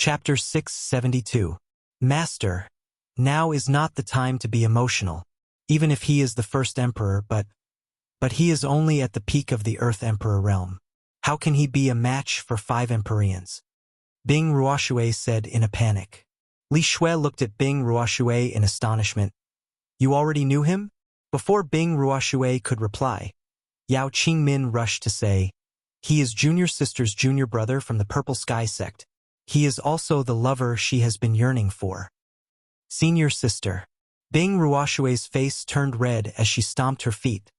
Chapter 672. Master, now is not the time to be emotional, even if he is the first emperor, but he is only at the peak of the Earth Emperor realm. How can he be a match for 5 Empyreans? Bing Ruoshui said in a panic. Li Shui looked at Bing Ruoshui in astonishment. You already knew him? Before Bing Ruoshui could reply, Yao Qingmin rushed to say, he is Junior Sister's junior brother from the Purple Sky sect. He is also the lover she has been yearning for. Senior Sister. Bing Ruoshui's face turned red as she stomped her feet,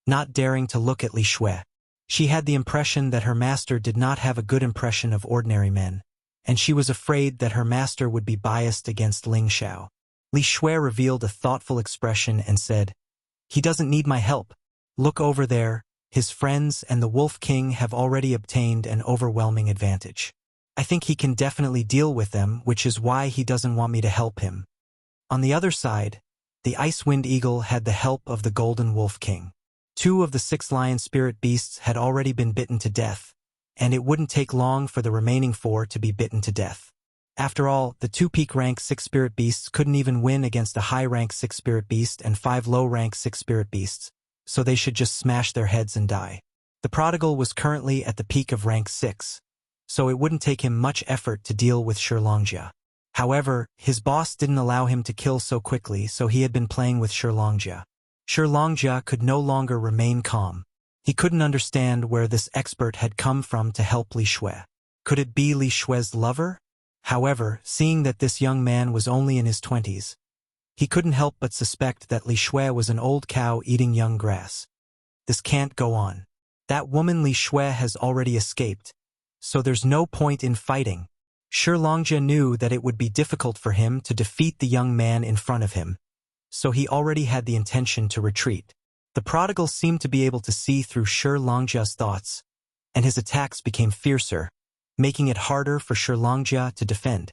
not daring to look at Li Shui. She had the impression that her master did not have a good impression of ordinary men, and she was afraid that her master would be biased against Ling Xiao. Li Shui revealed a thoughtful expression and said, he doesn't need my help. Look over there, his friends and the Wolf King have already obtained an overwhelming advantage. I think he can definitely deal with them, which is why he doesn't want me to help him. On the other side, the Icewind Eagle had the help of the Golden Wolf King. 2 of the 6 lion spirit beasts had already been bitten to death, and it wouldn't take long for the remaining 4 to be bitten to death. After all, the 2 peak rank 6 spirit beasts couldn't even win against a high rank 6 spirit beast and 5 low rank 6 spirit beasts, so they should just smash their heads and die. The prodigal was currently at the peak of rank 6, so it wouldn't take him much effort to deal with Shilongjia. However, his boss didn't allow him to kill so quickly, so he had been playing with Shilongjia. Shilongjia could no longer remain calm. He couldn't understand where this expert had come from to help Li Shui. Could it be Li Shui's lover? However, seeing that this young man was only in his 20s, he couldn't help but suspect that Li Shui was an old cow eating young grass. This can't go on. That woman Li Shui has already escaped, so there's no point in fighting. Shilongjia knew that it would be difficult for him to defeat the young man in front of him, so he already had the intention to retreat. The prodigal seemed to be able to see through Shilongjia's thoughts, and his attacks became fiercer, making it harder for Shilongjia to defend.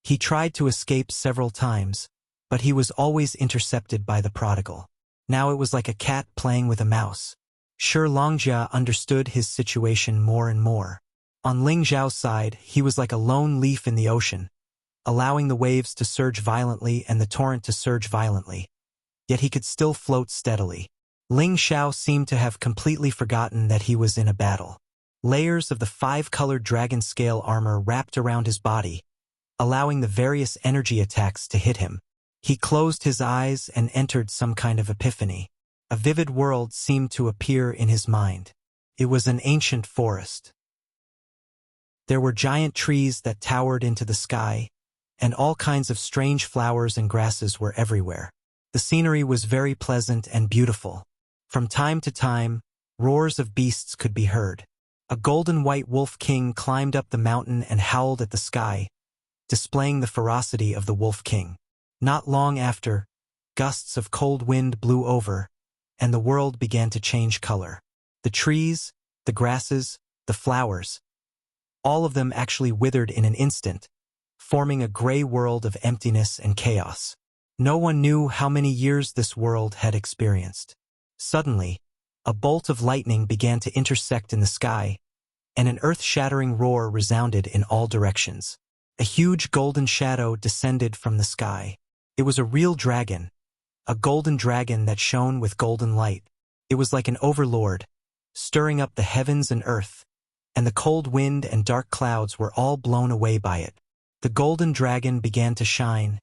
He tried to escape several times, but he was always intercepted by the prodigal. Now it was like a cat playing with a mouse. Shilongjia understood his situation more and more. On Ling Zhao's side, he was like a lone leaf in the ocean, allowing the waves to surge violently and the torrent to surge violently. Yet he could still float steadily. Ling Xiao seemed to have completely forgotten that he was in a battle. Layers of the 5-colored dragon scale armor wrapped around his body, allowing the various energy attacks to hit him. He closed his eyes and entered some kind of epiphany. A vivid world seemed to appear in his mind. It was an ancient forest. There were giant trees that towered into the sky, and all kinds of strange flowers and grasses were everywhere. The scenery was very pleasant and beautiful. From time to time, roars of beasts could be heard. A golden white wolf king climbed up the mountain and howled at the sky, displaying the ferocity of the wolf king. Not long after, gusts of cold wind blew over, and the world began to change color. The trees, the grasses, the flowers, all of them actually withered in an instant, forming a gray world of emptiness and chaos. No one knew how many years this world had experienced. Suddenly, a bolt of lightning began to intersect in the sky, and an earth-shattering roar resounded in all directions. A huge golden shadow descended from the sky. It was a real dragon, a golden dragon that shone with golden light. It was like an overlord, stirring up the heavens and earth, and the cold wind and dark clouds were all blown away by it. The golden dragon began to shine,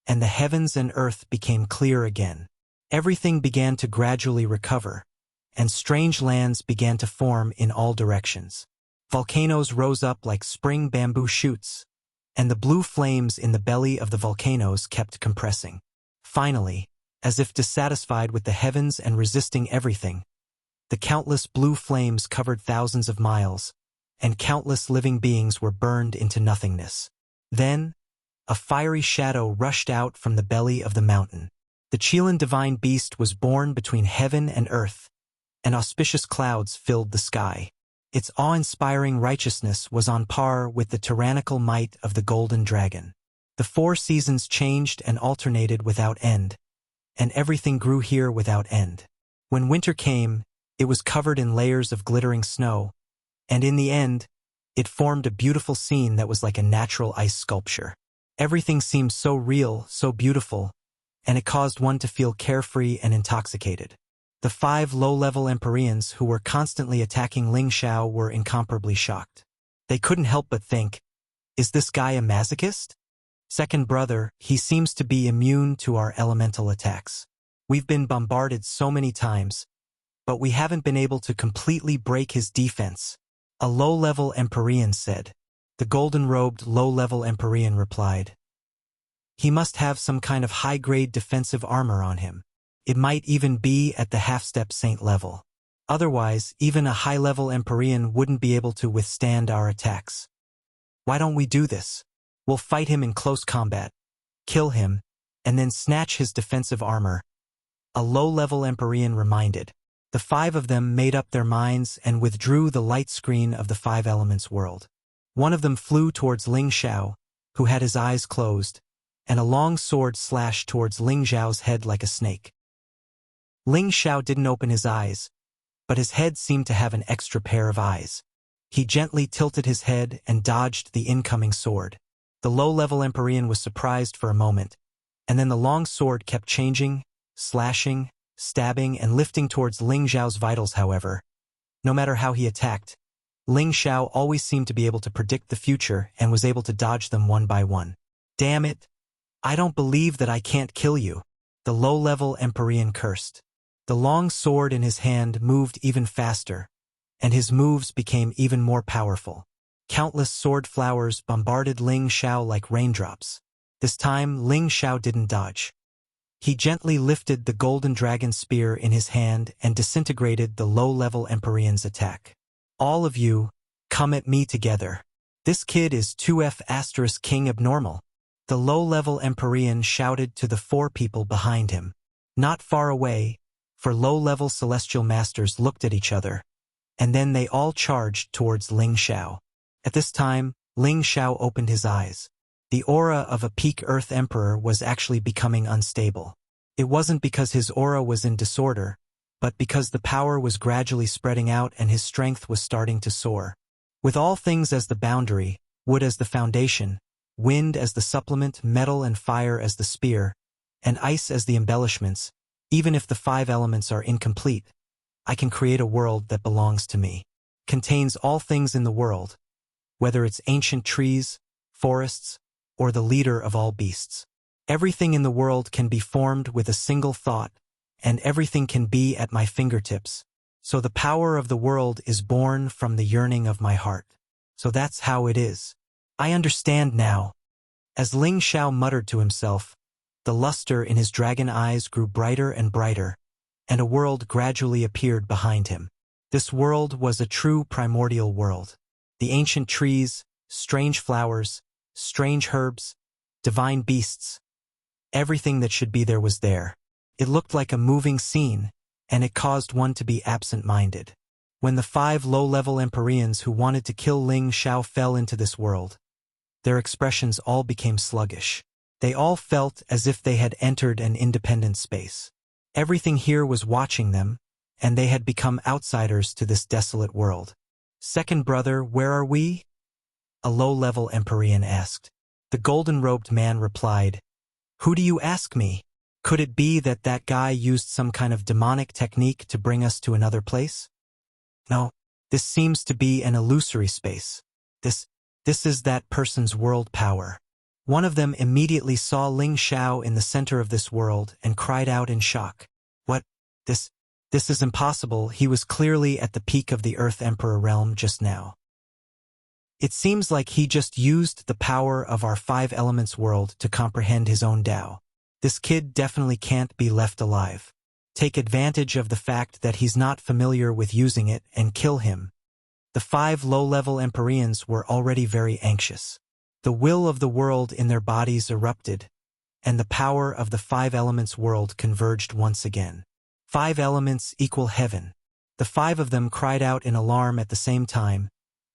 and the heavens and earth became clear again. Everything began to gradually recover, and strange lands began to form in all directions. Volcanoes rose up like spring bamboo shoots, and the blue flames in the belly of the volcanoes kept compressing. Finally, as if dissatisfied with the heavens and resisting everything, the countless blue flames covered thousands of miles, and countless living beings were burned into nothingness. Then, a fiery shadow rushed out from the belly of the mountain. The Qilin divine beast was born between heaven and earth, and auspicious clouds filled the sky. Its awe-inspiring righteousness was on par with the tyrannical might of the golden dragon. The 4 seasons changed and alternated without end, and everything grew here without end. When winter came, it was covered in layers of glittering snow, and in the end, It formed a beautiful scene that was like a natural ice sculpture. Everything seemed so real, so beautiful, and it caused one to feel carefree and intoxicated. The 5 low-level Empyreans who were constantly attacking Ling Xiao were incomparably shocked. They couldn't help but think, is this guy a masochist? Second brother, he seems to be immune to our elemental attacks. We've been bombarded so many times, but we haven't been able to completely break his defense, a low-level Empyrean said. The golden-robed low-level Empyrean replied, he must have some kind of high-grade defensive armor on him. It might even be at the half-step saint level. Otherwise, even a high-level Empyrean wouldn't be able to withstand our attacks. Why don't we do this? We'll fight him in close combat, kill him, and then snatch his defensive armor, a low-level Empyrean reminded. The 5 of them made up their minds and withdrew the light screen of the 5 elements world. One of them flew towards Ling Xiao, who had his eyes closed, and a long sword slashed towards Ling Xiao's head like a snake. Ling Xiao didn't open his eyes, but his head seemed to have an extra pair of eyes. He gently tilted his head and dodged the incoming sword. The low-level Empyrean was surprised for a moment, and then the long sword kept changing, slashing, stabbing, and lifting towards Ling Xiao's vitals. However, no matter how he attacked, Ling Xiao always seemed to be able to predict the future and was able to dodge them one by one. Damn it! I don't believe that I can't kill you, the low-level Empyrean cursed. The long sword in his hand moved even faster, and his moves became even more powerful. Countless sword flowers bombarded Ling Xiao like raindrops. This time, Ling Xiao didn't dodge. He gently lifted the golden dragon spear in his hand and disintegrated the low-level Empyrean's attack. All of you, come at me together. This kid is 2F** king abnormal. The low-level Empyrean shouted to the 4 people behind him. Not far away, for low-level celestial masters looked at each other, and then they all charged towards Ling Xiao. At this time, Ling Xiao opened his eyes. The aura of a peak Earth Emperor was actually becoming unstable. It wasn't because his aura was in disorder, but because the power was gradually spreading out and his strength was starting to soar. With all things as the boundary, wood as the foundation, wind as the supplement, metal and fire as the spear, and ice as the embellishments, even if the 5 elements are incomplete, I can create a world that belongs to me. Contains all things in the world, whether it's ancient trees, forests, or the leader of all beasts. Everything in the world can be formed with a single thought, and everything can be at my fingertips. So the power of the world is born from the yearning of my heart. So that's how it is. I understand now. As Ling Xiao muttered to himself, the luster in his dragon eyes grew brighter and brighter, and a world gradually appeared behind him. This world was a true primordial world. The ancient trees, strange flowers, strange herbs, divine beasts. Everything that should be there was there. It looked like a moving scene, and it caused one to be absent-minded. When the 5 low-level Empyreans who wanted to kill Ling Xiao fell into this world, their expressions all became sluggish. They all felt as if they had entered an independent space. Everything here was watching them, and they had become outsiders to this desolate world. Second brother, where are we? A low-level Empyrean asked. The golden-robed man replied, who do you ask me? Could it be that that guy used some kind of demonic technique to bring us to another place? No, this seems to be an illusory space. This is that person's world power. One of them immediately saw Ling Xiao in the center of this world and cried out in shock. What? This is impossible. He was clearly at the peak of the Earth Emperor realm just now. It seems like he just used the power of our 5 elements world to comprehend his own Tao. This kid definitely can't be left alive. Take advantage of the fact that he's not familiar with using it and kill him. The 5 low-level Empyreans were already very anxious. The will of the world in their bodies erupted, and the power of the 5 elements world converged once again. 5 elements equal heaven. The 5 of them cried out in alarm at the same time,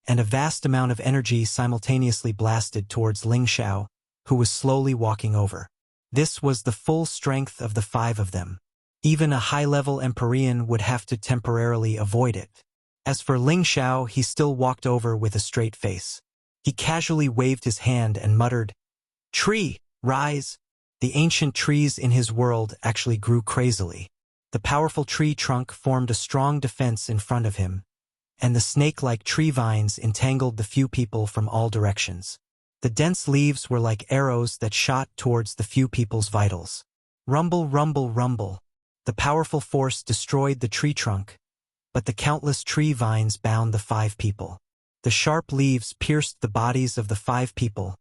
and a vast amount of energy simultaneously blasted towards Ling Xiao, who was slowly walking over. This was the full strength of the 5 of them. Even a high-level Empyrean would have to temporarily avoid it. As for Ling Xiao, he still walked over with a straight face. He casually waved his hand and muttered, "Tree, rise!" The ancient trees in his world actually grew crazily. The powerful tree trunk formed a strong defense in front of him, and the snake-like tree vines entangled the few people from all directions. The dense leaves were like arrows that shot towards the few people's vitals. Rumble, rumble, rumble. The powerful force destroyed the tree trunk, but the countless tree vines bound the 5 people. The sharp leaves pierced the bodies of the 5 people,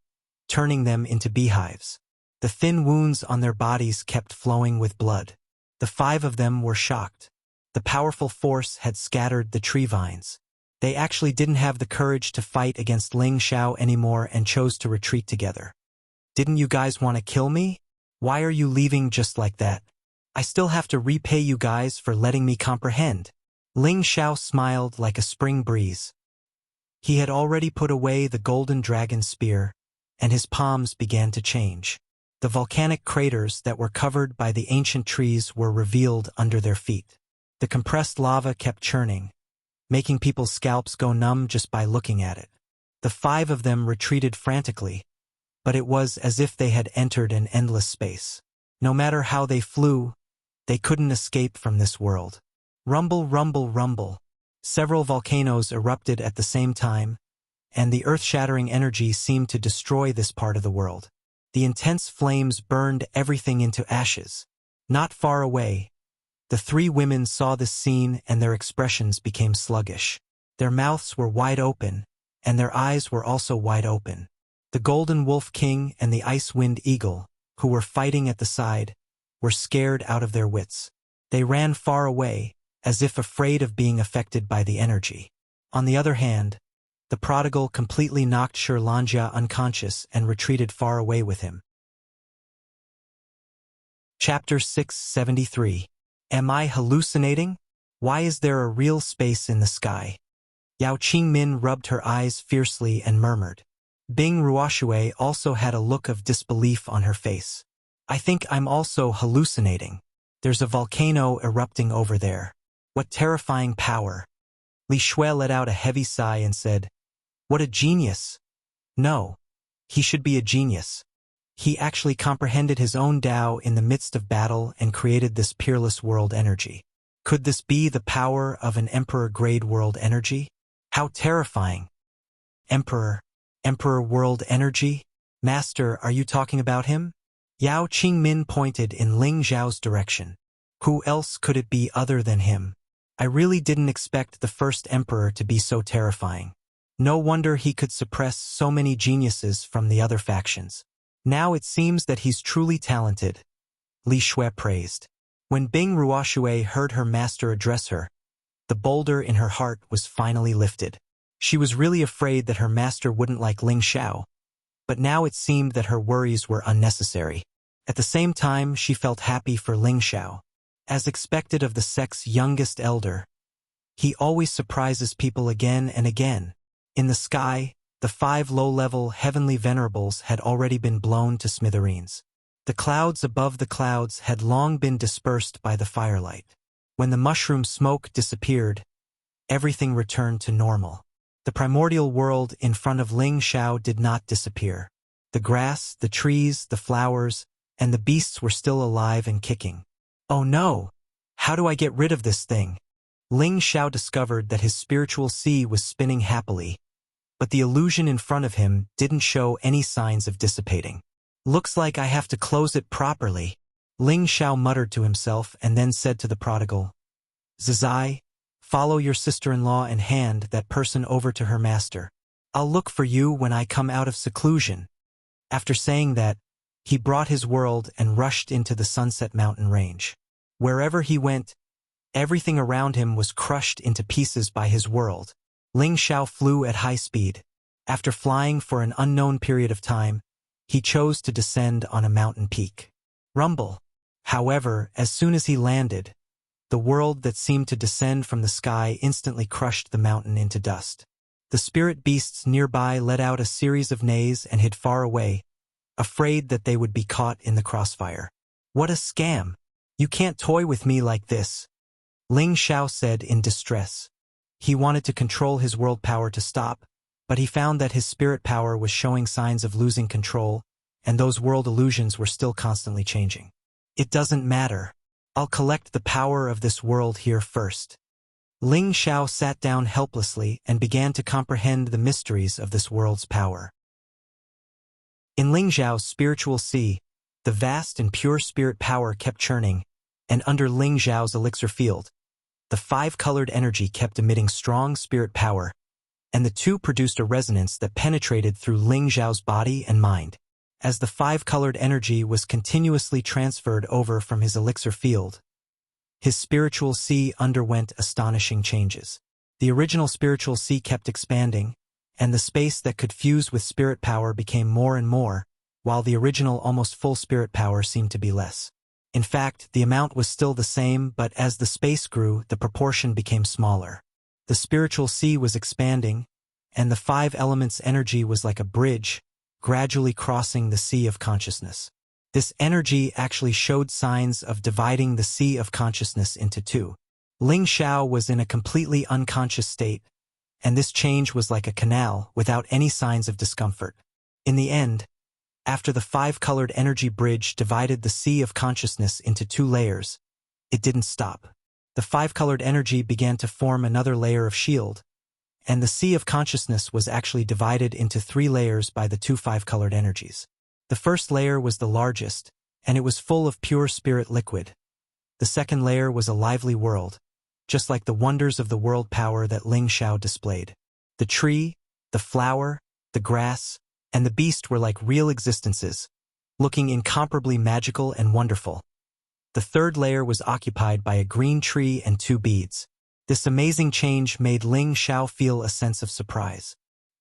turning them into beehives. The thin wounds on their bodies kept flowing with blood. The 5 of them were shocked. The powerful force had scattered the tree vines. They actually didn't have the courage to fight against Ling Xiao anymore and chose to retreat together. "Didn't you guys want to kill me? Why are you leaving just like that? I still have to repay you guys for letting me comprehend." Ling Xiao smiled like a spring breeze. He had already put away the golden dragon spear, and his palms began to change. The volcanic craters that were covered by the ancient trees were revealed under their feet. The compressed lava kept churning, making people's scalps go numb just by looking at it. The 5 of them retreated frantically, but it was as if they had entered an endless space. No matter how they flew, they couldn't escape from this world. Rumble, rumble, rumble. Several volcanoes erupted at the same time, and the earth-shattering energy seemed to destroy this part of the world. The intense flames burned everything into ashes. Not far away, the 3 women saw this scene and their expressions became sluggish. Their mouths were wide open, and their eyes were also wide open. The Golden Wolf King and the Ice Wind Eagle, who were fighting at the side, were scared out of their wits. They ran far away, as if afraid of being affected by the energy. On the other hand, the prodigal completely knocked Shirlanjia unconscious and retreated far away with him. Chapter 673. Am I hallucinating? Why is there a real space in the sky? Yao Qingmin rubbed her eyes fiercely and murmured. Bing Ruoshui also had a look of disbelief on her face. I think I'm also hallucinating. There's a volcano erupting over there. What terrifying power. Li Shui let out a heavy sigh and said, "What a genius." No, he should be a genius. He actually comprehended his own Tao in the midst of battle and created this peerless world energy. Could this be the power of an emperor-grade world energy? How terrifying. Emperor world energy? Master, are you talking about him? Yao Qingmin pointed in Ling Xiao's direction. Who else could it be other than him? I really didn't expect the first emperor to be so terrifying. No wonder he could suppress so many geniuses from the other factions. Now it seems that he's truly talented, Li Shui praised. When Bing Ruoshui heard her master address her, the boulder in her heart was finally lifted. She was really afraid that her master wouldn't like Ling Xiao, but now it seemed that her worries were unnecessary. At the same time, she felt happy for Ling Xiao. As expected of the sect's youngest elder, he always surprises people again and again. In the sky, the 5 low-level heavenly venerables had already been blown to smithereens. The clouds above the clouds had long been dispersed by the firelight. When the mushroom smoke disappeared, everything returned to normal. The primordial world in front of Ling Xiao did not disappear. The grass, the trees, the flowers, and the beasts were still alive and kicking. Oh no! How do I get rid of this thing? Ling Xiao discovered that his spiritual sea was spinning happily, but the illusion in front of him didn't show any signs of dissipating. Looks like I have to close it properly. Ling Xiao muttered to himself and then said to the prodigal, Zizai, follow your sister-in-law and hand that person over to her master. I'll look for you when I come out of seclusion. After saying that, he brought his world and rushed into the Sunset Mountain range. Wherever he went, everything around him was crushed into pieces by his world. Ling Xiao flew at high speed. After flying for an unknown period of time, he chose to descend on a mountain peak. Rumble. However, as soon as he landed, the world that seemed to descend from the sky instantly crushed the mountain into dust. The spirit beasts nearby let out a series of neighs and hid far away, afraid that they would be caught in the crossfire. What a scam! You can't toy with me like this, Ling Xiao said in distress. He wanted to control his world power to stop, but he found that his spirit power was showing signs of losing control, and those world illusions were still constantly changing. It doesn't matter. I'll collect the power of this world here first. Ling Xiao sat down helplessly and began to comprehend the mysteries of this world's power. In Ling Xiao's spiritual sea, the vast and pure spirit power kept churning, and under Ling Xiao's elixir field, the five-colored energy kept emitting strong spirit power, and the two produced a resonance that penetrated through Ling Xiao's body and mind. As the five-colored energy was continuously transferred over from his elixir field, his spiritual sea underwent astonishing changes. The original spiritual sea kept expanding, and the space that could fuse with spirit power became more and more, while the original almost full spirit power seemed to be less. In fact, the amount was still the same, but as the space grew, the proportion became smaller. The spiritual sea was expanding, and the five elements' energy was like a bridge, gradually crossing the sea of consciousness. This energy actually showed signs of dividing the sea of consciousness into two. Ling Xiao was in a completely unconscious state, and this change was like a canal without any signs of discomfort. In the end, after the five-colored energy bridge divided the sea of consciousness into two layers, it didn't stop. The five-colored energy began to form another layer of shield, and the sea of consciousness was actually divided into three layers by the two five-colored energies. The first layer was the largest, and it was full of pure spirit liquid. The second layer was a lively world, just like the wonders of the world power that Ling Xiao displayed. The tree, the flower, the grass, and the beast were like real existences, looking incomparably magical and wonderful. The third layer was occupied by a green tree and two beads. This amazing change made Ling Xiao feel a sense of surprise.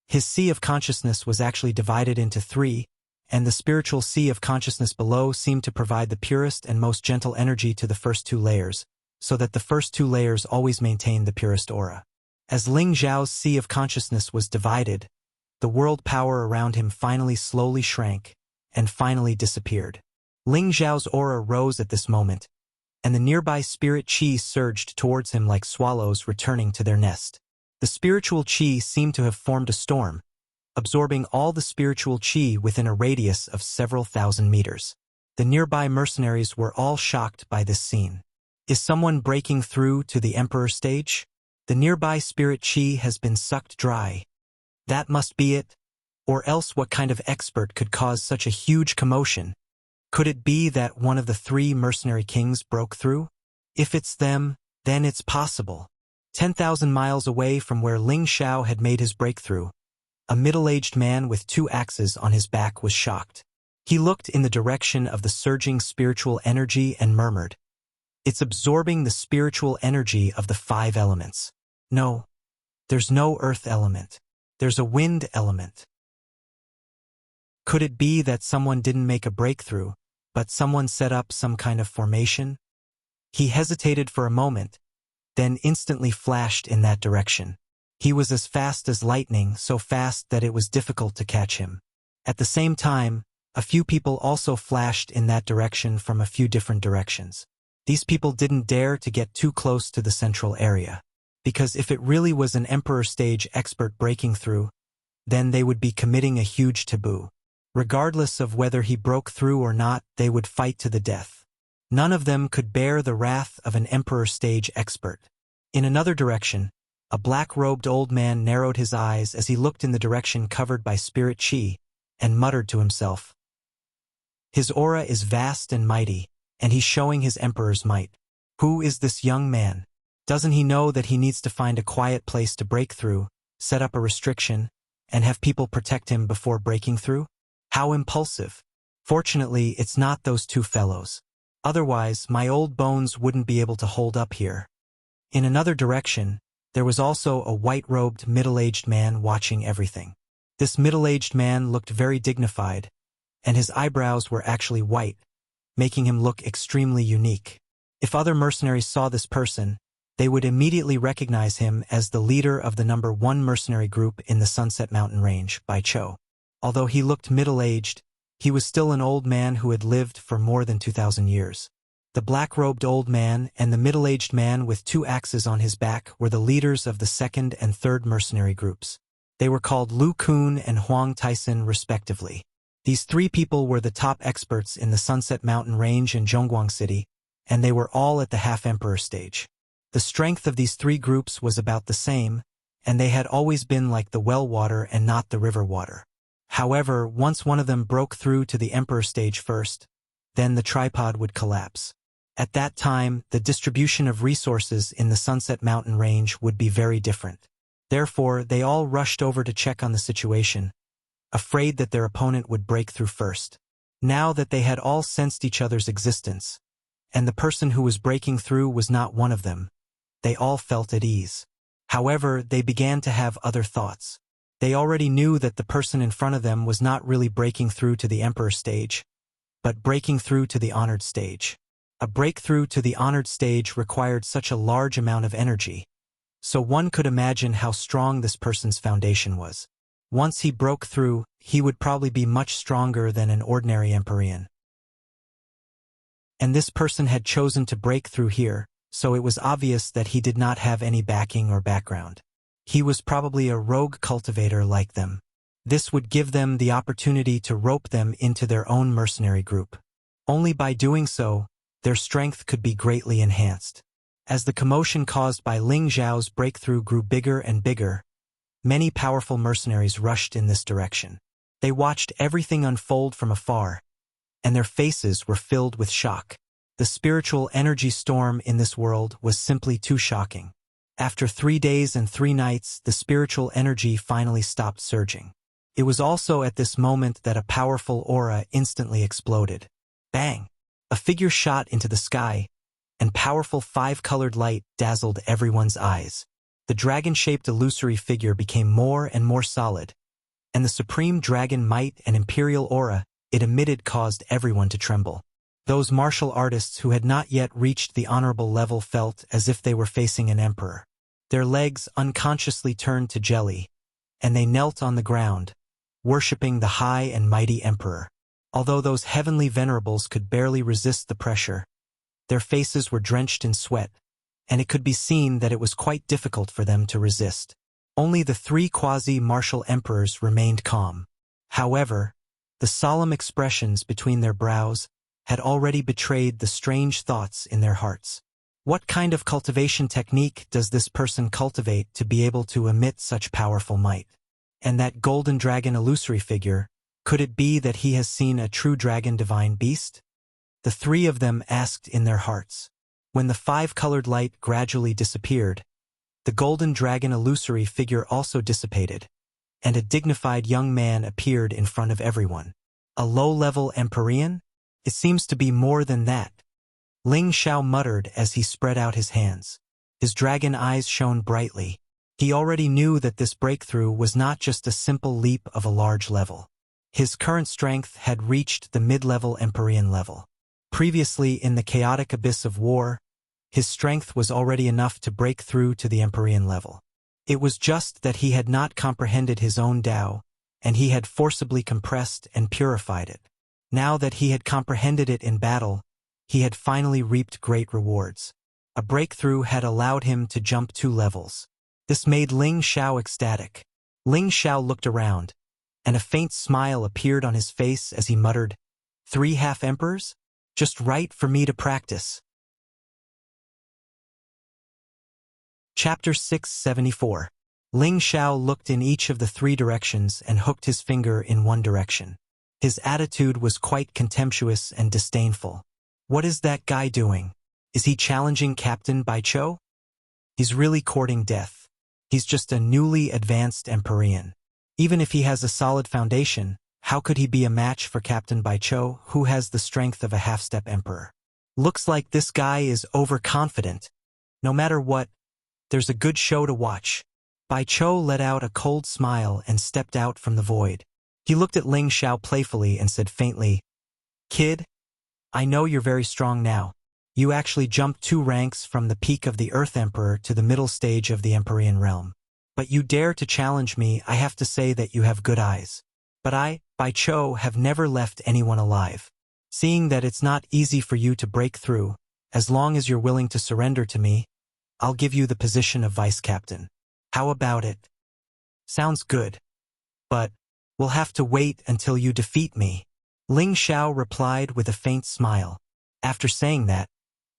His sea of consciousness was actually divided into three, and the spiritual sea of consciousness below seemed to provide the purest and most gentle energy to the first two layers, so that the first two layers always maintained the purest aura. As Ling Xiao's sea of consciousness was divided, the world power around him finally slowly shrank, and finally disappeared. Ling Xiao's aura rose at this moment, and the nearby spirit qi surged towards him like swallows returning to their nest. The spiritual qi seemed to have formed a storm, absorbing all the spiritual qi within a radius of several thousand meters. The nearby mercenaries were all shocked by this scene. Is someone breaking through to the Emperor stage? The nearby spirit qi has been sucked dry. That must be it. Or else what kind of expert could cause such a huge commotion? Could it be that one of the three mercenary kings broke through? If it's them, then it's possible. 10,000 miles away from where Ling Xiao had made his breakthrough, a middle-aged man with two axes on his back was shocked. He looked in the direction of the surging spiritual energy and murmured, "It's absorbing the spiritual energy of the five elements. No, there's no earth element. There's a wind element. Could it be that someone didn't make a breakthrough, but someone set up some kind of formation?" He hesitated for a moment, then instantly flashed in that direction. He was as fast as lightning, so fast that it was difficult to catch him. At the same time, a few people also flashed in that direction from a few different directions. These people didn't dare to get too close to the central area, because if it really was an Emperor stage expert breaking through, then they would be committing a huge taboo. Regardless of whether he broke through or not, they would fight to the death. None of them could bear the wrath of an Emperor stage expert. In another direction, a black-robed old man narrowed his eyes as he looked in the direction covered by spirit qi, and muttered to himself, "His aura is vast and mighty, and he's showing his emperor's might. Who is this young man? Doesn't he know that he needs to find a quiet place to break through, set up a restriction, and have people protect him before breaking through? How impulsive! Fortunately, it's not those two fellows. Otherwise, my old bones wouldn't be able to hold up here." In another direction, there was also a white-robed, middle-aged man watching everything. This middle-aged man looked very dignified, and his eyebrows were actually white, making him look extremely unique. If other mercenaries saw this person, they would immediately recognize him as the leader of the number 1 mercenary group in the Sunset Mountain Range, Bai Cho. Although he looked middle-aged, he was still an old man who had lived for more than 2,000 years. The black-robed old man and the middle-aged man with 2 axes on his back were the leaders of the 2nd and 3rd mercenary groups. They were called Lu Kun and Huang Tyson respectively. These 3 people were the top experts in the Sunset Mountain Range in Zhongguang City, and they were all at the half-emperor stage. The strength of these 3 groups was about the same, and they had always been like the well water and not the river water. However, once one of them broke through to the emperor stage first, then the tripod would collapse. At that time, the distribution of resources in the Sunset Mountain Range would be very different. Therefore, they all rushed over to check on the situation, afraid that their opponent would break through first. Now that they had all sensed each other's existence, and the person who was breaking through was not one of them, they all felt at ease. However, they began to have other thoughts. They already knew that the person in front of them was not really breaking through to the emperor stage, but breaking through to the honored stage. A breakthrough to the honored stage required such a large amount of energy, so one could imagine how strong this person's foundation was. Once he broke through, he would probably be much stronger than an ordinary Empyrean. And this person had chosen to break through here, so it was obvious that he did not have any backing or background. He was probably a rogue cultivator like them. This would give them the opportunity to rope them into their own mercenary group. Only by doing so, their strength could be greatly enhanced. As the commotion caused by Ling Xiao's breakthrough grew bigger and bigger, many powerful mercenaries rushed in this direction. They watched everything unfold from afar, and their faces were filled with shock. The spiritual energy storm in this world was simply too shocking. After 3 days and 3 nights, the spiritual energy finally stopped surging. It was also at this moment that a powerful aura instantly exploded. Bang! A figure shot into the sky, and powerful 5-colored light dazzled everyone's eyes. The dragon-shaped illusory figure became more and more solid, and the supreme dragon might and imperial aura it emitted caused everyone to tremble. Those martial artists who had not yet reached the honorable level felt as if they were facing an emperor. Their legs unconsciously turned to jelly, and they knelt on the ground, worshipping the high and mighty emperor. Although those heavenly venerables could barely resist the pressure, their faces were drenched in sweat, and it could be seen that it was quite difficult for them to resist. Only the 3 quasi-martial emperors remained calm. However, the solemn expressions between their brows had already betrayed the strange thoughts in their hearts. What kind of cultivation technique does this person cultivate to be able to emit such powerful might? And that golden dragon illusory figure, could it be that he has seen a true dragon divine beast? The 3 of them asked in their hearts. When the 5-colored light gradually disappeared, the golden dragon illusory figure also dissipated, and a dignified young man appeared in front of everyone. A low-level Empyrean? It seems to be more than that. Ling Xiao muttered as he spread out his hands. His dragon eyes shone brightly. He already knew that this breakthrough was not just a simple leap of a large level. His current strength had reached the mid-level Empyrean level. Previously in the chaotic abyss of war, his strength was already enough to break through to the Empyrean level. It was just that he had not comprehended his own Tao, and he had forcibly compressed and purified it. Now that he had comprehended it in battle, he had finally reaped great rewards. A breakthrough had allowed him to jump 2 levels. This made Ling Xiao ecstatic. Ling Xiao looked around, and a faint smile appeared on his face as he muttered, 3 half-emperors? Just right for me to practice. Chapter 674. Ling Xiao looked in each of the 3 directions and hooked his finger in one direction. His attitude was quite contemptuous and disdainful. What is that guy doing? Is he challenging Captain Baichou? He's really courting death. He's just a newly advanced Empyrean. Even if he has a solid foundation, how could he be a match for Captain Baichou, who has the strength of a half-step emperor? Looks like this guy is overconfident. No matter what, there's a good show to watch. Baichou let out a cold smile and stepped out from the void. He looked at Ling Xiao playfully and said faintly, "Kid, I know you're very strong now. You actually jumped 2 ranks from the peak of the Earth Emperor to the middle stage of the Empyrean realm. But you dare to challenge me. I have to say that you have good eyes. But I, Baichou, have never left anyone alive. Seeing that it's not easy for you to break through, As long as you're willing to surrender to me, I'll give you the position of vice captain. How about it? Sounds good. But we'll have to wait until you defeat me. Ling Xiao replied with a faint smile. After saying that,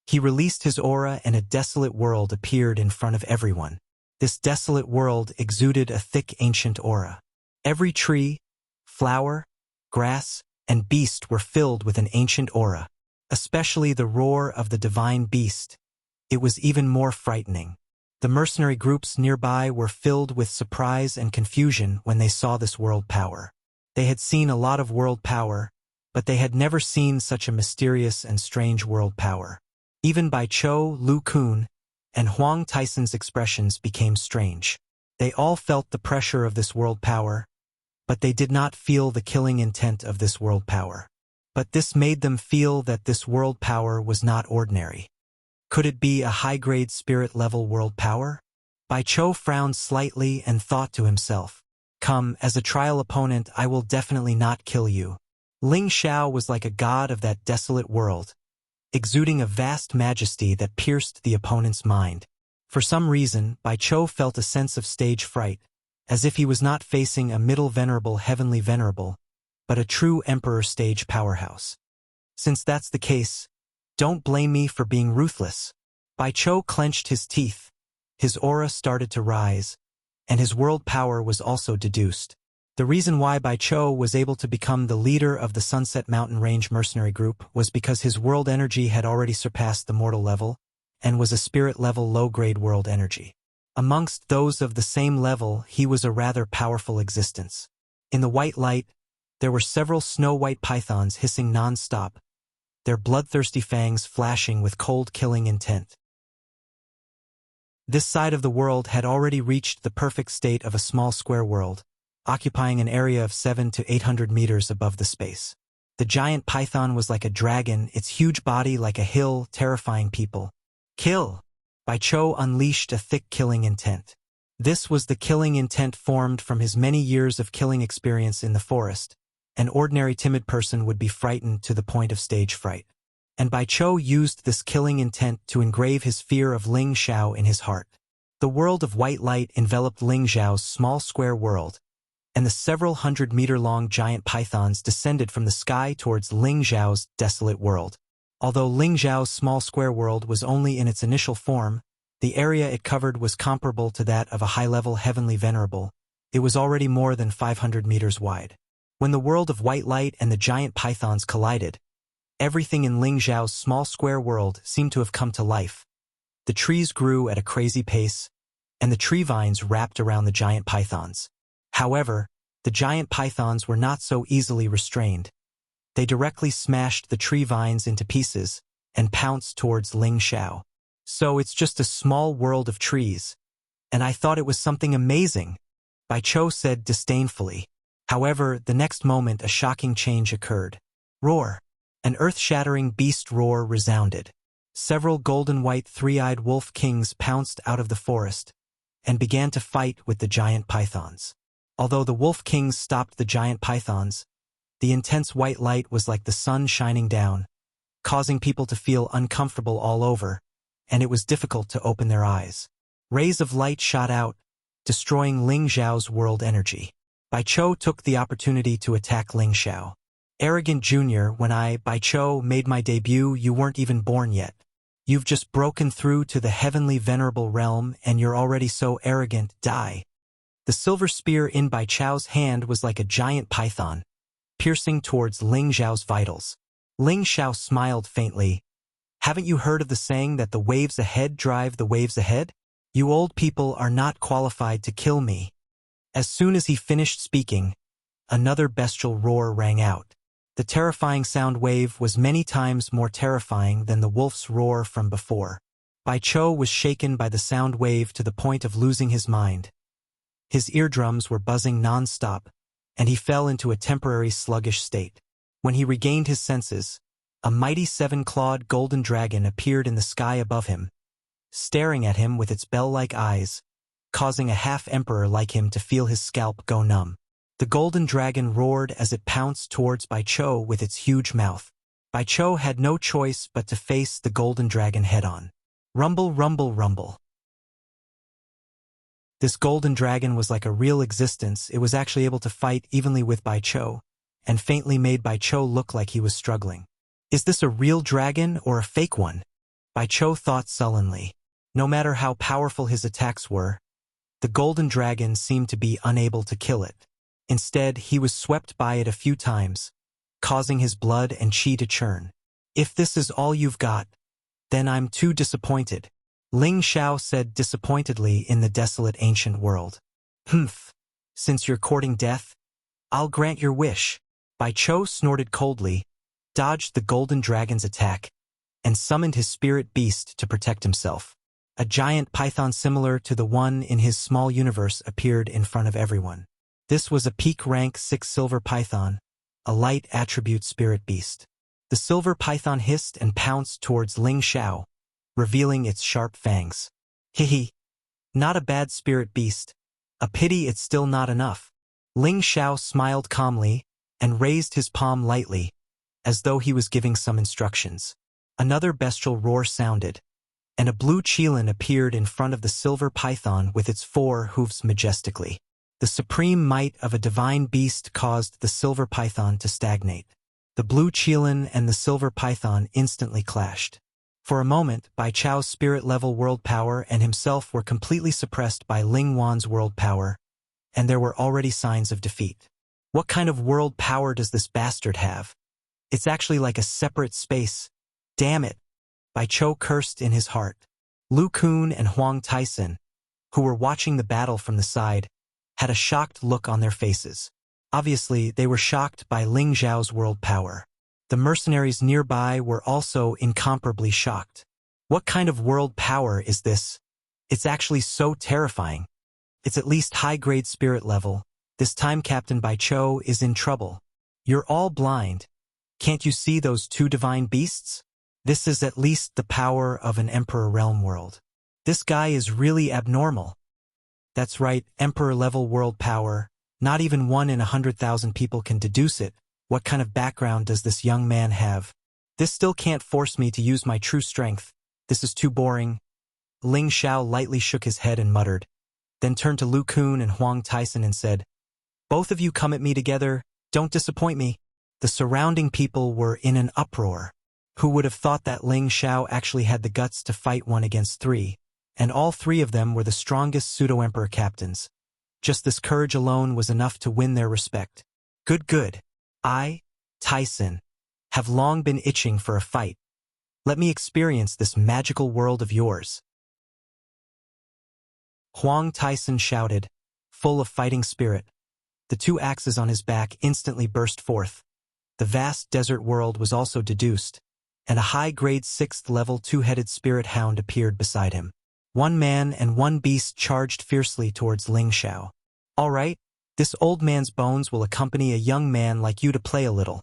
he released his aura and a desolate world appeared in front of everyone. This desolate world exuded a thick ancient aura. Every tree, flower, grass, and beast were filled with an ancient aura, especially the roar of the divine beast. It was even more frightening. The mercenary groups nearby were filled with surprise and confusion when they saw this world power. They had seen a lot of world power, but they had never seen such a mysterious and strange world power. Even Bai Chou, Lu Kun, and Huang Tyson's expressions became strange. They all felt the pressure of this world power, but they did not feel the killing intent of this world power. But this made them feel that this world power was not ordinary. Could it be a high-grade spirit-level world power? Bai Chou frowned slightly and thought to himself, "Come, as a trial opponent, I will definitely not kill you." Ling Xiao was like a god of that desolate world, exuding a vast majesty that pierced the opponent's mind. For some reason, Bai Chou felt a sense of stage fright, as if he was not facing a middle venerable heavenly venerable, but a true emperor stage powerhouse. Since that's the case, don't blame me for being ruthless. Bai Chou clenched his teeth, his aura started to rise, and his world power was also deduced. The reason why Bai Chou was able to become the leader of the Sunset Mountain Range mercenary group was because his world energy had already surpassed the mortal level and was a spirit-level low-grade world energy. Amongst those of the same level, he was a rather powerful existence. In the white light, there were several snow-white pythons hissing non-stop, their bloodthirsty fangs flashing with cold killing intent. This side of the world had already reached the perfect state of a small square world, occupying an area of 700 to 800 meters above the space. The giant python was like a dragon, its huge body like a hill, terrifying people. Kill! Bai Chou unleashed a thick killing intent. This was the killing intent formed from his many years of killing experience in the forest. An ordinary timid person would be frightened to the point of stage fright. And Bai Chou used this killing intent to engrave his fear of Ling Xiao in his heart. The world of white light enveloped Ling Xiao's small square world, and the several hundred-meter-long giant pythons descended from the sky towards Ling Xiao's desolate world. Although Ling Xiao's small square world was only in its initial form, the area it covered was comparable to that of a high-level heavenly venerable. It was already more than 500 meters wide. When the world of white light and the giant pythons collided, everything in Ling Xiao's small square world seemed to have come to life. The trees grew at a crazy pace, and the tree vines wrapped around the giant pythons. However, the giant pythons were not so easily restrained. They directly smashed the tree vines into pieces and pounced towards Ling Xiao. "So it's just a small world of trees, and I thought it was something amazing," Bai Chou said disdainfully. However, the next moment a shocking change occurred. Roar! An earth-shattering beast roar resounded. Several golden-white three-eyed wolf kings pounced out of the forest and began to fight with the giant pythons. Although the wolf kings stopped the giant pythons, the intense white light was like the sun shining down, causing people to feel uncomfortable all over, and it was difficult to open their eyes. Rays of light shot out, destroying Ling Xiao's world energy. Bai Chou took the opportunity to attack Ling Xiao. "Arrogant Junior, when I, Bai Chou, made my debut, you weren't even born yet. You've just broken through to the heavenly venerable realm, and you're already so arrogant, die." The silver spear in Bai Chou's hand was like a giant python, piercing towards Ling Xiao's vitals. Ling Xiao smiled faintly. "Haven't you heard of the saying that the waves ahead drive the waves ahead? You old people are not qualified to kill me." As soon as he finished speaking, another bestial roar rang out. The terrifying sound wave was many times more terrifying than the wolf's roar from before. Bai Chou was shaken by the sound wave to the point of losing his mind. His eardrums were buzzing non-stop, and he fell into a temporary sluggish state. When he regained his senses, a mighty seven-clawed golden dragon appeared in the sky above him, staring at him with its bell-like eyes, causing a half-emperor like him to feel his scalp go numb. The golden dragon roared as it pounced towards Bai Chou with its huge mouth. Bai Chou had no choice but to face the golden dragon head-on. Rumble, rumble, rumble. This golden dragon was like a real existence. It was actually able to fight evenly with Bai Chou, and faintly made Bai Chou look like he was struggling. Is this a real dragon or a fake one? Bai Chou thought sullenly. No matter how powerful his attacks were, the golden dragon seemed to be unable to kill it. Instead, he was swept by it a few times, causing his blood and qi to churn. If this is all you've got, then I'm too disappointed, Ling Xiao said disappointedly in the desolate ancient world. Humph, since you're courting death, I'll grant your wish. Bai Chou snorted coldly, dodged the golden dragon's attack, and summoned his spirit beast to protect himself. A giant python similar to the one in his small universe appeared in front of everyone. This was a peak rank 6 silver python, a light attribute spirit beast. The silver python hissed and pounced towards Ling Xiao, revealing its sharp fangs. Hehe. Not a bad spirit beast. A pity it's still not enough. Ling Xiao smiled calmly and raised his palm lightly, as though he was giving some instructions. Another bestial roar sounded, and a blue qilin appeared in front of the silver python with its 4 hoofs majestically. The supreme might of a divine beast caused the silver python to stagnate. The blue qilin and the silver python instantly clashed. For a moment, Bai Chou's spirit-level world power and himself were completely suppressed by Ling Wan's world power, and there were already signs of defeat. What kind of world power does this bastard have? It's actually like a separate space. Damn it! Bai Chou cursed in his heart. Lu Kun and Huang Taisen, who were watching the battle from the side, had a shocked look on their faces. Obviously, they were shocked by Ling Xiao's world power. The mercenaries nearby were also incomparably shocked. What kind of world power is this? It's actually so terrifying. It's at least high-grade spirit level. This time Captain Bai Chou is in trouble. You're all blind. Can't you see those 2 divine beasts? This is at least the power of an Emperor Realm world. This guy is really abnormal. That's right, Emperor-level world power. Not even 1 in 100,000 people can deduce it. What kind of background does this young man have? This still can't force me to use my true strength. This is too boring. Ling Xiao lightly shook his head and muttered, then turned to Lu Kun and Huang Taisen and said, "Both of you come at me together, don't disappoint me." The surrounding people were in an uproar. Who would have thought that Ling Xiao actually had the guts to fight 1 against 3, and all 3 of them were the strongest pseudo-emperor captains. Just this courage alone was enough to win their respect. Good. I, Tyson, have long been itching for a fight. Let me experience this magical world of yours. Huang Taisen shouted, full of fighting spirit. The 2 axes on his back instantly burst forth. The vast desert world was also deduced, and a high-grade 6th-level 2-headed spirit hound appeared beside him. 1 man and 1 beast charged fiercely towards Ling Xiao. All right, this old man's bones will accompany a young man like you to play a little.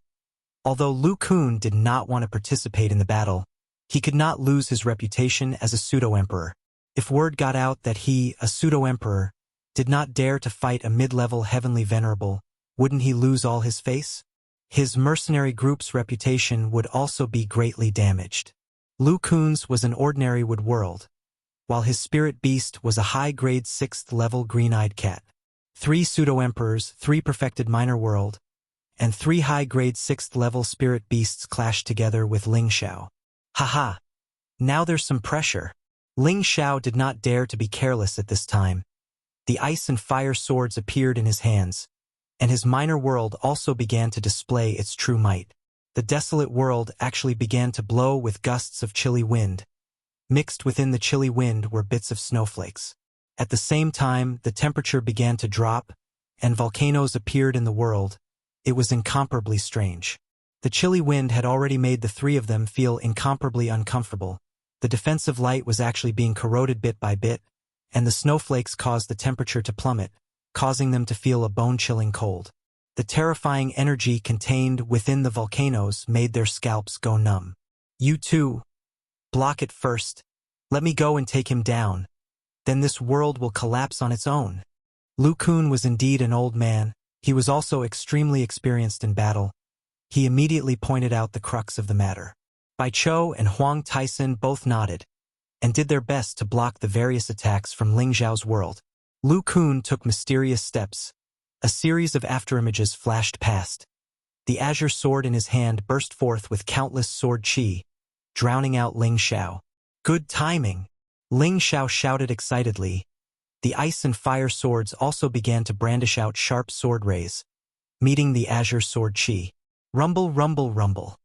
Although Lu Kun did not want to participate in the battle, he could not lose his reputation as a pseudo-emperor. If word got out that he, a pseudo-emperor, did not dare to fight a mid-level heavenly venerable, wouldn't he lose all his face? His mercenary group's reputation would also be greatly damaged. Lu Kun's was an ordinary wood world, while his spirit beast was a high-grade 6th-level green-eyed cat. 3 pseudo-emperors, 3 perfected minor world, and 3 high-grade 6th-level spirit beasts clashed together with Ling Xiao. Haha! Now there's some pressure. Ling Xiao did not dare to be careless at this time. The ice and fire swords appeared in his hands, and his minor world also began to display its true might. The desolate world actually began to blow with gusts of chilly wind. Mixed within the chilly wind were bits of snowflakes. At the same time, the temperature began to drop, and volcanoes appeared in the world. It was incomparably strange. The chilly wind had already made the 3 of them feel incomparably uncomfortable. The defensive light was actually being corroded bit by bit, and the snowflakes caused the temperature to plummet, causing them to feel a bone-chilling cold. The terrifying energy contained within the volcanoes made their scalps go numb. You too. Block it first. Let me go and take him down. Then this world will collapse on its own. Lu Kun was indeed an old man. He was also extremely experienced in battle. He immediately pointed out the crux of the matter. Bai Chou and Huang Taisen both nodded and did their best to block the various attacks from Ling Xiao's world. Lu Kun took mysterious steps. A series of afterimages flashed past. The azure sword in his hand burst forth with countless sword chi, drowning out Ling Xiao. Good timing! Ling Xiao shouted excitedly. The ice and fire swords also began to brandish out sharp sword rays, meeting the azure sword chi. Rumble, rumble, rumble.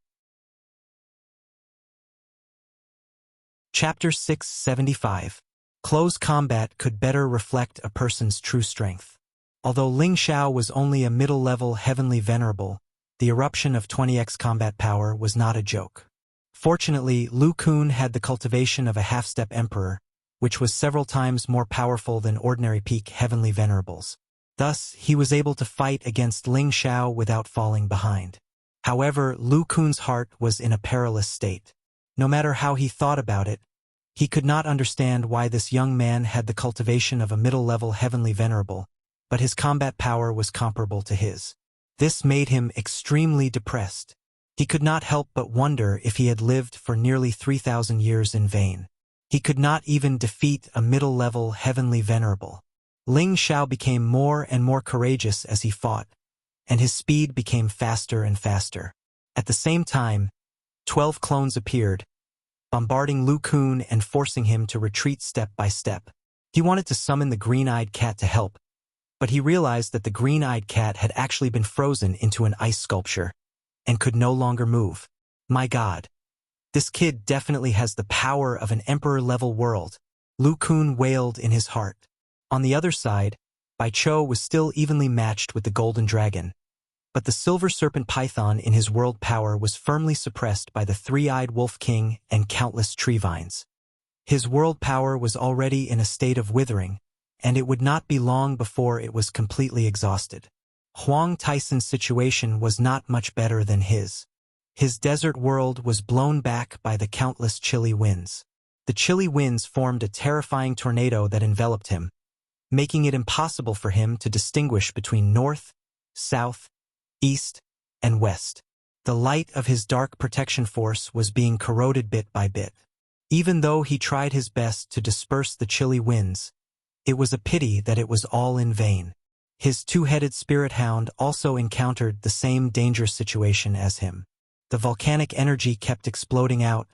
Chapter 675. Close combat could better reflect a person's true strength. Although Ling Xiao was only a middle-level heavenly venerable, the eruption of 20x combat power was not a joke. Fortunately, Lu Kun had the cultivation of a half-step emperor, which was several times more powerful than ordinary peak heavenly venerables. Thus, he was able to fight against Ling Xiao without falling behind. However, Lu Kun's heart was in a perilous state. No matter how he thought about it, he could not understand why this young man had the cultivation of a middle-level heavenly venerable, but his combat power was comparable to his. This made him extremely depressed. He could not help but wonder if he had lived for nearly 3,000 years in vain. He could not even defeat a middle-level heavenly venerable. Ling Xiao became more and more courageous as he fought, and his speed became faster and faster. At the same time, 12 clones appeared, bombarding Lu Kun and forcing him to retreat step by step. He wanted to summon the green-eyed cat to help, but he realized that the green-eyed cat had actually been frozen into an ice sculpture and could no longer move. My God, this kid definitely has the power of an emperor-level world, Lu Kun wailed in his heart. On the other side, Bai Chou was still evenly matched with the golden dragon, but the silver serpent python in his world power was firmly suppressed by the three-eyed wolf king and countless tree vines. His world power was already in a state of withering, and it would not be long before it was completely exhausted. Huang Taisen's situation was not much better than his. His desert world was blown back by the countless chilly winds. The chilly winds formed a terrifying tornado that enveloped him, making it impossible for him to distinguish between north, south, east, and west. The light of his dark protection force was being corroded bit by bit. Even though he tried his best to disperse the chilly winds, it was a pity that it was all in vain. His two-headed spirit hound also encountered the same dangerous situation as him. The volcanic energy kept exploding out,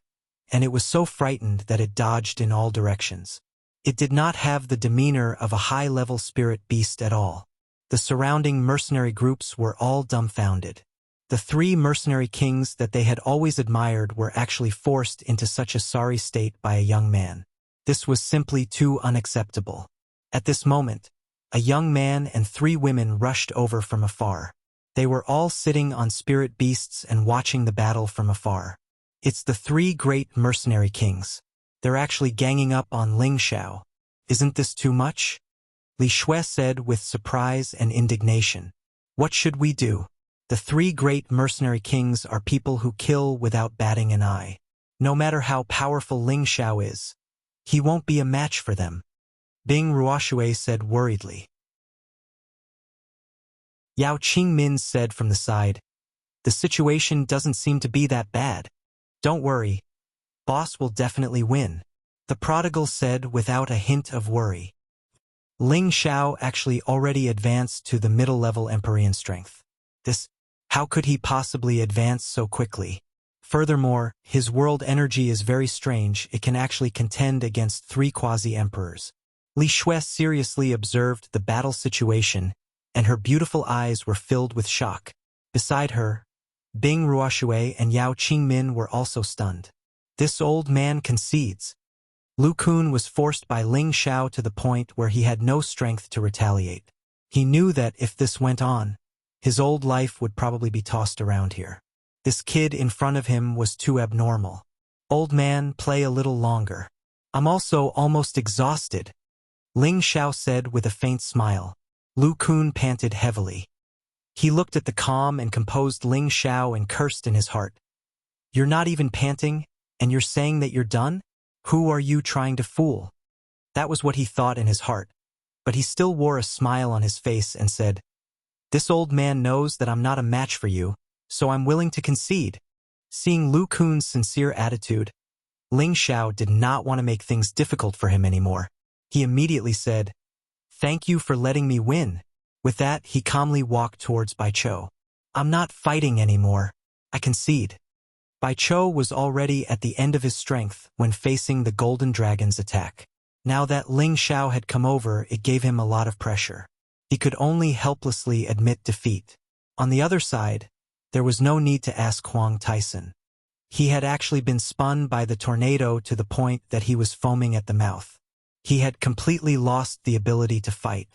and it was so frightened that it dodged in all directions. It did not have the demeanor of a high-level spirit beast at all. The surrounding mercenary groups were all dumbfounded. The three mercenary kings that they had always admired were actually forced into such a sorry state by a young man. This was simply too unacceptable. At this moment, a young man and 3 women rushed over from afar. They were all sitting on spirit beasts and watching the battle from afar. It's the 3 great mercenary kings. They're actually ganging up on Ling Xiao. Isn't this too much? Li Shui said with surprise and indignation. What should we do? The 3 great mercenary kings are people who kill without batting an eye. No matter how powerful Ling Xiao is, he won't be a match for them. Bing Ruoshui said worriedly. Yao Qingmin said from the side, the situation doesn't seem to be that bad. Don't worry, boss will definitely win. The prodigal said without a hint of worry. Ling Xiao actually already advanced to the middle-level Empyrean strength. How could he possibly advance so quickly? Furthermore, his world energy is very strange. It can actually contend against 3 quasi-emperors. Li Shui seriously observed the battle situation, and her beautiful eyes were filled with shock. Beside her, Bing Ruoshui and Yao Qingmin were also stunned. This old man concedes. Lu Kun was forced by Ling Xiao to the point where he had no strength to retaliate. He knew that if this went on, his old life would probably be tossed around here. This kid in front of him was too abnormal. Old man, play a little longer. I'm also almost exhausted, Ling Xiao said with a faint smile. Lu Kun panted heavily. He looked at the calm and composed Ling Xiao and cursed in his heart. You're not even panting, and you're saying that you're done? Who are you trying to fool? That was what he thought in his heart, but he still wore a smile on his face and said, This old man knows that I'm not a match for you, so I'm willing to concede. Seeing Lu Kun's sincere attitude, Ling Xiao did not want to make things difficult for him anymore. He immediately said, "Thank you for letting me win." With that, he calmly walked towards Bai Chou. "I'm not fighting anymore. I concede." Bai Chou was already at the end of his strength when facing the Golden Dragon's attack. Now that Ling Xiao had come over, it gave him a lot of pressure. He could only helplessly admit defeat. On the other side, there was no need to ask Huang Tyson. He had actually been spun by the tornado to the point that he was foaming at the mouth. He had completely lost the ability to fight.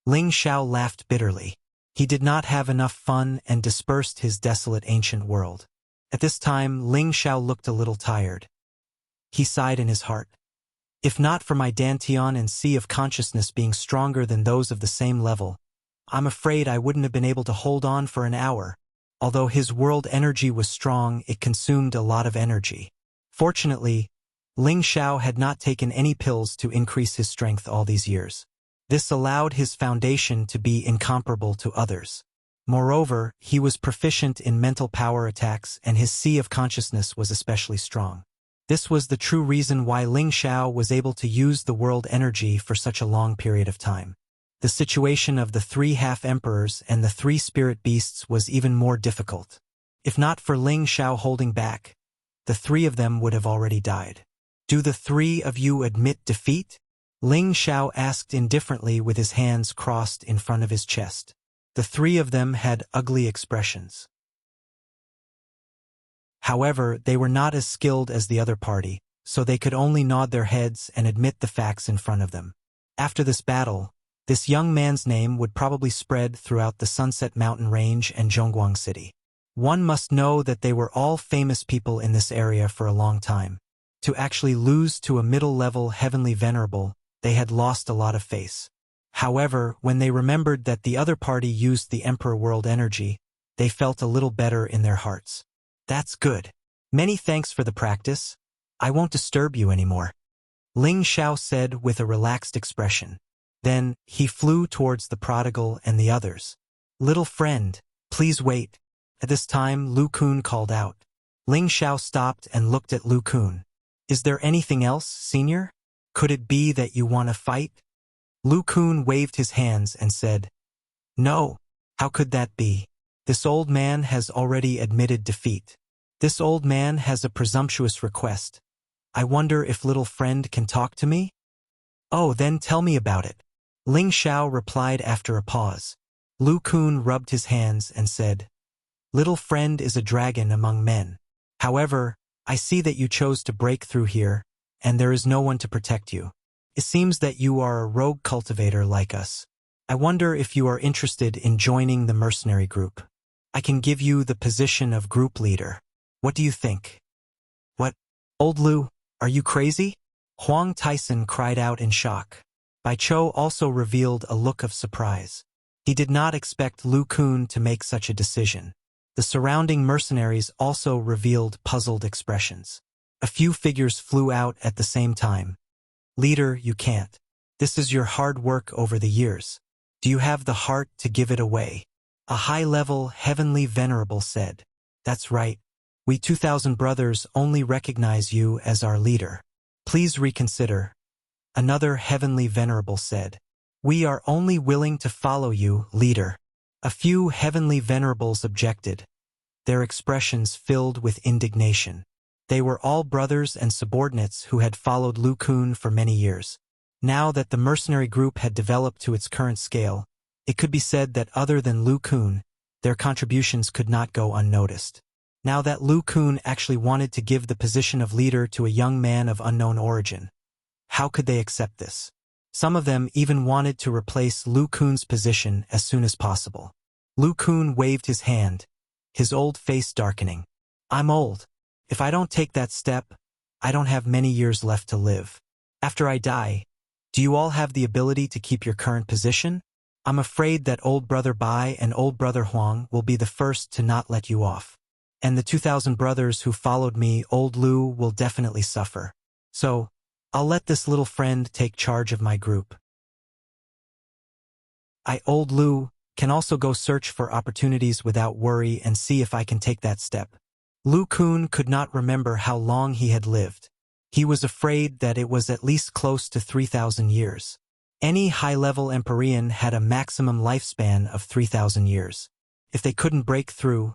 Ling Xiao laughed bitterly. He did not have enough fun and dispersed his desolate ancient world. At this time, Ling Xiao looked a little tired. He sighed in his heart. If not for my Dantian and Sea of Consciousness being stronger than those of the same level, I'm afraid I wouldn't have been able to hold on for an hour. Although his world energy was strong, it consumed a lot of energy. Fortunately, Ling Xiao had not taken any pills to increase his strength all these years. This allowed his foundation to be incomparable to others. Moreover, he was proficient in mental power attacks and his Sea of Consciousness was especially strong. This was the true reason why Ling Xiao was able to use the world energy for such a long period of time. The situation of the 3 half-emperors and the 3 spirit beasts was even more difficult. If not for Ling Xiao holding back, the 3 of them would have already died. "Do the 3 of you admit defeat?" Ling Xiao asked indifferently with his hands crossed in front of his chest. The 3 of them had ugly expressions. However, they were not as skilled as the other party, so they could only nod their heads and admit the facts in front of them. After this battle, this young man's name would probably spread throughout the Sunset Mountain Range and Zhongguang City. One must know that they were all famous people in this area for a long time. To actually lose to a middle-level heavenly venerable, they had lost a lot of face. However, when they remembered that the other party used the Emperor World Energy, they felt a little better in their hearts. "That's good. Many thanks for the practice. I won't disturb you anymore," Ling Xiao said with a relaxed expression. Then, he flew towards the prodigal and the others. "Little friend, please wait." At this time, Lu Kun called out. Ling Xiao stopped and looked at Lu Kun. "Is there anything else, senior? Could it be that you want to fight?" Lu Kun waved his hands and said, "No, how could that be? This old man has already admitted defeat. This old man has a presumptuous request. I wonder if little friend can talk to me?" "Oh, then tell me about it," Ling Xiao replied after a pause. Lu Kun rubbed his hands and said, "Little friend is a dragon among men. However, I see that you chose to break through here, and there is no one to protect you. It seems that you are a rogue cultivator like us. I wonder if you are interested in joining the mercenary group. I can give you the position of group leader. What do you think?" "What? Old Lu, are you crazy?" Huang Tyson cried out in shock. Bai Chou also revealed a look of surprise. He did not expect Lu Kun to make such a decision. The surrounding mercenaries also revealed puzzled expressions. A few figures flew out at the same time. "Leader, you can't. This is your hard work over the years. Do you have the heart to give it away?" A high-level, heavenly venerable said. "That's right. We 2,000 brothers only recognize you as our leader. Please reconsider." Another heavenly venerable said. "We are only willing to follow you, leader." A few heavenly venerables objected, their expressions filled with indignation. They were all brothers and subordinates who had followed Lu Kun for many years. Now that the mercenary group had developed to its current scale, it could be said that other than Lu Kun, their contributions could not go unnoticed. Now that Lu Kun actually wanted to give the position of leader to a young man of unknown origin, how could they accept this? Some of them even wanted to replace Lu Kun's position as soon as possible. Lu Kun waved his hand, his old face darkening. "I'm old. If I don't take that step, I don't have many years left to live. After I die, do you all have the ability to keep your current position? I'm afraid that old brother Bai and old brother Huang will be the first to not let you off. And the 2,000 brothers who followed me, old Lu, will definitely suffer. So, I'll let this little friend take charge of my group." Old Lu, can also go search for opportunities without worry and see if I can take that step. Lu Kun could not remember how long he had lived. He was afraid that it was at least close to 3,000 years. Any high-level Empyrean had a maximum lifespan of 3,000 years. If they couldn't break through,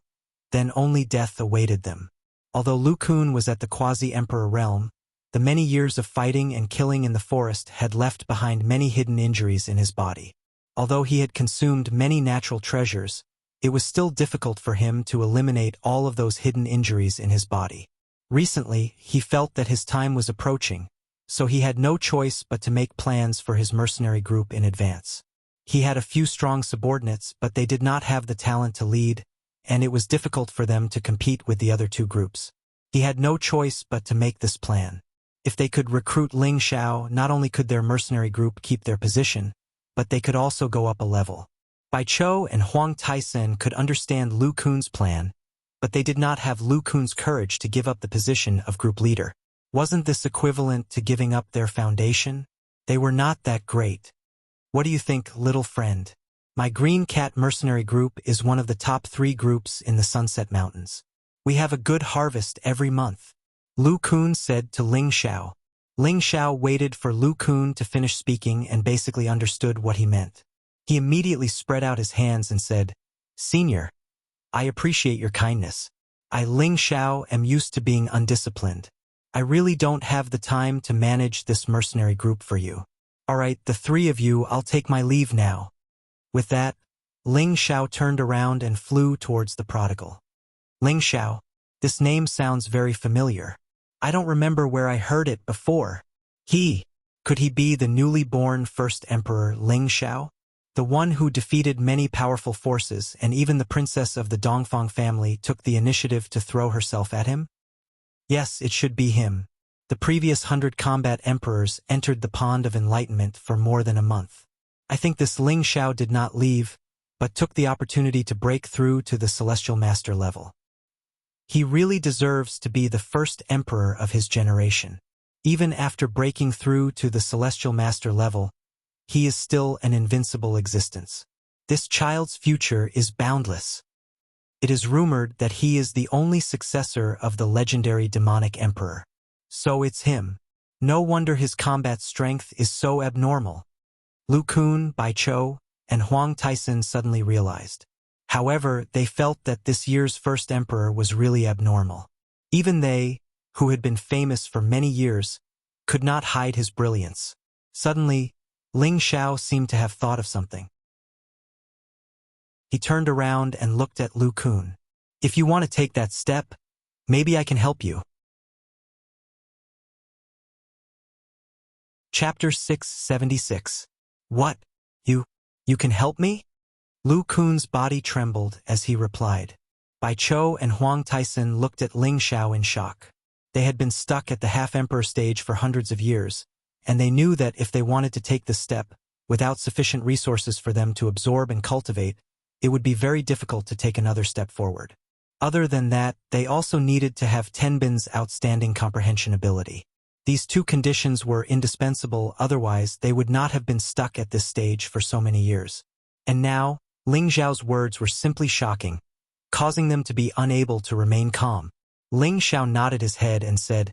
then only death awaited them. Although Lu Kun was at the quasi-emperor realm, the many years of fighting and killing in the forest had left behind many hidden injuries in his body. Although he had consumed many natural treasures, it was still difficult for him to eliminate all of those hidden injuries in his body. Recently, he felt that his time was approaching, so he had no choice but to make plans for his mercenary group in advance. He had a few strong subordinates, but they did not have the talent to lead, and it was difficult for them to compete with the other two groups. He had no choice but to make this plan. If they could recruit Ling Xiao, not only could their mercenary group keep their position, but they could also go up a level. Bai Chou and Huang Taisen could understand Lu Kun's plan, but they did not have Lu Kun's courage to give up the position of group leader. Wasn't this equivalent to giving up their foundation? They were not that great. What do you think, little friend? My Green Cat mercenary group is one of the top 3 groups in the Sunset Mountains. We have a good harvest every month, Lu Kun said to Ling Xiao. Ling Xiao waited for Lu Kun to finish speaking and basically understood what he meant. He immediately spread out his hands and said, "Senior, I appreciate your kindness. I, Ling Xiao, am used to being undisciplined. I really don't have the time to manage this mercenary group for you. All right, the 3 of you, I'll take my leave now." With that, Ling Xiao turned around and flew towards the prodigal. Ling Xiao, this name sounds very familiar. I don't remember where I heard it before. Could he be the newly born first emperor Ling Xiao? The one who defeated many powerful forces, and even the princess of the Dongfang family took the initiative to throw herself at him? Yes, it should be him. The previous 100 combat emperors entered the Pond of Enlightenment for more than a month. I think this Ling Xiao did not leave, but took the opportunity to break through to the Celestial Master level. He really deserves to be the first emperor of his generation. Even after breaking through to the Celestial Master level, he is still an invincible existence. This child's future is boundless. It is rumored that he is the only successor of the legendary demonic emperor. So it's him. No wonder his combat strength is so abnormal. Lu Kun, Bai Chou, and Huang Taisen suddenly realized. However, they felt that this year's first emperor was really abnormal. Even they, who had been famous for many years, could not hide his brilliance. Suddenly, Ling Xiao seemed to have thought of something. He turned around and looked at Lu Kun. If you want to take that step, maybe I can help you. Chapter 676. What? You can help me? Lu Kun's body trembled as he replied. Bai Chou and Huang Taisen looked at Ling Xiao in shock. They had been stuck at the half-emperor stage for hundreds of years, and they knew that if they wanted to take this step, without sufficient resources for them to absorb and cultivate, it would be very difficult to take another step forward. Other than that, they also needed to have Tenbin's outstanding comprehension ability. These 2 conditions were indispensable, otherwise they would not have been stuck at this stage for so many years. And now, Ling Xiao's words were simply shocking, causing them to be unable to remain calm. Ling Xiao nodded his head and said,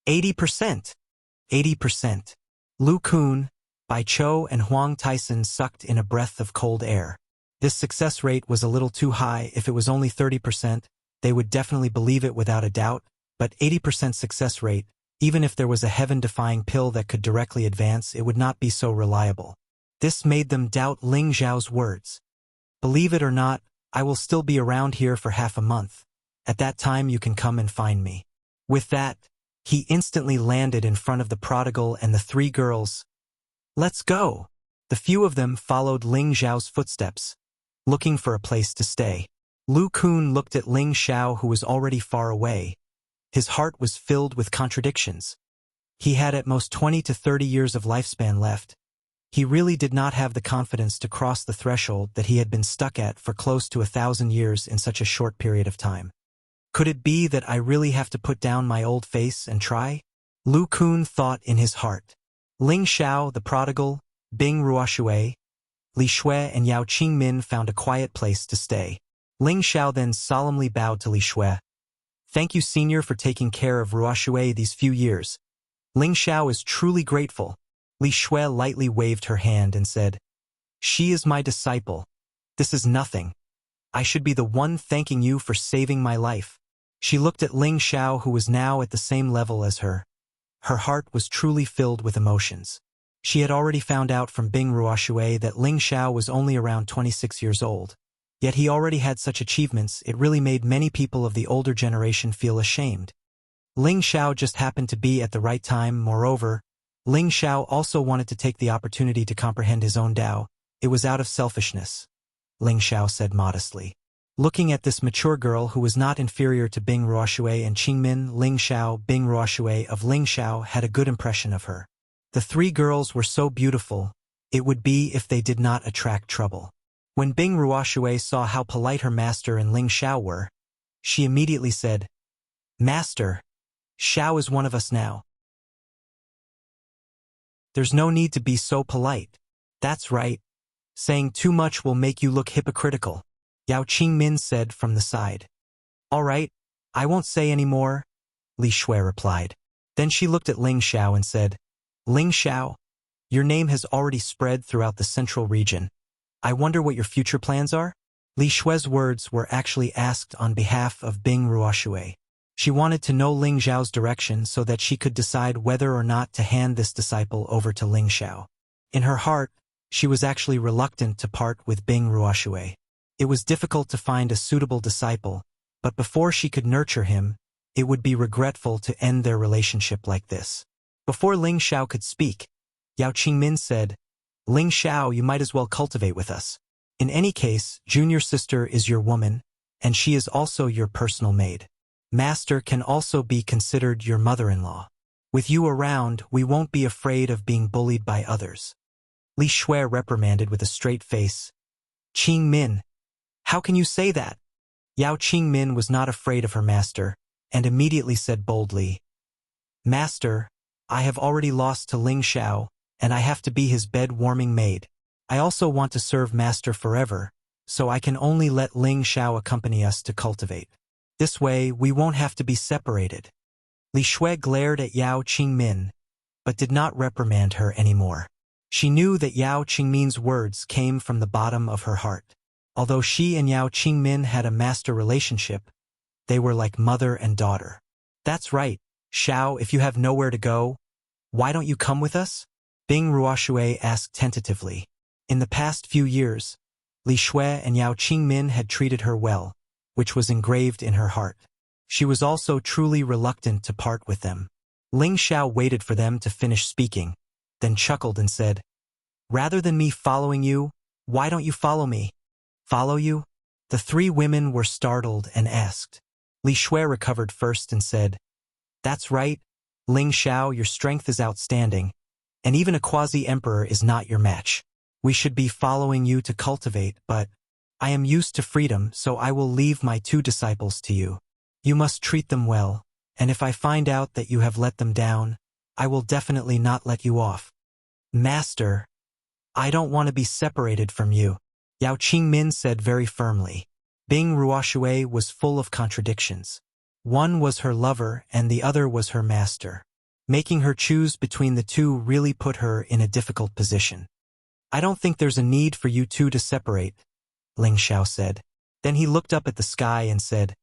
80%. 80%. Lu Kun, Bai Chou, and Huang Taisen sucked in a breath of cold air. This success rate was a little too high. If it was only 30%, they would definitely believe it without a doubt, but 80% success rate, even if there was a heaven-defying pill that could directly advance, it would not be so reliable. This made them doubt Ling Xiao's words. Believe it or not, I will still be around here for half a month. At that time you can come and find me. With that, he instantly landed in front of the prodigal and the 3 girls. Let's go! The few of them followed Ling Xiao's footsteps, looking for a place to stay. Lu Kun looked at Ling Xiao, who was already far away. His heart was filled with contradictions. He had at most 20 to 30 years of lifespan left. He really did not have the confidence to cross the threshold that he had been stuck at for close to 1,000 years in such a short period of time. Could it be that I really have to put down my old face and try? Lu Kun thought in his heart. Ling Xiao, the prodigal, Bing Ruoshui, Li Shui and Yao Qingmin found a quiet place to stay. Ling Xiao then solemnly bowed to Li Shui. Thank you, Senior, for taking care of Ruoshui these few years. Ling Xiao is truly grateful. Li Shui lightly waved her hand and said, She is my disciple. This is nothing. I should be the one thanking you for saving my life. She looked at Ling Xiao, who was now at the same level as her. Her heart was truly filled with emotions. She had already found out from Bing Ruoshui that Ling Xiao was only around 26 years old. Yet he already had such achievements, it really made many people of the older generation feel ashamed. Ling Xiao just happened to be at the right time. Moreover, Ling Xiao also wanted to take the opportunity to comprehend his own Tao. It was out of selfishness. Ling Xiao said modestly. Looking at this mature girl who was not inferior to Bing Ruoshui and Qingmin, Ling Xiao, Bing Ruoshui of Ling Xiao had a good impression of her. The three girls were so beautiful, it would be if they did not attract trouble. When Bing Ruoshui saw how polite her master and Ling Xiao were, she immediately said, Master, Xiao is one of us now. There's no need to be so polite. That's right. Saying too much will make you look hypocritical, Yao Qingmin said from the side. All right, I won't say any more, Li Shui replied. Then she looked at Ling Xiao and said, Ling Xiao, your name has already spread throughout the central region. I wonder what your future plans are? Li Shui's words were actually asked on behalf of Bing Ruoshui. She wanted to know Ling Xiao's direction so that she could decide whether or not to hand this disciple over to Ling Xiao. In her heart, she was actually reluctant to part with Bing Ruoshui. It was difficult to find a suitable disciple, but before she could nurture him, it would be regretful to end their relationship like this. Before Ling Xiao could speak, Yao Qingmin said, Ling Xiao, you might as well cultivate with us. In any case, junior sister is your woman, and she is also your personal maid. Master can also be considered your mother-in-law. With you around, we won't be afraid of being bullied by others. Li Shui reprimanded with a straight face. Qingmin, how can you say that? Yao Qingmin was not afraid of her master, and immediately said boldly, Master, I have already lost to Ling Xiao, and I have to be his bed-warming maid. I also want to serve Master forever, so I can only let Ling Xiao accompany us to cultivate. This way, we won't have to be separated. Li Shui glared at Yao Qingmin, but did not reprimand her anymore. She knew that Yao Qingmin's words came from the bottom of her heart. Although she and Yao Qingmin had a master relationship, they were like mother and daughter. That's right, Xiao, if you have nowhere to go, why don't you come with us? Bing Ruoshui asked tentatively. In the past few years, Li Shui and Yao Qingmin had treated her well, which was engraved in her heart. She was also truly reluctant to part with them. Ling Xiao waited for them to finish speaking, then chuckled and said, Rather than me following you, why don't you follow me? Follow you? The three women were startled and asked. Li Shui recovered first and said, That's right, Ling Xiao, your strength is outstanding, and even a quasi-emperor is not your match. We should be following you to cultivate, but I am used to freedom, so I will leave my two disciples to you. You must treat them well, and if I find out that you have let them down, I will definitely not let you off. Master, I don't want to be separated from you, Yao Qingmin said very firmly. Bing Ruoshui was full of contradictions. One was her lover and the other was her master. Making her choose between the two really put her in a difficult position. I don't think there's a need for you two to separate, Ling Xiao said. Then he looked up at the sky and said,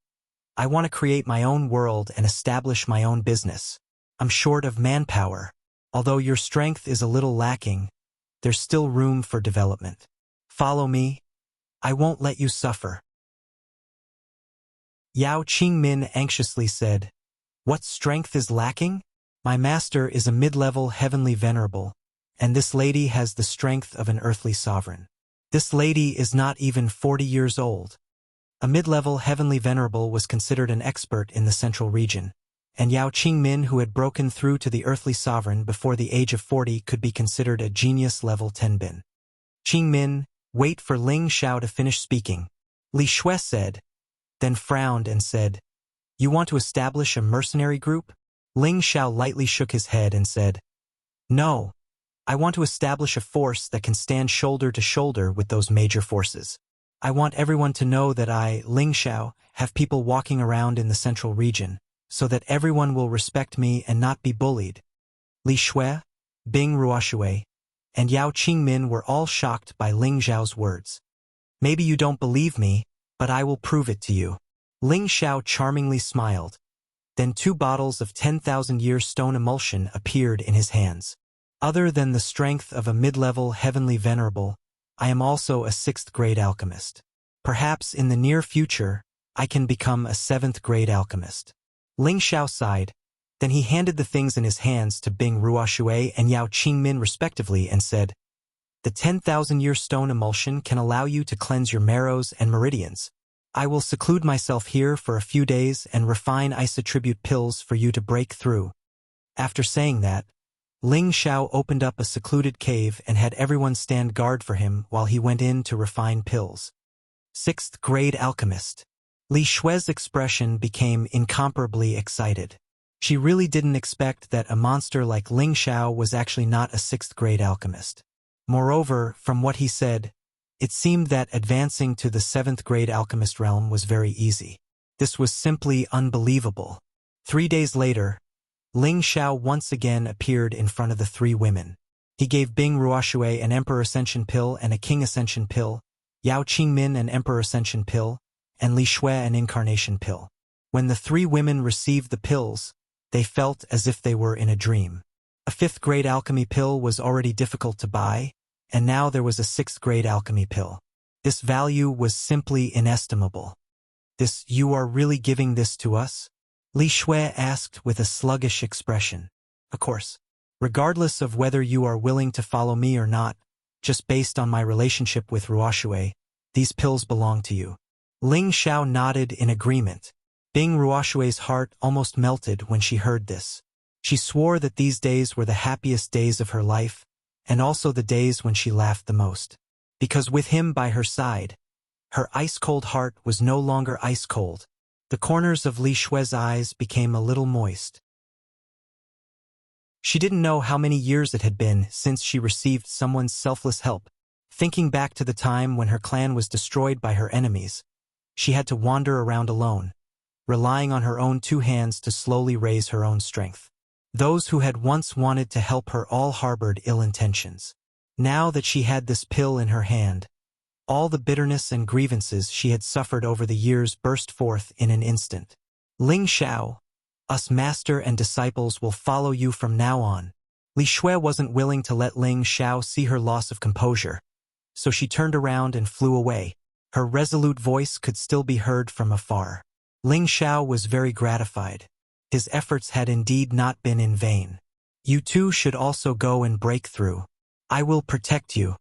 I want to create my own world and establish my own business. I'm short of manpower. Although your strength is a little lacking, there's still room for development. Follow me. I won't let you suffer. Yao Qingmin anxiously said, What strength is lacking? My master is a mid-level heavenly venerable, and this lady has the strength of an earthly sovereign. This lady is not even 40 years old. A mid-level heavenly venerable was considered an expert in the central region, and Yao Qingmin, who had broken through to the earthly sovereign before the age of 40, could be considered a genius level 10 bin. Qingmin, wait for Ling Xiao to finish speaking, Li Shui said, then frowned and said, You want to establish a mercenary group? Ling Xiao lightly shook his head and said, No, I want to establish a force that can stand shoulder to shoulder with those major forces. I want everyone to know that I, Ling Xiao, have people walking around in the central region, so that everyone will respect me and not be bullied. Li Shui, Bing Ruoshui, and Yao Qingmin were all shocked by Ling Xiao's words. Maybe you don't believe me, but I will prove it to you. Ling Xiao charmingly smiled. Then 2 bottles of 10,000-year stone emulsion appeared in his hands. Other than the strength of a mid-level heavenly venerable, I am also a 6th-grade alchemist. Perhaps in the near future, I can become a 7th-grade alchemist. Ling Xiao sighed. Then he handed the things in his hands to Bing Ruoshui and Yao Qingmin respectively and said, "The 10,000-year stone emulsion can allow you to cleanse your marrows and meridians. I will seclude myself here for a few days and refine isotribute pills for you to break through." After saying that, Ling Xiao opened up a secluded cave and had everyone stand guard for him while he went in to refine pills. 6th-grade alchemist. Li Shui's expression became incomparably excited. She really didn't expect that a monster like Ling Xiao was actually not a 6th-grade alchemist. Moreover, from what he said, it seemed that advancing to the 7th-grade alchemist realm was very easy. This was simply unbelievable. 3 days later, Ling Xiao once again appeared in front of the 3 women. He gave Bing Ruoshui an Emperor Ascension pill and a King Ascension pill, Yao Qingmin an Emperor Ascension pill, and Li Shui an Incarnation pill. When the 3 women received the pills, they felt as if they were in a dream. A 5th-grade alchemy pill was already difficult to buy, and now there was a 6th-grade alchemy pill. This value was simply inestimable. You are really giving this to us?" Li Shui asked with a sluggish expression. "Of course. Regardless of whether you are willing to follow me or not, just based on my relationship with Ruoshui, these pills belong to you." Ling Xiao nodded in agreement. Bing Ruoshui's heart almost melted when she heard this. She swore that these days were the happiest days of her life, and also the days when she laughed the most. Because with him by her side, her ice-cold heart was no longer ice-cold. The corners of Li Shui's eyes became a little moist. She didn't know how many years it had been since she received someone's selfless help. Thinking back to the time when her clan was destroyed by her enemies, she had to wander around alone, relying on her own 2 hands to slowly raise her own strength. Those who had once wanted to help her all harbored ill intentions. Now that she had this pill in her hand, all the bitterness and grievances she had suffered over the years burst forth in an instant. "Ling Xiao, us master and disciples will follow you from now on." Li Shui wasn't willing to let Ling Xiao see her loss of composure, so she turned around and flew away. Her resolute voice could still be heard from afar. Ling Xiao was very gratified. His efforts had indeed not been in vain. "You too should also go and break through. I will protect you,"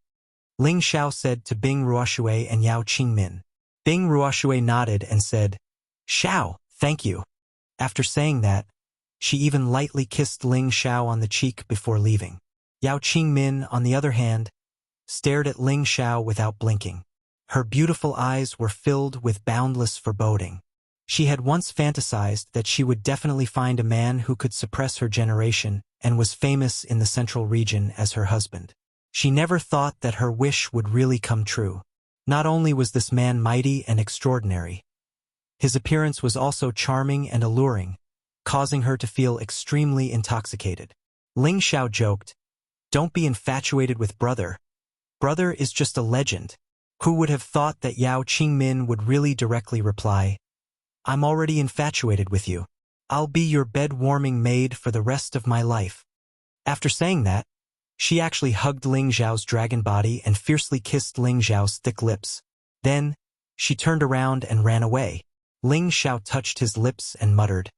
Ling Xiao said to Bing Ruoshui and Yao Qingmin. Bing Ruoshui nodded and said, "Xiao, thank you." After saying that, she even lightly kissed Ling Xiao on the cheek before leaving. Yao Qingmin, on the other hand, stared at Ling Xiao without blinking. Her beautiful eyes were filled with boundless foreboding. She had once fantasized that she would definitely find a man who could suppress her generation and was famous in the central region as her husband. She never thought that her wish would really come true. Not only was this man mighty and extraordinary, his appearance was also charming and alluring, causing her to feel extremely intoxicated. Ling Xiao joked, "Don't be infatuated with brother. Brother is just a legend." Who would have thought that Yao Qingmin would really directly reply, "I'm already infatuated with you. I'll be your bed-warming maid for the rest of my life." After saying that, she actually hugged Ling Xiao's dragon body and fiercely kissed Ling Xiao's thick lips. Then, she turned around and ran away. Ling Xiao touched his lips and muttered,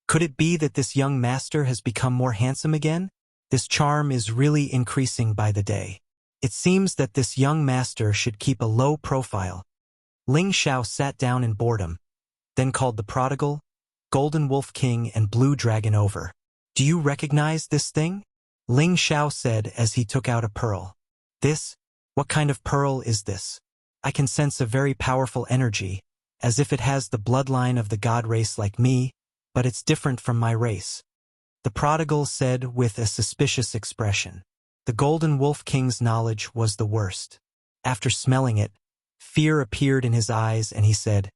"Could it be that this young master has become more handsome again? This charm is really increasing by the day. It seems that this young master should keep a low profile." Ling Xiao sat down in boredom, then called the prodigal, Golden Wolf King and Blue Dragon over. "Do you recognize this thing?" Ling Xiao said as he took out a pearl. What kind of pearl is this? I can sense a very powerful energy, as if it has the bloodline of the god race like me, but it's different from my race," the prodigal said with a suspicious expression. The Golden Wolf King's knowledge was the worst. After smelling it, fear appeared in his eyes and he said,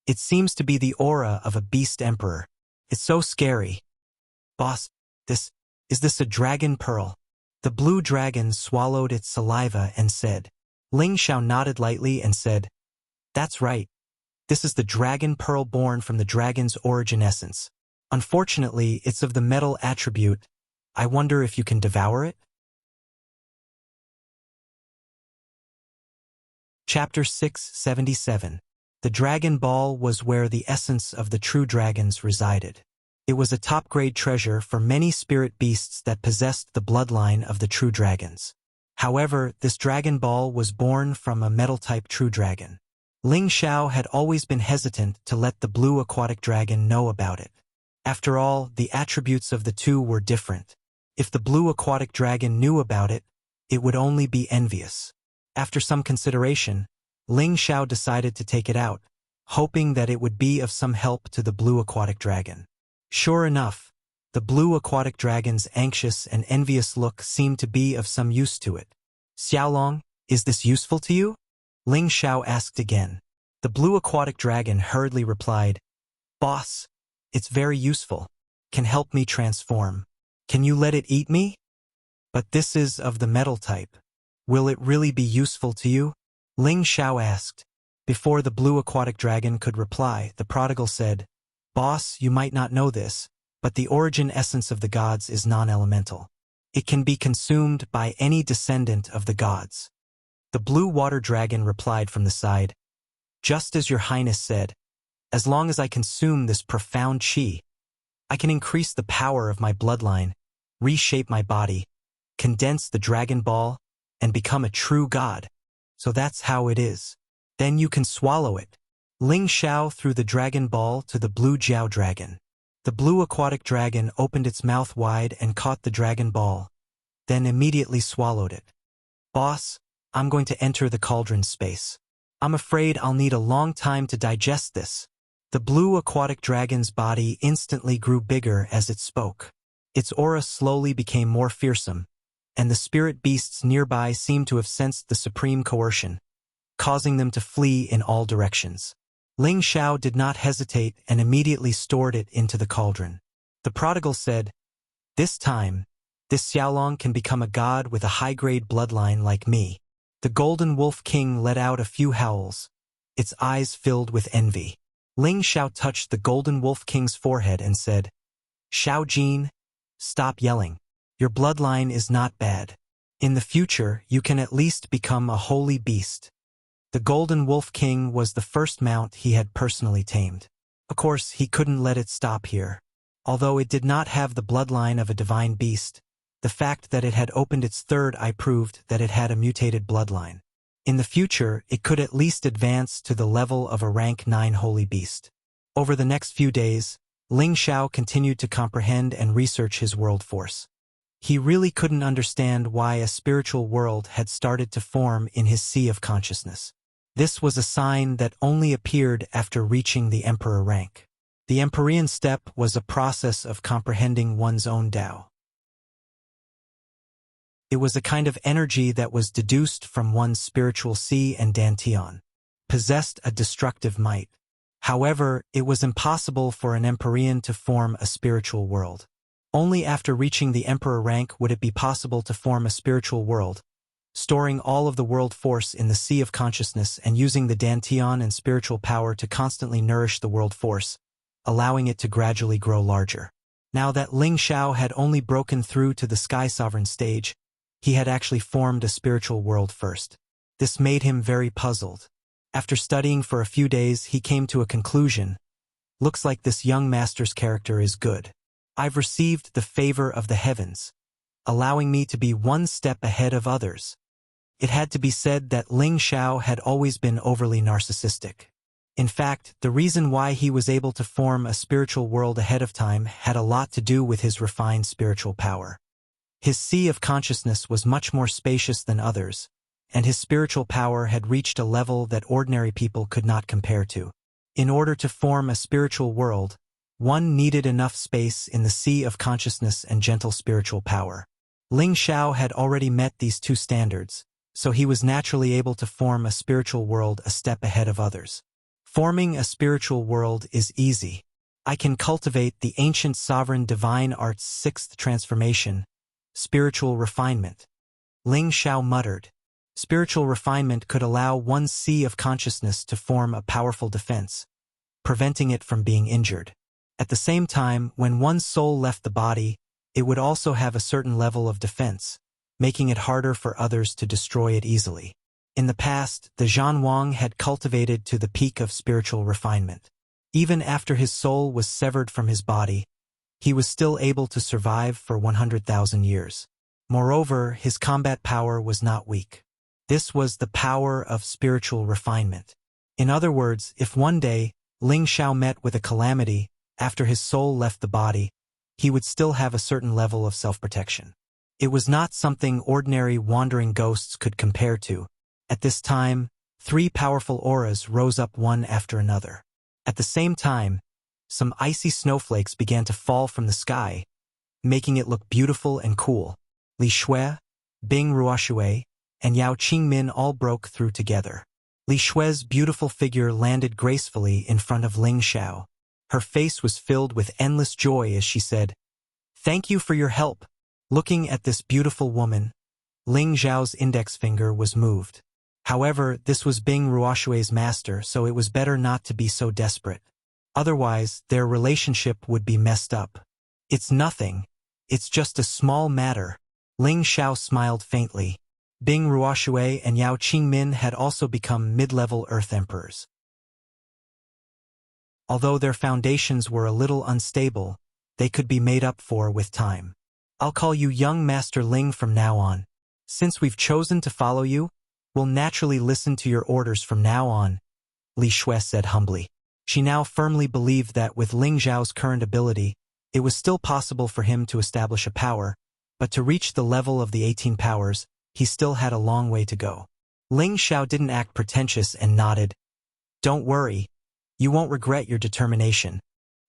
"It seems to be the aura of a beast emperor. It's so scary. Boss, is this a dragon pearl?" The blue dragon swallowed its saliva and said. Ling Xiao nodded lightly and said, "That's right. This is the dragon pearl born from the dragon's origin essence. Unfortunately, it's of the metal attribute. I wonder if you can devour it?" Chapter 677. The Dragon Ball was where the essence of the true dragons resided. It was a top-grade treasure for many spirit beasts that possessed the bloodline of the true dragons. However, this Dragon Ball was born from a metal-type true dragon. Ling Xiao had always been hesitant to let the blue aquatic dragon know about it. After all, the attributes of the two were different. If the blue aquatic dragon knew about it, it would only be envious. After some consideration, Ling Xiao decided to take it out, hoping that it would be of some help to the blue aquatic dragon. Sure enough, the blue aquatic dragon's anxious and envious look seemed to be of some use to it. "Xiaolong, is this useful to you?" Ling Xiao asked again. The blue aquatic dragon hurriedly replied, "Boss, it's very useful. Can help me transform. Can you let it eat me? But this is of the metal type. Will it really be useful to you?" Ling Xiao asked. Before the blue aquatic dragon could reply, the prodigal said, "Boss, you might not know this, but the origin essence of the gods is non-elemental. It can be consumed by any descendant of the gods." The blue water dragon replied from the side, "Just as your highness said, as long as I consume this profound qi, I can increase the power of my bloodline, reshape my body, condense the Dragon Ball, and become a true god. So that's how it is. Then you can swallow it." Ling Xiao threw the Dragon Ball to the blue Jiao dragon. The blue aquatic dragon opened its mouth wide and caught the Dragon Ball, then immediately swallowed it. "Boss, I'm going to enter the cauldron space. I'm afraid I'll need a long time to digest this." The blue aquatic dragon's body instantly grew bigger as it spoke. Its aura slowly became more fearsome, and the spirit beasts nearby seemed to have sensed the supreme coercion, causing them to flee in all directions. Ling Xiao did not hesitate and immediately stored it into the cauldron. The prodigal said, "This time, this Xiaolong can become a god with a high-grade bloodline like me." The Golden Wolf King let out a few howls, its eyes filled with envy. Ling Xiao touched the Golden Wolf King's forehead and said, "Xiao Jin, stop yelling. Your bloodline is not bad. In the future, you can at least become a holy beast." The Golden Wolf King was the first mount he had personally tamed. Of course, he couldn't let it stop here. Although it did not have the bloodline of a divine beast, the fact that it had opened its third eye proved that it had a mutated bloodline. In the future, it could at least advance to the level of a rank 9 holy beast. Over the next few days, Ling Xiao continued to comprehend and research his world force. He really couldn't understand why a spiritual world had started to form in his sea of consciousness. This was a sign that only appeared after reaching the emperor rank. The Empyrean step was a process of comprehending one's own Tao. It was a kind of energy that was deduced from one's spiritual sea and dantian, possessed a destructive might. However, it was impossible for an Empyrean to form a spiritual world. Only after reaching the emperor rank would it be possible to form a spiritual world, storing all of the world force in the sea of consciousness and using the dantian and spiritual power to constantly nourish the world force, allowing it to gradually grow larger. Now that Ling Xiao had only broken through to the Sky Sovereign stage, he had actually formed a spiritual world first. This made him very puzzled. After studying for a few days, he came to a conclusion. Looks like this young master's character is good. I've received the favor of the heavens, allowing me to be one step ahead of others. It had to be said that Ling Xiao had always been overly narcissistic. In fact, the reason why he was able to form a spiritual world ahead of time had a lot to do with his refined spiritual power. His sea of consciousness was much more spacious than others, and his spiritual power had reached a level that ordinary people could not compare to. In order to form a spiritual world, one needed enough space in the sea of consciousness and gentle spiritual power. Ling Xiao had already met these two standards, so he was naturally able to form a spiritual world a step ahead of others. Forming a spiritual world is easy. I can cultivate the ancient sovereign divine art's sixth transformation, spiritual refinement. Ling Xiao muttered. Spiritual refinement could allow one sea of consciousness to form a powerful defense, preventing it from being injured. At the same time, when one's soul left the body, it would also have a certain level of defense, making it harder for others to destroy it easily. In the past, the Zhanwang had cultivated to the peak of spiritual refinement. Even after his soul was severed from his body, he was still able to survive for 100,000 years. Moreover, his combat power was not weak. This was the power of spiritual refinement. In other words, if one day Ling Xiao met with a calamity after his soul left the body, he would still have a certain level of self-protection. It was not something ordinary wandering ghosts could compare to. At this time, 3 powerful auras rose up one after another. At the same time, some icy snowflakes began to fall from the sky, making it look beautiful and cool. Li Shui, Bing Ruoshui, and Yao Qingmin all broke through together. Li Shui's beautiful figure landed gracefully in front of Ling Xiao. Her face was filled with endless joy as she said, "Thank you for your help." Looking at this beautiful woman, Ling Xiao's index finger was moved. However, this was Bing Ruoshui's master, so it was better not to be so desperate. Otherwise, their relationship would be messed up. "It's nothing. It's just a small matter." Ling Xiao smiled faintly. Bing Ruoshui and Yao Qingmin had also become mid-level Earth Emperors. Although their foundations were a little unstable, they could be made up for with time. "I'll call you young Master Ling from now on. Since we've chosen to follow you, we'll naturally listen to your orders from now on," Li Shui said humbly. She now firmly believed that with Ling Xiao's current ability, it was still possible for him to establish a power, but to reach the level of the 18 powers, he still had a long way to go. Ling Xiao didn't act pretentious and nodded. "Don't worry. You won't regret your determination.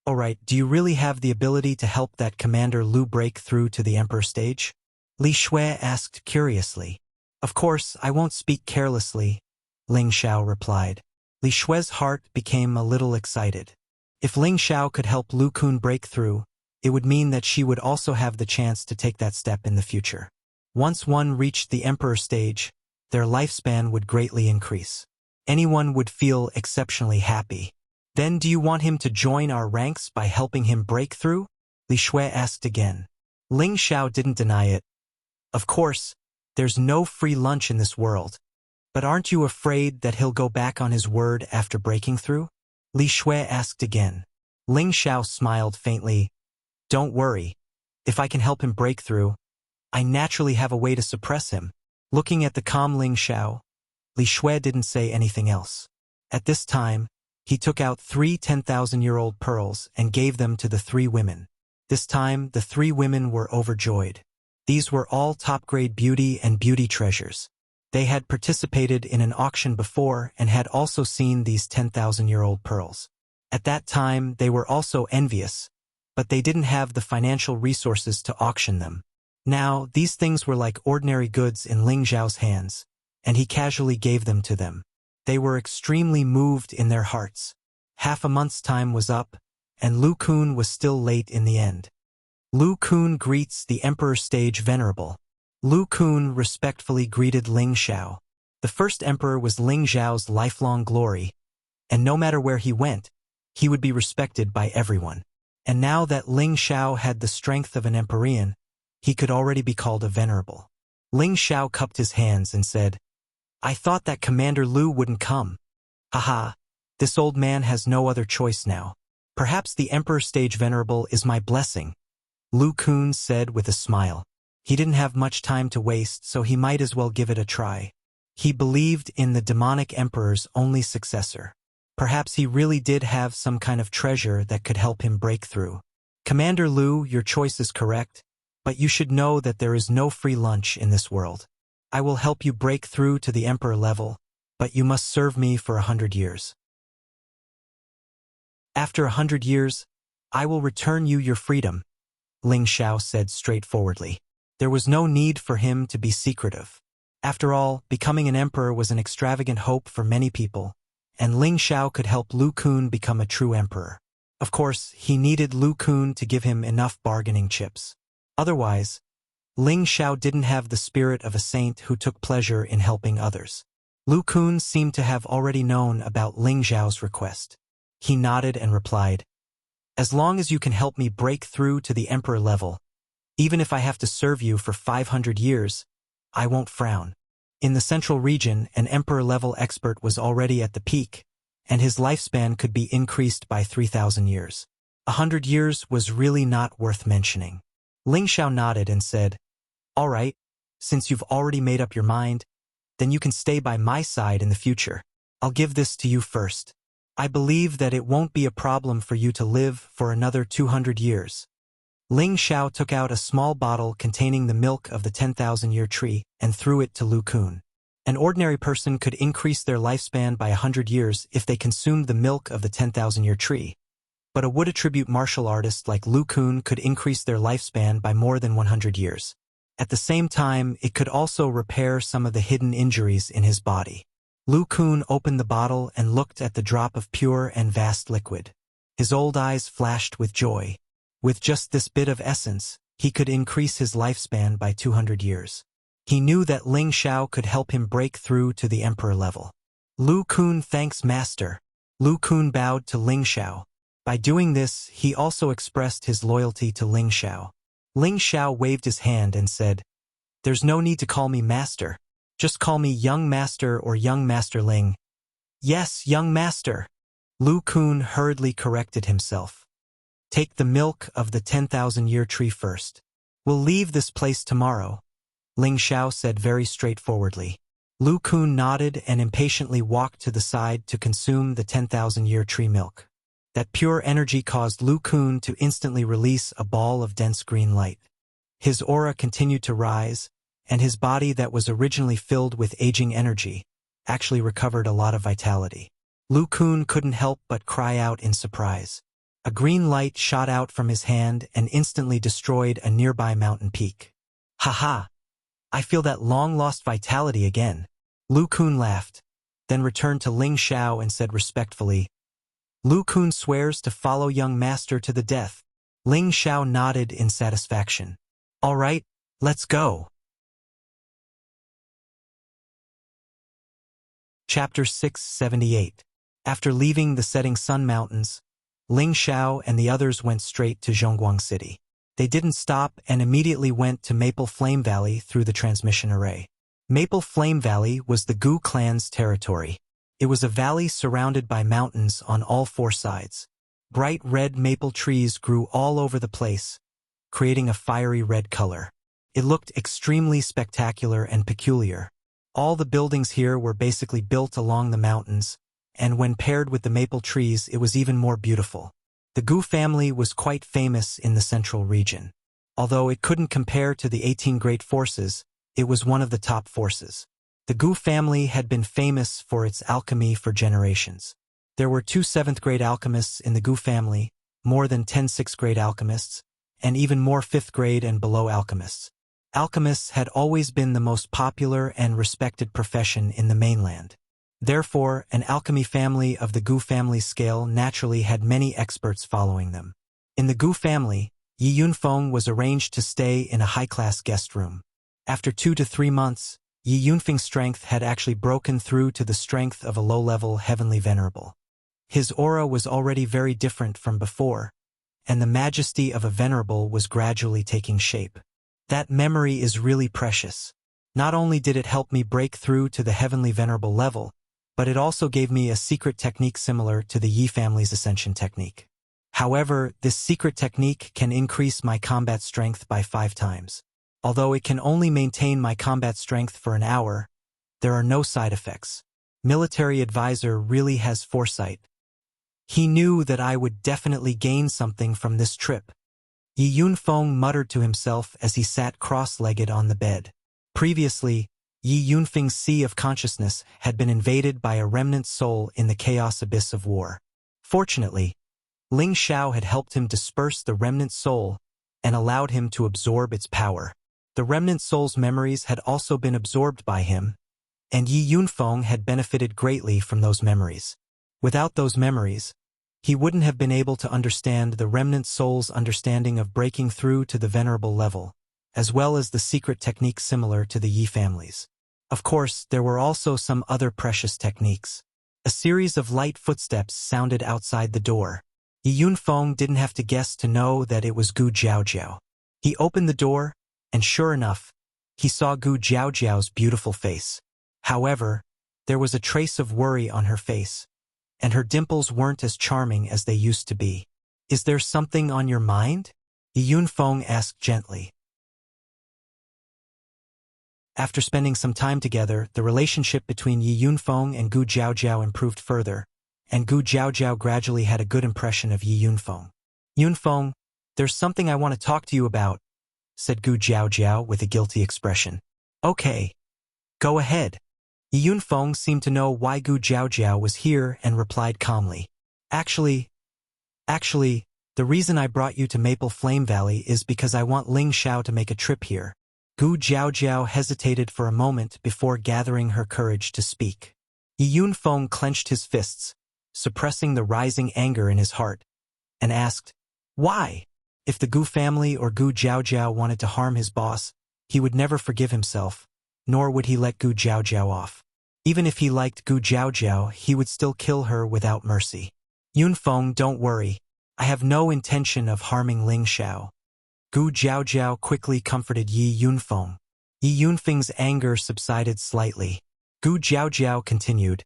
Alright, do you really have the ability to help that Commander Lu break through to the Emperor stage?" Li Shui asked curiously. "Of course, I won't speak carelessly," Ling Xiao replied. Li Shui's heart became a little excited. If Ling Xiao could help Lu Kun break through, it would mean that she would also have the chance to take that step in the future. Once one reached the Emperor stage, their lifespan would greatly increase. Anyone would feel exceptionally happy. "Then do you want him to join our ranks by helping him break through?" Li Shui asked again. Ling Xiao didn't deny it. "Of course, there's no free lunch in this world. But aren't you afraid that he'll go back on his word after breaking through?" Li Shui asked again. Ling Xiao smiled faintly. "Don't worry. If I can help him break through, I naturally have a way to suppress him." Looking at the calm Ling Xiao, Li Shui didn't say anything else. At this time, he took out 3 10,000-year-old pearls and gave them to the 3 women. This time, the 3 women were overjoyed. These were all top-grade beauty and beauty treasures. They had participated in an auction before and had also seen these 10,000-year-old pearls. At that time, they were also envious, but they didn't have the financial resources to auction them. Now, these things were like ordinary goods in Ling Xiao's hands, and he casually gave them to them. They were extremely moved in their hearts. Half a month's time was up, and Lu Kun was still late in the end. Lu Kun greets the Emperor stage venerable. Lu Kun respectfully greeted Ling Xiao. The first emperor was Ling Xiao's lifelong glory, and no matter where he went, he would be respected by everyone. And now that Ling Xiao had the strength of an Empyrean, he could already be called a venerable. Ling Xiao cupped his hands and said, "I thought that Commander Lu wouldn't come. Haha, this old man has no other choice now. Perhaps the Emperor stage venerable is my blessing," Lu Kun said with a smile. He didn't have much time to waste, so he might as well give it a try. He believed in the demonic emperor's only successor. Perhaps he really did have some kind of treasure that could help him break through. "Commander Lu, your choice is correct, but you should know that there is no free lunch in this world. I will help you break through to the emperor level, but you must serve me for 100 years. After 100 years, I will return you your freedom," Ling Xiao said straightforwardly. There was no need for him to be secretive. After all, becoming an emperor was an extravagant hope for many people, and Ling Xiao could help Lu Kun become a true emperor. Of course, he needed Lu Kun to give him enough bargaining chips. Otherwise, Ling Xiao didn't have the spirit of a saint who took pleasure in helping others. Lu Kun seemed to have already known about Ling Xiao's request. He nodded and replied, "As long as you can help me break through to the emperor level, even if I have to serve you for 500 years, I won't frown." In the central region, an emperor-level expert was already at the peak, and his lifespan could be increased by 3,000 years. 100 years was really not worth mentioning. Ling Xiao nodded and said, "All right, since you've already made up your mind, then you can stay by my side in the future. I'll give this to you first. I believe that it won't be a problem for you to live for another 200 years. Ling Xiao took out a small bottle containing the milk of the 10,000-year tree and threw it to Lu Kun. An ordinary person could increase their lifespan by 100 years if they consumed the milk of the 10,000-year tree, but a wood-attribute martial artist like Lu Kun could increase their lifespan by more than 100 years. At the same time, it could also repair some of the hidden injuries in his body. Lu Kun opened the bottle and looked at the drop of pure and vast liquid. His old eyes flashed with joy. With just this bit of essence, he could increase his lifespan by 200 years. He knew that Ling Xiao could help him break through to the emperor level. Lu Kun thanks Master. Lu Kun bowed to Ling Xiao. By doing this, he also expressed his loyalty to Ling Xiao. Ling Xiao waved his hand and said, "There's no need to call me Master. Just call me Young Master or Young Master Ling." "Yes, Young Master." Lu Kun hurriedly corrected himself. "Take the milk of the 10,000-year tree first. We'll leave this place tomorrow," Ling Xiao said very straightforwardly. Lu Kun nodded and impatiently walked to the side to consume the 10,000-year tree milk. That pure energy caused Lu Kun to instantly release a ball of dense green light. His aura continued to rise, and his body that was originally filled with aging energy actually recovered a lot of vitality. Lu Kun couldn't help but cry out in surprise. A green light shot out from his hand and instantly destroyed a nearby mountain peak. "Ha! I feel that long-lost vitality again." Lu Kun laughed, then returned to Ling Xiao and said respectfully, "Lu Kun swears to follow Young Master to the death." Ling Xiao nodded in satisfaction. "All right, let's go." Chapter 678. After leaving the setting sun mountains, Ling Xiao and the others went straight to Zhongguang City. They didn't stop and immediately went to Maple Flame Valley through the transmission array. Maple Flame Valley was the Gu clan's territory. It was a valley surrounded by mountains on all four sides. Bright red maple trees grew all over the place, creating a fiery red color. It looked extremely spectacular and peculiar. All the buildings here were basically built along the mountains, and when paired with the maple trees, it was even more beautiful. The Gu family was quite famous in the central region. Although it couldn't compare to the 18 great forces, it was one of the top forces. The Gu family had been famous for its alchemy for generations. There were 2 7th-grade alchemists in the Gu family, more than 10 6th-grade alchemists, and even more 5th-grade and below alchemists. Alchemists had always been the most popular and respected profession in the mainland. Therefore, an alchemy family of the Gu family scale naturally had many experts following them. In the Gu family, Yi Yunfeng was arranged to stay in a high-class guest room. After 2 to 3 months, Yi Yunfeng's strength had actually broken through to the strength of a low-level heavenly venerable. His aura was already very different from before, and the majesty of a venerable was gradually taking shape. That memory is really precious. Not only did it help me break through to the heavenly venerable level, but it also gave me a secret technique similar to the Yi family's ascension technique. However, this secret technique can increase my combat strength by 5 times. Although it can only maintain my combat strength for an hour, there are no side effects. Military advisor really has foresight. He knew that I would definitely gain something from this trip. Yi Yunfeng muttered to himself as he sat cross-legged on the bed. Previously, Yi Yunfeng's sea of consciousness had been invaded by a remnant soul in the chaos abyss of war. Fortunately, Ling Xiao had helped him disperse the remnant soul and allowed him to absorb its power. The remnant soul's memories had also been absorbed by him, and Yi Yunfeng had benefited greatly from those memories. Without those memories, he wouldn't have been able to understand the remnant soul's understanding of breaking through to the venerable level, as well as the secret techniques similar to the Yi families. Of course, there were also some other precious techniques. A series of light footsteps sounded outside the door. Yi Yunfeng didn't have to guess to know that it was Gu Jiaojiao. He opened the door, and sure enough, he saw Gu Jiaojiao's beautiful face. However, there was a trace of worry on her face, and her dimples weren't as charming as they used to be. "Is there something on your mind?" Yi Yunfeng asked gently. After spending some time together, the relationship between Yi Yunfeng and Gu Jiaojiao improved further, and Gu Jiaojiao gradually had a good impression of Yi Yunfeng. "Yunfeng, there's something I want to talk to you about," said Gu Jiaojiao with a guilty expression. "Okay. Go ahead." Yi Yunfeng seemed to know why Gu Jiaojiao was here and replied calmly. Actually, the reason I brought you to Maple Flame Valley is because I want Ling Xiao to make a trip here." Gu Jiaojiao hesitated for a moment before gathering her courage to speak. Yi Yunfeng clenched his fists, suppressing the rising anger in his heart, and asked, "Why?" If the Gu family or Gu Jiaojiao wanted to harm his boss, he would never forgive himself, nor would he let Gu Jiaojiao off. Even if he liked Gu Jiaojiao, he would still kill her without mercy. "Yunfeng, don't worry. I have no intention of harming Ling Xiao." Gu Jiaojiao quickly comforted Yi Yunfeng. Yi Yunfeng's anger subsided slightly. Gu Jiaojiao continued,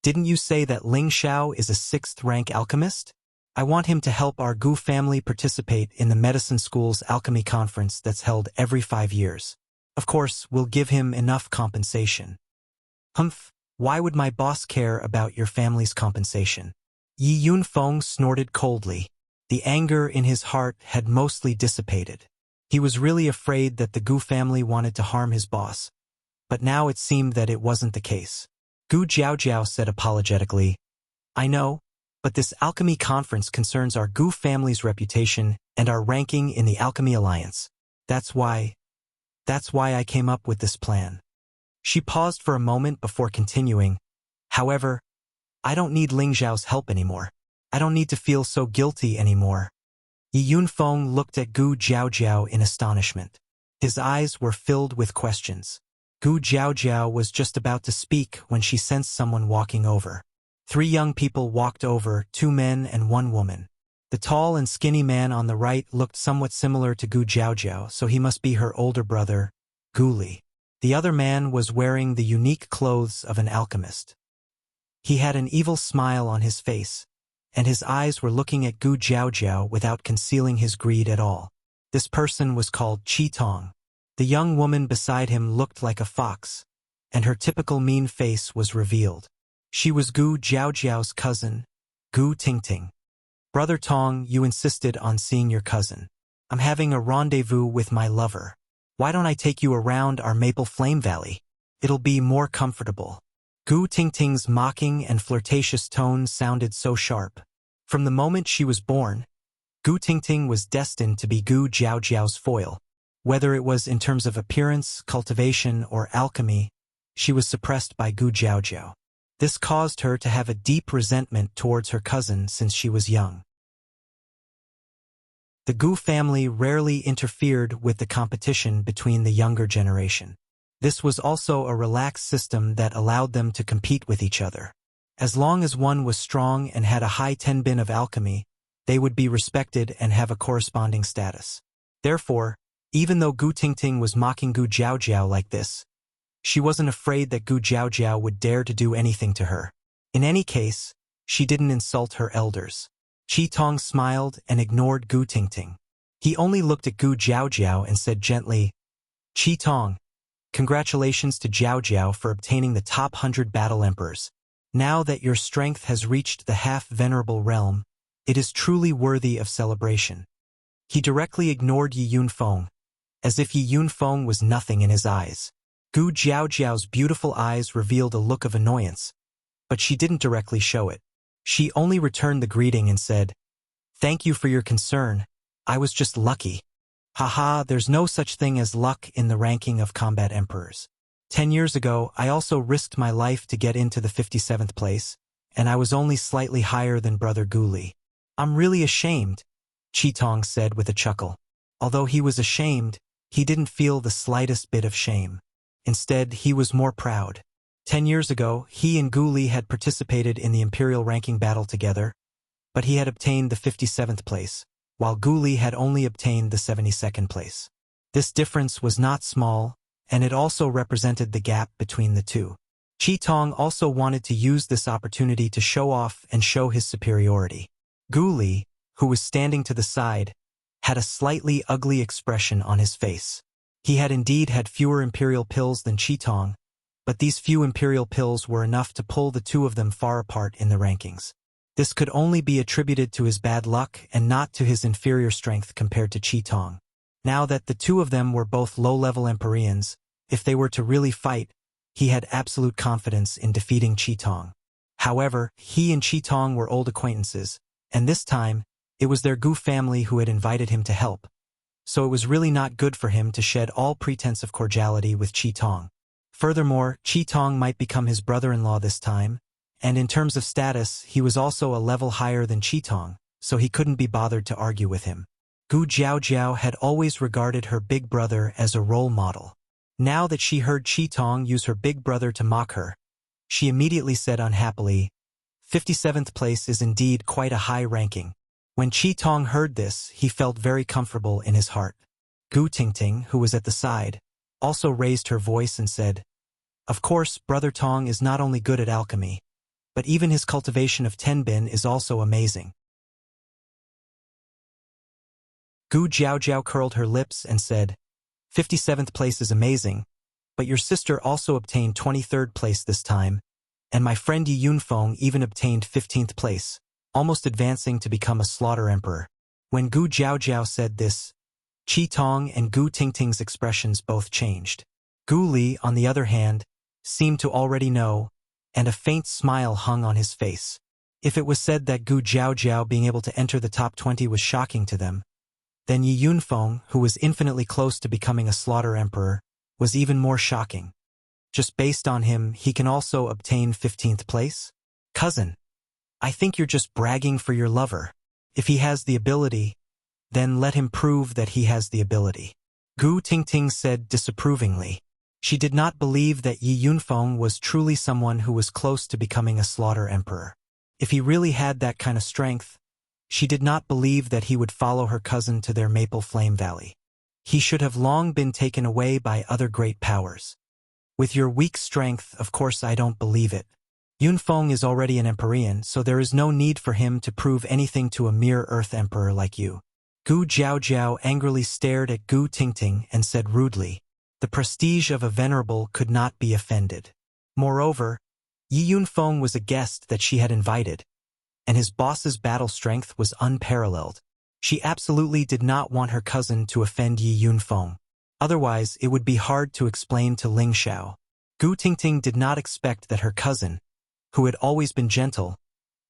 "Didn't you say that Ling Xiao is a 6th-rank alchemist? I want him to help our Gu family participate in the medicine school's alchemy conference that's held every 5 years. Of course, we'll give him enough compensation." "Humph, why would my boss care about your family's compensation?" Yi Yunfeng snorted coldly. The anger in his heart had mostly dissipated. He was really afraid that the Gu family wanted to harm his boss, but now it seemed that it wasn't the case. Gu Jiaojiao said apologetically, "I know, but this alchemy conference concerns our Gu family's reputation and our ranking in the Alchemy Alliance. That's why I came up with this plan." She paused for a moment before continuing, "However, I don't need Ling Xiao's help anymore. I don't need to feel so guilty anymore." Yi Yunfeng looked at Gu Jiaojiao in astonishment. His eyes were filled with questions. Gu Jiaojiao was just about to speak when she sensed someone walking over. 3 young people walked over, 2 men and 1 woman. The tall and skinny man on the right looked somewhat similar to Gu Jiaojiao, so he must be her older brother, Gu Li. The other man was wearing the unique clothes of an alchemist. He had an evil smile on his face, and his eyes were looking at Gu Jiaojiao without concealing his greed at all. This person was called Qi Tong. The young woman beside him looked like a fox, and her typical mean face was revealed. She was Gu Jiaojiao's cousin, Gu Tingting. "Brother Tong, you insisted on seeing your cousin. I'm having a rendezvous with my lover. Why don't I take you around our Maple Flame Valley? It'll be more comfortable." Gu Tingting's mocking and flirtatious tone sounded so sharp. From the moment she was born, Gu Tingting was destined to be Gu Jiaojiao's foil. Whether it was in terms of appearance, cultivation, or alchemy, she was suppressed by Gu Jiaojiao. This caused her to have a deep resentment towards her cousin since she was young. The Gu family rarely interfered with the competition between the younger generation. This was also a relaxed system that allowed them to compete with each other. As long as one was strong and had a high tenbin of alchemy, they would be respected and have a corresponding status. Therefore, even though Gu Tingting was mocking Gu Jiaojiao like this, she wasn't afraid that Gu Jiaojiao would dare to do anything to her. In any case, she didn't insult her elders. Qi Tong smiled and ignored Gu Tingting. He only looked at Gu Jiaojiao and said gently, "Qi Tong, congratulations to Jiaojiao for obtaining the top 100 battle emperors. Now that your strength has reached the half-venerable realm, it is truly worthy of celebration." He directly ignored Yi Yunfeng, as if Yi Yunfeng was nothing in his eyes. Gu Jiaojiao's beautiful eyes revealed a look of annoyance, but she didn't directly show it. She only returned the greeting and said, "Thank you for your concern. I was just lucky." Haha, there's no such thing as luck in the ranking of combat emperors. 10 years ago, I also risked my life to get into the 57th place, and I was only slightly higher than Brother Guli. I'm really ashamed, Qitong said with a chuckle. Although he was ashamed, he didn't feel the slightest bit of shame. Instead, he was more proud. 10 years ago, he and Guli had participated in the imperial ranking battle together, but he had obtained the 57th place, while Guli had only obtained the 72nd place. This difference was not small, and it also represented the gap between the two. Qitong also wanted to use this opportunity to show off and show his superiority. Guli, who was standing to the side, had a slightly ugly expression on his face. He had indeed had fewer imperial pills than Qitong, but these few imperial pills were enough to pull the two of them far apart in the rankings. This could only be attributed to his bad luck and not to his inferior strength compared to Qitong. Now that the two of them were both low-level Empyreans, if they were to really fight, he had absolute confidence in defeating Qitong. However, he and Qitong were old acquaintances, and this time, it was their Gu family who had invited him to help, so it was really not good for him to shed all pretense of cordiality with Qitong. Furthermore, Qitong might become his brother-in-law this time, and in terms of status, he was also a level higher than Qitong, so he couldn't be bothered to argue with him. Gu Jiaojiao had always regarded her big brother as a role model. Now that she heard Qitong use her big brother to mock her, she immediately said unhappily, 57th place is indeed quite a high ranking. When Qitong heard this, he felt very comfortable in his heart. Gu Tingting, who was at the side, also raised her voice and said, "Of course, Brother Tong is not only good at alchemy, but even his cultivation of tenbin is also amazing." Gu Jiaojiao curled her lips and said, 57th place is amazing, but your sister also obtained 23rd place this time, and my friend Yi Yunfeng even obtained 15th place, almost advancing to become a slaughter emperor. When Gu Jiaojiao said this, Qitong and Gu Tingting's expressions both changed. Gu Li, on the other hand, seemed to already know, and a faint smile hung on his face. If it was said that Gu Jiaojiao being able to enter the top 20 was shocking to them, then Yi Yunfeng, who was infinitely close to becoming a slaughter emperor, was even more shocking. Just based on him, he can also obtain 15th place? Cousin, I think you're just bragging for your lover. If he has the ability, then let him prove that he has the ability. Gu Tingting said disapprovingly. She did not believe that Yi Yunfeng was truly someone who was close to becoming a slaughter emperor. If he really had that kind of strength, she did not believe that he would follow her cousin to their Maple Flame Valley. He should have long been taken away by other great powers. With your weak strength, of course I don't believe it. Yunfeng is already an Empyrean, so there is no need for him to prove anything to a mere Earth Emperor like you. Gu Jiaojiao angrily stared at Gu Tingting and said rudely, the prestige of a venerable could not be offended. Moreover, Yi Yunfeng was a guest that she had invited, and his boss's battle strength was unparalleled. She absolutely did not want her cousin to offend Yi Yunfeng. Otherwise, it would be hard to explain to Ling Xiao. Gu Tingting did not expect that her cousin, who had always been gentle,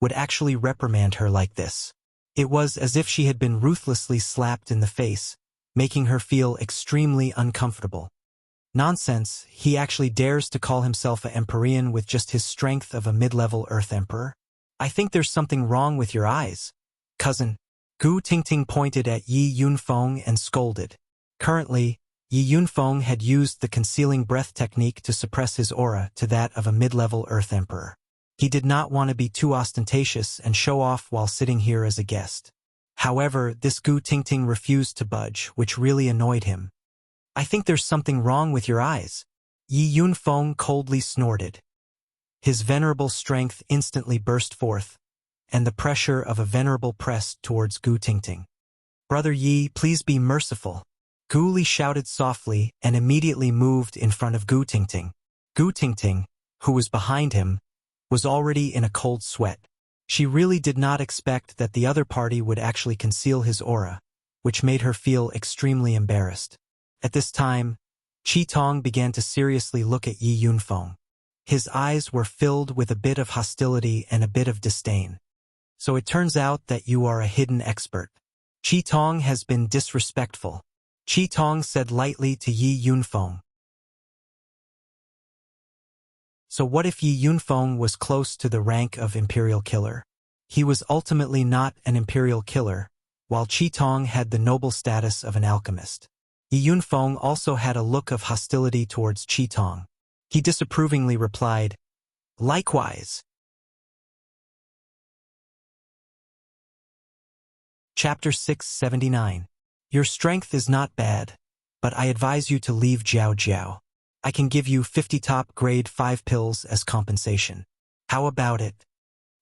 would actually reprimand her like this. It was as if she had been ruthlessly slapped in the face, making her feel extremely uncomfortable. Nonsense, he actually dares to call himself an Empyrean with just his strength of a mid-level Earth Emperor? I think there's something wrong with your eyes. Cousin, Gu Tingting pointed at Yi Yunfeng and scolded. Currently, Yi Yunfeng had used the concealing breath technique to suppress his aura to that of a mid-level Earth Emperor. He did not want to be too ostentatious and show off while sitting here as a guest. However, this Gu Tingting refused to budge, which really annoyed him. I think there's something wrong with your eyes. Yi Yunfeng coldly snorted. His venerable strength instantly burst forth, and the pressure of a venerable pressed towards Gu Tingting. Brother Yi, please be merciful. Gu Li shouted softly and immediately moved in front of Gu Tingting. Gu Tingting, who was behind him, was already in a cold sweat. She really did not expect that the other party would actually conceal his aura, which made her feel extremely embarrassed. At this time, Qitong began to seriously look at Yi Yunfeng. His eyes were filled with a bit of hostility and a bit of disdain. So it turns out that you are a hidden expert. Qitong has been disrespectful. Qi Tong said lightly to Yi Yunfeng. So what if Yi Yunfeng was close to the rank of imperial killer? He was ultimately not an imperial killer, while Qi Tong had the noble status of an alchemist. Yi Yunfeng also had a look of hostility towards Qi Tong. He disapprovingly replied, "Likewise." Chapter 679. Your strength is not bad, but I advise you to leave Jiao Jiao. I can give you 50 top grade 5 pills as compensation. How about it?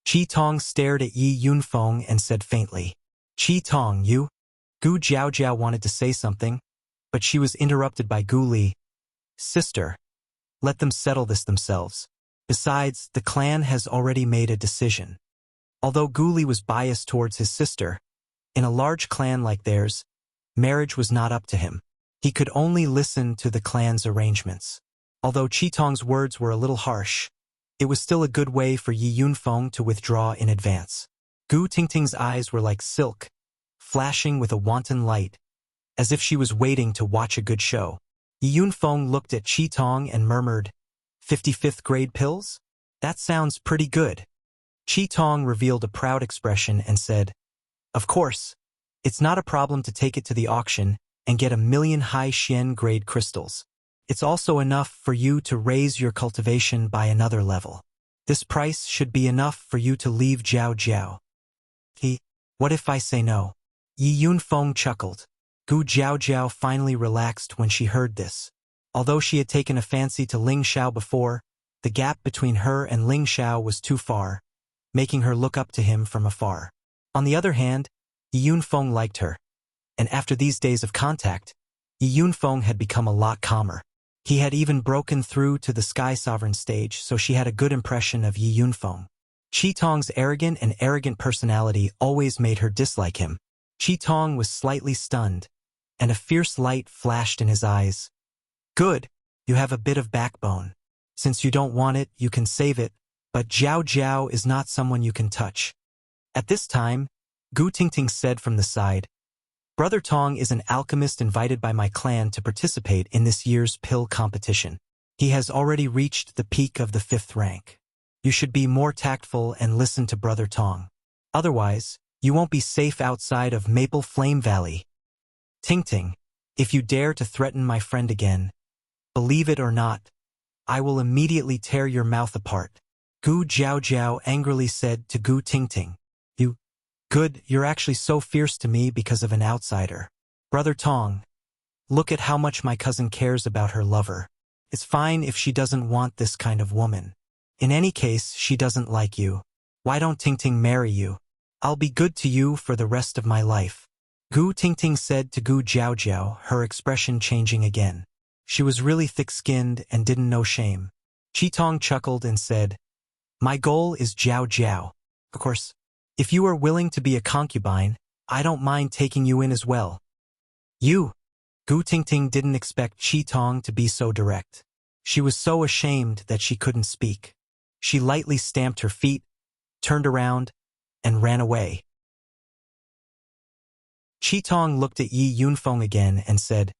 Qi Tong stared at Yi Yunfeng and said faintly, "Qi Tong, you?" Gu Jiao wanted to say something, but she was interrupted by Gu Li. "Sister, let them settle this themselves. Besides, the clan has already made a decision." Although Gu Li was biased towards his sister, in a large clan like theirs, marriage was not up to him. He could only listen to the clan's arrangements. Although Qi Tong's words were a little harsh, it was still a good way for Yi Yunfeng to withdraw in advance. Gu Tingting's eyes were like silk, flashing with a wanton light, as if she was waiting to watch a good show. Yi Yunfeng looked at Qi Tong and murmured, 55th grade pills? That sounds pretty good. Qi Tong revealed a proud expression and said, "Of course, it's not a problem to take it to the auction and get 1,000,000 high Xian grade crystals. It's also enough for you to raise your cultivation by another level. This price should be enough for you to leave Jiao Jiao." What if I say no? Yi Yunfeng chuckled. Gu Jiao finally relaxed when she heard this. Although she had taken a fancy to Ling Xiao before, the gap between her and Ling Xiao was too far, making her look up to him from afar. On the other hand, Yi Yunfeng liked her, and after these days of contact, Yi Yunfeng had become a lot calmer. He had even broken through to the Sky Sovereign stage, so she had a good impression of Yi Yunfeng. Qi Tong's arrogant personality always made her dislike him. Qi Tong was slightly stunned, and a fierce light flashed in his eyes. "Good, you have a bit of backbone. Since you don't want it, you can save it, but Jiao Jiao is not someone you can touch." At this time, Gu Tingting said from the side, "Brother Tong is an alchemist invited by my clan to participate in this year's pill competition. He has already reached the peak of the 5th rank. You should be more tactful and listen to Brother Tong. Otherwise, you won't be safe outside of Maple Flame Valley. Tingting, if you dare to threaten my friend again, believe it or not, I will immediately tear your mouth apart." Gu Jiao angrily said to Gu Tingting, Good, you're actually so fierce to me because of an outsider. Brother Tong, look at how much my cousin cares about her lover. It's fine if she doesn't want this kind of woman. In any case, she doesn't like you. Why don't Tingting marry you? I'll be good to you for the rest of my life." Gu Tingting said to Gu Jiao, her expression changing again. She was really thick-skinned and didn't know shame. Qi Tong chuckled and said, "My goal is Jiao Jiao. Of course, if you are willing to be a concubine, I don't mind taking you in as well." "You?" Gu Tingting didn't expect Qi Tong to be so direct. She was so ashamed that she couldn't speak. She lightly stamped her feet, turned around, and ran away. Qi Tong looked at Yi Yunfeng again and said,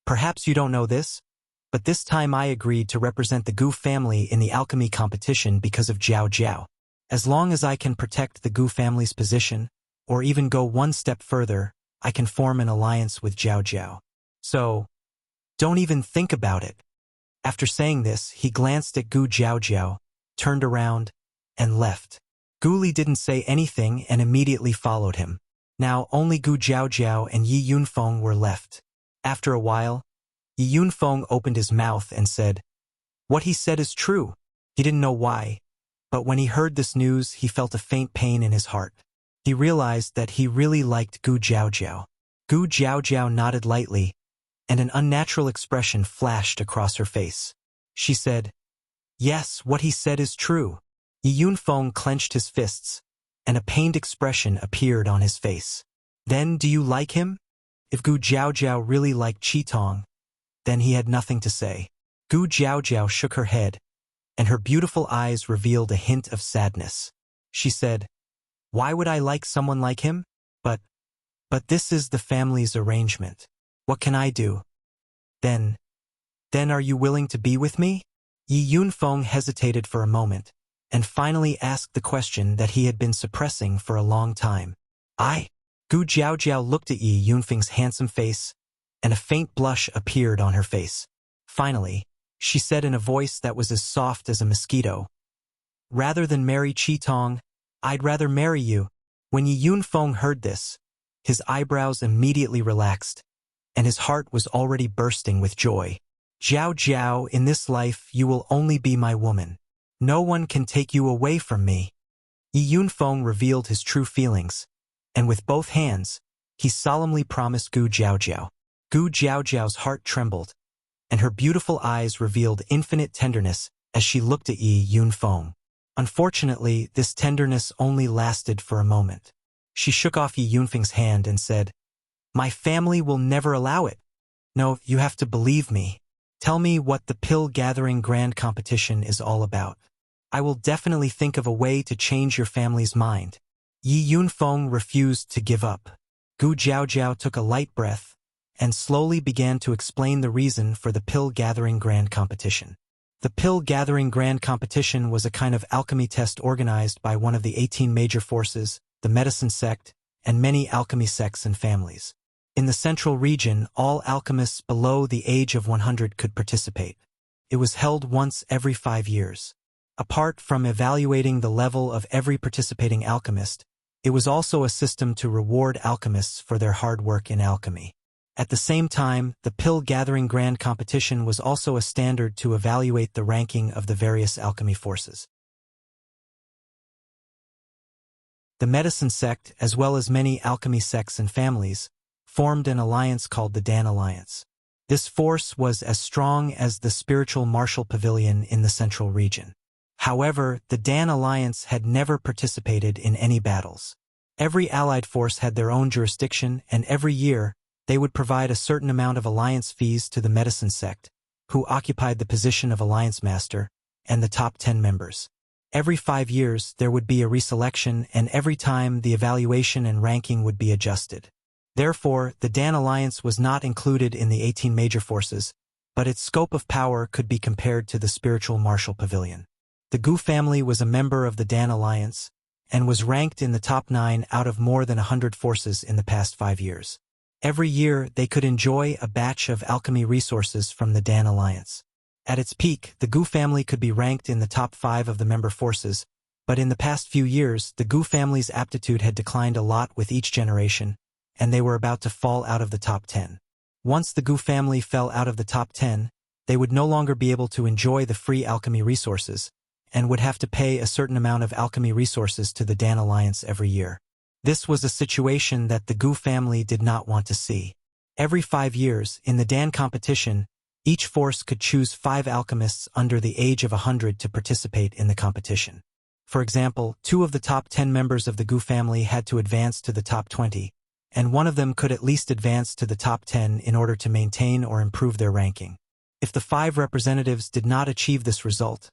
"Perhaps you don't know this, but this time I agreed to represent the Gu family in the alchemy competition because of Jiao Jiao. As long as I can protect the Gu family's position, or even go one step further, I can form an alliance with Jiao Jiao. So, don't even think about it." After saying this, he glanced at Gu Jiao, turned around, and left. Gu Li didn't say anything and immediately followed him. Now only Gu Jiao and Yi Yunfeng were left. After a while, Yi Yunfeng opened his mouth and said, "What he said is true." He didn't know why, but when he heard this news, he felt a faint pain in his heart. He realized that he really liked Gu Jiao. Gu Jiao nodded lightly, and an unnatural expression flashed across her face. She said, "Yes, what he said is true." Yi Yunfeng clenched his fists, and a pained expression appeared on his face. "Then do you like him?" If Gu Jiao really liked Qi Tong, then he had nothing to say. Gu Jiao shook her head, and her beautiful eyes revealed a hint of sadness. She said, "Why would I like someone like him? But this is the family's arrangement. What can I do? Then are you willing to be with me? Yi Yunfeng hesitated for a moment, and finally asked the question that he had been suppressing for a long time. Gu Jiaojiao looked at Yi Yunfeng's handsome face, and a faint blush appeared on her face. Finally, she said in a voice that was as soft as a mosquito, "Rather than marry Qitong, I'd rather marry you." When Yi Yunfeng heard this, his eyebrows immediately relaxed, and his heart was already bursting with joy. "Jiao Jiao, in this life you will only be my woman. No one can take you away from me." Yi Yunfeng revealed his true feelings, and with both hands, he solemnly promised Gu Jiaojiao. Gu Jiaojiao's heart trembled, and her beautiful eyes revealed infinite tenderness as she looked at Yi Yunfeng. Unfortunately, this tenderness only lasted for a moment. She shook off Yi Yunfeng's hand and said, "My family will never allow it. No, you have to believe me. Tell me what the pill-gathering grand competition is all about. I will definitely think of a way to change your family's mind." Yi Yunfeng refused to give up. Gu Jiaojiao took a light breath and slowly began to explain the reason for the pill-gathering grand competition. The pill-gathering grand competition was a kind of alchemy test organized by one of the 18 major forces, the medicine sect, and many alchemy sects and families. In the central region, all alchemists below the age of 100 could participate. It was held once every 5 years. Apart from evaluating the level of every participating alchemist, it was also a system to reward alchemists for their hard work in alchemy. At the same time, the pill-gathering grand competition was also a standard to evaluate the ranking of the various alchemy forces. The medicine sect, as well as many alchemy sects and families, formed an alliance called the Dan Alliance. This force was as strong as the spiritual martial pavilion in the central region. However, the Dan Alliance had never participated in any battles. Every allied force had their own jurisdiction, and every year, they would provide a certain amount of alliance fees to the medicine sect, who occupied the position of alliance master, and the top 10 members. Every 5 years, there would be a reselection, and every time the evaluation and ranking would be adjusted. Therefore, the Dan Alliance was not included in the 18 major forces, but its scope of power could be compared to the spiritual martial pavilion. The Gu family was a member of the Dan Alliance, and was ranked in the top 9 out of more than 100 forces in the past 5 years. Every year, they could enjoy a batch of alchemy resources from the Dan Alliance. At its peak, the Gu family could be ranked in the top 5 of the member forces, but in the past few years, the Gu family's aptitude had declined a lot with each generation, and they were about to fall out of the top 10. Once the Gu family fell out of the top 10, they would no longer be able to enjoy the free alchemy resources, and would have to pay a certain amount of alchemy resources to the Dan Alliance every year. This was a situation that the Gu family did not want to see. Every 5 years, in the Dan competition, each force could choose 5 alchemists under the age of 100 to participate in the competition. For example, 2 of the top 10 members of the Gu family had to advance to the top 20, and one of them could at least advance to the top 10 in order to maintain or improve their ranking. If the 5 representatives did not achieve this result,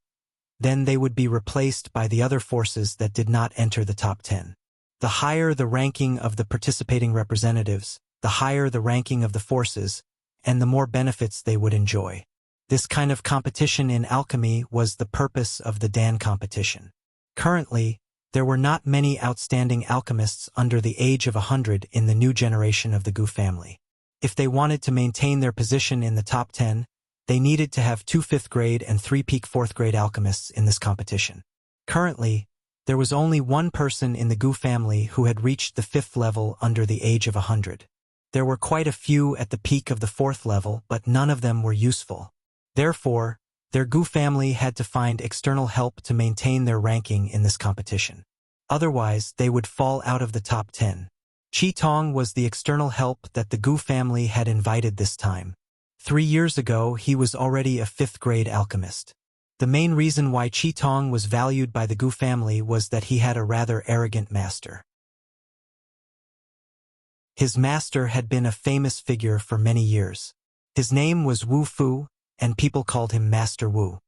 then they would be replaced by the other forces that did not enter the top 10. The higher the ranking of the participating representatives, the higher the ranking of the forces, and the more benefits they would enjoy. This kind of competition in alchemy was the purpose of the Dan competition. Currently, there were not many outstanding alchemists under the age of 100 in the new generation of the Gu family. If they wanted to maintain their position in the top 10, they needed to have 2 5th-grade and 3 peak 4th-grade alchemists in this competition. Currently, there was only one person in the Gu family who had reached the 5th level under the age of 100. There were quite a few at the peak of the 4th level, but none of them were useful. Therefore, their Gu family had to find external help to maintain their ranking in this competition. Otherwise, they would fall out of the top 10. Qitong was the external help that the Gu family had invited this time. 3 years ago, he was already a 5th-grade alchemist. The main reason why Qitong was valued by the Gu family was that he had a rather arrogant master. His master had been a famous figure for many years. His name was Wu Fu, and people called him Master Wu.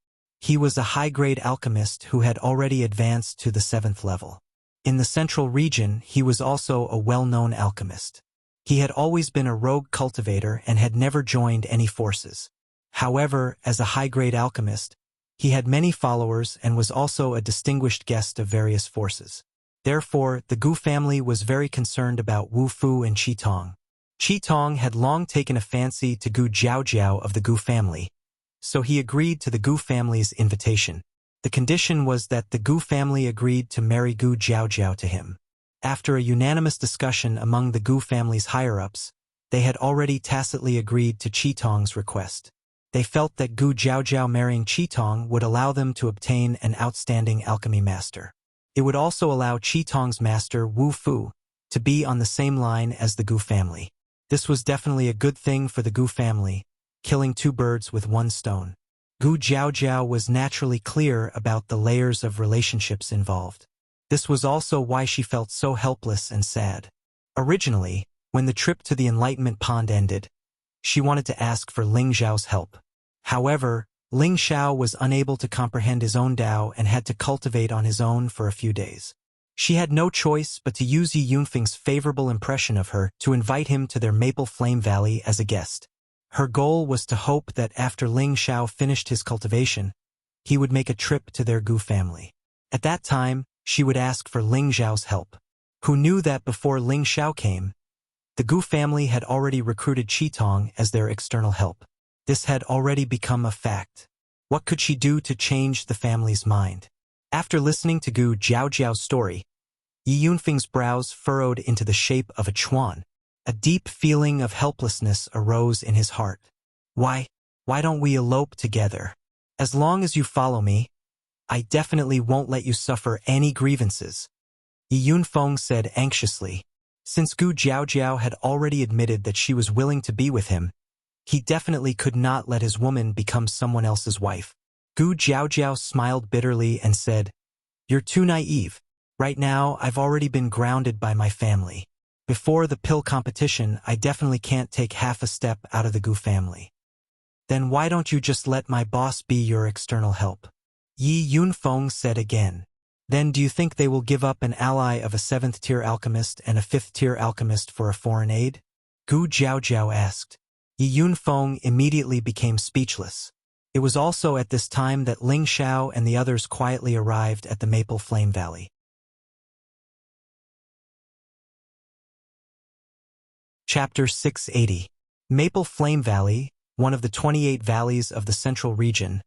He was a high-grade alchemist who had already advanced to the 7th level. In the central region, he was also a well-known alchemist. He had always been a rogue cultivator and had never joined any forces. However, as a high-grade alchemist, he had many followers and was also a distinguished guest of various forces. Therefore, the Gu family was very concerned about Wu Fu and Qi Tong. Qi Tong had long taken a fancy to Gu Jiaojiao of the Gu family, so he agreed to the Gu family's invitation. The condition was that the Gu family agreed to marry Gu Jiaojiao to him. After a unanimous discussion among the Gu family's higher-ups, they had already tacitly agreed to Qi Tong's request. They felt that Gu Jiaojiao marrying Qi Tong would allow them to obtain an outstanding alchemy master. It would also allow Qi Tong's master, Wu Fu, to be on the same line as the Gu family. This was definitely a good thing for the Gu family, killing two birds with one stone. Gu Jiaojiao was naturally clear about the layers of relationships involved. This was also why she felt so helpless and sad. Originally, when the trip to the Enlightenment Pond ended, she wanted to ask for Ling Xiao's help. However, Ling Xiao was unable to comprehend his own Tao and had to cultivate on his own for a few days. She had no choice but to use Yi Yunfeng's favorable impression of her to invite him to their Maple Flame Valley as a guest. Her goal was to hope that after Ling Xiao finished his cultivation, he would make a trip to their Gu family. At that time, she would ask for Ling Xiao's help. Who knew that before Ling Xiao came, the Gu family had already recruited Qi Tong as their external help. This had already become a fact. What could she do to change the family's mind? After listening to Gu Jiaojiao's story, Yi Yunfeng's brows furrowed into the shape of a chuan. A deep feeling of helplessness arose in his heart. Why don't we elope together? As long as you follow me, I definitely won't let you suffer any grievances. Yi Yunfeng said anxiously. Since Gu Jiaojiao had already admitted that she was willing to be with him, he definitely could not let his woman become someone else's wife. Gu Jiaojiao smiled bitterly and said, "You're too naive. Right now, I've already been grounded by my family. Before the pill competition, I definitely can't take half a step out of the Gu family. Then why don't you just let my boss be your external help?" Yi Yunfeng said again. Then do you think they will give up an ally of a 7th-tier alchemist and a 5th-tier alchemist for a foreign aid? Gu Jiaojiao asked. Yi Yunfeng immediately became speechless. It was also at this time that Ling Xiao and the others quietly arrived at the Maple Flame Valley. Chapter 680. Maple Flame Valley, one of the 28 valleys of the central region,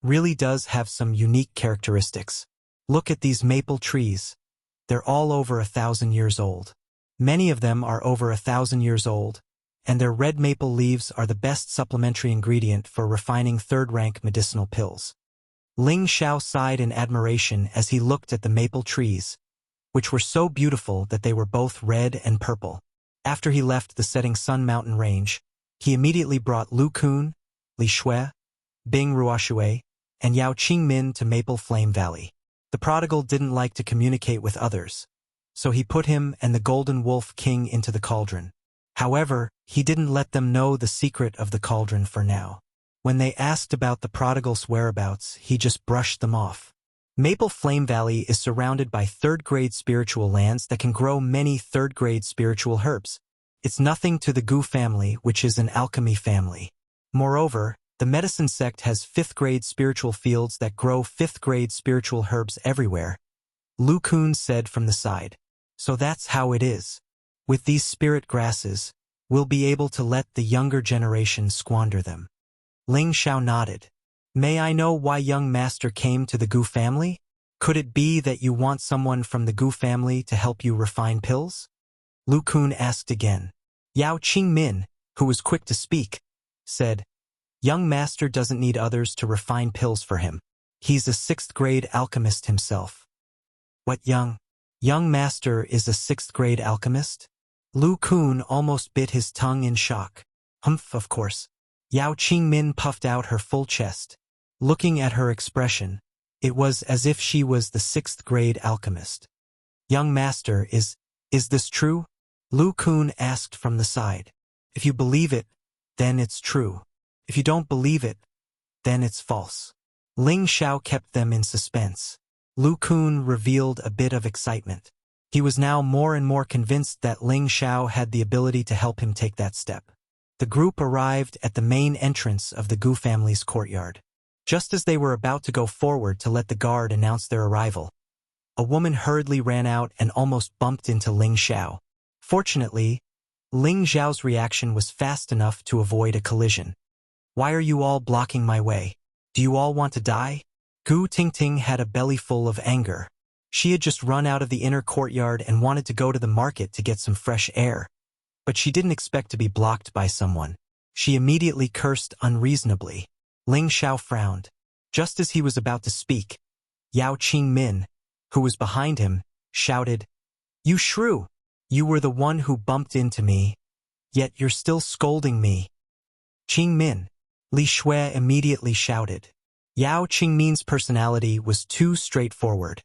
really does have some unique characteristics. Look at these maple trees. They're all over 1,000 years old. Many of them are over 1,000 years old, and their red maple leaves are the best supplementary ingredient for refining third-rank medicinal pills. Ling Xiao sighed in admiration as he looked at the maple trees, which were so beautiful that they were both red and purple. After he left the Setting Sun Mountain Range, he immediately brought Lu Kun, Li Shui, Bing Ruoshui, and Yao Qingmin to Maple Flame Valley. The prodigal didn't like to communicate with others, so he put him and the Golden Wolf King into the cauldron. However, he didn't let them know the secret of the cauldron for now. When they asked about the prodigal's whereabouts, he just brushed them off. Maple Flame Valley is surrounded by third-grade spiritual lands that can grow many third-grade spiritual herbs. It's nothing to the Gu family, which is an alchemy family. Moreover, the medicine sect has 5th-grade spiritual fields that grow 5th-grade spiritual herbs everywhere. Lu Kun said from the side. So that's how it is. With these spirit grasses, we'll be able to let the younger generation squander them. Ling Xiao nodded. May I know why young master came to the Gu family? Could it be that you want someone from the Gu family to help you refine pills? Lu Kun asked again. Yao Qingmin, who was quick to speak, said, Young master doesn't need others to refine pills for him. He's a 6th-grade alchemist himself. What young master is a 6th-grade alchemist? Lu Kun almost bit his tongue in shock. Humph, of course. Yao Qingmin puffed out her full chest. Looking at her expression, it was as if she was the 6th-grade alchemist. Young master, is this true? Lu Kun asked from the side. If you believe it, then it's true. If you don't believe it, then it's false. Ling Xiao kept them in suspense. Lu Kun revealed a bit of excitement. He was now more and more convinced that Ling Xiao had the ability to help him take that step. The group arrived at the main entrance of the Gu family's courtyard. Just as they were about to go forward to let the guard announce their arrival, a woman hurriedly ran out and almost bumped into Ling Xiao. Fortunately, Ling Xiao's reaction was fast enough to avoid a collision. "Why are you all blocking my way? Do you all want to die?" Gu Tingting had a belly full of anger. She had just run out of the inner courtyard and wanted to go to the market to get some fresh air. But she didn't expect to be blocked by someone. She immediately cursed unreasonably. Ling Xiao frowned. Just as he was about to speak, Yao Qingmin, who was behind him, shouted, "You shrew! You were the one who bumped into me, yet you're still scolding me." "Qingmin," Li Shui immediately shouted. Yao Qingmin's personality was too straightforward.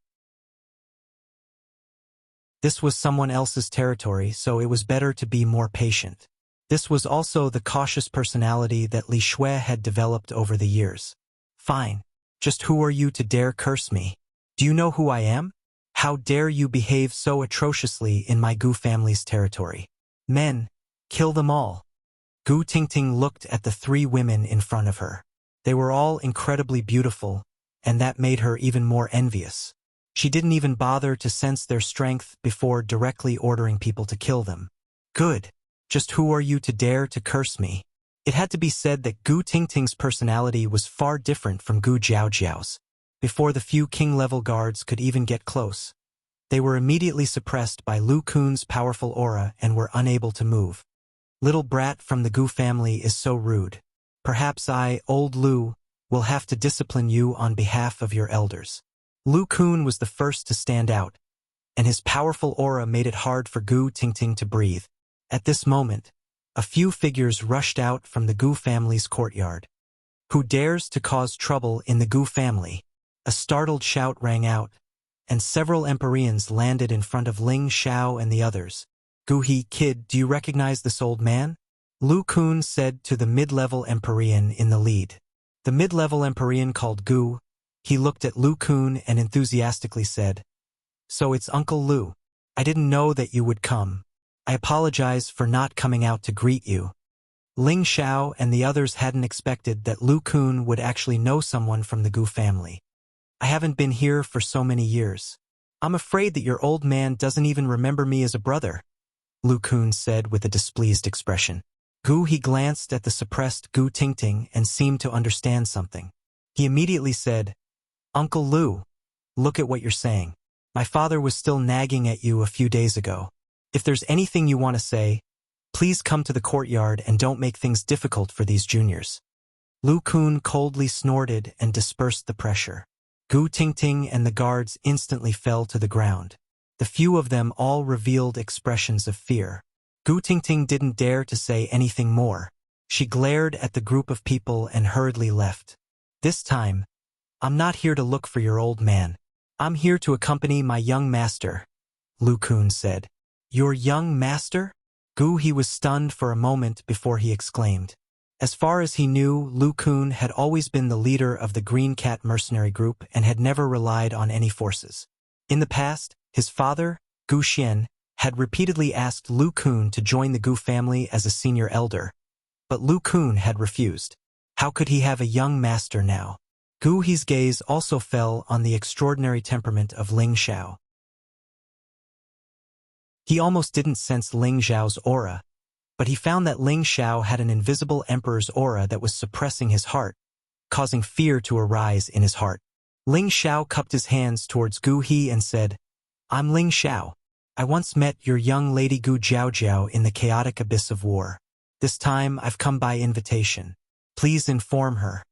This was someone else's territory, so it was better to be more patient. This was also the cautious personality that Li Shui had developed over the years. "Fine. Just who are you to dare curse me? Do you know who I am? How dare you behave so atrociously in my Gu family's territory? Men, kill them all." Gu Tingting looked at the three women in front of her. They were all incredibly beautiful, and that made her even more envious. She didn't even bother to sense their strength before directly ordering people to kill them. "Good. Just who are you to dare to curse me?" It had to be said that Gu Tingting's personality was far different from Gu Jiaojiao's. Before the few king-level guards could even get close, they were immediately suppressed by Lu Kun's powerful aura and were unable to move. "Little brat from the Gu family is so rude. Perhaps I, old Lu, will have to discipline you on behalf of your elders." Lu Kun was the first to stand out, and his powerful aura made it hard for Gu Tingting to breathe. At this moment, a few figures rushed out from the Gu family's courtyard. "Who dares to cause trouble in the Gu family?" A startled shout rang out, and several Empyreans landed in front of Ling Xiao and the others. "Gu He, kid, do you recognize this old man?" Lu Kun said to the mid-level Empyrean in the lead. The mid-level Empyrean called Gu. He looked at Lu Kun and enthusiastically said, "So it's Uncle Lu. I didn't know that you would come. I apologize for not coming out to greet you." Ling Xiao and the others hadn't expected that Lu Kun would actually know someone from the Gu family. "I haven't been here for so many years. I'm afraid that your old man doesn't even remember me as a brother," Lu Kun said with a displeased expression. Gu He glanced at the suppressed Gu Tingting and seemed to understand something. He immediately said, "Uncle Lu, look at what you're saying. My father was still nagging at you a few days ago. If there's anything you want to say, please come to the courtyard and don't make things difficult for these juniors." Lu Kun coldly snorted and dispersed the pressure. Gu Tingting and the guards instantly fell to the ground. The few of them all revealed expressions of fear. Gu Tingting didn't dare to say anything more. She glared at the group of people and hurriedly left. "This time, I'm not here to look for your old man. I'm here to accompany my young master," Lu Kun said. "Your young master?" Gu He was stunned for a moment before he exclaimed. As far as he knew, Lu Kun had always been the leader of the Green Cat mercenary group and had never relied on any forces. In the past, his father, Gu Xian, had repeatedly asked Lu Kun to join the Gu family as a senior elder, but Lu Kun had refused. How could he have a young master now? Gu He's gaze also fell on the extraordinary temperament of Ling Xiao. He almost didn't sense Ling Xiao's aura, but he found that Ling Xiao had an invisible emperor's aura that was suppressing his heart, causing fear to arise in his heart. Ling Xiao cupped his hands towards Gu He and said, "I'm Ling Xiao. I once met your young lady Gu Jiaojiao in the chaotic abyss of war. This time I've come by invitation. Please inform her."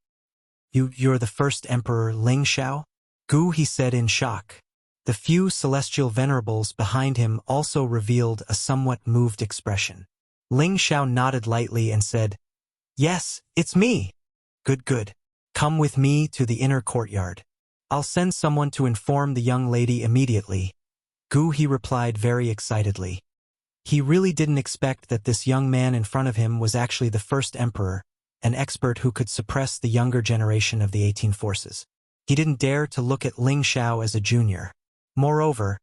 You're the first emperor, Ling Xiao?" Gu He said in shock. The few celestial venerables behind him also revealed a somewhat moved expression. Ling Xiao nodded lightly and said, "Yes, it's me." Good. Come with me to the inner courtyard. I'll send someone to inform the young lady immediately." Gu He replied very excitedly. He really didn't expect that this young man in front of him was actually the first emperor, an expert who could suppress the younger generation of the 18 forces. He didn't dare to look at Ling Xiao as a junior. Moreover,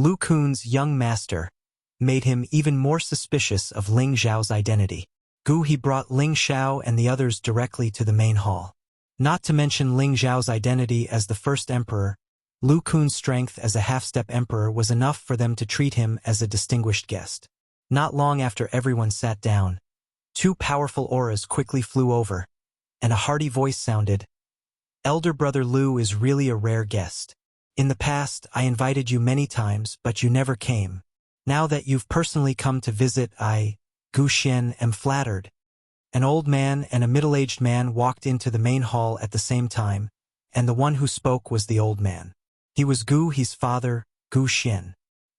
Lu Kun's young master, made him even more suspicious of Ling Xiao's identity. He brought Ling Xiao and the others directly to the main hall. Not to mention Ling Xiao's identity as the first emperor, Lu Kun's strength as a half-step emperor was enough for them to treat him as a distinguished guest. Not long after everyone sat down, two powerful auras quickly flew over, and a hearty voice sounded, "Elder brother Lu is really a rare guest. In the past, I invited you many times, but you never came. Now that you've personally come to visit, I, Gu Xian, am flattered." An old man and a middle-aged man walked into the main hall at the same time, and the one who spoke was the old man. He was He's father, Gu Xian.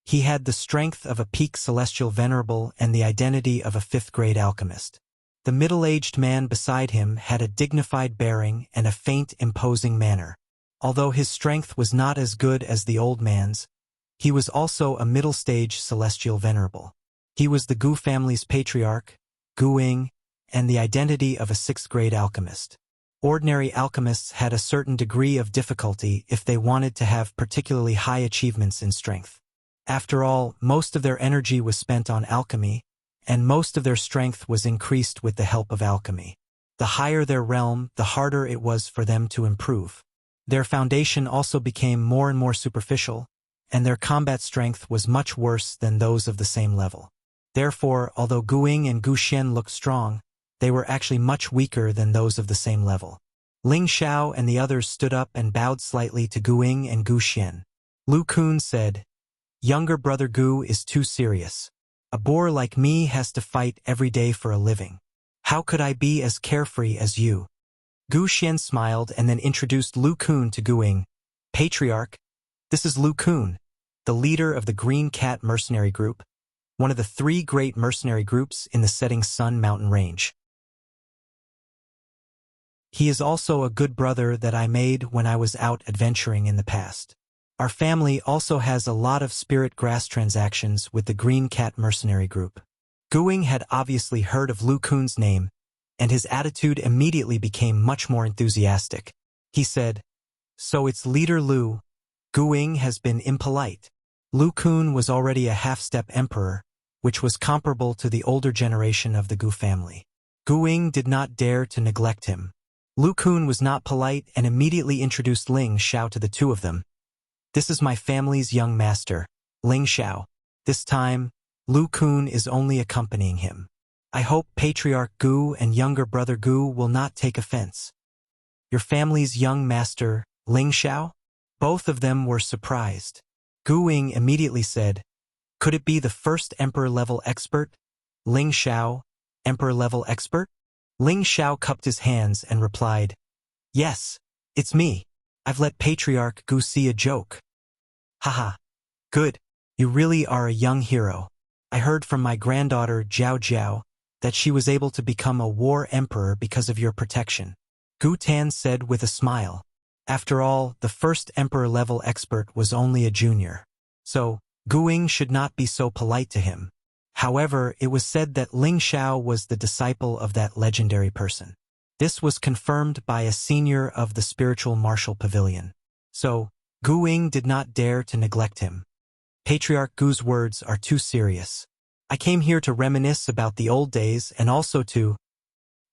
He had the strength of a peak celestial venerable and the identity of a fifth-grade alchemist. The middle-aged man beside him had a dignified bearing and a faint, imposing manner. Although his strength was not as good as the old man's, he was also a middle-stage celestial venerable. He was the Gu family's patriarch, Gu Ying, and the identity of a sixth-grade alchemist. Ordinary alchemists had a certain degree of difficulty if they wanted to have particularly high achievements in strength. After all, most of their energy was spent on alchemy, and most of their strength was increased with the help of alchemy. The higher their realm, the harder it was for them to improve. Their foundation also became more and more superficial, and their combat strength was much worse than those of the same level. Therefore, although Gu Ying and Gu Xian looked strong, they were actually much weaker than those of the same level. Ling Xiao and the others stood up and bowed slightly to Gu Ying and Gu Xian. Lu Kun said, "Younger brother Gu is too serious. A boor like me has to fight every day for a living. How could I be as carefree as you?" Gu Xian smiled and then introduced Lu Kun to Gu Ying. "Patriarch, this is Lu Kun, the leader of the Green Cat Mercenary Group, one of the 3 great mercenary groups in the Setting Sun Mountain Range. He is also a good brother that I made when I was out adventuring in the past. Our family also has a lot of spirit grass transactions with the Green Cat Mercenary Group." Gu Ying had obviously heard of Lu Kun's name, and his attitude immediately became much more enthusiastic. He said, "So it's leader Lu. Gu Ying has been impolite." Lu Kun was already a half-step emperor, which was comparable to the older generation of the Gu family. Gu Ying did not dare to neglect him. Lu Kun was not polite and immediately introduced Ling Xiao to the two of them. "This is my family's young master, Ling Xiao. This time, Lu Kun is only accompanying him. I hope Patriarch Gu and younger brother Gu will not take offense." "Your family's young master, Ling Xiao?" Both of them were surprised. Gu Ying immediately said, "Could it be the first emperor-level expert, Ling Xiao, emperor-level expert?" Ling Xiao cupped his hands and replied, "Yes, it's me. I've let Patriarch Gu see a joke." "Haha. Good. You really are a young hero. I heard from my granddaughter Jiao Jiao that she was able to become a war emperor because of your protection," Gu Tan said with a smile. After all, the first emperor-level expert was only a junior. So, Gu Ying should not be so polite to him. However, it was said that Ling Xiao was the disciple of that legendary person. This was confirmed by a senior of the spiritual martial pavilion. So, Gu Ying did not dare to neglect him. "Patriarch Gu's words are too serious. I came here to reminisce about the old days and also to—"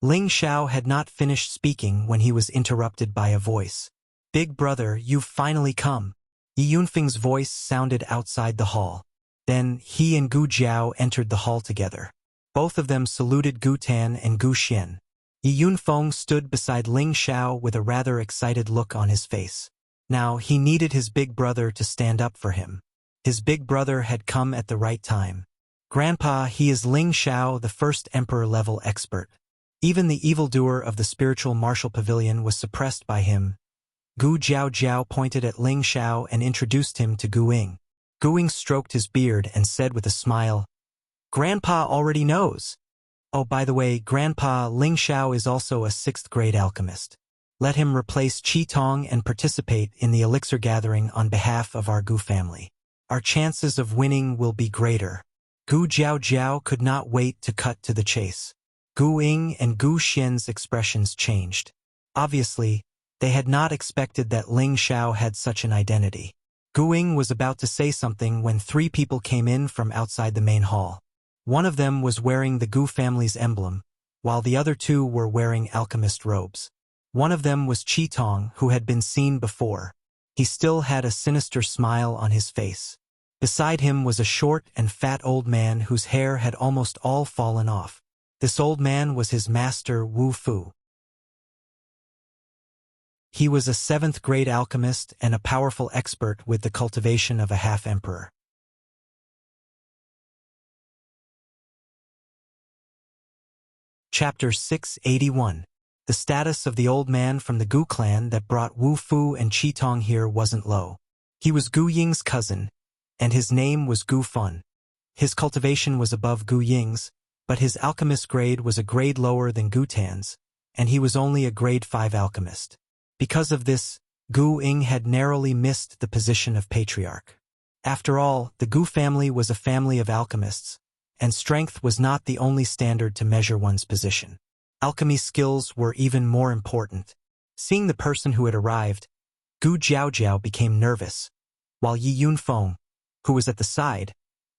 Ling Xiao had not finished speaking when he was interrupted by a voice. "Big brother, you've finally come." Yi Yunfeng's voice sounded outside the hall. Then he and Gu Jiao entered the hall together. Both of them saluted Gu Tan and Gu Xian. Yi Yunfeng stood beside Ling Xiao with a rather excited look on his face. Now he needed his big brother to stand up for him. His big brother had come at the right time. "Grandpa, he is Ling Xiao, the first emperor-level expert." Even the evildoer of the spiritual martial pavilion was suppressed by him. Gu Jiao Jiao pointed at Ling Xiao and introduced him to Gu Ying. Gu Ying stroked his beard and said with a smile, "Grandpa already knows. Oh, by the way, Grandpa, Ling Xiao is also a 6th-grade alchemist. Let him replace Qi Tong and participate in the elixir gathering on behalf of our Gu family. Our chances of winning will be greater." Gu Jiao Jiao could not wait to cut to the chase. Gu Ying and Gu Xian's expressions changed. Obviously, they had not expected that Ling Xiao had such an identity. Gu Ying was about to say something when three people came in from outside the main hall. One of them was wearing the Gu family's emblem, while the other two were wearing alchemist robes. One of them was Qi Tong, who had been seen before. He still had a sinister smile on his face. Beside him was a short and fat old man whose hair had almost all fallen off. This old man was his master Wu Fu. He was a 7th-grade alchemist and a powerful expert with the cultivation of a half-emperor. Chapter 681. The status of the old man from the Gu clan that brought Wu Fu and Qi Tong here wasn't low. He was Gu Ying's cousin, and his name was Gu Fun. His cultivation was above Gu Ying's, but his alchemist grade was a grade lower than Gu Tan's, and he was only a grade 5 alchemist. Because of this, Gu Ying had narrowly missed the position of patriarch. After all, the Gu family was a family of alchemists, and strength was not the only standard to measure one's position. Alchemy skills were even more important. Seeing the person who had arrived, Gu Jiaojiao became nervous, while Yi Yunfeng, who was at the side,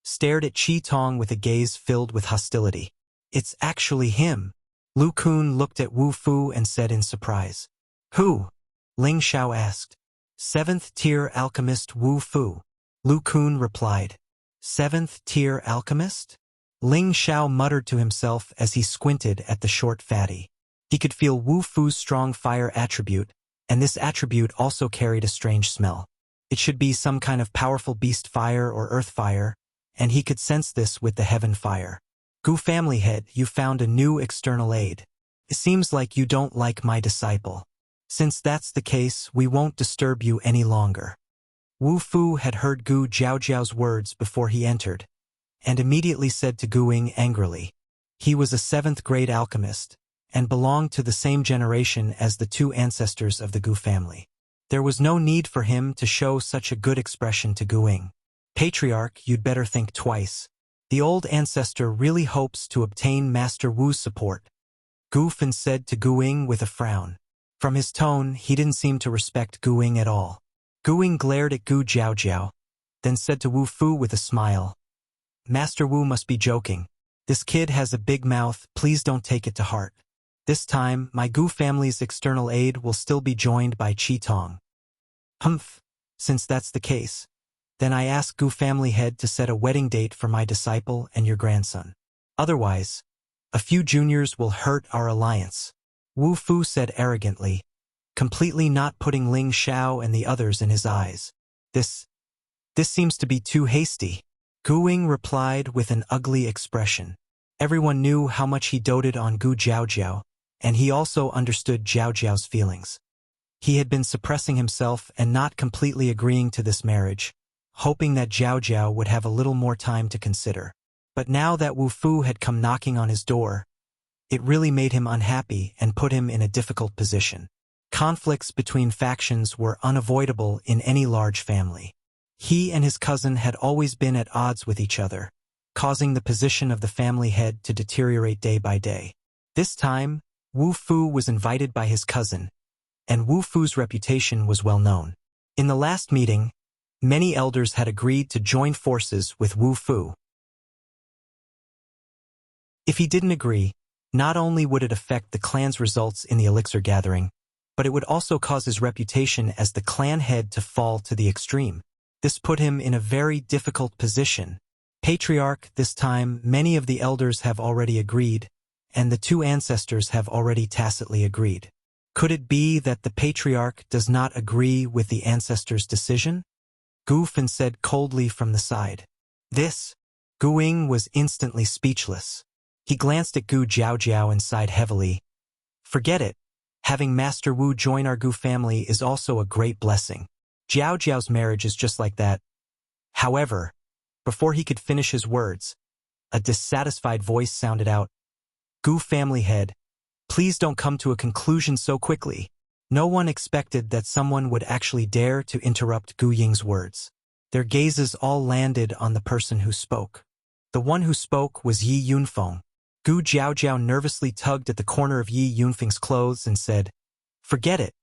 stared at Qi Tong with a gaze filled with hostility. "It's actually him." Lu Kun looked at Wu Fu and said in surprise. "Who?" Ling Xiao asked. 7th-tier alchemist Wu Fu. Lu Kun replied. 7th-tier alchemist? Ling Xiao muttered to himself as he squinted at the short fatty. He could feel Wu Fu's strong fire attribute, and this attribute also carried a strange smell. It should be some kind of powerful beast fire or earth fire, and he could sense this with the heaven fire. "Gu family head, you found a new external aid. It seems like you don't like my disciple. Since that's the case, we won't disturb you any longer." Wu Fu had heard Gu Jiaojiao's words before he entered, and immediately said to Gu Ying angrily. He was a 7th-grade alchemist, and belonged to the same generation as the two ancestors of the Gu family. There was no need for him to show such a good expression to Gu Ying. "Patriarch, you'd better think twice. The old ancestor really hopes to obtain Master Wu's support," Gu Fan said to Gu Ying with a frown. From his tone, he didn't seem to respect Gu Ying at all. Gu Ying glared at Gu Jiaojiao, then said to Wu Fu with a smile, "Master Wu must be joking. This kid has a big mouth, please don't take it to heart. This time, my Gu family's external aid will still be joined by Qi Tong." "Humph, since that's the case, then I ask Gu family head to set a wedding date for my disciple and your grandson. Otherwise, a few juniors will hurt our alliance," Wu Fu said arrogantly, completely not putting Ling Xiao and the others in his eyes. This seems to be too hasty," Gu Ying replied with an ugly expression. Everyone knew how much he doted on Gu Jiaojiao, and he also understood Jiaojiao's feelings. He had been suppressing himself and not completely agreeing to this marriage, hoping that Jiaojiao would have a little more time to consider. But now that Wu Fu had come knocking on his door, it really made him unhappy and put him in a difficult position. Conflicts between factions were unavoidable in any large family. He and his cousin had always been at odds with each other, causing the position of the family head to deteriorate day by day. This time, Wu Fu was invited by his cousin, and Wu Fu's reputation was well known. In the last meeting, many elders had agreed to join forces with Wu Fu. If he didn't agree, not only would it affect the clan's results in the elixir gathering, but it would also cause his reputation as the clan head to fall to the extreme. This put him in a very difficult position. Patriarch, this time, many of the elders have already agreed, and the two ancestors have already tacitly agreed. Could it be that the patriarch does not agree with the ancestors' decision? Gu Fan said coldly from the side. Gu Ying was instantly speechless. He glanced at Gu Jiaojiao and sighed heavily. "Forget it. Having Master Wu join our Gu family is also a great blessing. Jiaojiao's marriage is just like that." However, before he could finish his words, a dissatisfied voice sounded out. "Gu family head, please don't come to a conclusion so quickly." No one expected that someone would actually dare to interrupt Gu Ying's words. Their gazes all landed on the person who spoke. The one who spoke was Yi Yunfeng. Gu Jiaojiao nervously tugged at the corner of Yi Yunfeng's clothes and said, "Forget it,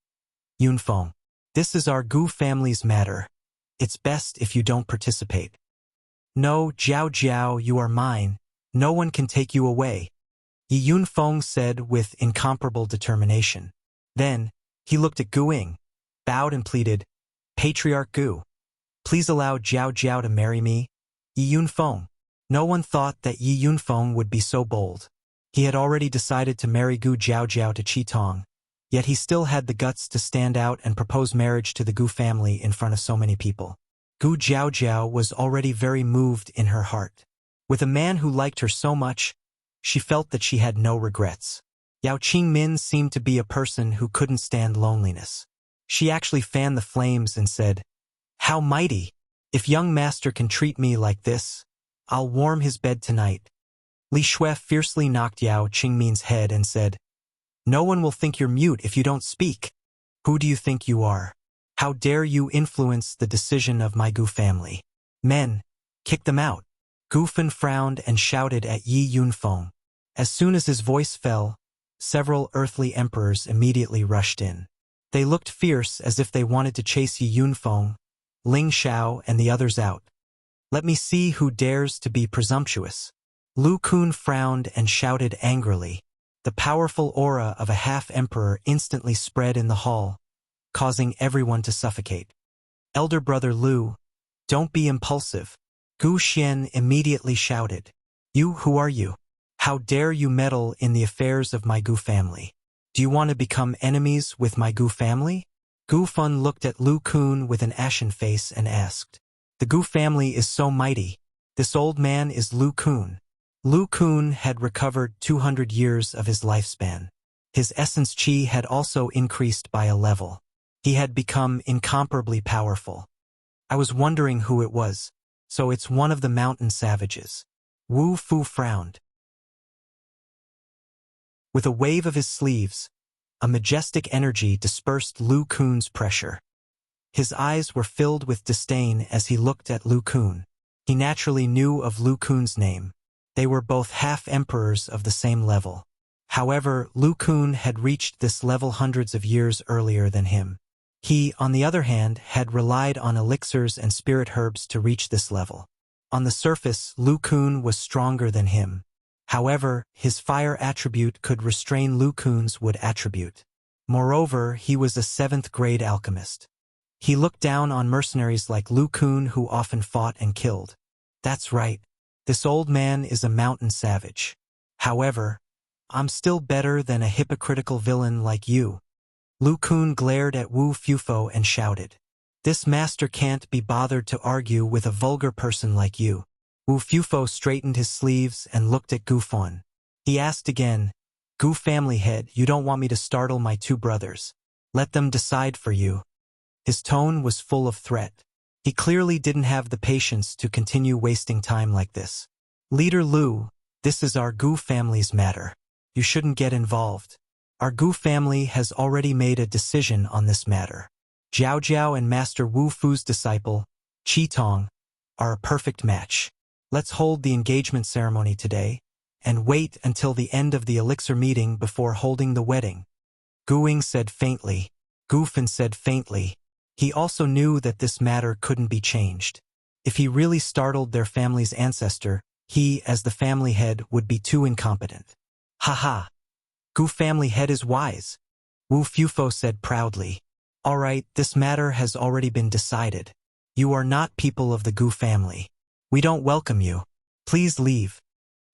Yunfeng. This is our Gu family's matter. It's best if you don't participate. No, Jiao Jiao, you are mine. No one can take you away, Yi Yunfeng said with incomparable determination. Then, he looked at Gu Ying, bowed and pleaded, Patriarch Gu, please allow Jiao Jiao to marry me. Yi Yunfeng. No one thought that Yi Yunfeng would be so bold. He had already decided to marry Gu Jiao Jiao to Qitong, yet he still had the guts to stand out and propose marriage to the Gu family in front of so many people. Gu Jiao Jiao was already very moved in her heart. With a man who liked her so much, she felt that she had no regrets. Yao Qingmin seemed to be a person who couldn't stand loneliness. She actually fanned the flames and said, How mighty! If young master can treat me like this, I'll warm his bed tonight. Li Shui fiercely knocked Yao Qingmin's head and said, No one will think you're mute if you don't speak. Who do you think you are? How dare you influence the decision of my Gu family? Men, kick them out. Gu Fan frowned and shouted at Yi Yunfeng. As soon as his voice fell, several earthly emperors immediately rushed in. They looked fierce as if they wanted to chase Yi Yunfeng, Ling Xiao and the others out. Let me see who dares to be presumptuous. Lu Kun frowned and shouted angrily. The powerful aura of a half-emperor instantly spread in the hall, causing everyone to suffocate. Elder brother Lu, don't be impulsive. Gu Xian immediately shouted. You, who are you? How dare you meddle in the affairs of my Gu family? Do you want to become enemies with my Gu family? Gu Fan looked at Lu Kun with an ashen face and asked. The Gu family is so mighty. This old man is Lu Kun. Lu Kun had recovered 200 years of his lifespan. His essence chi had also increased by a level. He had become incomparably powerful. I was wondering who it was. So it's one of the mountain savages. Wu Fu frowned. With a wave of his sleeves, a majestic energy dispersed Lu Kun's pressure. His eyes were filled with disdain as he looked at Lu Kun. He naturally knew of Lu Kun's name. They were both half-emperors of the same level. However, Lu Kun had reached this level hundreds of years earlier than him. He, on the other hand, had relied on elixirs and spirit herbs to reach this level. On the surface, Lu Kun was stronger than him. However, his fire attribute could restrain Lu Kun's wood attribute. Moreover, he was a 7th-grade alchemist. He looked down on mercenaries like Lu Kun who often fought and killed. That's right. This old man is a mountain savage. However, I'm still better than a hypocritical villain like you. Lu Kun glared at Wu Fufo and shouted. This master can't be bothered to argue with a vulgar person like you. Wu Fufo straightened his sleeves and looked at Gu Fan. He asked again, Gu family head, you don't want me to startle my 2 brothers. Let them decide for you. His tone was full of threat. He clearly didn't have the patience to continue wasting time like this. Leader Lu, this is our Gu family's matter. You shouldn't get involved. Our Gu family has already made a decision on this matter. Jiao Jiao and Master Wu Fu's disciple, Qitong, are a perfect match. Let's hold the engagement ceremony today, and wait until the end of the elixir meeting before holding the wedding. Gu Ying said faintly. Gu Fan said faintly. He also knew that this matter couldn't be changed. If he really startled their family's ancestor, he, as the family head, would be too incompetent. Ha ha! Gu family head is wise. Wu Fufo said proudly. All right, this matter has already been decided. You are not people of the Gu family. We don't welcome you. Please leave.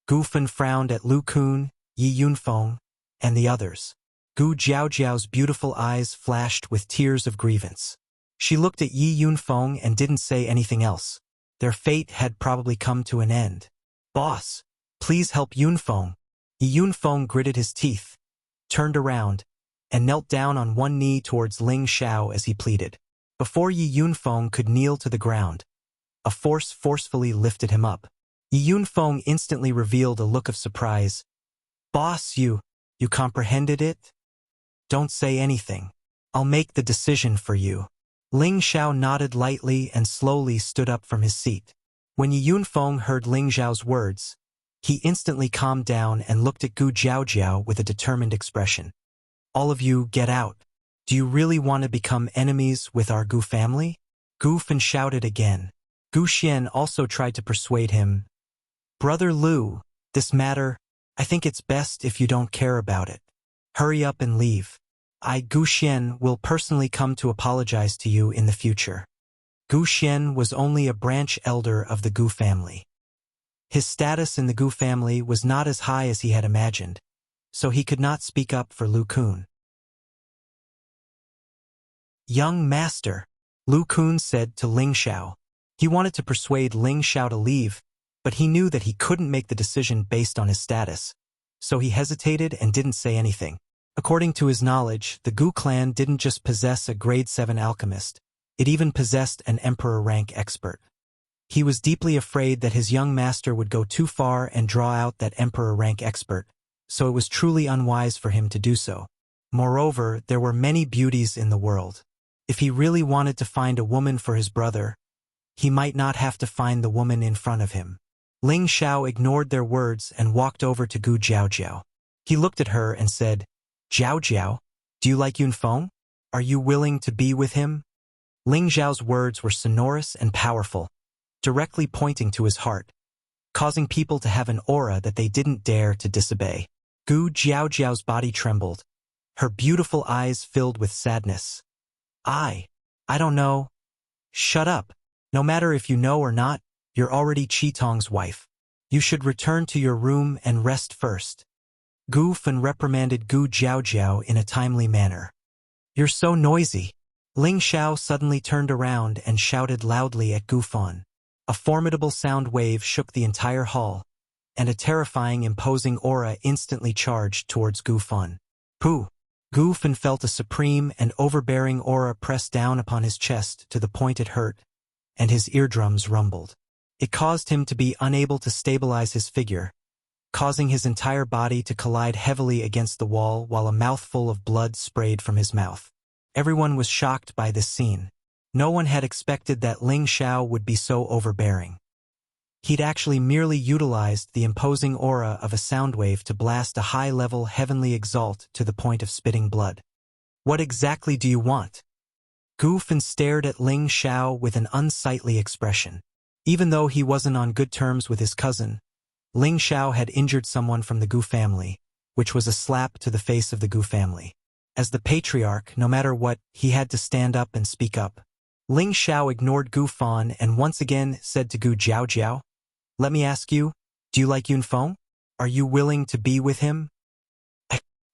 Gu Fan frowned at Lu Kun, Yi Yunfeng, and the others. Gu Jiaojiao's beautiful eyes flashed with tears of grievance. She looked at Yi Yunfeng and didn't say anything else. Their fate had probably come to an end. Boss, please help Yunfeng. Yi Yunfeng gritted his teeth, turned around, and knelt down on one knee towards Ling Xiao as he pleaded. Before Yi Yunfeng could kneel to the ground, a force forcefully lifted him up. Yi Yunfeng instantly revealed a look of surprise. Boss, you comprehended it? Don't say anything. I'll make the decision for you. Ling Xiao nodded lightly and slowly stood up from his seat. When Yi Yunfeng heard Ling Xiao's words, he instantly calmed down and looked at Gu Jiaojiao with a determined expression. All of you, get out. Do you really want to become enemies with our Gu family? Gu Fan shouted again. Gu Xian also tried to persuade him. Brother Lu, this matter, I think it's best if you don't care about it. Hurry up and leave. I, Gu Xian, will personally come to apologize to you in the future. Gu Xian was only a branch elder of the Gu family. His status in the Gu family was not as high as he had imagined, so he could not speak up for Lu Kun. Young master, Lu Kun said to Ling Xiao. He wanted to persuade Ling Xiao to leave, but he knew that he couldn't make the decision based on his status, so he hesitated and didn't say anything. According to his knowledge, the Gu clan didn't just possess a grade 7 alchemist, it even possessed an emperor rank expert. He was deeply afraid that his young master would go too far and draw out that emperor rank expert, so it was truly unwise for him to do so. Moreover, there were many beauties in the world. If he really wanted to find a woman for his brother, he might not have to find the woman in front of him. Ling Xiao ignored their words and walked over to Gu Jiaojiao. He looked at her and said, Jiaojiao, do you like Yunfeng? Are you willing to be with him? Ling Xiao's words were sonorous and powerful, directly pointing to his heart, causing people to have an aura that they didn't dare to disobey. Gu Jiaojiao's body trembled. Her beautiful eyes filled with sadness. I don't know. Shut up. No matter if you know or not, you're already Qitong's wife. You should return to your room and rest first. Gu Fan reprimanded Gu Jiaojiao in a timely manner. You're so noisy. Ling Xiao suddenly turned around and shouted loudly at Gu Fan. A formidable sound wave shook the entire hall, and a terrifying, imposing aura instantly charged towards Gu Fan. Pooh! Gu Fan felt a supreme and overbearing aura press down upon his chest to the point it hurt, and his eardrums rumbled. It caused him to be unable to stabilize his figure, causing his entire body to collide heavily against the wall while a mouthful of blood sprayed from his mouth. Everyone was shocked by this scene. No one had expected that Ling Xiao would be so overbearing. He'd actually merely utilized the imposing aura of a sound wave to blast a high-level heavenly exalt to the point of spitting blood. What exactly do you want? Gu Fan stared at Ling Xiao with an unsightly expression. Even though he wasn't on good terms with his cousin, Ling Xiao had injured someone from the Gu family, which was a slap to the face of the Gu family. As the patriarch, no matter what, he had to stand up and speak up. Ling Xiao ignored Gu Fan and once again said to Gu Jiaojiao, Let me ask you, do you like Yunfeng? Are you willing to be with him?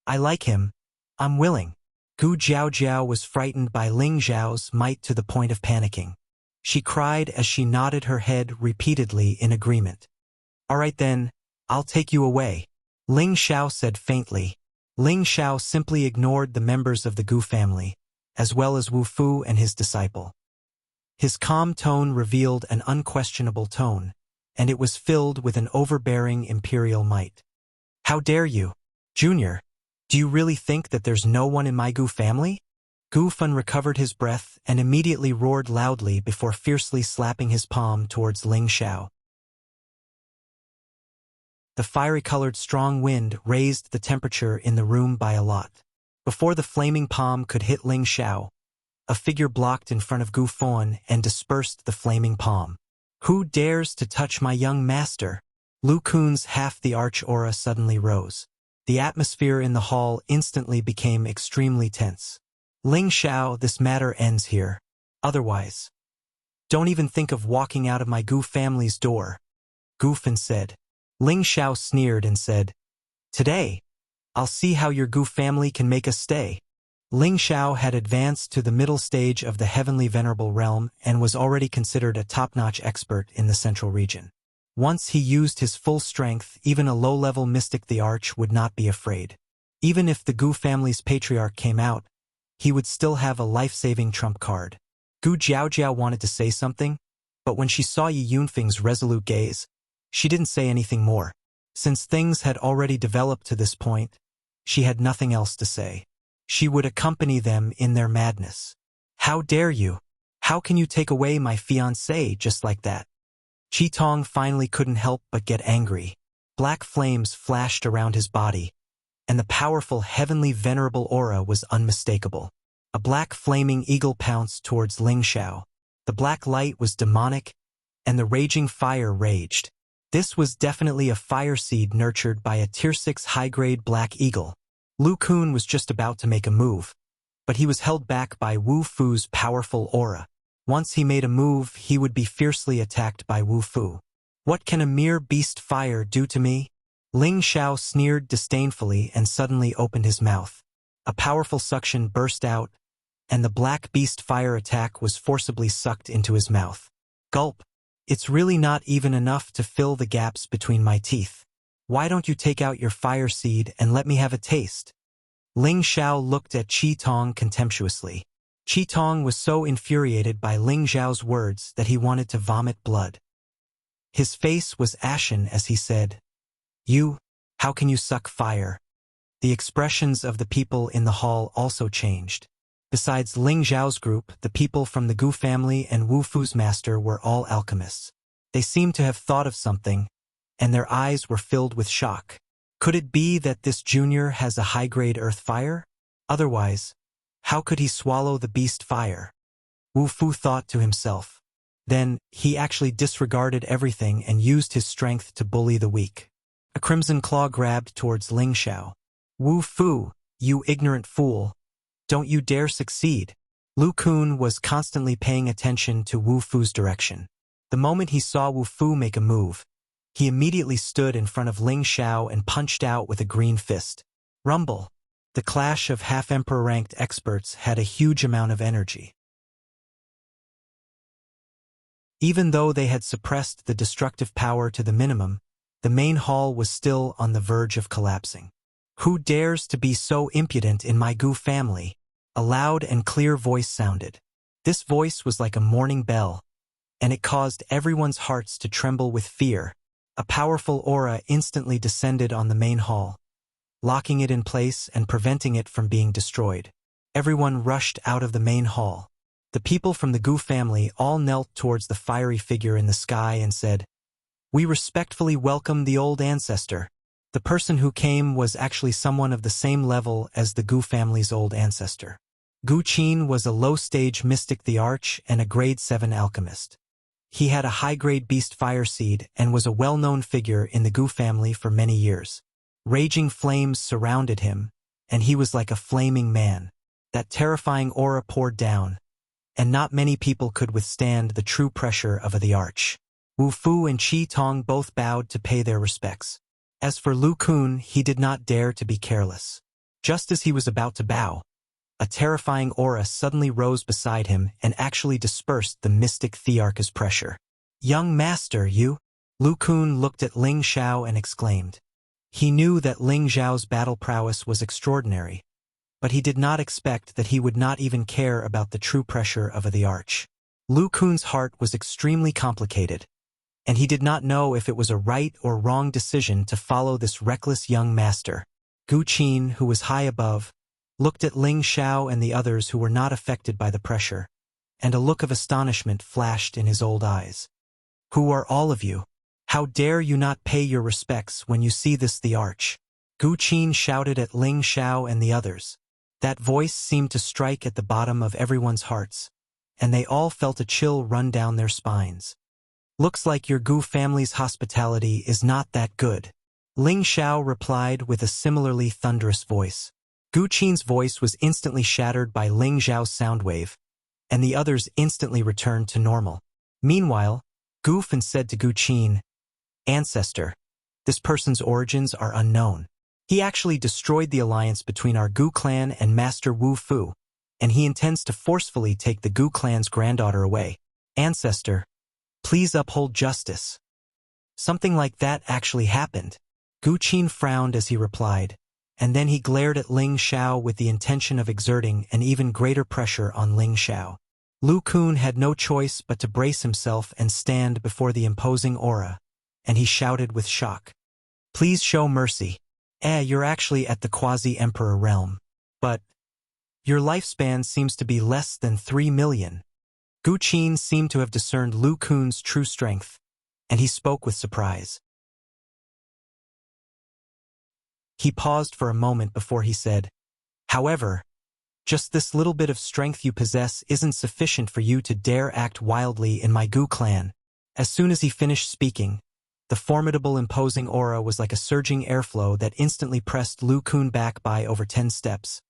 I like him. I'm willing. Gu Jiaojiao was frightened by Ling Xiao's might to the point of panicking. She cried as she nodded her head repeatedly in agreement. All right then, I'll take you away. Ling Xiao said faintly. Ling Xiao simply ignored the members of the Gu family, as well as Wu Fu and his disciple. His calm tone revealed an unquestionable tone, and it was filled with an overbearing imperial might. How dare you? Junior, do you really think that there's no one in my Gu family? Gu Fan recovered his breath and immediately roared loudly before fiercely slapping his palm towards Ling Xiao. The fiery-colored strong wind raised the temperature in the room by a lot. Before the flaming palm could hit Ling Xiao, a figure blocked in front of Gu Fan and dispersed the flaming palm. Who dares to touch my young master? Lu Kun's half the arch aura suddenly rose. The atmosphere in the hall instantly became extremely tense. Ling Xiao, this matter ends here. Otherwise, don't even think of walking out of my Gu family's door, Gu Fan said. Ling Xiao sneered and said, Today, I'll see how your Gu family can make us stay. Ling Xiao had advanced to the middle stage of the heavenly venerable realm and was already considered a top-notch expert in the central region. Once he used his full strength, even a low-level mystic the Arch would not be afraid. Even if the Gu family's patriarch came out, he would still have a life-saving trump card. Gu Jiaojiao wanted to say something, but when she saw Yi Yunfeng's resolute gaze, she didn't say anything more. Since things had already developed to this point, she had nothing else to say. She would accompany them in their madness. How dare you? How can you take away my fiancé just like that? Qitong finally couldn't help but get angry. Black flames flashed around his body, and the powerful heavenly venerable aura was unmistakable. A black flaming eagle pounced towards Ling Xiao. The black light was demonic, and the raging fire raged. This was definitely a fire seed nurtured by a Tier 6 high-grade black eagle. Lu Kun was just about to make a move, but he was held back by Wu Fu's powerful aura. Once he made a move, he would be fiercely attacked by Wu Fu. What can a mere beast fire do to me? Ling Xiao sneered disdainfully and suddenly opened his mouth. A powerful suction burst out, and the black beast fire attack was forcibly sucked into his mouth. Gulp. It's really not even enough to fill the gaps between my teeth. Why don't you take out your fire seed and let me have a taste? Ling Xiao looked at Qi Tong contemptuously. Qi Tong was so infuriated by Ling Xiao's words that he wanted to vomit blood. His face was ashen as he said, How can you suck fire? The expressions of the people in the hall also changed. Besides Ling Xiao's group, the people from the Gu family and Wu Fu's master were all alchemists. They seemed to have thought of something, and their eyes were filled with shock. Could it be that this junior has a high-grade earth fire? Otherwise, how could he swallow the beast fire? Wu Fu thought to himself. Then, he actually disregarded everything and used his strength to bully the weak. A crimson claw grabbed towards Ling Xiao. Wu Fu, you ignorant fool. Don't you dare succeed. Lu Kun was constantly paying attention to Wu Fu's direction. The moment he saw Wu Fu make a move, he immediately stood in front of Ling Xiao and punched out with a green fist. Rumble. The clash of half-emperor-ranked experts had a huge amount of energy. Even though they had suppressed the destructive power to the minimum, the main hall was still on the verge of collapsing. Who dares to be so impudent in my Gu family? A loud and clear voice sounded. This voice was like a morning bell, and it caused everyone's hearts to tremble with fear. A powerful aura instantly descended on the main hall, locking it in place and preventing it from being destroyed. Everyone rushed out of the main hall. The people from the Gu family all knelt towards the fiery figure in the sky and said, "We respectfully welcome the old ancestor." The person who came was actually someone of the same level as the Gu family's old ancestor. Gu Qin was a low-stage mystic the Arch and a grade 7 alchemist. He had a high-grade beast fire seed and was a well-known figure in the Gu family for many years. Raging flames surrounded him, and he was like a flaming man. That terrifying aura poured down, and not many people could withstand the true pressure of the Arch. Wu Fu and Qi Tong both bowed to pay their respects. As for Lu Kun, he did not dare to be careless. Just as he was about to bow, a terrifying aura suddenly rose beside him and actually dispersed the mystic Thearch's pressure. "Young master, you?" Lu Kun looked at Ling Xiao and exclaimed. He knew that Ling Xiao's battle prowess was extraordinary, but he did not expect that he would not even care about the true pressure of the Arch. Lu Kun's heart was extremely complicated, and he did not know if it was a right or wrong decision to follow this reckless young master. Gu Qin, who was high above, looked at Ling Xiao and the others who were not affected by the pressure, and a look of astonishment flashed in his old eyes. "Who are all of you? How dare you not pay your respects when you see this the Arch?" Gu Qin shouted at Ling Xiao and the others. That voice seemed to strike at the bottom of everyone's hearts, and they all felt a chill run down their spines. "Looks like your Gu family's hospitality is not that good," Ling Xiao replied with a similarly thunderous voice. Gu Qin's voice was instantly shattered by Ling Xiao's sound wave, and the others instantly returned to normal. Meanwhile, Gu Fan said to Gu Qin, "Ancestor, this person's origins are unknown. He actually destroyed the alliance between our Gu clan and Master Wu Fu, and he intends to forcefully take the Gu clan's granddaughter away. Ancestor, please uphold justice." Something like that actually happened. Gu Qin frowned as he replied, and then he glared at Ling Xiao with the intention of exerting an even greater pressure on Ling Xiao. Lu Kun had no choice but to brace himself and stand before the imposing aura, and he shouted with shock, "Please show mercy. You're actually at the quasi-emperor realm. But your lifespan seems to be less than 3 million. Gu Qin seemed to have discerned Lu Kun's true strength, and he spoke with surprise. He paused for a moment before he said, "However, Just this little bit of strength you possess isn't sufficient for you to dare act wildly in my Gu clan. As soon as he finished speaking, the formidable imposing aura was like a surging airflow that instantly pressed Lu Kun back by over 10 steps,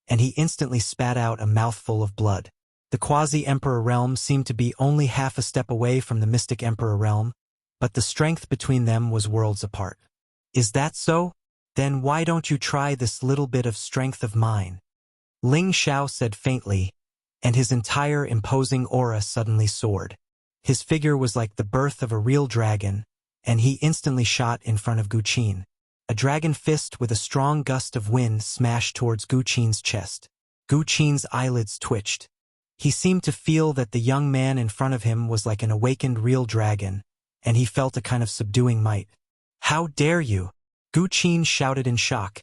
and he instantly spat out a mouthful of blood. The quasi-emperor realm seemed to be only half a step away from the mystic emperor realm, but the strength between them was worlds apart. Is that so? Then why don't you try this little bit of strength of mine? Ling Xiao said faintly, and his entire imposing aura suddenly soared. His figure was like the birth of a real dragon, and he instantly shot in front of Gu Qin. A dragon fist with a strong gust of wind smashed towards Gu Qin's chest. Gu Qin's eyelids twitched. He seemed to feel that the young man in front of him was like an awakened real dragon, and he felt a kind of subduing might. How dare you? Gu Qin shouted in shock,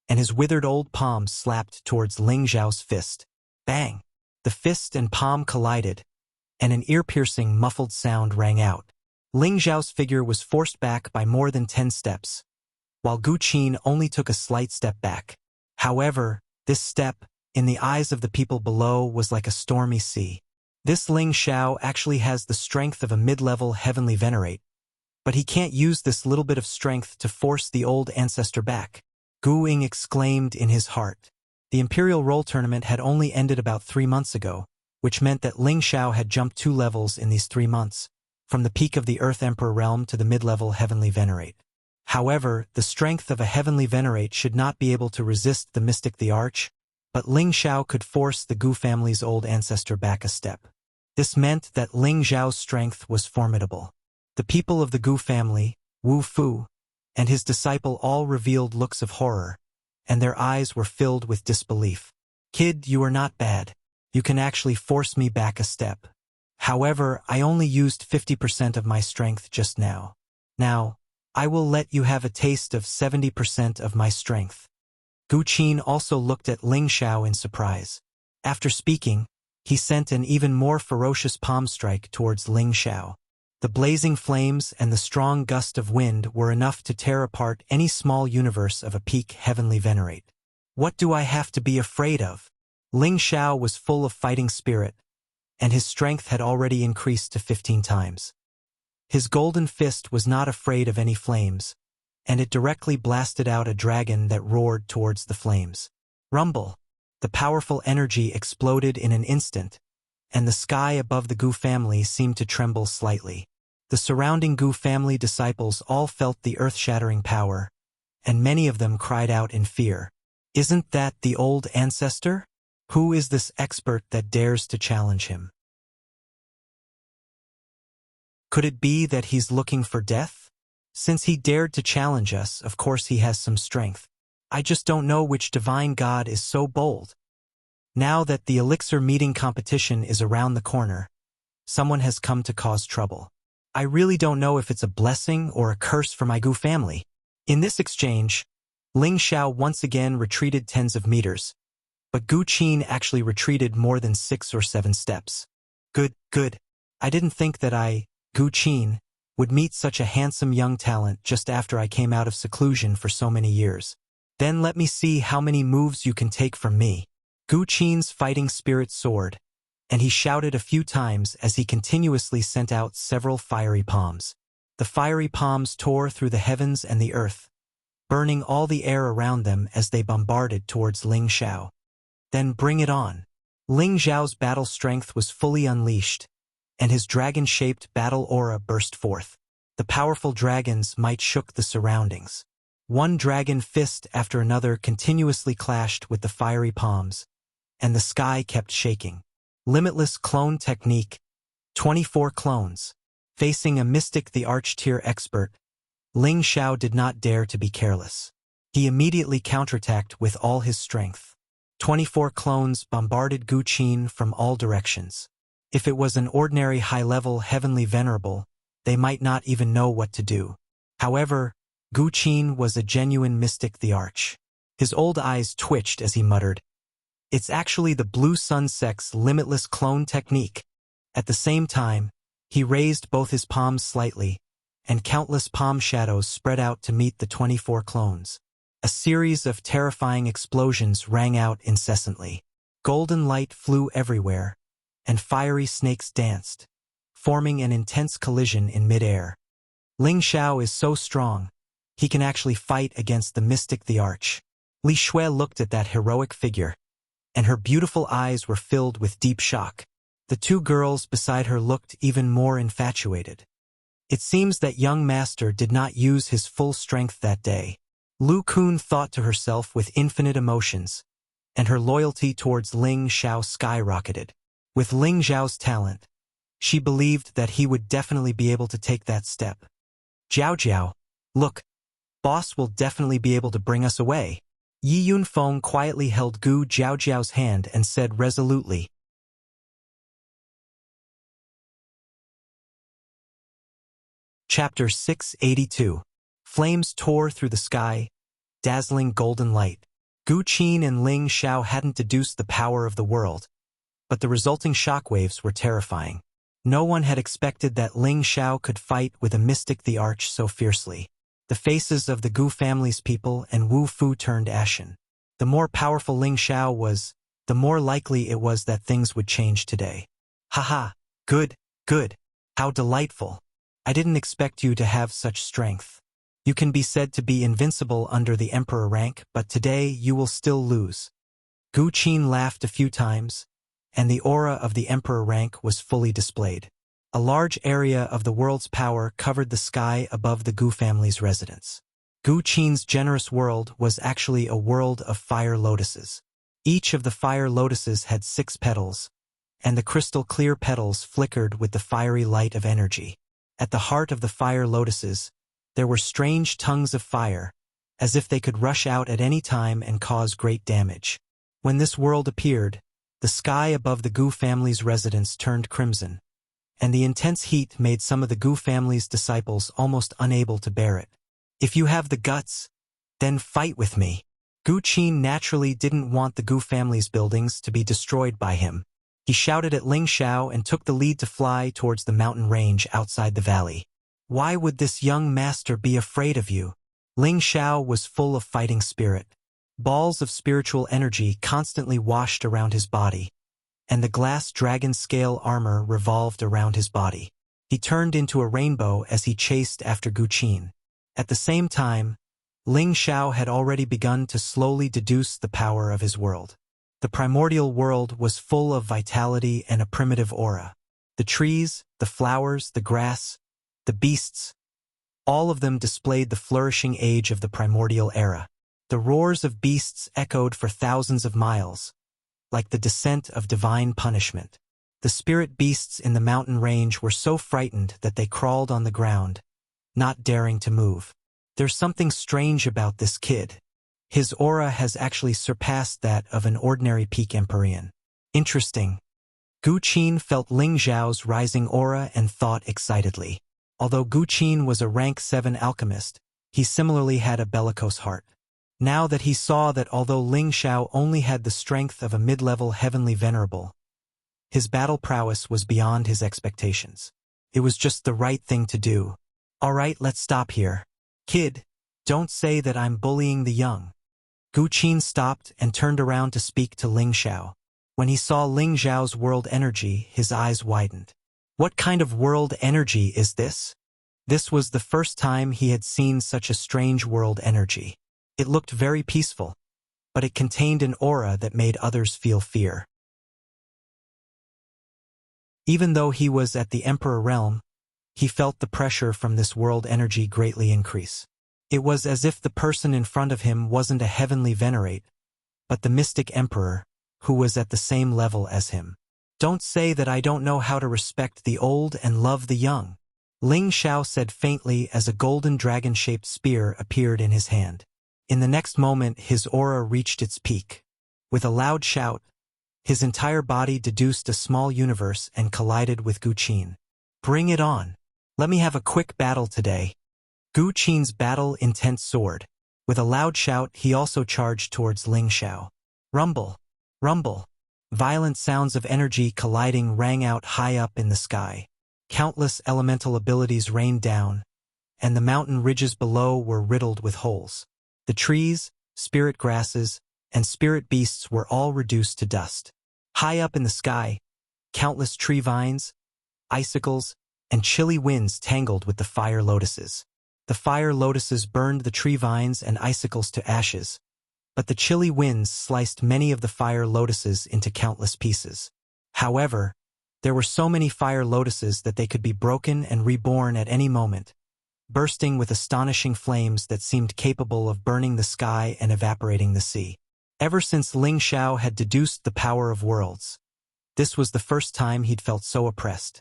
and his withered old palm slapped towards Ling Xiao's fist. Bang! The fist and palm collided, and an ear-piercing, muffled sound rang out. Ling Xiao's figure was forced back by more than 10 steps, while Gu Qin only took a slight step back. However, this step, in the eyes of the people below, was like a stormy sea. This Ling Xiao actually has the strength of a mid-level heavenly venerate, but he can't use this little bit of strength to force the old ancestor back. Gu Ying exclaimed in his heart. The Imperial Roll Tournament had only ended about 3 months ago, which meant that Ling Xiao had jumped 2 levels in these 3 months, from the peak of the Earth Emperor realm to the mid-level heavenly venerate. However, the strength of a heavenly venerate should not be able to resist the mystic the Arch, but Ling Xiao could force the Gu family's old ancestor back a step. This meant that Ling Xiao's strength was formidable. The people of the Gu family, Wu Fu, and his disciple all revealed looks of horror, and their eyes were filled with disbelief. Kid, you are not bad. You can actually force me back a step. However, I only used 50% of my strength just now. Now, I will let you have a taste of 70% of my strength. Gu Qin also looked at Ling Xiao in surprise. After speaking, he sent an even more ferocious palm strike towards Ling Xiao. The blazing flames and the strong gust of wind were enough to tear apart any small universe of a peak heavenly venerate. What do I have to be afraid of? Ling Xiao was full of fighting spirit, and his strength had already increased to 15 times. His golden fist was not afraid of any flames, and it directly blasted out a dragon that roared towards the flames. Rumble! The powerful energy exploded in an instant, and the sky above the Gu family seemed to tremble slightly. The surrounding Gu family disciples all felt the earth-shattering power, and many of them cried out in fear. Isn't that the old ancestor? Who is this expert that dares to challenge him? Could it be that he's looking for death? Since he dared to challenge us, of course he has some strength. I just don't know which divine god is so bold. Now that the elixir meeting competition is around the corner, someone has come to cause trouble. I really don't know if it's a blessing or a curse for my Gu family. In this exchange, Ling Xiao once again retreated tens of meters, but Gu Qin actually retreated more than 6 or 7 steps. Good. I didn't think that Gu Qin, would meet such a handsome young talent just after I came out of seclusion for so many years. Then let me see how many moves you can take from me. Gu Qin's fighting spirit soared, and he shouted a few times as he continuously sent out several fiery palms. The fiery palms tore through the heavens and the earth, burning all the air around them as they bombarded towards Ling Xiao. Then bring it on. Ling Xiao's battle strength was fully unleashed, and his dragon-shaped battle aura burst forth. The powerful dragon's might shook the surroundings. One dragon fist after another continuously clashed with the fiery palms, and the sky kept shaking. Limitless clone technique. 24 clones. Facing a mystic the arch-tier expert, Ling Xiao did not dare to be careless. He immediately counterattacked with all his strength. 24 clones bombarded Gu Qin from all directions. If it was an ordinary high-level heavenly venerable, they might not even know what to do. However, Gu Qin was a genuine mystic the Arch. His old eyes twitched as he muttered, "It's actually the Blue Sun Sect's limitless clone technique." At the same time, he raised both his palms slightly, and countless palm shadows spread out to meet the 24 clones. A series of terrifying explosions rang out incessantly. Golden light flew everywhere, and fiery snakes danced, forming an intense collision in midair. Ling Xiao is so strong, he can actually fight against the mystic the Arch. Li Shui looked at that heroic figure, and her beautiful eyes were filled with deep shock. The two girls beside her looked even more infatuated. It seems that young master did not use his full strength that day. Lu Kun thought to herself with infinite emotions, and her loyalty towards Ling Xiao skyrocketed. With Ling Xiao's talent, she believed that he would definitely be able to take that step. Jiao Jiao, look, boss will definitely be able to bring us away. Yi Yunfeng quietly held Gu Jiaojiao's hand and said resolutely. Chapter 682. Flames tore through the sky, dazzling golden light. Gu Qin and Ling Xiao hadn't deduced the power of the world, but the resulting shockwaves were terrifying. No one had expected that Ling Xiao could fight with a mystic the Arch so fiercely. The faces of the Gu family's people and Wu Fu turned ashen. The more powerful Ling Xiao was, the more likely it was that things would change today. Haha, good, good. How delightful. I didn't expect you to have such strength. You can be said to be invincible under the emperor rank, but today you will still lose. Gu Qin laughed a few times, and the aura of the emperor rank was fully displayed. A large area of the world's power covered the sky above the Gu family's residence. Gu Qin's generous world was actually a world of fire lotuses. Each of the fire lotuses had 6 petals, and the crystal-clear petals flickered with the fiery light of energy. At the heart of the fire lotuses, there were strange tongues of fire, as if they could rush out at any time and cause great damage. When this world appeared, the sky above the Gu family's residence turned crimson, and the intense heat made some of the Gu family's disciples almost unable to bear it. If you have the guts, then fight with me. Gu Qin naturally didn't want the Gu family's buildings to be destroyed by him. He shouted at Ling Xiao and took the lead to fly towards the mountain range outside the valley. Why would this young master be afraid of you? Ling Xiao was full of fighting spirit. Balls of spiritual energy constantly washed around his body, and the glass dragon scale armor revolved around his body. He turned into a rainbow as he chased after Gu Qin. At the same time, Ling Xiao had already begun to slowly deduce the power of his world. The primordial world was full of vitality and a primitive aura. The trees, the flowers, the grass, the beasts, all of them displayed the flourishing age of the primordial era. The roars of beasts echoed for thousands of miles, like the descent of divine punishment. The spirit beasts in the mountain range were so frightened that they crawled on the ground, not daring to move. There's something strange about this kid. His aura has actually surpassed that of an ordinary peak Empyrean. Interesting. Gu Qin felt Ling Xiao's rising aura and thought excitedly. Although Gu Qin was a rank 7 alchemist, he similarly had a bellicose heart. Now that he saw that although Ling Xiao only had the strength of a mid-level heavenly venerable, his battle prowess was beyond his expectations. It was just the right thing to do. All right, let's stop here. Kid, don't say that I'm bullying the young. Gu Qin stopped and turned around to speak to Ling Xiao. When he saw Ling Xiao's world energy, his eyes widened. What kind of world energy is this? This was the first time he had seen such a strange world energy. It looked very peaceful, but it contained an aura that made others feel fear. Even though he was at the Emperor realm, he felt the pressure from this world energy greatly increase. It was as if the person in front of him wasn't a heavenly venerate, but the mystic emperor, who was at the same level as him. Don't say that I don't know how to respect the old and love the young. Ling Xiao said faintly as a golden dragon-shaped spear appeared in his hand. In the next moment, his aura reached its peak. With a loud shout, his entire body deduced a small universe and collided with Gu Qin. Bring it on. Let me have a quick battle today. Gu Qin's battle-intent soared. With a loud shout, he also charged towards Ling Xiao. Rumble! Rumble! Violent sounds of energy colliding rang out high up in the sky. Countless elemental abilities rained down, and the mountain ridges below were riddled with holes. The trees, spirit grasses, and spirit beasts were all reduced to dust. High up in the sky, countless tree vines, icicles, and chilly winds tangled with the fire lotuses. The fire lotuses burned the tree vines and icicles to ashes, but the chilly winds sliced many of the fire lotuses into countless pieces. However, there were so many fire lotuses that they could be broken and reborn at any moment, bursting with astonishing flames that seemed capable of burning the sky and evaporating the sea. Ever since Ling Xiao had deduced the power of worlds, this was the first time he'd felt so oppressed.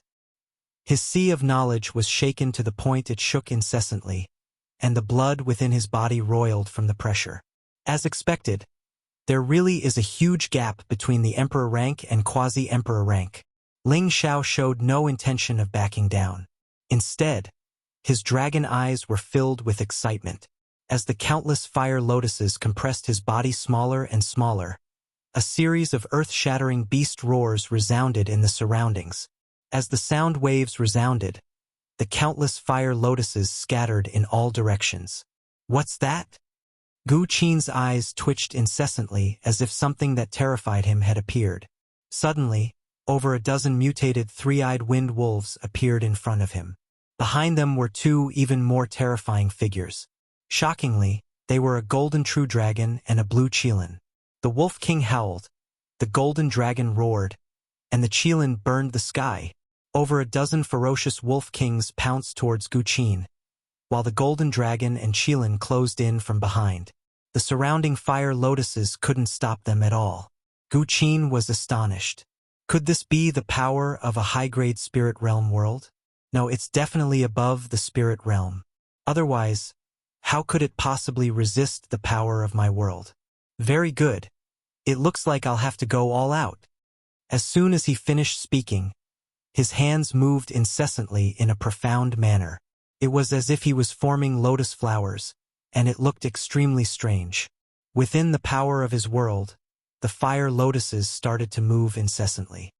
His sea of knowledge was shaken to the point it shook incessantly, and the blood within his body roiled from the pressure. As expected, there really is a huge gap between the emperor rank and quasi-emperor rank. Ling Xiao showed no intention of backing down. Instead, his dragon eyes were filled with excitement. As the countless fire lotuses compressed his body smaller and smaller, a series of earth-shattering beast roars resounded in the surroundings. As the sound waves resounded, the countless fire lotuses scattered in all directions. What's that? Gu Qin's eyes twitched incessantly as if something that terrified him had appeared. Suddenly, over a dozen mutated three-eyed wind wolves appeared in front of him. Behind them were two even more terrifying figures. Shockingly, they were a golden true dragon and a blue qilin. The Wolf King howled, the golden dragon roared, and the qilin burned the sky. Over a dozen ferocious wolf kings pounced towards Gu Qin, while the golden dragon and qilin closed in from behind. The surrounding fire lotuses couldn't stop them at all. Gu Qin was astonished. Could this be the power of a high-grade spirit realm world? No, it's definitely above the spirit realm. Otherwise, how could it possibly resist the power of my world? Very good. It looks like I'll have to go all out. As soon as he finished speaking, his hands moved incessantly in a profound manner. It was as if he was forming lotus flowers, and it looked extremely strange. Within the power of his world, the fire lotuses started to move incessantly.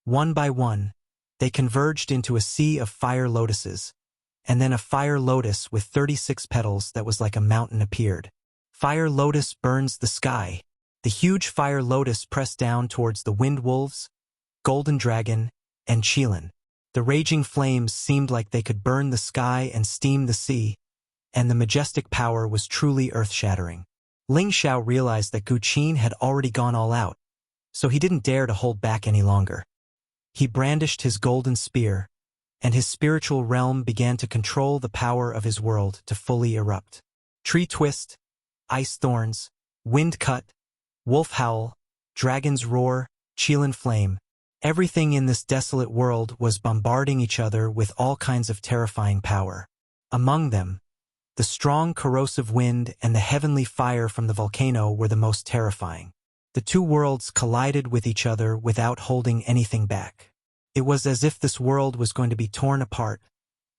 One by one, they converged into a sea of fire lotuses, and then a fire lotus with 36 petals that was like a mountain appeared. Fire lotus burns the sky. The huge fire lotus pressed down towards the wind wolves, golden dragon, and qilin. The raging flames seemed like they could burn the sky and steam the sea, and the majestic power was truly earth-shattering. Ling Xiao realized that Gu Qin had already gone all out, so he didn't dare to hold back any longer. He brandished his golden spear, and his spiritual realm began to control the power of his world to fully erupt. Tree twist, ice thorns, wind cut, wolf howl, dragon's roar, qilin flame. Everything in this desolate world was bombarding each other with all kinds of terrifying power. Among them, the strong corrosive wind and the heavenly fire from the volcano were the most terrifying. The two worlds collided with each other without holding anything back. It was as if this world was going to be torn apart,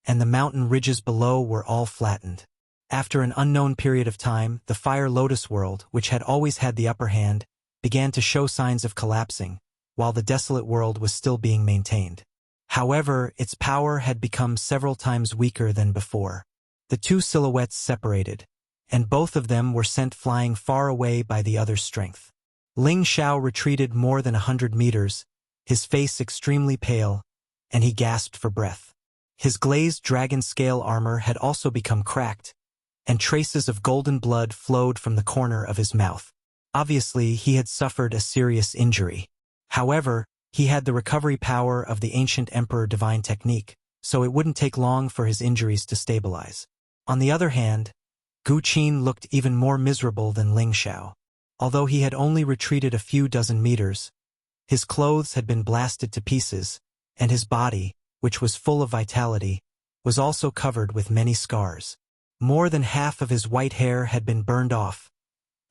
and the mountain ridges below were all flattened. After an unknown period of time, the Fire Lotus world, which had always had the upper hand, began to show signs of collapsing, while the desolate world was still being maintained. However, its power had become several times weaker than before. The two silhouettes separated, and both of them were sent flying far away by the other's strength. Ling Xiao retreated more than 100 meters, his face extremely pale, and he gasped for breath. His glazed dragon scale armor had also become cracked, and traces of golden blood flowed from the corner of his mouth. Obviously, he had suffered a serious injury. However, he had the recovery power of the ancient Emperor Divine Technique, so it wouldn't take long for his injuries to stabilize. On the other hand, Gu Qin looked even more miserable than Ling Xiao. Although he had only retreated a few dozen meters, his clothes had been blasted to pieces, and his body, which was full of vitality, was also covered with many scars. More than half of his white hair had been burned off,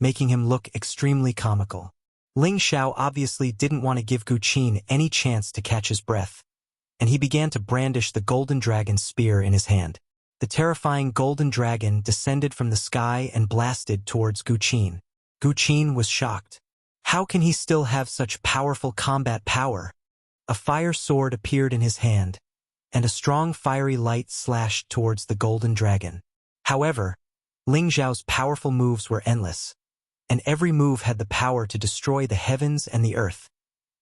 making him look extremely comical. Ling Xiao obviously didn't want to give Gu Qin any chance to catch his breath, and he began to brandish the golden dragon spear in his hand. The terrifying golden dragon descended from the sky and blasted towards Gu Qin. Gu Qin was shocked. How can he still have such powerful combat power? A fire sword appeared in his hand, and a strong fiery light slashed towards the golden dragon. However, Ling Xiao's powerful moves were endless, and every move had the power to destroy the heavens and the earth,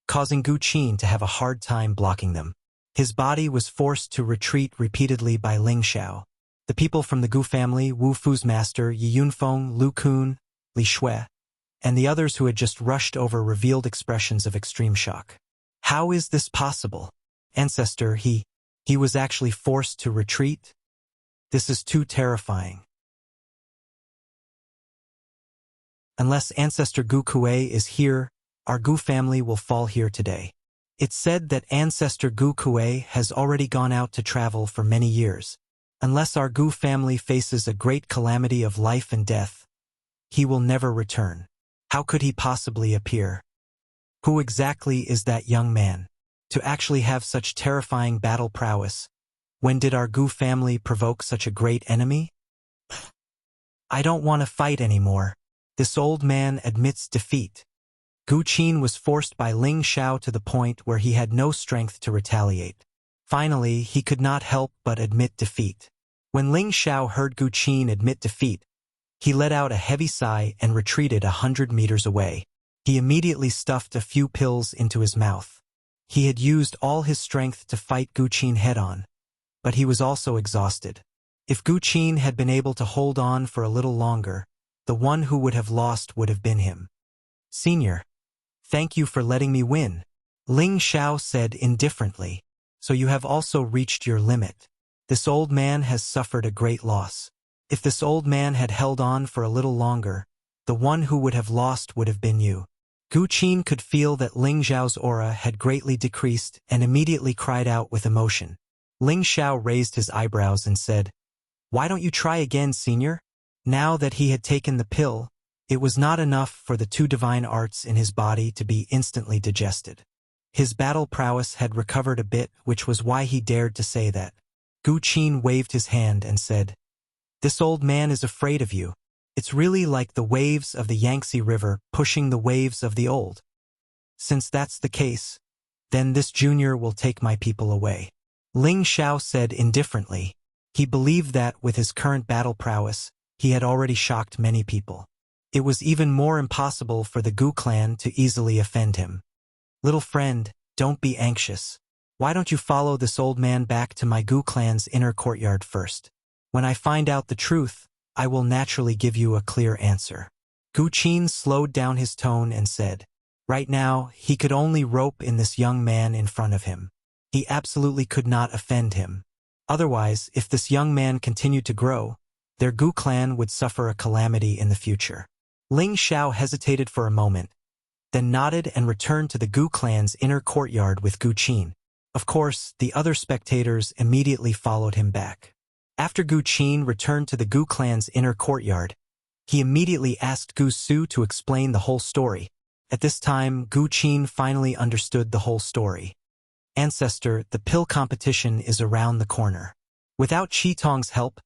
causing Gu Qin to have a hard time blocking them. His body was forced to retreat repeatedly by Ling Xiao. The people from the Gu family, Wu Fu's master, Yi Yunfeng, Lu Kun, Li Shui, and the others who had just rushed over revealed expressions of extreme shock. How is this possible? Ancestor, he was actually forced to retreat? This is too terrifying. Unless Ancestor Gu Kuei is here, our Gu family will fall here today. It's said that Ancestor Gu Kuei has already gone out to travel for many years. Unless our Gu family faces a great calamity of life and death, he will never return. How could he possibly appear? Who exactly is that young man? To actually have such terrifying battle prowess, when did our Gu family provoke such a great enemy? I don't want to fight anymore. This old man admits defeat. Gu Qin was forced by Ling Xiao to the point where he had no strength to retaliate. Finally, he could not help but admit defeat. When Ling Xiao heard Gu Qin admit defeat, he let out a heavy sigh and retreated 100 meters away. He immediately stuffed a few pills into his mouth. He had used all his strength to fight Gu Qin head-on, but he was also exhausted. If Gu Qin had been able to hold on for a little longer, the one who would have lost would have been him. Senior, thank you for letting me win, Ling Xiao said indifferently. So you have also reached your limit. This old man has suffered a great loss. If this old man had held on for a little longer, the one who would have lost would have been you. Gu Qin could feel that Ling Xiao's aura had greatly decreased and immediately cried out with emotion. Ling Xiao raised his eyebrows and said, "Why don't you try again, senior?" Now that he had taken the pill, it was not enough for the two divine arts in his body to be instantly digested. His battle prowess had recovered a bit, which was why he dared to say that. Gu Qin waved his hand and said, "This old man is afraid of you. It's really like the waves of the Yangtze River pushing the waves of the old. Since that's the case, then this junior will take my people away." Ling Xiao said indifferently. He believed that, with his current battle prowess, he had already shocked many people. It was even more impossible for the Gu clan to easily offend him. "Little friend, don't be anxious. Why don't you follow this old man back to my Gu clan's inner courtyard first? When I find out the truth, I will naturally give you a clear answer." Gu Qin slowed down his tone and said, right now, he could only rope in this young man in front of him. He absolutely could not offend him. Otherwise, if this young man continued to grow, their Gu clan would suffer a calamity in the future. Ling Xiao hesitated for a moment, then nodded and returned to the Gu clan's inner courtyard with Gu Qin. Of course, the other spectators immediately followed him back. After Gu Qin returned to the Gu clan's inner courtyard, he immediately asked Gu Su to explain the whole story. At this time, Gu Qin finally understood the whole story. "Ancestor, the pill competition is around the corner. Without Qi Tong's help,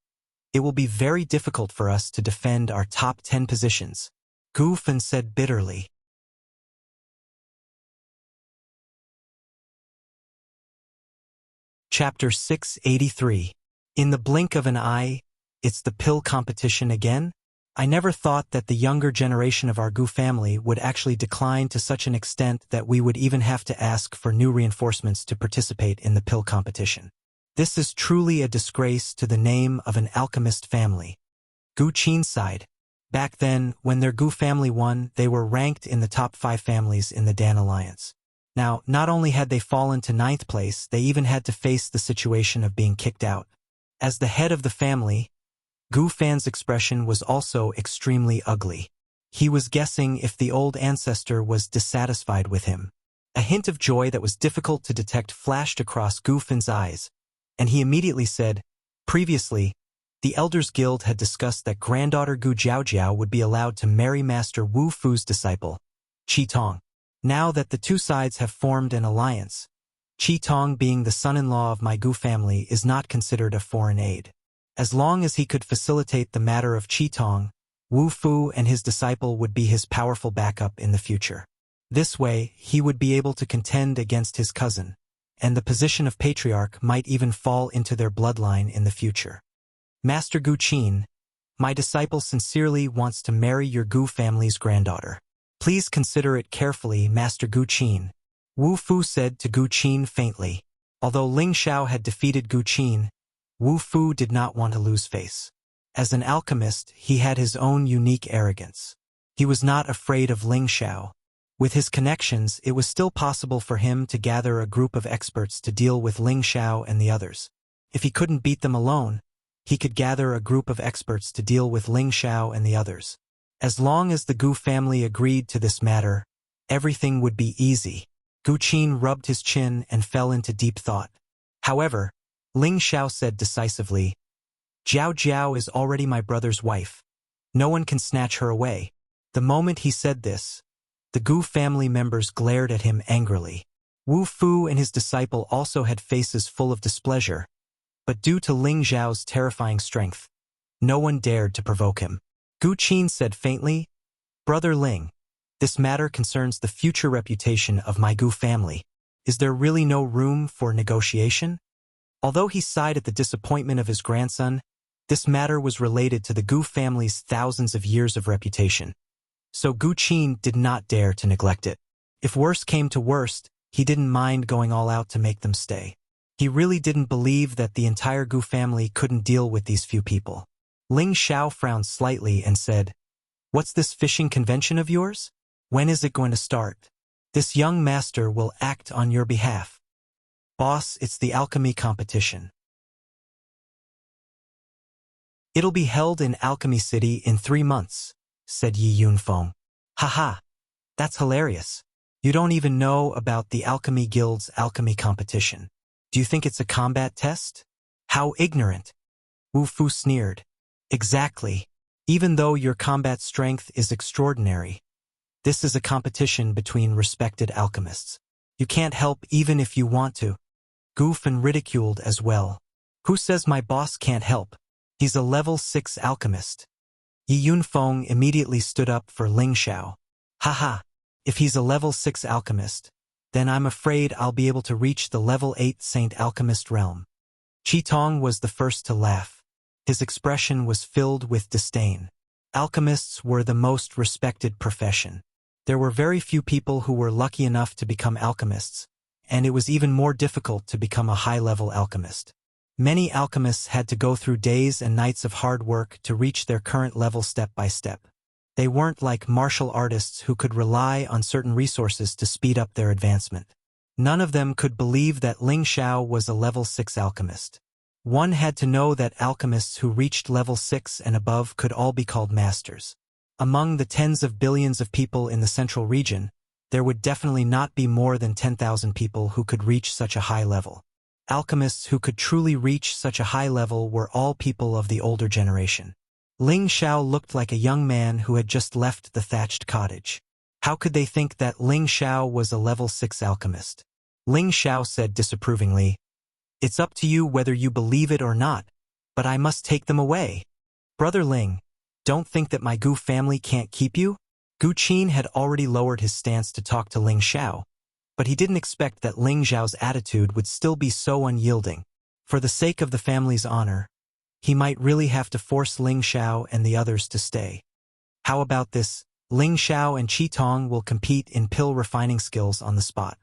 it will be very difficult for us to defend our top 10 positions," Gu Fen said bitterly. Chapter 683. In the blink of an eye, it's the pill competition again? I never thought that the younger generation of our Gu family would actually decline to such an extent that we would even have to ask for new reinforcements to participate in the pill competition. This is truly a disgrace to the name of an alchemist family. Gu Qin sighed. Back then, when their Gu family won, they were ranked in the top 5 families in the Dan Alliance. Now, not only had they fallen to 9th place, they even had to face the situation of being kicked out. As the head of the family, Gu Fan's expression was also extremely ugly. He was guessing if the old ancestor was dissatisfied with him. A hint of joy that was difficult to detect flashed across Gu Fan's eyes, and he immediately said, "Previously, the Elders Guild had discussed that granddaughter Gu Jiaojiao would be allowed to marry Master Wu Fu's disciple, Qi Tong. Now that the two sides have formed an alliance, Qi Tong, being the son-in-law of my Gu family, is not considered a foreign aid. As long as he could facilitate the matter of Qi Tong, Wu Fu and his disciple would be his powerful backup in the future. This way, he would be able to contend against his cousin, and the position of patriarch might even fall into their bloodline in the future. Master Gu Qin, My disciple sincerely wants to marry your Gu family's granddaughter. Please consider it carefully, Master Gu Qin. Wu Fu said to Gu Qin faintly. Although Ling Xiao had defeated Gu Qin, Wu Fu did not want to lose face. As an alchemist, he had his own unique arrogance. He was not afraid of Ling Xiao. With his connections, it was still possible for him to gather a group of experts to deal with Ling Xiao and the others. If he couldn't beat them alone, he could gather a group of experts to deal with Ling Xiao and the others. As long as the Gu family agreed to this matter, everything would be easy. Gu Qin rubbed his chin and fell into deep thought. However, Ling Xiao said decisively, Jiao Jiao is already my brother's wife. No one can snatch her away. The moment he said this, the Gu family members glared at him angrily. Wu Fu and his disciple also had faces full of displeasure, but due to Ling Xiao's terrifying strength, no one dared to provoke him. Gu Qin said faintly, Brother Ling, this matter concerns the future reputation of my Gu family. Is there really no room for negotiation? Although he sighed at the disappointment of his grandson, this matter was related to the Gu family's thousands of years of reputation. So Gu Qin did not dare to neglect it. If worst came to worst, he didn't mind going all out to make them stay. He really didn't believe that the entire Gu family couldn't deal with these few people. Ling Xiao frowned slightly and said, What's this fishing convention of yours? When is it going to start? This young master will act on your behalf. Boss, it's the alchemy competition. It'll be held in Alchemy City in 3 months, said Yi Yunfeng. Haha, that's hilarious. You don't even know about the Alchemy Guild's alchemy competition. Do you think it's a combat test? How ignorant. Wu Fu sneered. Exactly. Even though your combat strength is extraordinary, this is a competition between respected alchemists. You can't help even if you want to. Goofed ridiculed as well. Who says my boss can't help? He's a level 6 alchemist. Yi Yunfeng immediately stood up for Ling Xiao. Haha, if he's a level 6 alchemist, then I'm afraid I'll be able to reach the level 8 Saint Alchemist realm. Qi Tong was the first to laugh. His expression was filled with disdain. Alchemists were the most respected profession. There were very few people who were lucky enough to become alchemists, and it was even more difficult to become a high-level alchemist. Many alchemists had to go through days and nights of hard work to reach their current level step by step. They weren't like martial artists who could rely on certain resources to speed up their advancement. None of them could believe that Ling Xiao was a level 6 alchemist. One had to know that alchemists who reached level 6 and above could all be called masters. Among the tens of billions of people in the central region, there would definitely not be more than 10,000 people who could reach such a high level. Alchemists who could truly reach such a high level were all people of the older generation. Ling Xiao looked like a young man who had just left the thatched cottage. How could they think that Ling Xiao was a level 6 alchemist? Ling Xiao said disapprovingly, It's up to you whether you believe it or not, but I must take them away. Brother Ling, don't think that my Gu family can't keep you? Gu Qin had already lowered his stance to talk to Ling Xiao, but he didn't expect that Ling Xiao's attitude would still be so unyielding. For the sake of the family's honor, he might really have to force Ling Xiao and the others to stay. How about this? Ling Xiao and Qi Tong will compete in pill refining skills on the spot.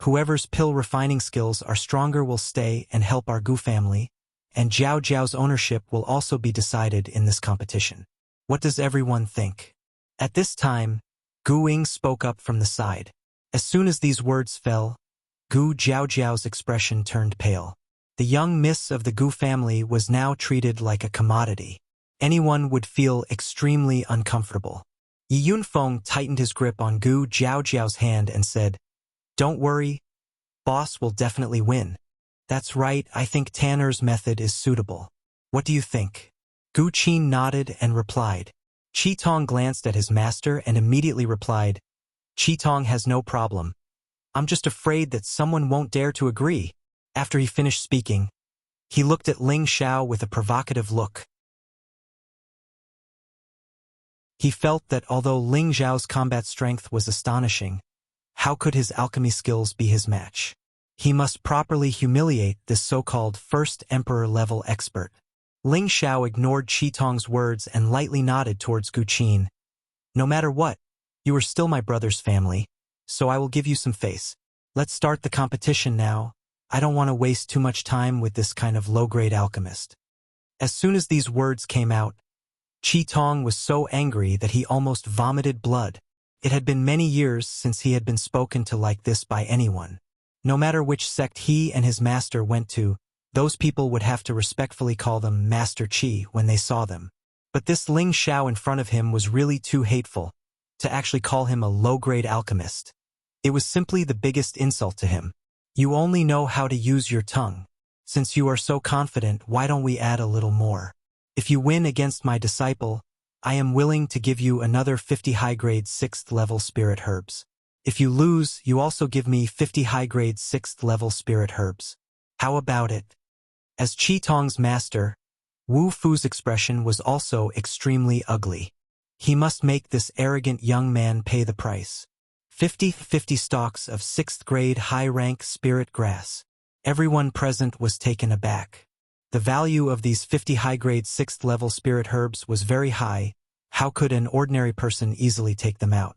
Whoever's pill refining skills are stronger will stay and help our Gu family, and Jiao Jiao's ownership will also be decided in this competition. What does everyone think? At this time, Gu Ying spoke up from the side. As soon as these words fell, Gu Jiaojiao's expression turned pale. The young miss of the Gu family was now treated like a commodity. Anyone would feel extremely uncomfortable. Yi Yunfeng tightened his grip on Gu Jiaojiao's hand and said, Don't worry, boss will definitely win. That's right, I think Tanner's method is suitable. What do you think? Gu Qin nodded and replied. Qi Tong glanced at his master and immediately replied, Qi Tong has no problem. I'm just afraid that someone won't dare to agree. After he finished speaking, he looked at Ling Xiao with a provocative look. He felt that although Ling Xiao's combat strength was astonishing, how could his alchemy skills be his match? He must properly humiliate this so-called first emperor-level expert. Ling Xiao ignored Qi Tong's words and lightly nodded towards Gu Qin. No matter what, you are still my brother's family, so I will give you some face. Let's start the competition now. I don't want to waste too much time with this kind of low-grade alchemist. As soon as these words came out, Qi Tong was so angry that he almost vomited blood. It had been many years since he had been spoken to like this by anyone. No matter which sect he and his master went to, those people would have to respectfully call them Master Qi when they saw them. But this Ling Xiao in front of him was really too hateful to actually call him a low-grade alchemist. It was simply the biggest insult to him. You only know how to use your tongue. Since you are so confident, why don't we add a little more? If you win against my disciple, I am willing to give you another 50 high-grade 6th level spirit herbs. If you lose, you also give me 50 high-grade 6th level spirit herbs. How about it? As Qi Tong's master, Wu Fu's expression was also extremely ugly. He must make this arrogant young man pay the price. 50 stalks of 6th grade high-rank spirit grass. Everyone present was taken aback. The value of these 50 high-grade 6th level spirit herbs was very high. How could an ordinary person easily take them out?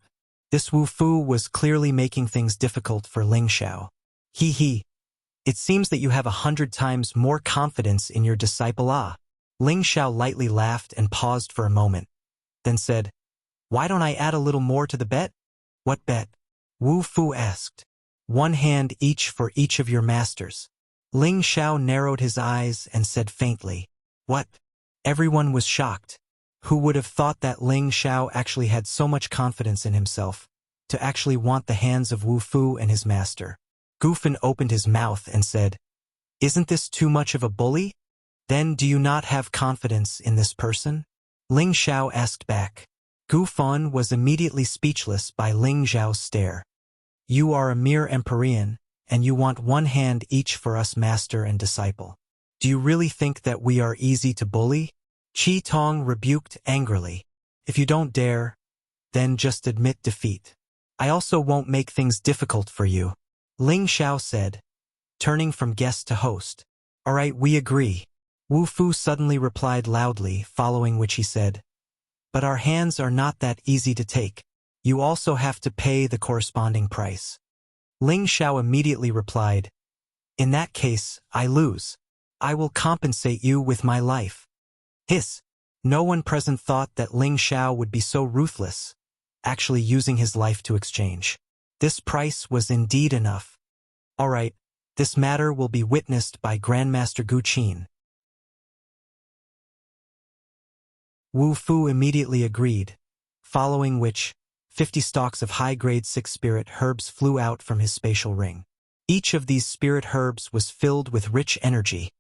This Wu Fu was clearly making things difficult for Ling Xiao. He. It seems that you have 100 times more confidence in your disciple. Ling Xiao lightly laughed and paused for a moment, then said, "Why don't I add a little more to the bet?" "What bet?" Wu Fu asked. "1 hand each for each of your masters." Ling Xiao narrowed his eyes and said faintly, "What?" Everyone was shocked. Who would have thought that Ling Xiao actually had so much confidence in himself to actually want the hands of Wu Fu and his master? Gu Fan opened his mouth and said, "Isn't this too much of a bully? Then do you not have confidence in this person?" Ling Xiao asked back. Gu Fan was immediately speechless by Ling Xiao's stare. "You are a mere Empyrean, and you want 1 hand each for us master and disciple. Do you really think that we are easy to bully?" Qi Tong rebuked angrily. "If you don't dare, then just admit defeat. I also won't make things difficult for you," Ling Xiao said, turning from guest to host. "All right, we agree." Wu Fu suddenly replied loudly, following which he said, "But our hands are not that easy to take. You also have to pay the corresponding price." Ling Xiao immediately replied, "In that case, I lose. I will compensate you with my life." Hiss! No one present thought that Ling Xiao would be so ruthless, actually using his life to exchange. This price was indeed enough. All right, this matter will be witnessed by Grandmaster Gu Qin. Wu Fu immediately agreed, following which 50 stalks of high-grade 6 spirit herbs flew out from his spatial ring. Each of these spirit herbs was filled with rich energy,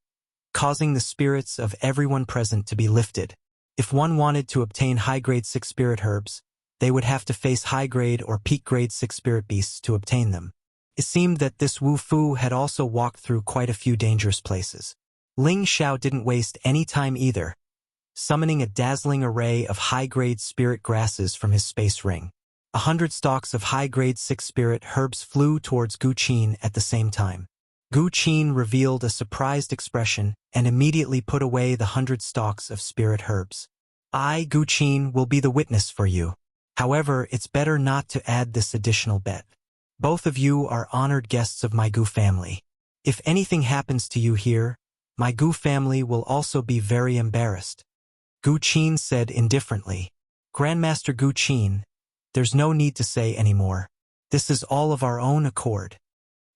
causing the spirits of everyone present to be lifted. If one wanted to obtain high-grade 6 spirit herbs, they would have to face high-grade or peak-grade 6 spirit beasts to obtain them. It seemed that this Wu Fu had also walked through quite a few dangerous places. Ling Xiao didn't waste any time either, summoning a dazzling array of high-grade spirit grasses from his space ring. 100 stalks of high-grade 6 spirit herbs flew towards Gu Qin at the same time. Gu Qin revealed a surprised expression and immediately put away the 100 stalks of spirit herbs. "I, Gu Qin, will be the witness for you. However, it's better not to add this additional bet. Both of you are honored guests of my Gu family. If anything happens to you here, my Gu family will also be very embarrassed." Gu Qin said indifferently. "Grandmaster Gu Qin, there's no need to say anymore. This is all of our own accord."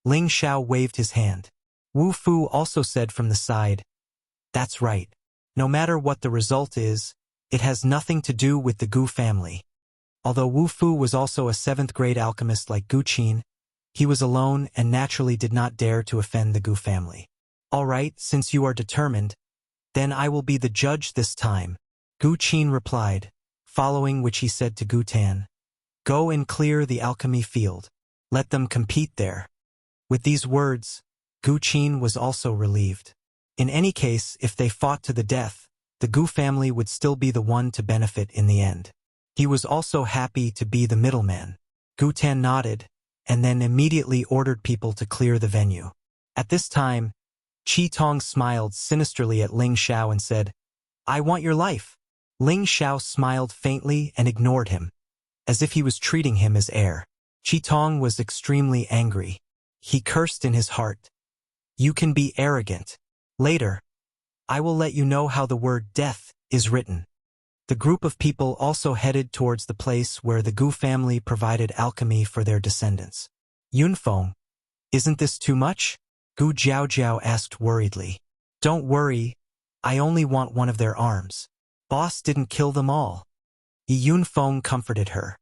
Ling Xiao waved his hand. Wu Fu also said from the side, "That's right. No matter what the result is, it has nothing to do with the Gu family." Although Wu Fu was also a 7th grade alchemist like Gu Qin, he was alone and naturally did not dare to offend the Gu family. "All right, since you are determined, then I will be the judge this time," Gu Qin replied, following which he said to Gu Tan, "Go and clear the alchemy field. Let them compete there." With these words, Gu Qin was also relieved. In any case, if they fought to the death, the Gu family would still be the one to benefit in the end. He was also happy to be the middleman. Gu Tan nodded, and then immediately ordered people to clear the venue. At this time, Qi Tong smiled sinisterly at Ling Xiao and said, I want your life. Ling Xiao smiled faintly and ignored him, as if he was treating him as heir. Qitong was extremely angry. He cursed in his heart. You can be arrogant. Later, I will let you know how the word death is written. The group of people also headed towards the place where the Gu family provided alchemy for their descendants. Yunfeng, isn't this too much? Gu Jiaojiao asked worriedly. Don't worry, I only want one of their arms. Boss didn't kill them all. Yunfeng comforted her.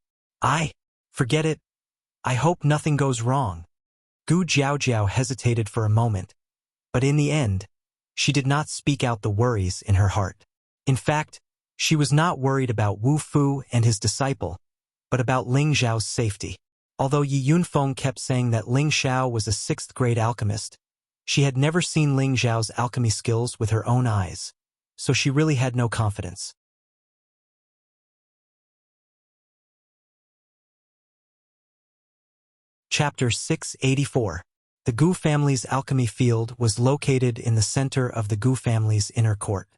Forget it. I hope nothing goes wrong. Gu Jiaojiao hesitated for a moment, but in the end, she did not speak out the worries in her heart. In fact, she was not worried about Wu Fu and his disciple, but about Ling Xiao's safety. Although Yi Yunfeng kept saying that Ling Xiao was a 6th-grade alchemist, she had never seen Ling Xiao's alchemy skills with her own eyes, so she really had no confidence. Chapter 684. The Gu family's alchemy field was located in the center of the Gu family's inner court.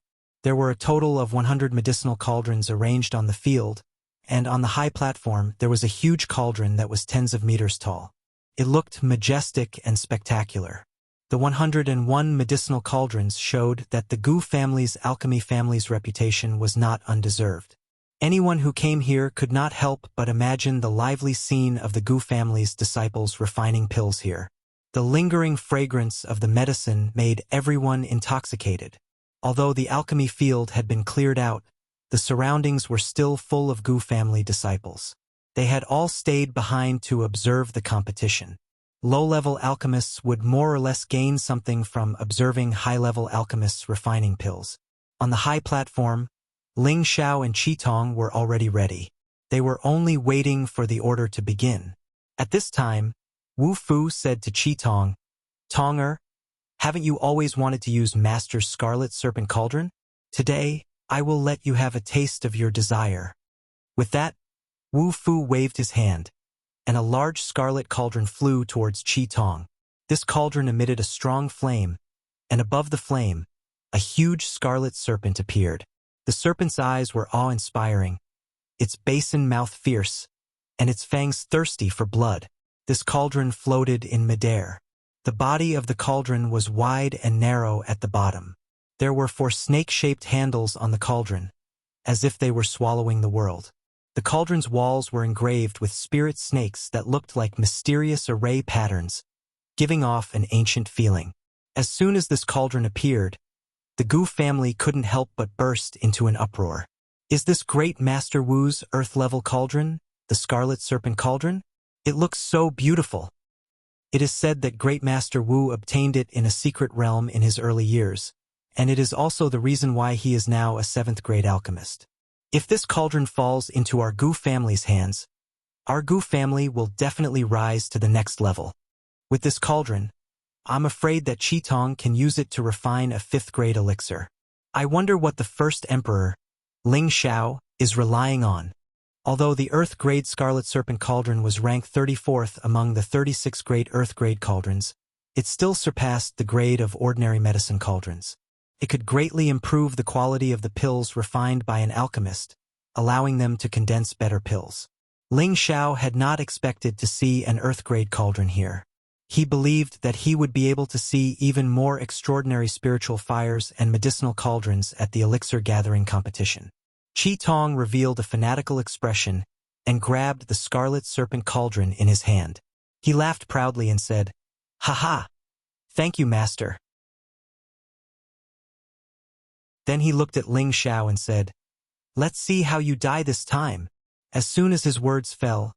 There were a total of 100 medicinal cauldrons arranged on the field, and on the high platform there was a huge cauldron that was tens of meters tall. It looked majestic and spectacular. The 101 medicinal cauldrons showed that the Gu family's alchemy family's reputation was not undeserved. Anyone who came here could not help but imagine the lively scene of the Gu family's disciples refining pills here. The lingering fragrance of the medicine made everyone intoxicated. Although the alchemy field had been cleared out, the surroundings were still full of Gu family disciples. They had all stayed behind to observe the competition. Low-level alchemists would more or less gain something from observing high-level alchemists refining pills. On the high platform, Ling Xiao and Qitong were already ready. They were only waiting for the order to begin. At this time, Wu Fu said to Qitong, Tonger, haven't you always wanted to use Master's Scarlet Serpent Cauldron? Today, I will let you have a taste of your desire. With that, Wu Fu waved his hand, and a large scarlet cauldron flew towards Qitong. This cauldron emitted a strong flame, and above the flame, a huge scarlet serpent appeared. The serpent's eyes were awe-inspiring, its basin mouth fierce, and its fangs thirsty for blood. This cauldron floated in midair. The body of the cauldron was wide and narrow at the bottom. There were 4 snake-shaped handles on the cauldron, as if they were swallowing the world. The cauldron's walls were engraved with spirit snakes that looked like mysterious array patterns, giving off an ancient feeling. As soon as this cauldron appeared, the Gu family couldn't help but burst into an uproar. Is this Great Master Wu's Earth-level cauldron, the Scarlet Serpent Cauldron? It looks so beautiful. It is said that Great Master Wu obtained it in a secret realm in his early years, and it is also the reason why he is now a 7th-grade alchemist. If this cauldron falls into our Gu family's hands, our Gu family will definitely rise to the next level. With this cauldron, I'm afraid that Qitong can use it to refine a 5th-grade elixir. I wonder what the first emperor, Ling Xiao, is relying on. Although the Earth-grade Scarlet Serpent Cauldron was ranked 34th among the 36-grade Earth-grade cauldrons, it still surpassed the grade of ordinary medicine cauldrons. It could greatly improve the quality of the pills refined by an alchemist, allowing them to condense better pills. Ling Xiao had not expected to see an Earth-grade cauldron here. He believed that he would be able to see even more extraordinary spiritual fires and medicinal cauldrons at the elixir-gathering competition. Qitong revealed a fanatical expression and grabbed the Scarlet Serpent Cauldron in his hand. He laughed proudly and said, "Ha! Thank you, Master." Then he looked at Ling Xiao and said, "Let's see how you die this time." As soon as his words fell,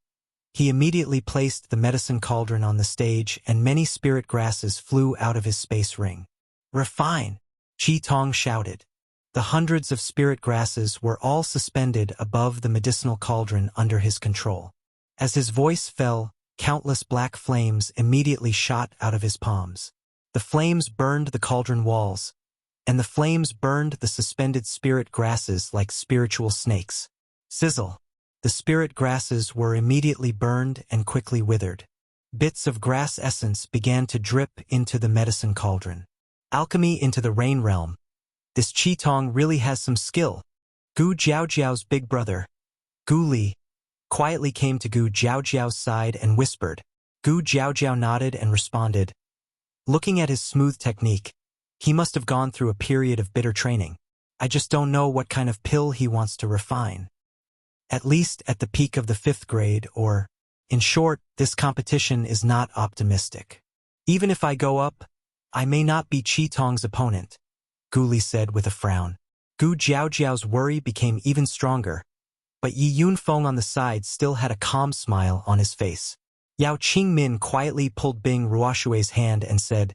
he immediately placed the medicine cauldron on the stage and many spirit grasses flew out of his space ring. "Refine!" Qitong shouted. The hundreds of spirit grasses were all suspended above the medicinal cauldron under his control. As his voice fell, countless black flames immediately shot out of his palms. The flames burned the cauldron walls, and the flames burned the suspended spirit grasses like spiritual snakes. Sizzle! The spirit grasses were immediately burned and quickly withered. Bits of grass essence began to drip into the medicine cauldron. Alchemy into the rain realm. This Qitong really has some skill. Gu Jiaojiao's big brother, Gu Li, quietly came to Gu Jiaojiao's side and whispered. Gu Jiaojiao nodded and responded. Looking at his smooth technique, he must have gone through a period of bitter training. I just don't know what kind of pill he wants to refine. At least at the peak of the 5th grade, or, in short, this competition is not optimistic. Even if I go up, I may not be Qitong's opponent, Gu Li said with a frown. Gu Jiaojiao's worry became even stronger, but Yi Yunfeng on the side still had a calm smile on his face. Yao Qingmin quietly pulled Bing Ruoshui's hand and said,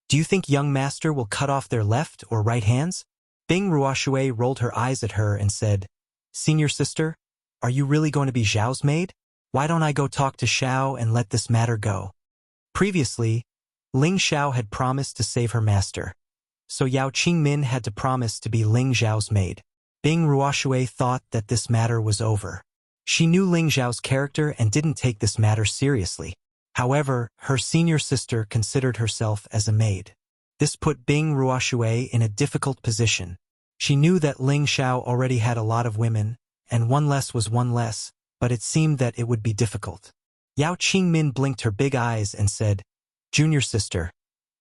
Do you think young master will cut off their left or right hands? Bing Ruoshui rolled her eyes at her and said, Senior sister, are you really going to be Zhao's maid? Why don't I go talk to Xiao and let this matter go? Previously, Ling Xiao had promised to save her master, so Yao Qingmin had to promise to be Ling Zhao's maid. Bing Ruoshui thought that this matter was over. She knew Ling Zhao's character and didn't take this matter seriously. However, her senior sister considered herself as a maid. This put Bing Ruoshui in a difficult position. She knew that Ling Xiao already had a lot of women, and one less was one less, but it seemed that it would be difficult. Yao Qingmin blinked her big eyes and said, Junior sister,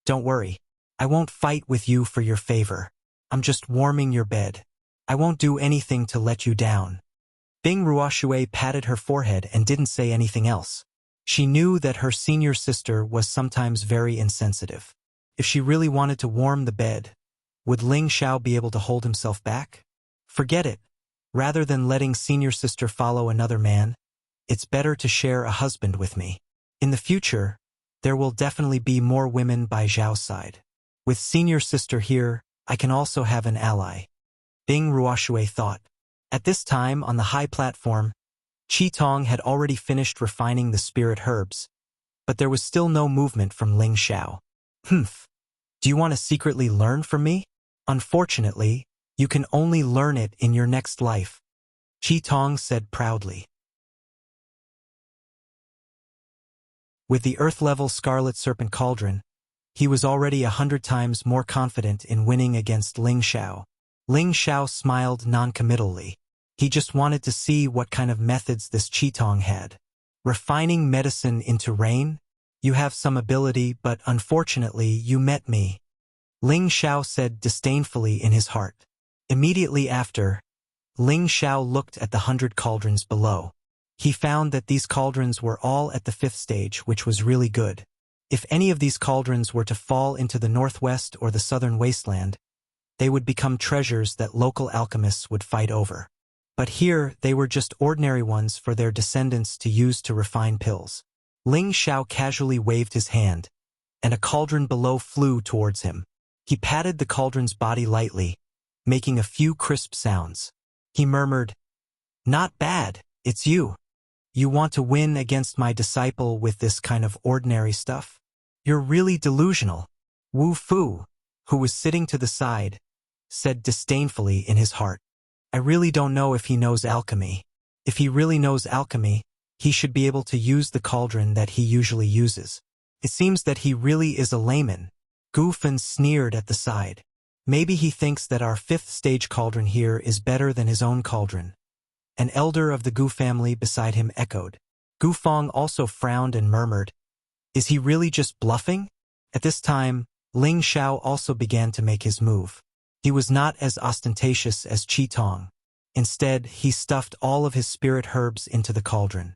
don't worry. I won't fight with you for your favor. I'm just warming your bed. I won't do anything to let you down. Bing Ruoshui patted her forehead and didn't say anything else. She knew that her senior sister was sometimes very insensitive. If she really wanted to warm the bed, would Ling Xiao be able to hold himself back? Forget it. Rather than letting senior sister follow another man, it's better to share a husband with me. In the future, there will definitely be more women by Zhao's side. With senior sister here, I can also have an ally. Bing Ruoshui thought. At this time, on the high platform, Qitong had already finished refining the spirit herbs, but there was still no movement from Ling Xiao. Humph. Do you want to secretly learn from me? Unfortunately, you can only learn it in your next life, Qitong said proudly. With the Earth-level Scarlet Serpent Cauldron, he was already 100 times more confident in winning against Ling Xiao. Ling Xiao smiled non-committally. He just wanted to see what kind of methods this Qitong had. Refining medicine into rain? You have some ability, but unfortunately you met me, Ling Xiao said disdainfully in his heart. Immediately after, Ling Xiao looked at the 100 cauldrons below. He found that these cauldrons were all at the 5th stage, which was really good. If any of these cauldrons were to fall into the northwest or the southern wasteland, they would become treasures that local alchemists would fight over. But here, they were just ordinary ones for their descendants to use to refine pills. Ling Xiao casually waved his hand, and a cauldron below flew towards him. He patted the cauldron's body lightly, making a few crisp sounds. He murmured, Not bad, it's you. You want to win against my disciple with this kind of ordinary stuff? You're really delusional. Wu Fu, who was sitting to the side, said disdainfully in his heart. I really don't know if he knows alchemy. If he really knows alchemy, he should be able to use the cauldron that he usually uses. It seems that he really is a layman. Gu Fen sneered at the side. Maybe he thinks that our 5th stage cauldron here is better than his own cauldron. An elder of the Gu family beside him echoed. Gu Feng also frowned and murmured, Is he really just bluffing? At this time, Ling Xiao also began to make his move. He was not as ostentatious as Qitong. Instead, he stuffed all of his spirit herbs into the cauldron.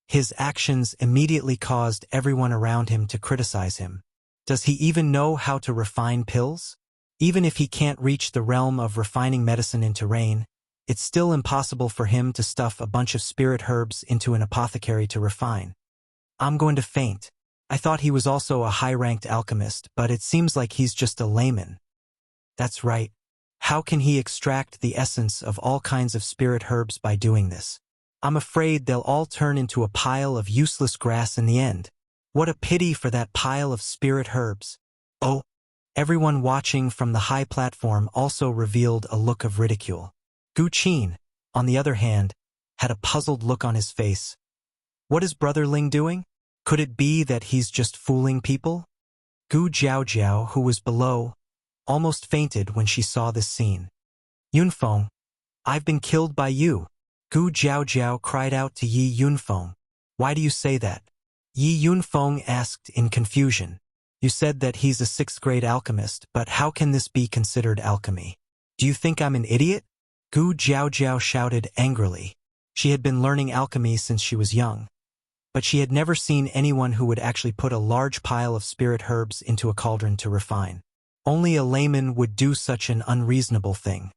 His actions immediately caused everyone around him to criticize him. Does he even know how to refine pills? Even if he can't reach the realm of refining medicine into rain, it's still impossible for him to stuff a bunch of spirit herbs into an apothecary to refine. I'm going to faint. I thought he was also a high-ranked alchemist, but it seems like he's just a layman. That's right. How can he extract the essence of all kinds of spirit herbs by doing this? I'm afraid they'll all turn into a pile of useless grass in the end. What a pity for that pile of spirit herbs. Oh, everyone watching from the high platform also revealed a look of ridicule. Gu Qin, on the other hand, had a puzzled look on his face. What is Brother Ling doing? Could it be that he's just fooling people? Gu Jiaojiao, who was below, almost fainted when she saw this scene. Yunfeng, I've been killed by you. Gu Jiaojiao cried out to Yi Yunfeng. Why do you say that? Yi Yunfeng asked in confusion. You said that he's a 6th grade alchemist, but how can this be considered alchemy? Do you think I'm an idiot? Gu Jiaojiao shouted angrily. She had been learning alchemy since she was young, but she had never seen anyone who would actually put a large pile of spirit herbs into a cauldron to refine. Only a layman would do such an unreasonable thing.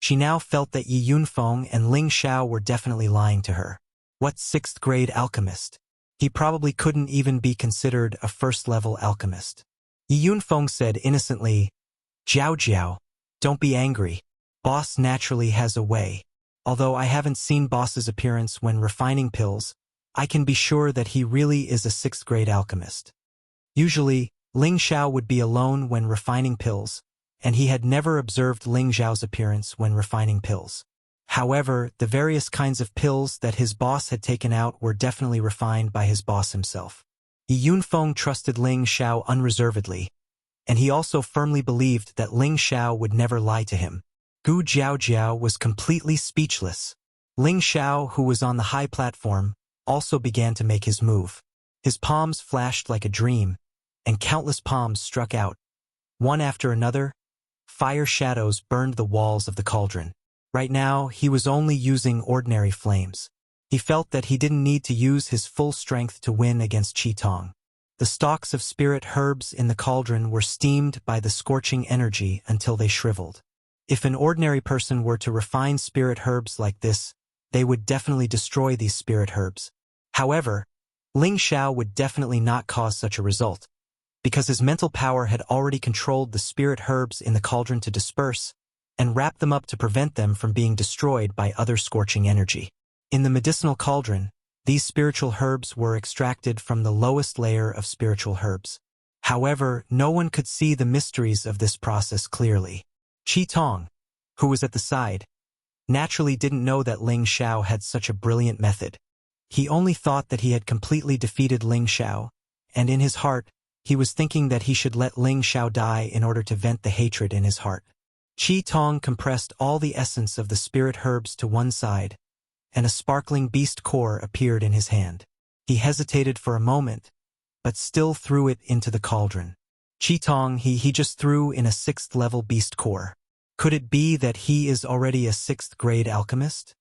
She now felt that Yi Yunfeng and Ling Xiao were definitely lying to her. What 6th grade alchemist? He probably couldn't even be considered a first-level alchemist. Yi Yunfeng said innocently, Jiao Jiao, don't be angry. Boss naturally has a way. Although I haven't seen Boss's appearance when refining pills, I can be sure that he really is a 6th grade alchemist. Usually, Ling Xiao would be alone when refining pills, and he had never observed Ling Xiao's appearance when refining pills. However, the various kinds of pills that his boss had taken out were definitely refined by his boss himself. Yi Yunfeng trusted Ling Xiao unreservedly, and he also firmly believed that Ling Xiao would never lie to him. Gu Jiaojiao was completely speechless. Ling Xiao, who was on the high platform, also began to make his move. His palms flashed like a dream, and countless palms struck out. One after another, fire shadows burned the walls of the cauldron. Right now, he was only using ordinary flames. He felt that he didn't need to use his full strength to win against Qi Tong. The stalks of spirit herbs in the cauldron were steamed by the scorching energy until they shriveled. If an ordinary person were to refine spirit herbs like this, they would definitely destroy these spirit herbs. However, Ling Xiao would definitely not cause such a result, because his mental power had already controlled the spirit herbs in the cauldron to disperse and wrap them up to prevent them from being destroyed by other scorching energy. In the medicinal cauldron, these spiritual herbs were extracted from the lowest layer of spiritual herbs. However, no one could see the mysteries of this process clearly. Qi Tong, who was at the side, naturally didn't know that Ling Xiao had such a brilliant method. He only thought that he had completely defeated Ling Xiao, and in his heart, he was thinking that he should let Ling Xiao die in order to vent the hatred in his heart. Qi Tong compressed all the essence of the spirit herbs to one side, and a sparkling beast core appeared in his hand. He hesitated for a moment, but still threw it into the cauldron. Qi Tong, he just threw in a 6th-level beast core. Could it be that he is already a 6th grade alchemist?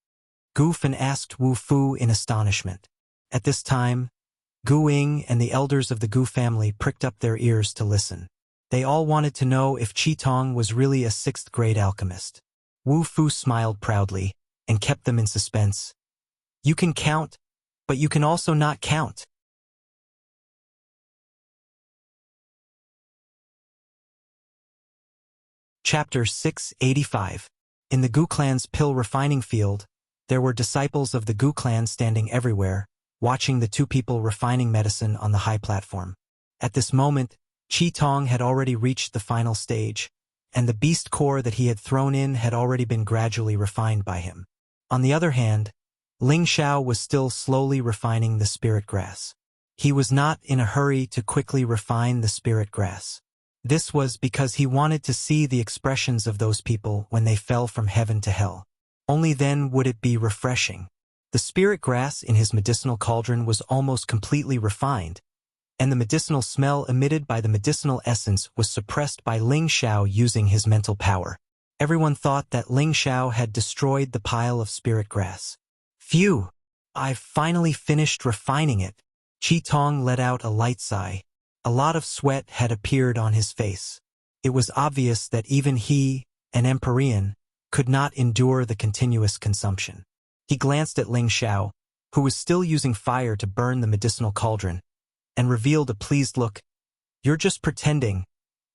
Gu Fan asked Wu Fu in astonishment. At this time, Gu Ying and the elders of the Gu family pricked up their ears to listen. They all wanted to know if Qi Tong was really a 6th grade alchemist. Wu Fu smiled proudly and kept them in suspense. You can count, but you can also not count. Chapter 685. In the Gu clan's pill refining field, there were disciples of the Gu clan standing everywhere, watching the 2 people refining medicine on the high platform. At this moment, Qi Tong had already reached the final stage, and the beast core that he had thrown in had already been gradually refined by him. On the other hand, Ling Xiao was still slowly refining the spirit grass. He was not in a hurry to quickly refine the spirit grass. This was because he wanted to see the expressions of those people when they fell from heaven to hell. Only then would it be refreshing. The spirit grass in his medicinal cauldron was almost completely refined, and the medicinal smell emitted by the medicinal essence was suppressed by Ling Xiao using his mental power. Everyone thought that Ling Xiao had destroyed the pile of spirit grass. Phew! I've finally finished refining it. Qi Tong let out a light sigh. A lot of sweat had appeared on his face. It was obvious that even he, an Empyrean, could not endure the continuous consumption. He glanced at Ling Xiao, who was still using fire to burn the medicinal cauldron, and revealed a pleased look. You're just pretending.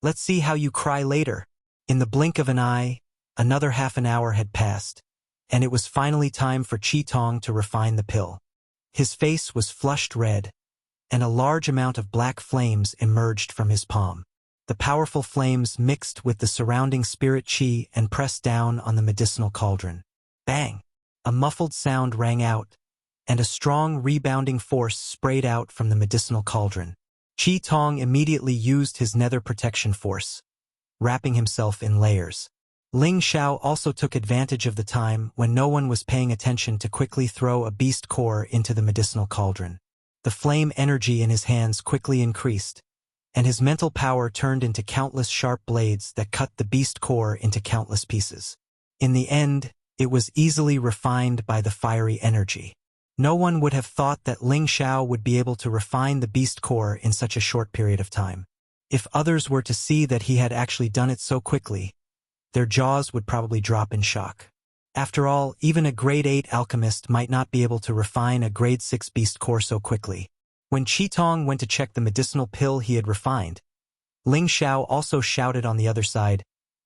Let's see how you cry later. In the blink of an eye, another half an hour had passed, and it was finally time for Qi Tong to refine the pill. His face was flushed red, and a large amount of black flames emerged from his palm. The powerful flames mixed with the surrounding spirit qi and pressed down on the medicinal cauldron. Bang! A muffled sound rang out, and a strong rebounding force sprayed out from the medicinal cauldron. Qi Tong immediately used his nether protection force, wrapping himself in layers. Ling Xiao also took advantage of the time when no one was paying attention to quickly throw a beast core into the medicinal cauldron. The flame energy in his hands quickly increased, and his mental power turned into countless sharp blades that cut the beast core into countless pieces. In the end, it was easily refined by the fiery energy. No one would have thought that Ling Xiao would be able to refine the beast core in such a short period of time. If others were to see that he had actually done it so quickly, their jaws would probably drop in shock. After all, even a grade 8 alchemist might not be able to refine a grade 6 beast core so quickly. When Qi Tong went to check the medicinal pill he had refined, Ling Xiao also shouted on the other side,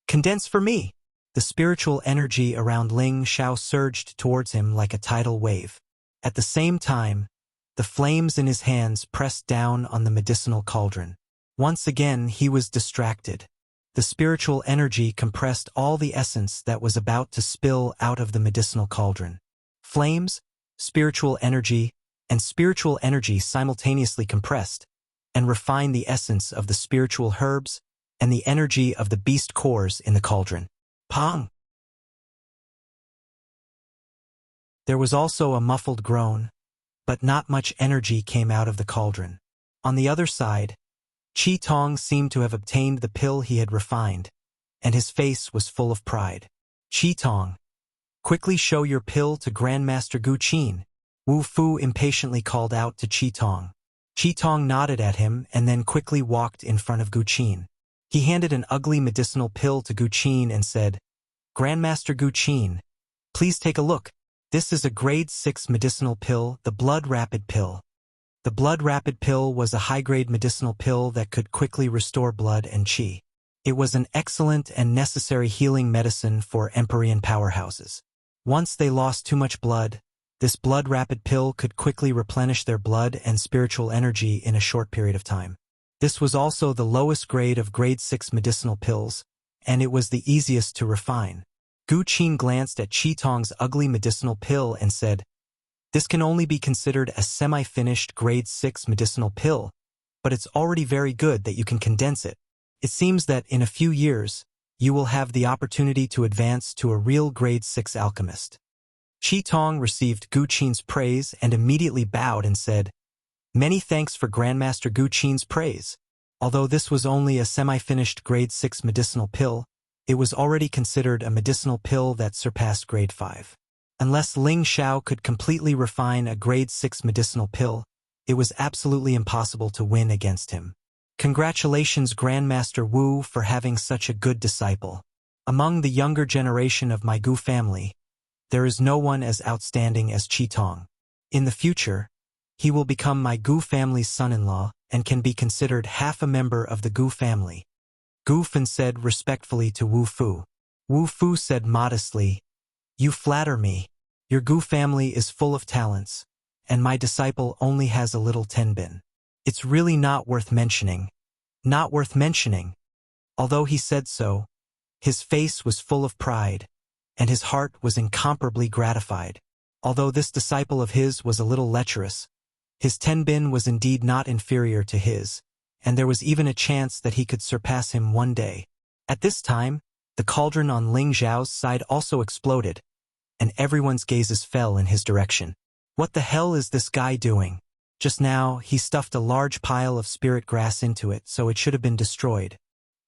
"Condense for me!" The spiritual energy around Ling Xiao surged towards him like a tidal wave. At the same time, the flames in his hands pressed down on the medicinal cauldron. Once again, he was distracted. The spiritual energy compressed all the essence that was about to spill out of the medicinal cauldron. Flames, spiritual energy, and spiritual energy simultaneously compressed and refined the essence of the spiritual herbs and the energy of the beast cores in the cauldron. Pong! There was also a muffled groan, but not much energy came out of the cauldron. On the other side, Qi Tong seemed to have obtained the pill he had refined, and his face was full of pride. "Qi Tong, quickly show your pill to Grandmaster Gu Qin," Wu Fu impatiently called out to Qi Tong. Qi Tong nodded at him and then quickly walked in front of Gu Qin. He handed an ugly medicinal pill to Gu Qin and said, "Grandmaster Gu Qin, please take a look. This is a grade 6 medicinal pill, the Blood Rapid Pill." The Blood Rapid Pill was a high-grade medicinal pill that could quickly restore blood and qi. It was an excellent and necessary healing medicine for Empyrean powerhouses. Once they lost too much blood, this Blood Rapid Pill could quickly replenish their blood and spiritual energy in a short period of time. This was also the lowest grade of grade 6 medicinal pills, and it was the easiest to refine. Gu Qin glanced at Qi Tong's ugly medicinal pill and said, "This can only be considered a semi-finished grade 6 medicinal pill, but it's already very good that you can condense it. It seems that in a few years, you will have the opportunity to advance to a real grade 6 alchemist." Qi Tong received Gu Qin's praise and immediately bowed and said, "Many thanks for Grandmaster Gu Qin's praise. Although this was only a semi-finished grade 6 medicinal pill, it was already considered a medicinal pill that surpassed grade 5. Unless Ling Xiao could completely refine a grade 6 medicinal pill, it was absolutely impossible to win against him. Congratulations, Grandmaster Wu, for having such a good disciple. Among the younger generation of my Gu family, there is no one as outstanding as Qi Tong. In the future, he will become my Gu family's son-in-law and can be considered half a member of the Gu family," Gu Fen said respectfully to Wu Fu. Wu Fu said modestly, "You flatter me. Your Gu family is full of talents, and my disciple only has a little tenbin. It's really not worth mentioning. Not worth mentioning." Although he said so, his face was full of pride, and his heart was incomparably gratified. Although this disciple of his was a little lecherous, his tenbin was indeed not inferior to his, and there was even a chance that he could surpass him one day. At this time, the cauldron on Ling Xiao's side also exploded, and everyone's gazes fell in his direction. What the hell is this guy doing? Just now, he stuffed a large pile of spirit grass into it, so it should have been destroyed.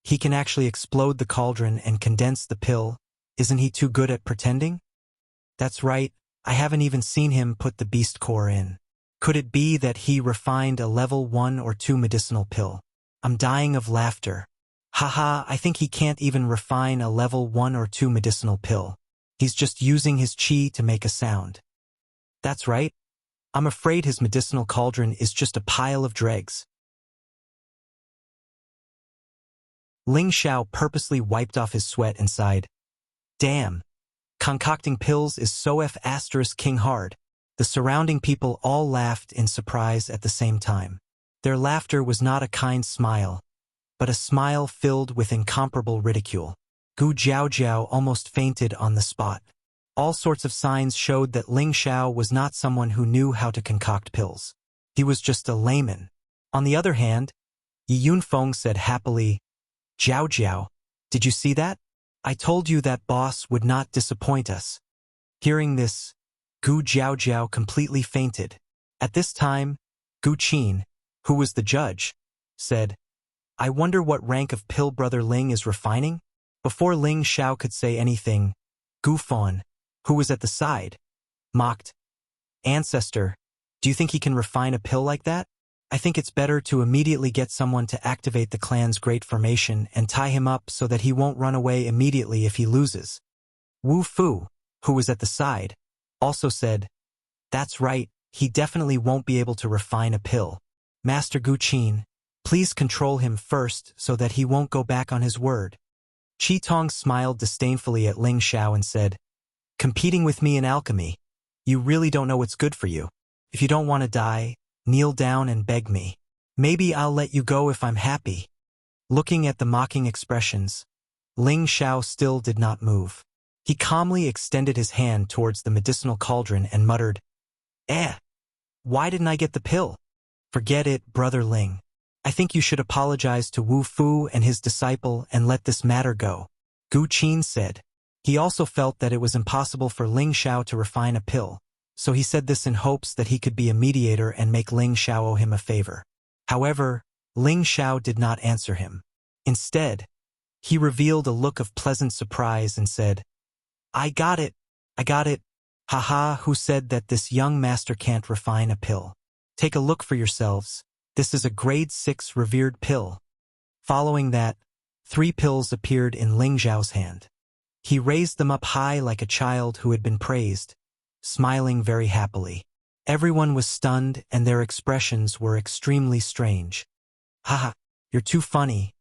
He can actually explode the cauldron and condense the pill. Isn't he too good at pretending? That's right, I haven't even seen him put the beast core in. Could it be that he refined a level 1 or 2 medicinal pill? I'm dying of laughter. Haha, I think he can't even refine a level 1 or 2 medicinal pill. He's just using his qi to make a sound. That's right. I'm afraid his medicinal cauldron is just a pile of dregs. Ling Xiao purposely wiped off his sweat and sighed. Damn. Concocting pills is so King hard. The surrounding people all laughed in surprise at the same time. Their laughter was not a kind smile, but a smile filled with incomparable ridicule. Gu Jiaojiao almost fainted on the spot. All sorts of signs showed that Ling Xiao was not someone who knew how to concoct pills. He was just a layman. On the other hand, Yi Yunfeng said happily, Jiao Jiao, did you see that? I told you that boss would not disappoint us. Hearing this, Gu Jiao Jiao completely fainted. At this time, Gu Qin, who was the judge, said, I wonder what rank of pill brother Ling is refining? Before Ling Xiao could say anything, Gu Fawn, who was at the side, mocked, Ancestor, do you think he can refine a pill like that? I think it's better to immediately get someone to activate the clan's great formation and tie him up so that he won't run away immediately if he loses. Wu Fu, who was at the side, also said, That's right, he definitely won't be able to refine a pill. Master Gu Qin, please control him first so that he won't go back on his word. Qi Tong smiled disdainfully at Ling Xiao and said, Competing with me in alchemy? You really don't know what's good for you. If you don't want to die, kneel down and beg me. Maybe I'll let you go if I'm happy. Looking at the mocking expressions, Ling Xiao still did not move. He calmly extended his hand towards the medicinal cauldron and muttered, Why didn't I get the pill? Forget it, brother Ling. I think you should apologize to Wu Fu and his disciple and let this matter go. Gu Qin said. He also felt that it was impossible for Ling Xiao to refine a pill, so he said this in hopes that he could be a mediator and make Ling Xiao owe him a favor. However, Ling Xiao did not answer him. Instead, he revealed a look of pleasant surprise and said, I got it. Haha, who said that this young master can't refine a pill? Take a look for yourselves. This is a grade 6 revered pill. Following that, 3 pills appeared in Ling Xiao's hand. He raised them up high like a child who had been praised, smiling very happily. Everyone was stunned and their expressions were extremely strange. Haha, you're too funny.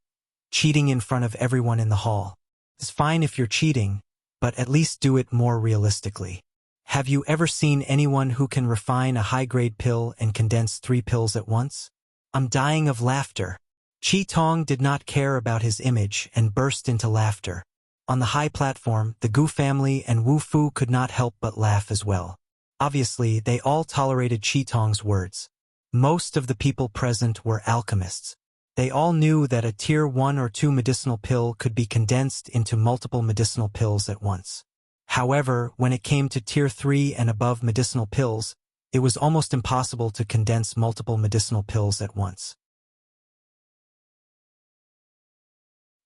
Cheating in front of everyone in the hall. It's fine if you're cheating, but at least do it more realistically. Have you ever seen anyone who can refine a high-grade pill and condense 3 pills at once? I'm dying of laughter. Qi Tong did not care about his image and burst into laughter. On the high platform, the Gu family and Wu Fu could not help but laugh as well. Obviously, they all tolerated Qi Tong's words. Most of the people present were alchemists. They all knew that a tier 1 or 2 medicinal pill could be condensed into multiple medicinal pills at once. However, when it came to tier 3 and above medicinal pills, it was almost impossible to condense multiple medicinal pills at once.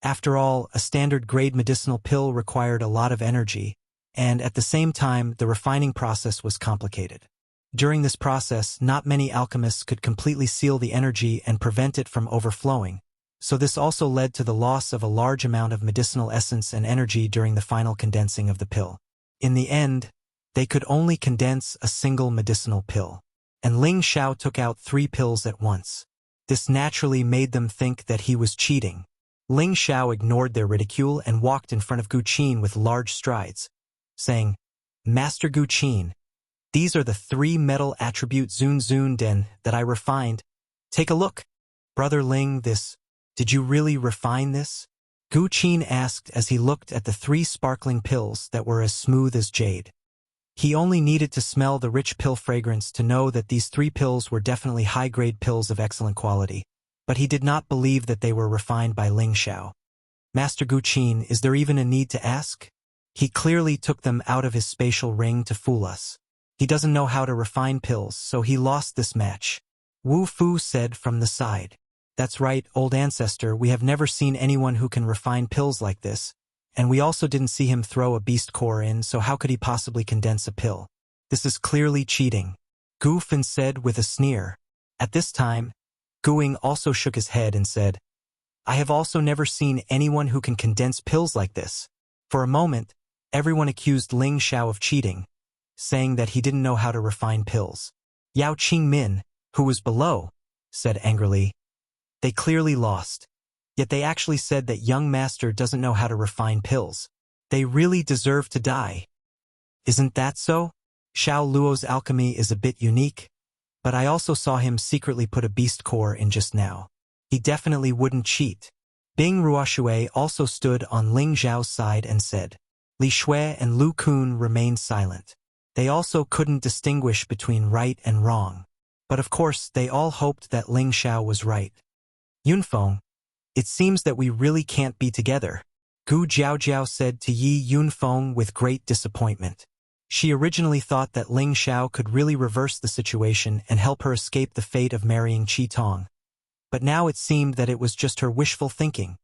After all, a standard grade medicinal pill required a lot of energy, and at the same time, the refining process was complicated. During this process, not many alchemists could completely seal the energy and prevent it from overflowing, so this also led to the loss of a large amount of medicinal essence and energy during the final condensing of the pill. In the end, they could only condense a single medicinal pill, and Ling Xiao took out 3 pills at once. This naturally made them think that he was cheating. Ling Xiao ignored their ridicule and walked in front of Gu Qin with large strides, saying, Master Gu Qin, these are the 3 metal attribute Zun Zun Den that I refined. Take a look. Brother Ling, did you really refine this? Gu Qin asked as he looked at the 3 sparkling pills that were as smooth as jade. He only needed to smell the rich pill fragrance to know that these 3 pills were definitely high-grade pills of excellent quality, but he did not believe that they were refined by Ling Xiao. Master Gu Qin, is there even a need to ask? He clearly took them out of his spatial ring to fool us. He doesn't know how to refine pills, so he lost this match. Wu Fu said from the side. That's right, old ancestor, we have never seen anyone who can refine pills like this, and we also didn't see him throw a beast core in, so how could he possibly condense a pill? This is clearly cheating. Gu Fin said with a sneer. At this time, Guing also shook his head and said, I have also never seen anyone who can condense pills like this. For a moment, everyone accused Ling Xiao of cheating, saying that he didn't know how to refine pills. Yao Qingmin, who was below, said angrily, They clearly lost. Yet they actually said that young master doesn't know how to refine pills. They really deserve to die. Isn't that so? Xiao Luo's alchemy is a bit unique, but I also saw him secretly put a beast core in just now. He definitely wouldn't cheat. Bing Ruoshui also stood on Ling Xiao's side and said. Li Shui and Lu Kun remained silent. They also couldn't distinguish between right and wrong. But of course, they all hoped that Ling Xiao was right. Yunfeng, it seems that we really can't be together, Gu Jiaojiao said to Yi Yunfeng with great disappointment. She originally thought that Ling Xiao could really reverse the situation and help her escape the fate of marrying Qi Tong. But now it seemed that it was just her wishful thinking.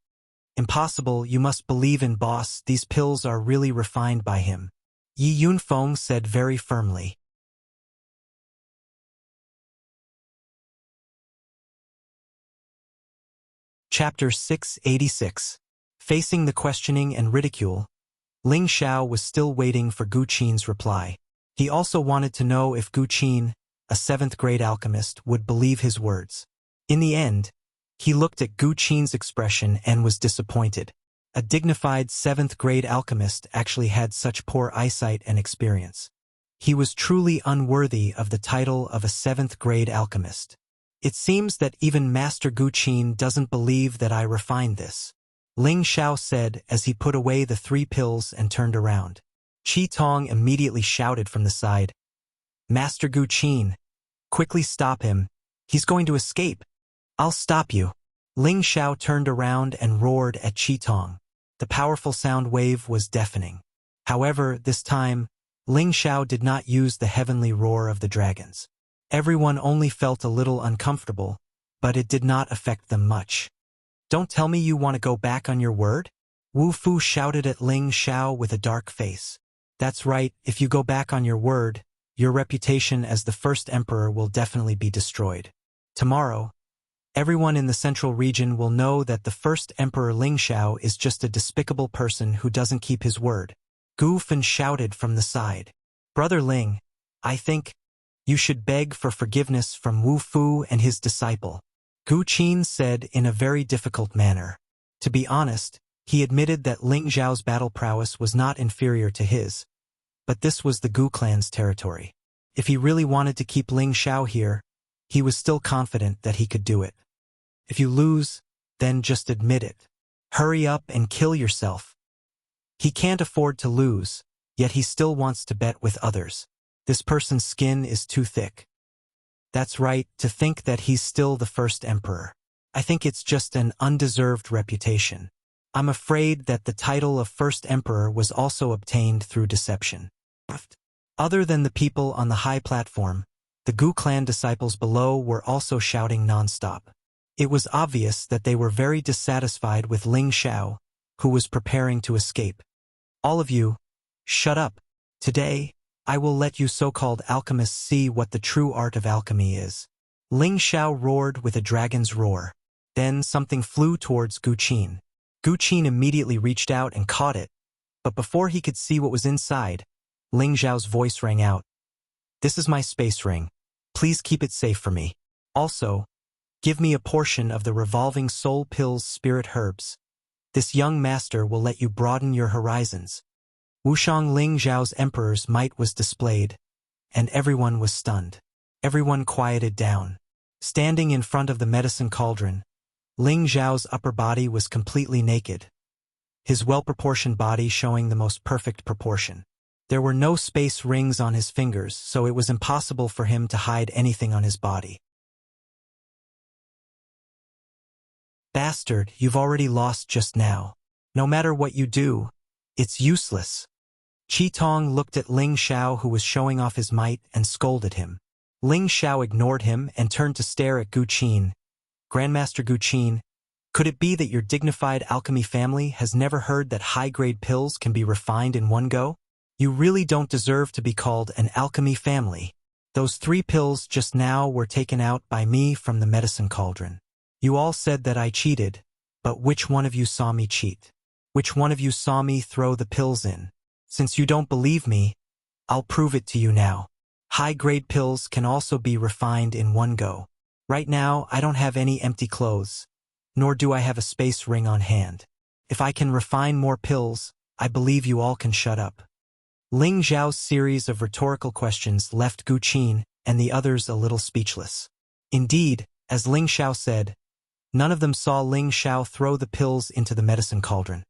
Impossible, you must believe in boss, these pills are really refined by him, Yi Yunfeng said very firmly. Chapter 686. Facing the questioning and ridicule, Ling Xiao was still waiting for Gu Qin's reply. He also wanted to know if Gu Qin, a 7th-grade alchemist, would believe his words. In the end, he looked at Gu Qin's expression and was disappointed. A dignified 7th-grade alchemist actually had such poor eyesight and experience. He was truly unworthy of the title of a 7th-grade alchemist. It seems that even Master Gu Qin doesn't believe that I refined this, Ling Xiao said as he put away the 3 pills and turned around. Qi Tong immediately shouted from the side, Master Gu Qin, quickly stop him, he's going to escape. I'll stop you. Ling Xiao turned around and roared at Qi Tong. The powerful sound wave was deafening. However, this time, Ling Xiao did not use the heavenly roar of the dragons. Everyone only felt a little uncomfortable, but it did not affect them much. Don't tell me you want to go back on your word? Wu Fu shouted at Ling Xiao with a dark face. That's right, if you go back on your word, your reputation as the first emperor will definitely be destroyed. Tomorrow, everyone in the central region will know that the first emperor Ling Xiao is just a despicable person who doesn't keep his word. Gu Fen shouted from the side. Brother Ling, I think you should beg for forgiveness from Wu Fu and his disciple, Gu Qin said in a very difficult manner. To be honest, he admitted that Ling Xiao's battle prowess was not inferior to his, but this was the Gu clan's territory. If he really wanted to keep Ling Xiao here, he was still confident that he could do it. If you lose, then just admit it. Hurry up and kill yourself. He can't afford to lose, yet he still wants to bet with others. This person's skin is too thick. That's right, to think that he's still the first emperor. I think it's just an undeserved reputation. I'm afraid that the title of first emperor was also obtained through deception. Other than the people on the high platform, the Gu clan disciples below were also shouting non-stop. It was obvious that they were very dissatisfied with Ling Xiao, who was preparing to escape. All of you, shut up. Today, I will let you so-called alchemists see what the true art of alchemy is. Ling Xiao roared with a dragon's roar. Then something flew towards Gu Qin. Gu Qin immediately reached out and caught it, but before he could see what was inside, Ling Xiao's voice rang out. This is my space ring. Please keep it safe for me. Also, give me a portion of the revolving soul pills spirit herbs. This young master will let you broaden your horizons. Wushang Ling Xiao's emperor's might was displayed, and everyone was stunned. Everyone quieted down. Standing in front of the medicine cauldron, Ling Xiao's upper body was completely naked, his well-proportioned body showing the most perfect proportion. There were no space rings on his fingers, so it was impossible for him to hide anything on his body. Bastard, you've already lost just now. No matter what you do, it's useless. Qi Tong looked at Ling Xiao, who was showing off his might, and scolded him. Ling Xiao ignored him and turned to stare at Gu Qin. Grandmaster Gu Qin, could it be that your dignified alchemy family has never heard that high-grade pills can be refined in one go? You really don't deserve to be called an alchemy family. Those 3 pills just now were taken out by me from the medicine cauldron. You all said that I cheated, but which one of you saw me cheat? Which one of you saw me throw the pills in? Since you don't believe me, I'll prove it to you now. High-grade pills can also be refined in one go. Right now, I don't have any empty clothes, nor do I have a space ring on hand. If I can refine more pills, I believe you all can shut up. Ling Xiao's series of rhetorical questions left Gu Qin and the others a little speechless. Indeed, as Ling Xiao said, none of them saw Ling Xiao throw the pills into the medicine cauldron,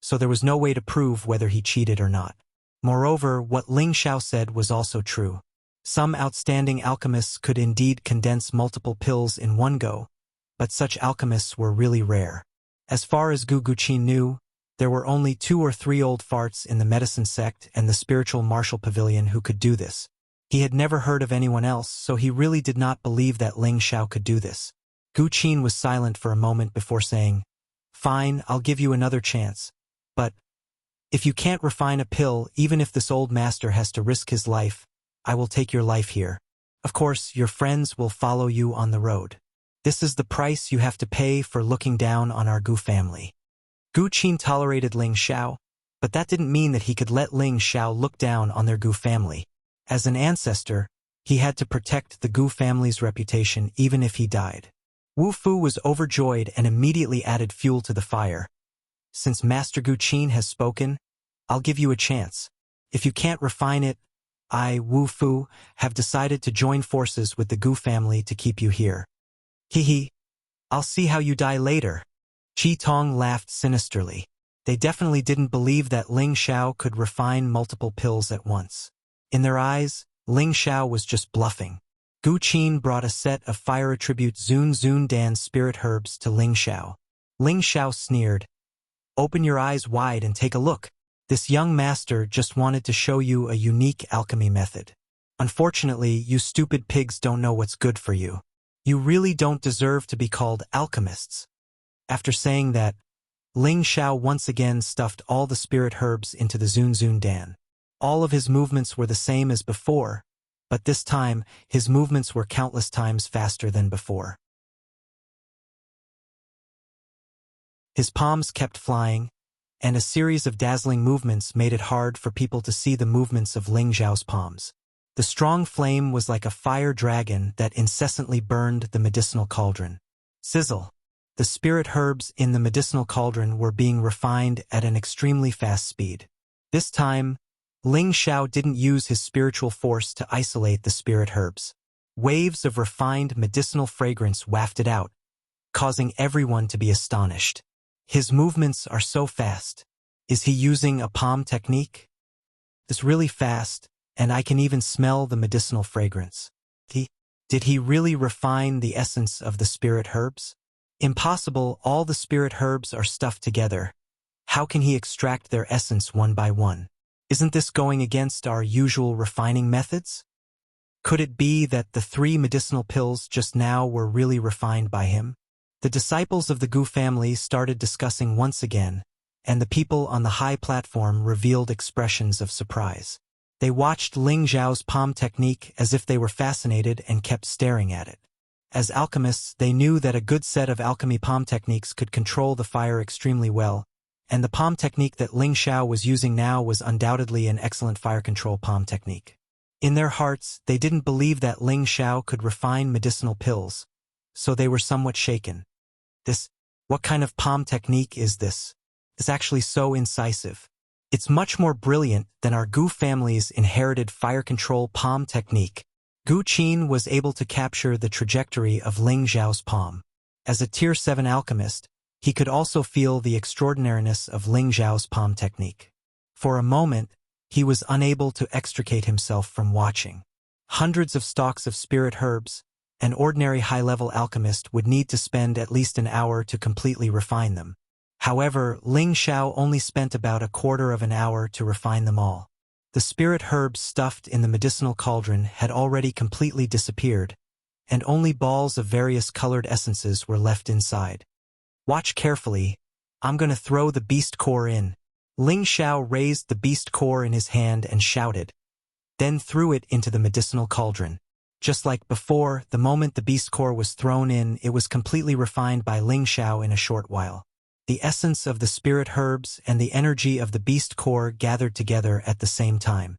so there was no way to prove whether he cheated or not. Moreover, what Ling Xiao said was also true. Some outstanding alchemists could indeed condense multiple pills in one go, but such alchemists were really rare. As far as Gu Guqin knew, there were only 2 or 3 old farts in the medicine sect and the spiritual martial pavilion who could do this. He had never heard of anyone else, so he really did not believe that Ling Xiao could do this. Gu Qin was silent for a moment before saying, "Fine, I'll give you another chance. But if you can't refine a pill, even if this old master has to risk his life, I will take your life here. Of course, your friends will follow you on the road. This is the price you have to pay for looking down on our Gu family." Gu Qin tolerated Ling Xiao, but that didn't mean that he could let Ling Xiao look down on their Gu family. As an ancestor, he had to protect the Gu family's reputation even if he died. Wu Fu was overjoyed and immediately added fuel to the fire. "Since Master Gu Qin has spoken, I'll give you a chance. If you can't refine it, I, Wu Fu, have decided to join forces with the Gu family to keep you here. Hee, I'll see how you die later." Qi Tong laughed sinisterly. They definitely didn't believe that Ling Xiao could refine multiple pills at once. In their eyes, Ling Xiao was just bluffing. Gu Qin brought a set of fire attribute Zun Zun Dan spirit herbs to Ling Xiao. Ling Xiao sneered, "Open your eyes wide and take a look. This young master just wanted to show you a unique alchemy method. Unfortunately, you stupid pigs don't know what's good for you. You really don't deserve to be called alchemists." After saying that, Ling Xiao once again stuffed all the spirit herbs into the Zun Zun Dan. All of his movements were the same as before, but this time, his movements were countless times faster than before. His palms kept flying, and a series of dazzling movements made it hard for people to see the movements of Ling Xiao's palms. The strong flame was like a fire dragon that incessantly burned the medicinal cauldron. Sizzle! The spirit herbs in the medicinal cauldron were being refined at an extremely fast speed. This time, Ling Xiao didn't use his spiritual force to isolate the spirit herbs. Waves of refined medicinal fragrance wafted out, causing everyone to be astonished. His movements are so fast. Is he using a palm technique? It's really fast, and I can even smell the medicinal fragrance. Did he really refine the essence of the spirit herbs? Impossible, all the spirit herbs are stuffed together. How can he extract their essence one by one? Isn't this going against our usual refining methods? Could it be that the 3 medicinal pills just now were really refined by him? The disciples of the Gu family started discussing once again, and the people on the high platform revealed expressions of surprise. They watched Ling Xiao's palm technique as if they were fascinated and kept staring at it. As alchemists, they knew that a good set of alchemy palm techniques could control the fire extremely well, and the palm technique that Ling Xiao was using now was undoubtedly an excellent fire control palm technique. In their hearts, they didn't believe that Ling Xiao could refine medicinal pills, so they were somewhat shaken. What kind of palm technique is this? It's actually so incisive. It's much more brilliant than our Gu family's inherited fire control palm technique. Gu Qin was able to capture the trajectory of Ling Xiao's palm. As a Tier 7 alchemist, he could also feel the extraordinariness of Ling Xiao's palm technique. For a moment, he was unable to extricate himself from watching. Hundreds of stalks of spirit herbs, an ordinary high-level alchemist would need to spend at least an hour to completely refine them. However, Ling Xiao only spent about a quarter of an hour to refine them all. The spirit herbs stuffed in the medicinal cauldron had already completely disappeared, and only balls of various colored essences were left inside. "Watch carefully. I'm gonna throw the beast core in." Ling Xiao raised the beast core in his hand and shouted, then threw it into the medicinal cauldron. Just like before, the moment the beast core was thrown in, it was completely refined by Ling Xiao in a short while. The essence of the spirit herbs and the energy of the beast core gathered together at the same time.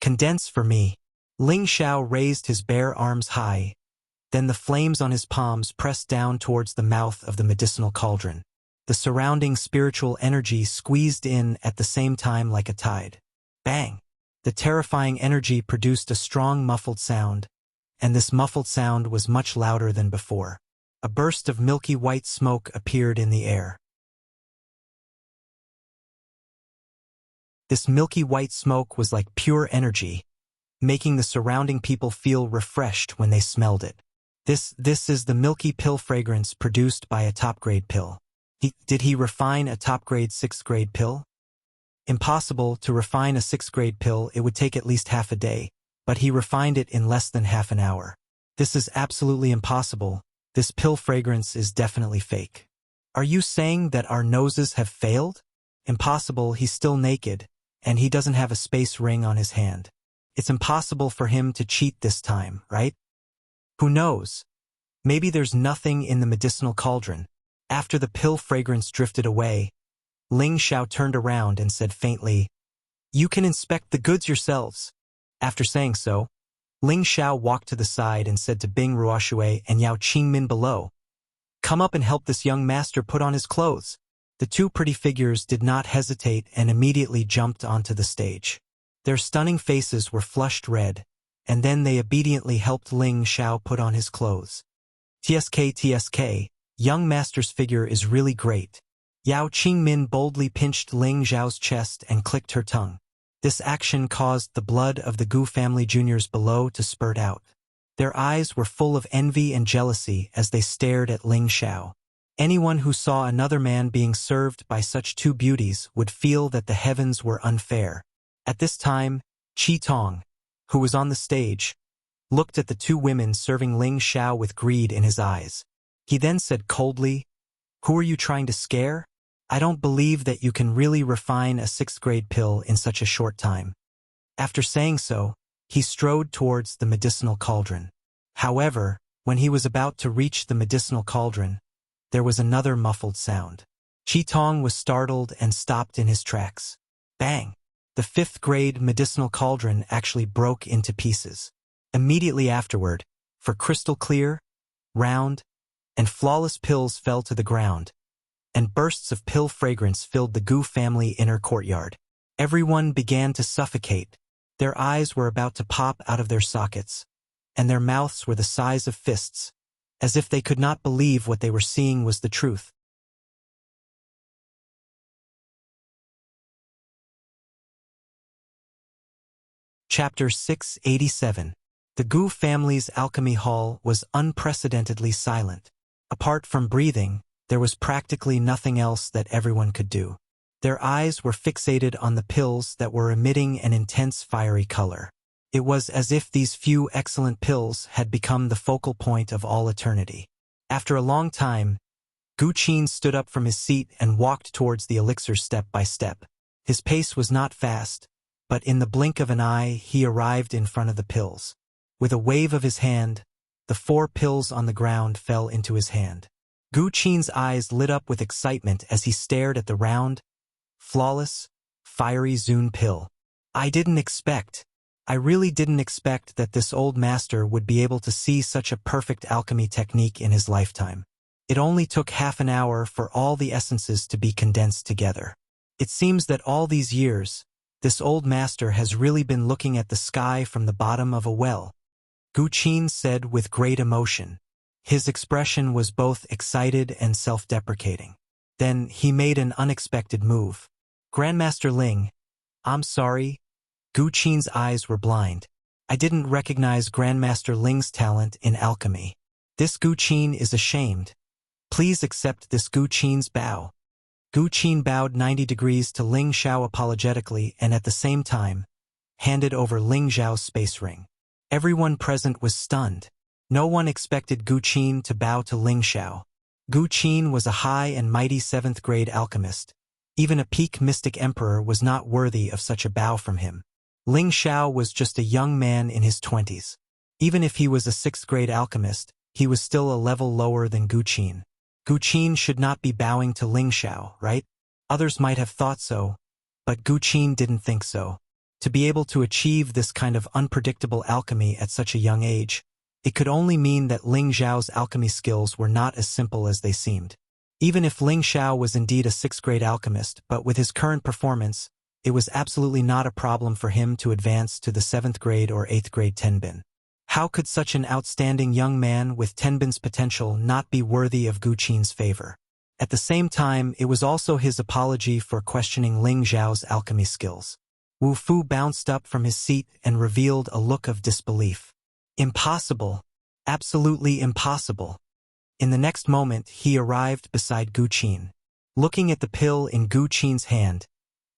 "Condense for me." Ling Xiao raised his bare arms high. Then the flames on his palms pressed down towards the mouth of the medicinal cauldron. The surrounding spiritual energy squeezed in at the same time like a tide. Bang! The terrifying energy produced a strong muffled sound, and this muffled sound was much louder than before. A burst of milky white smoke appeared in the air. This milky white smoke was like pure energy. making the surrounding people feel refreshed when they smelled it. This is the milky pill fragrance produced by a top-grade pill. Did he refine a top-grade 6th-grade pill? Impossible to refine a 6th-grade pill. It would take at least half a day, but he refined it in less than half an hour. This is absolutely impossible. This pill fragrance is definitely fake. Are you saying that our noses have failed? Impossible, he's still naked, and he doesn't have a space ring on his hand. It's impossible for him to cheat this time, right? Who knows? Maybe there's nothing in the medicinal cauldron. After the pill fragrance drifted away, Ling Xiao turned around and said faintly, "You can inspect the goods yourselves." After saying so, Ling Xiao walked to the side and said to Bing Ruoshui and Yao Qingmin below, "Come up and help this young master put on his clothes." The two pretty figures did not hesitate and immediately jumped onto the stage. Their stunning faces were flushed red, and then they obediently helped Ling Xiao put on his clothes. TSK, young master's figure is really great. Yao Qingmin boldly pinched Ling Xiao's chest and clicked her tongue. This action caused the blood of the Gu family juniors below to spurt out. Their eyes were full of envy and jealousy as they stared at Ling Xiao. Anyone who saw another man being served by such two beauties would feel that the heavens were unfair. At this time, Qi Tong, who was on the stage, looked at the two women serving Ling Xiao with greed in his eyes. He then said coldly, "Who are you trying to scare? I don't believe that you can really refine a 6th-grade pill in such a short time." After saying so, he strode towards the medicinal cauldron. However, when he was about to reach the medicinal cauldron, there was another muffled sound. Qi Tong was startled and stopped in his tracks. Bang! The 5th-grade medicinal cauldron actually broke into pieces. Immediately afterward, for crystal clear, round, and flawless pills fell to the ground, and bursts of pill fragrance filled the Gu family inner courtyard. Everyone began to suffocate. Their eyes were about to pop out of their sockets, and their mouths were the size of fists, as if they could not believe what they were seeing was the truth. Chapter 687. The Gu family's alchemy hall was unprecedentedly silent. Apart from breathing, there was practically nothing else that everyone could do. Their eyes were fixated on the pills that were emitting an intense fiery color. It was as if these few excellent pills had become the focal point of all eternity. After a long time, Gu Qin stood up from his seat and walked towards the elixir step by step. His pace was not fast, but in the blink of an eye he arrived in front of the pills. With a wave of his hand, the 4 pills on the ground fell into his hand. Gu Qin's eyes lit up with excitement as he stared at the round, flawless, fiery Zun pill. I really didn't expect that this old master would be able to see such a perfect alchemy technique in his lifetime. It only took half an hour for all the essences to be condensed together. It seems that all these years, this old master has really been looking at the sky from the bottom of a well. Gu Qin said with great emotion. His expression was both excited and self-deprecating. Then he made an unexpected move. Grandmaster Ling, I'm sorry. Gu Qin's eyes were blind. I didn't recognize Grandmaster Ling's talent in alchemy. This Gu Qin is ashamed. Please accept this Gu Qin's bow. Gu Qin bowed 90 degrees to Ling Xiao apologetically and at the same time, handed over Ling Xiao's space ring. Everyone present was stunned. No one expected Gu Qin to bow to Ling Xiao. Gu Qin was a high and mighty 7th-grade alchemist. Even a peak mystic emperor was not worthy of such a bow from him. Ling Xiao was just a young man in his 20s. Even if he was a 6th-grade alchemist, he was still a level lower than Gu Qin. Gu Qin should not be bowing to Ling Xiao, right? Others might have thought so, but Gu Qin didn't think so. To be able to achieve this kind of unpredictable alchemy at such a young age, it could only mean that Ling Xiao's alchemy skills were not as simple as they seemed. Even if Ling Xiao was indeed a 6th-grade alchemist, but with his current performance, it was absolutely not a problem for him to advance to the 7th-grade or 8th-grade Tenbin. How could such an outstanding young man with Tenbin's potential not be worthy of Gu Qin's favor? At the same time, it was also his apology for questioning Ling Xiao's alchemy skills. Wu Fu bounced up from his seat and revealed a look of disbelief. Impossible. Absolutely impossible. In the next moment, he arrived beside Gu Qin. Looking at the pill in Gu Qin's hand,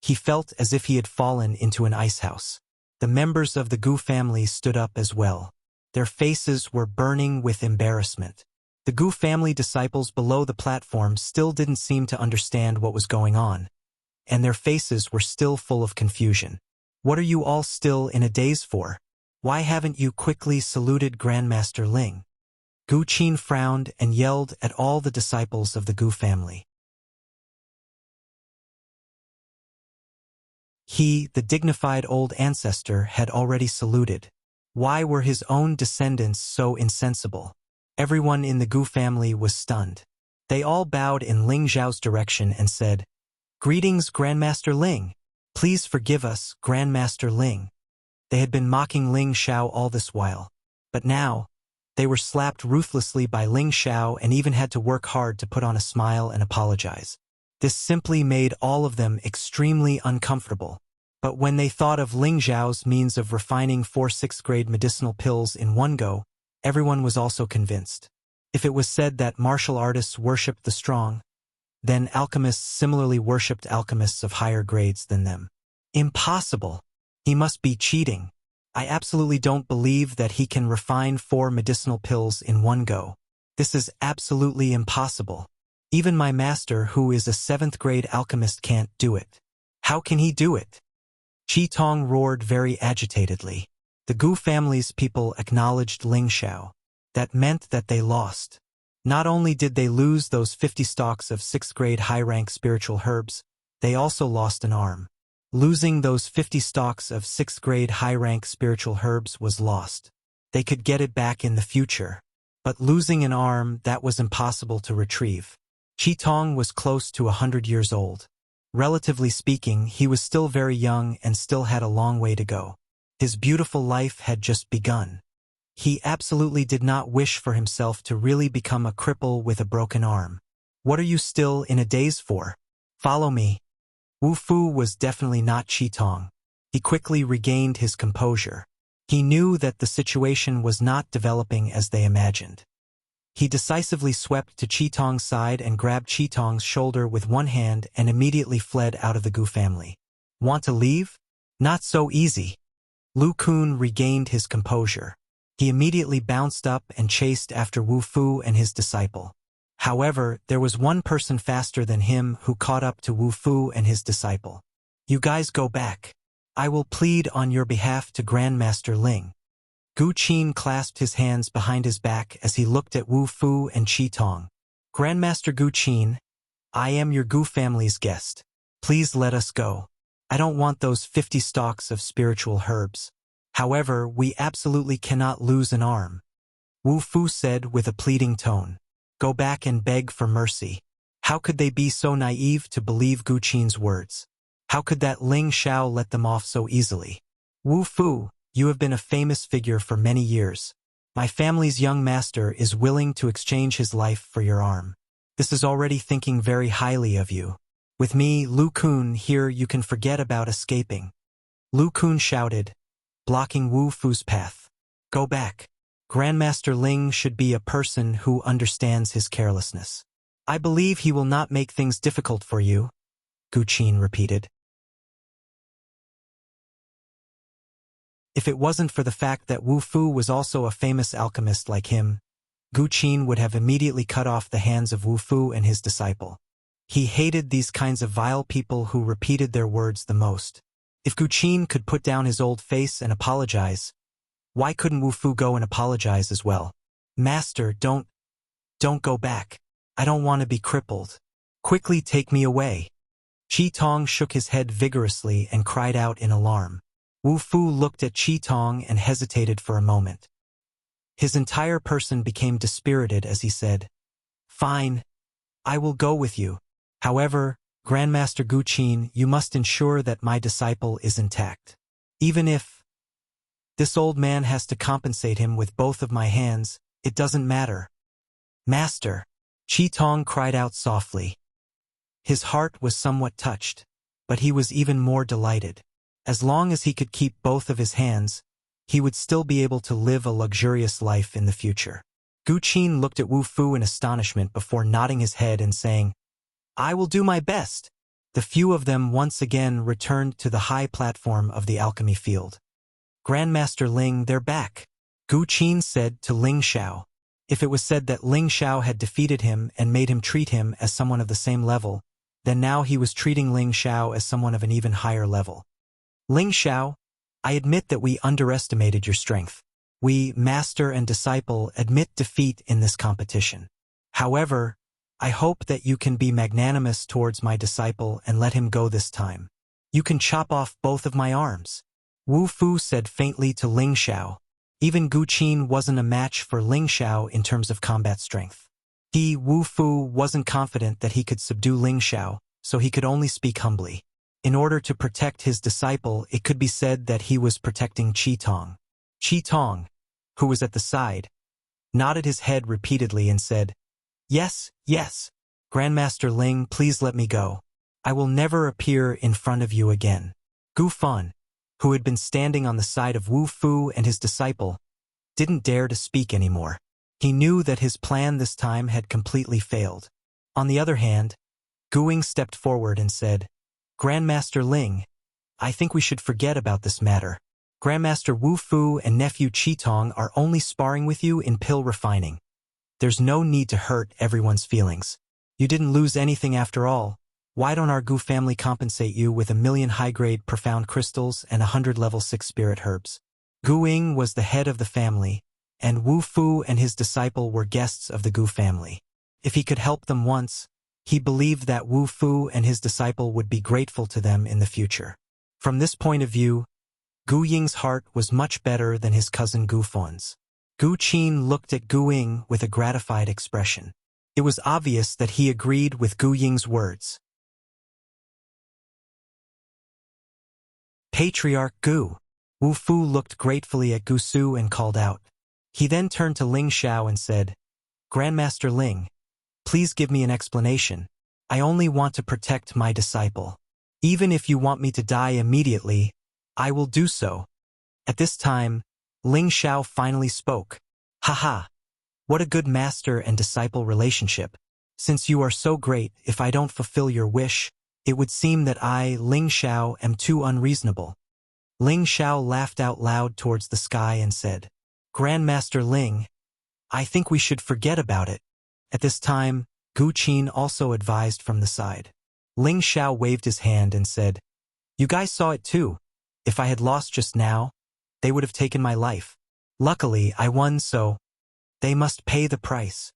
he felt as if he had fallen into an icehouse. The members of the Gu family stood up as well. Their faces were burning with embarrassment. The Gu family disciples below the platform still didn't seem to understand what was going on, and their faces were still full of confusion. What are you all still in a daze for? Why haven't you quickly saluted Grandmaster Ling? Gu Qin frowned and yelled at all the disciples of the Gu family. He, the dignified old ancestor, had already saluted. Why were his own descendants so insensible? Everyone in the Gu family was stunned. They all bowed in Ling Zhao's direction and said, "Greetings, Grandmaster Ling. Please forgive us, Grandmaster Ling." They had been mocking Ling Xiao all this while. But now, they were slapped ruthlessly by Ling Xiao and even had to work hard to put on a smile and apologize. This simply made all of them extremely uncomfortable. But when they thought of Ling Zhao's means of refining 4 6th-grade medicinal pills in one go, everyone was also convinced. If it was said that martial artists worshipped the strong, then alchemists similarly worshipped alchemists of higher grades than them. Impossible! He must be cheating. I absolutely don't believe that he can refine 4 medicinal pills in one go. This is absolutely impossible. Even my master, who is a 7th-grade alchemist, can't do it. How can he do it? Qi Tong roared very agitatedly. The Gu family's people acknowledged Ling Xiao. That meant that they lost. Not only did they lose those 50 stalks of 6th-grade high-rank spiritual herbs, they also lost an arm. Losing those 50 stalks of 6th-grade high-rank spiritual herbs was lost. They could get it back in the future. But losing an arm, that was impossible to retrieve. Qi Tong was close to 100 years old. Relatively speaking, he was still very young and still had a long way to go. His beautiful life had just begun. He absolutely did not wish for himself to really become a cripple with a broken arm. What are you still in a daze for? Follow me. Wu Fu was definitely not Qi Tong. He quickly regained his composure. He knew that the situation was not developing as they imagined. He decisively swept to Qi Tong's side and grabbed Qi Tong's shoulder with one hand and immediately fled out of the Gu family. Want to leave? Not so easy. Lu Kun regained his composure. He immediately bounced up and chased after Wu Fu and his disciple. However, there was one person faster than him who caught up to Wu Fu and his disciple. You guys go back. I will plead on your behalf to Grandmaster Ling. Gu Qin clasped his hands behind his back as he looked at Wu Fu and Qi Tong. Grandmaster Gu Qin, I am your Gu family's guest. Please let us go. I don't want those 50 stalks of spiritual herbs. However, we absolutely cannot lose an arm. Wu Fu said with a pleading tone. Go back and beg for mercy. How could they be so naive to believe Gu Qin's words? How could that Ling Xiao let them off so easily? Wu Fu, you have been a famous figure for many years. My family's young master is willing to exchange his life for your arm. This is already thinking very highly of you. With me, Lu Kun, here you can forget about escaping. Lu Kun shouted, blocking Wu Fu's path. Go back. Grandmaster Ling should be a person who understands his carelessness. I believe he will not make things difficult for you, Gu Qin repeated. If it wasn't for the fact that Wu Fu was also a famous alchemist like him, Gu Qin would have immediately cut off the hands of Wu Fu and his disciple. He hated these kinds of vile people who repeated their words the most. If Gu Qin could put down his old face and apologize, why couldn't Wu Fu go and apologize as well? Master, don't go back. I don't want to be crippled. Quickly take me away. Qi Tong shook his head vigorously and cried out in alarm. Wu Fu looked at Qi Tong and hesitated for a moment. His entire person became dispirited as he said, Fine, I will go with you. However, Grandmaster Gu Qin, you must ensure that my disciple is intact. Even if this old man has to compensate him with both of my hands, it doesn't matter. Master, Qi Tong cried out softly. His heart was somewhat touched, but he was even more delighted. As long as he could keep both of his hands, he would still be able to live a luxurious life in the future. Gu Qin looked at Wu Fu in astonishment before nodding his head and saying, "I will do my best." The few of them once again returned to the high platform of the alchemy field. "Grandmaster Ling, they're back," Gu Qin said to Ling Xiao. If it was said that Ling Xiao had defeated him and made him treat him as someone of the same level, then now he was treating Ling Xiao as someone of an even higher level. "Ling Xiao, I admit that we underestimated your strength. We, master and disciple, admit defeat in this competition. However, I hope that you can be magnanimous towards my disciple and let him go this time. You can chop off both of my arms." Wu Fu said faintly to Ling Xiao. Even Gu Qin wasn't a match for Ling Xiao in terms of combat strength. He, Wu Fu, wasn't confident that he could subdue Ling Xiao, so he could only speak humbly. In order to protect his disciple, it could be said that he was protecting Qi Tong. Qi Tong, who was at the side, nodded his head repeatedly and said, "Yes, yes. Grandmaster Ling, please let me go. I will never appear in front of you again." Gu Fan, who had been standing on the side of Wu Fu and his disciple, didn't dare to speak anymore. He knew that his plan this time had completely failed. On the other hand, Guing stepped forward and said, "Grandmaster Ling, I think we should forget about this matter. Grandmaster Wu Fu and nephew Qi Tong are only sparring with you in pill refining. There's no need to hurt everyone's feelings. You didn't lose anything after all. Why don't our Gu family compensate you with 1,000,000 high-grade profound crystals and 100 level 6 spirit herbs?" Guing was the head of the family, and Wu Fu and his disciple were guests of the Gu family. If he could help them once, he believed that Wu Fu and his disciple would be grateful to them in the future. From this point of view, Gu Ying's heart was much better than his cousin Gu Fan's. Gu Qin looked at Gu Ying with a gratified expression. It was obvious that he agreed with Gu Ying's words. "Patriarch Gu." Wu Fu looked gratefully at Gu Su and called out. He then turned to Ling Xiao and said, "Grandmaster Ling, please give me an explanation. I only want to protect my disciple. Even if you want me to die immediately, I will do so." At this time, Ling Xiao finally spoke. "Haha! What a good master and disciple relationship. Since you are so great, if I don't fulfill your wish, it would seem that I, Ling Xiao, am too unreasonable." Ling Xiao laughed out loud towards the sky and said, "Grandmaster Ling, I think we should forget about it." At this time, Gu Qin also advised from the side. Ling Xiao waved his hand and said, "You guys saw it too. If I had lost just now, they would have taken my life. Luckily, I won, so they must pay the price."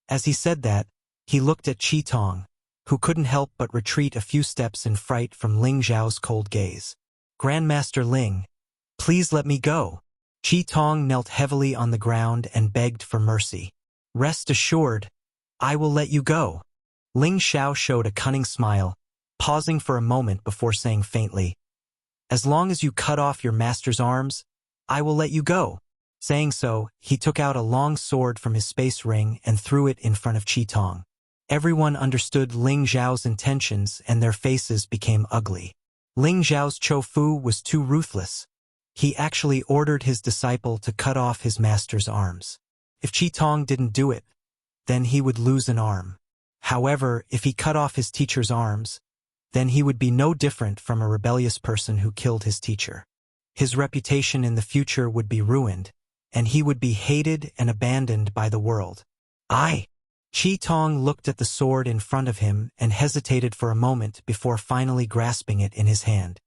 As he said that, he looked at Qi Tong, who couldn't help but retreat a few steps in fright from Ling Xiao's cold gaze. "Grandmaster Ling, please let me go." Qi Tong knelt heavily on the ground and begged for mercy. "Rest assured, I will let you go." Ling Xiao showed a cunning smile, pausing for a moment before saying faintly, "As long as you cut off your master's arms, I will let you go." Saying so, he took out a long sword from his space ring and threw it in front of Qi Tong. Everyone understood Ling Xiao's intentions and their faces became ugly. Ling Xiao's Chofu was too ruthless. He actually ordered his disciple to cut off his master's arms. If Qi Tong didn't do it, then he would lose an arm. However, if he cut off his teacher's arms, then he would be no different from a rebellious person who killed his teacher. His reputation in the future would be ruined, and he would be hated and abandoned by the world. Qi Tong looked at the sword in front of him and hesitated for a moment before finally grasping it in his hand.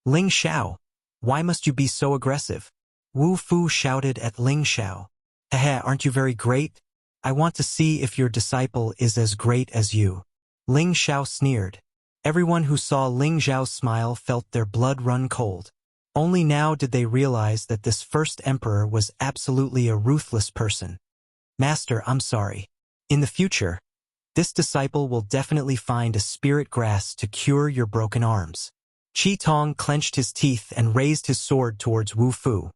"Ling Xiao, why must you be so aggressive?" Wu Fu shouted at Ling Xiao. "Heh, aren't you very great? I want to see if your disciple is as great as you." Ling Xiao sneered. Everyone who saw Ling Xiao's smile felt their blood run cold. Only now did they realize that this first emperor was absolutely a ruthless person. "Master, I'm sorry. In the future, this disciple will definitely find a spirit grass to cure your broken arms." Qi Tong clenched his teeth and raised his sword towards Wu Fu.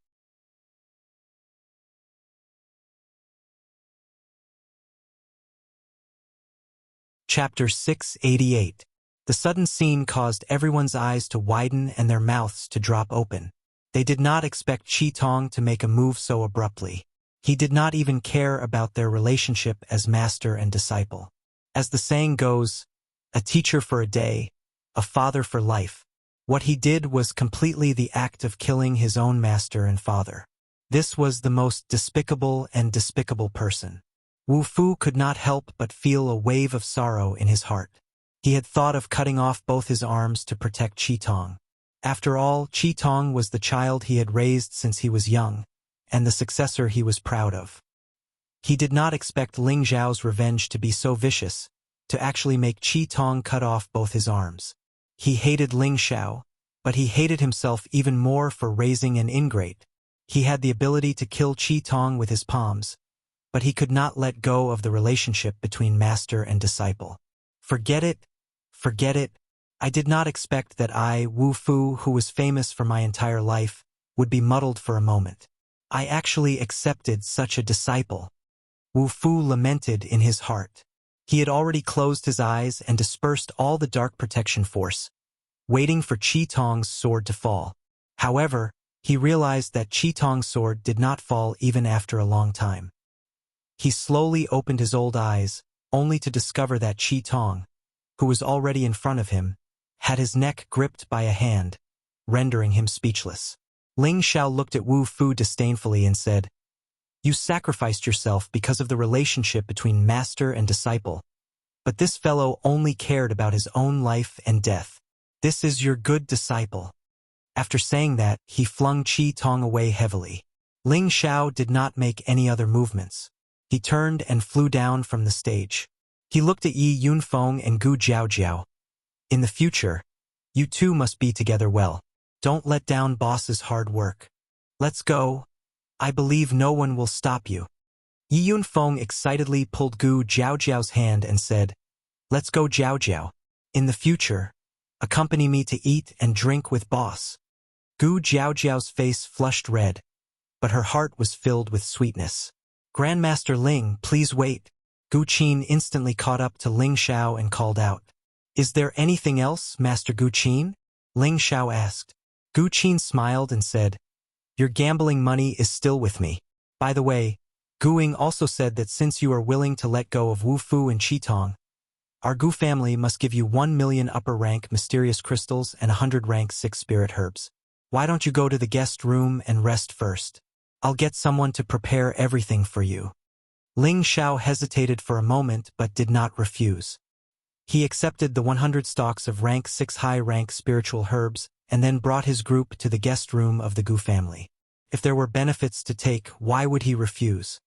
Chapter 688. The sudden scene caused everyone's eyes to widen and their mouths to drop open. They did not expect Qi Tong to make a move so abruptly. He did not even care about their relationship as master and disciple. As the saying goes, a teacher for a day, a father for life. What he did was completely the act of killing his own master and father. This was the most despicable and despicable person. Wu Fu could not help but feel a wave of sorrow in his heart. He had thought of cutting off both his arms to protect Qi Tong. After all, Qi Tong was the child he had raised since he was young, and the successor he was proud of. He did not expect Ling Zhao's revenge to be so vicious, to actually make Qi Tong cut off both his arms. He hated Ling Zhao, but he hated himself even more for raising an ingrate. He had the ability to kill Qi Tong with his palms, but he could not let go of the relationship between master and disciple. Forget it. Forget it. I did not expect that I, Wu Fu, who was famous for my entire life, would be muddled for a moment. I actually accepted such a disciple. Wu Fu lamented in his heart. He had already closed his eyes and dispersed all the dark protection force, waiting for Qi Tong's sword to fall. However, he realized that Qi Tong's sword did not fall even after a long time. He slowly opened his old eyes, only to discover that Qi Tong, who was already in front of him, had his neck gripped by a hand, rendering him speechless. Ling Zhao looked at Wu Fu disdainfully and said, "You sacrificed yourself because of the relationship between master and disciple, but this fellow only cared about his own life and death. This is your good disciple." After saying that, he flung Qi Tong away heavily. Ling Zhao did not make any other movements. He turned and flew down from the stage. He looked at Yi Yunfeng and Gu Jiaojiao. "In the future, you two must be together well. Don't let down boss's hard work. Let's go. I believe no one will stop you." Yi Yunfeng excitedly pulled Gu Jiaojiao's hand and said, "Let's go, Jiaojiao. In the future, accompany me to eat and drink with boss." Gu Jiaojiao's face flushed red, but her heart was filled with sweetness. "Grandmaster Ling, please wait." Gu Qin instantly caught up to Ling Zhao and called out, "Is there anything else, Master Gu Qin?" Ling Zhao asked. Gu Qin smiled and said, "Your gambling money is still with me. By the way, Guing also said that since you are willing to let go of Wu Fu and Qi Tong, our Gu family must give you 1 million upper-rank mysterious crystals and 100 rank 6 spirit herbs. Why don't you go to the guest room and rest first? I'll get someone to prepare everything for you." Ling Zhao hesitated for a moment but did not refuse. He accepted the 100 stalks of rank 6 high-rank spiritual herbs and then brought his group to the guest room of the Gu family. If there were benefits to take, why would he refuse?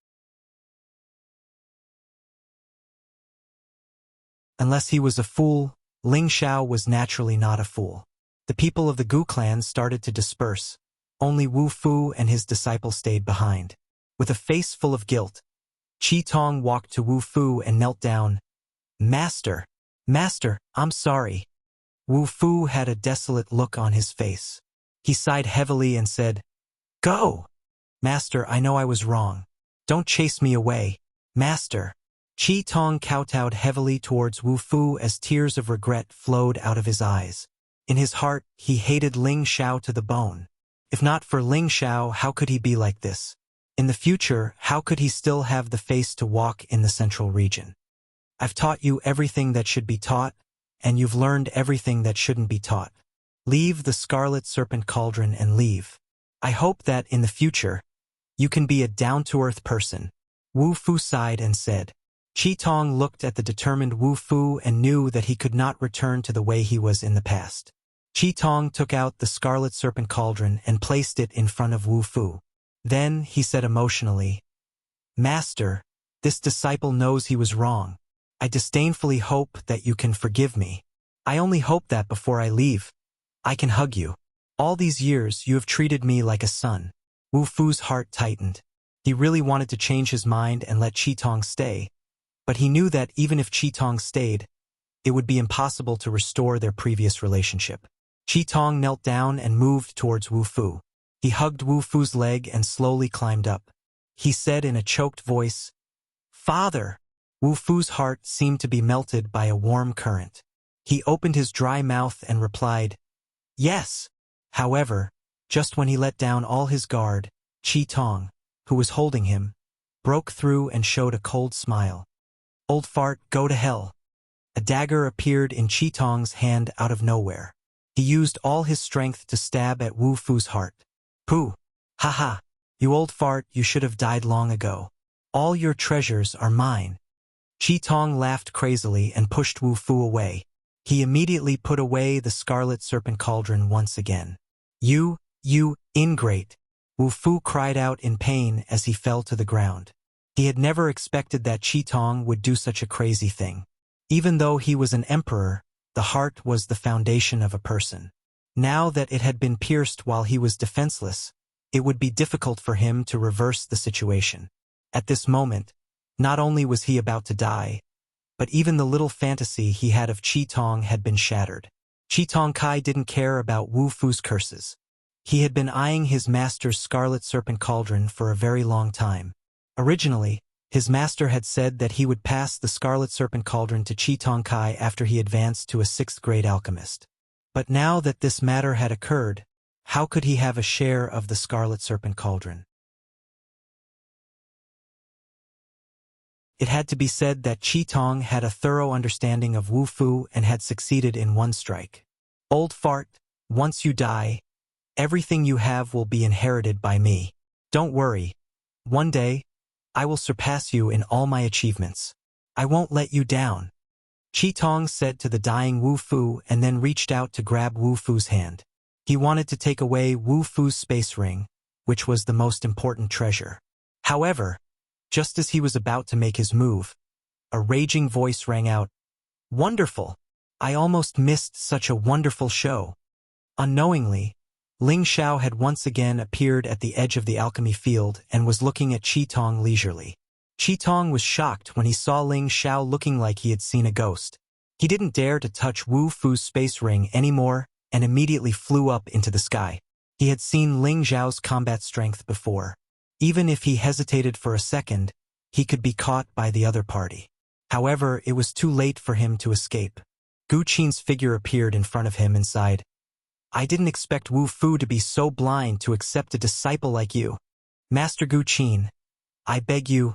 Unless he was a fool, Ling Zhao was naturally not a fool. The people of the Gu clan started to disperse. Only Wu Fu and his disciple stayed behind. With a face full of guilt, Qi Tong walked to Wu Fu and knelt down. Master, I'm sorry." Wu Fu had a desolate look on his face. He sighed heavily and said, "Go! Master, I know I was wrong. Don't chase me away. Master." Qi Tong kowtowed heavily towards Wu Fu as tears of regret flowed out of his eyes. In his heart, he hated Ling Zhao to the bone. If not for Ling Zhao, how could he be like this? In the future, how could he still have the face to walk in the central region? "I've taught you everything that should be taught, and you've learned everything that shouldn't be taught. Leave the Scarlet Serpent Cauldron and leave. I hope that, in the future, you can be a down-to-earth person." Wu Fu sighed and said. Qi Tong looked at the determined Wu Fu and knew that he could not return to the way he was in the past. Qi Tong took out the Scarlet Serpent Cauldron and placed it in front of Wu Fu. Then he said emotionally, "Master, this disciple knows he was wrong. I disdainfully hope that you can forgive me. I only hope that before I leave, I can hug you. All these years you have treated me like a son." Wu Fu's heart tightened. He really wanted to change his mind and let Qi Tong stay, but he knew that even if Qi Tong stayed, it would be impossible to restore their previous relationship. Qi Tong knelt down and moved towards Wu Fu. He hugged Wu Fu's leg and slowly climbed up. He said in a choked voice, "Father!" Wu Fu's heart seemed to be melted by a warm current. He opened his dry mouth and replied, "Yes." However, just when he let down all his guard, Chi Tong, who was holding him, broke through and showed a cold smile. "Old fart, go to hell." A dagger appeared in Chi Tong's hand out of nowhere. He used all his strength to stab at Wu Fu's heart. "Pooh! Ha! You old fart, you should have died long ago. All your treasures are mine." Chi Tong laughed crazily and pushed Wu Fu away. He immediately put away the scarlet serpent cauldron once again. You ingrate!" Wu Fu cried out in pain as he fell to the ground. He had never expected that Chi Tong would do such a crazy thing. Even though he was an emperor, the heart was the foundation of a person. Now that it had been pierced while he was defenseless, it would be difficult for him to reverse the situation. At this moment, not only was he about to die, but even the little fantasy he had of Chi Tong had been shattered. Chi Tong Kai didn't care about Wu Fu's curses. He had been eyeing his master's scarlet serpent cauldron for a very long time. Originally, his master had said that he would pass the scarlet serpent cauldron to Chi Tong Kai after he advanced to a 6th grade alchemist. But now that this matter had occurred, how could he have a share of the scarlet serpent cauldron? It had to be said that Chi Tong had a thorough understanding of Wu Fu and had succeeded in one strike. "Old fart, once you die, everything you have will be inherited by me. Don't worry. One day, I will surpass you in all my achievements. I won't let you down." Chi Tong said to the dying Wu Fu and then reached out to grab Wu Fu's hand. He wanted to take away Wu Fu's space ring, which was the most important treasure. However, just as he was about to make his move, a raging voice rang out, "Wonderful! I almost missed such a wonderful show." Unknowingly, Ling Xiao had once again appeared at the edge of the alchemy field and was looking at Chi Tong leisurely. Chi Tong was shocked when he saw Ling Xiao looking like he had seen a ghost. He didn't dare to touch Wu Fu's space ring anymore and immediately flew up into the sky. He had seen Ling Xiao's combat strength before. Even if he hesitated for a second, he could be caught by the other party. However, it was too late for him to escape. Gu Qin's figure appeared in front of him and sighed, "I didn't expect Wu Fu to be so blind to accept a disciple like you. Master Gu Qin, I beg you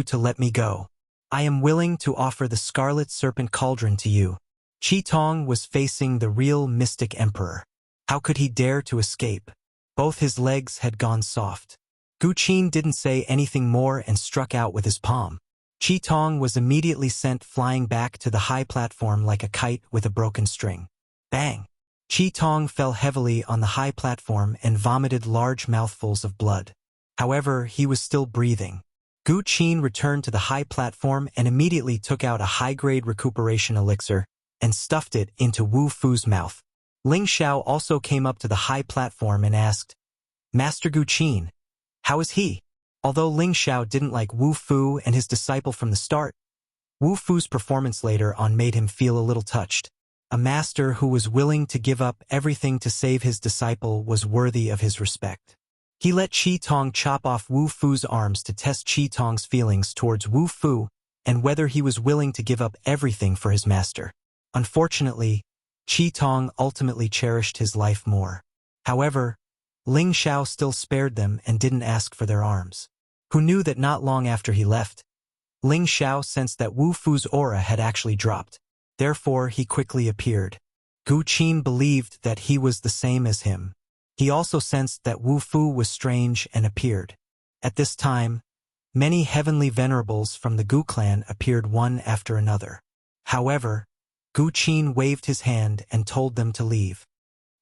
to let me go. I am willing to offer the scarlet serpent cauldron to you." Chi Tong was facing the real mystic emperor. How could he dare to escape? Both his legs had gone soft. Gu Qin didn't say anything more and struck out with his palm. Chi Tong was immediately sent flying back to the high platform like a kite with a broken string. Bang! Chi Tong fell heavily on the high platform and vomited large mouthfuls of blood. However, he was still breathing. Gu Qin returned to the high platform and immediately took out a high-grade recuperation elixir and stuffed it into Wu Fu's mouth. Ling Xiao also came up to the high platform and asked, "Master Gu Qin, how is he?" Although Ling Xiao didn't like Wu Fu and his disciple from the start, Wu Fu's performance later on made him feel a little touched. A master who was willing to give up everything to save his disciple was worthy of his respect. He let Chi Tong chop off Wu Fu's arms to test Chi Tong's feelings towards Wu Fu and whether he was willing to give up everything for his master. Unfortunately, Chi Tong ultimately cherished his life more. However, Ling Xiao still spared them and didn't ask for their arms. Who knew that not long after he left, Ling Xiao sensed that Wu Fu's aura had actually dropped. Therefore, he quickly appeared. Gu Qin believed that he was the same as him. He also sensed that Wu Fu was strange and appeared. At this time, many heavenly venerables from the Gu clan appeared one after another. However, Gu Qin waved his hand and told them to leave.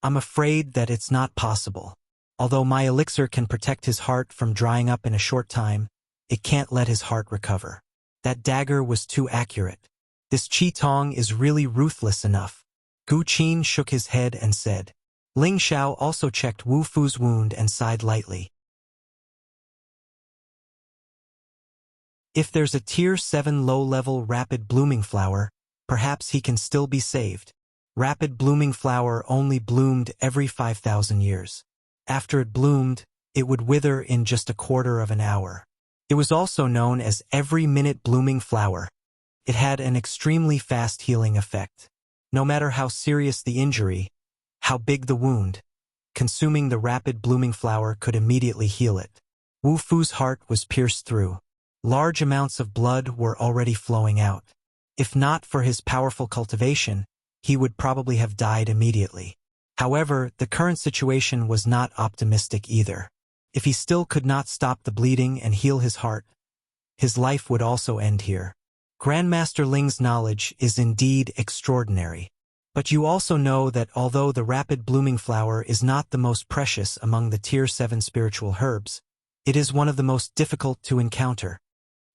"I'm afraid that it's not possible. Although my elixir can protect his heart from drying up in a short time, it can't let his heart recover. That dagger was too accurate. This Chi Tong is really ruthless enough." Gu Qin shook his head and said. Ling Xiao also checked Wu Fu's wound and sighed lightly. If there's a Tier 7 low-level rapid blooming flower, perhaps he can still be saved. Rapid blooming flower only bloomed every 5,000 years. After it bloomed, it would wither in just a quarter of an hour. It was also known as every-minute blooming flower. It had an extremely fast healing effect. No matter how serious the injury, how big the wound, consuming the rapid blooming flower could immediately heal it. Wu Fu's heart was pierced through. Large amounts of blood were already flowing out. If not for his powerful cultivation, he would probably have died immediately. However, the current situation was not optimistic either. If he still could not stop the bleeding and heal his heart, his life would also end here. Grandmaster Ling's knowledge is indeed extraordinary. But you also know that although the rapid blooming flower is not the most precious among the Tier 7 spiritual herbs, it is one of the most difficult to encounter.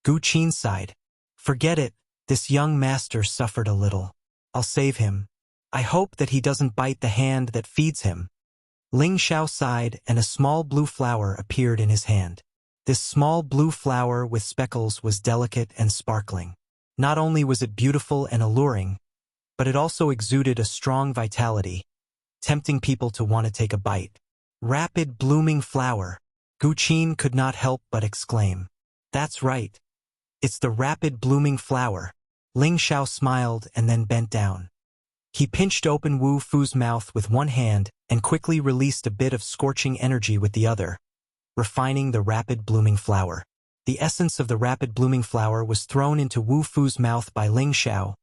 Gu Qin sighed. Forget it, this young master suffered a little. I'll save him. I hope that he doesn't bite the hand that feeds him. Ling Xiao sighed and a small blue flower appeared in his hand. This small blue flower with speckles was delicate and sparkling. Not only was it beautiful and alluring, but it also exuded a strong vitality, tempting people to want to take a bite. Rapid blooming flower. Gu Qin could not help but exclaim. That's right. It's the rapid blooming flower. Ling Xiao smiled and then bent down. He pinched open Wu Fu's mouth with one hand and quickly released a bit of scorching energy with the other, refining the rapid blooming flower. The essence of the rapid blooming flower was thrown into Wu Fu's mouth by Ling Xiao,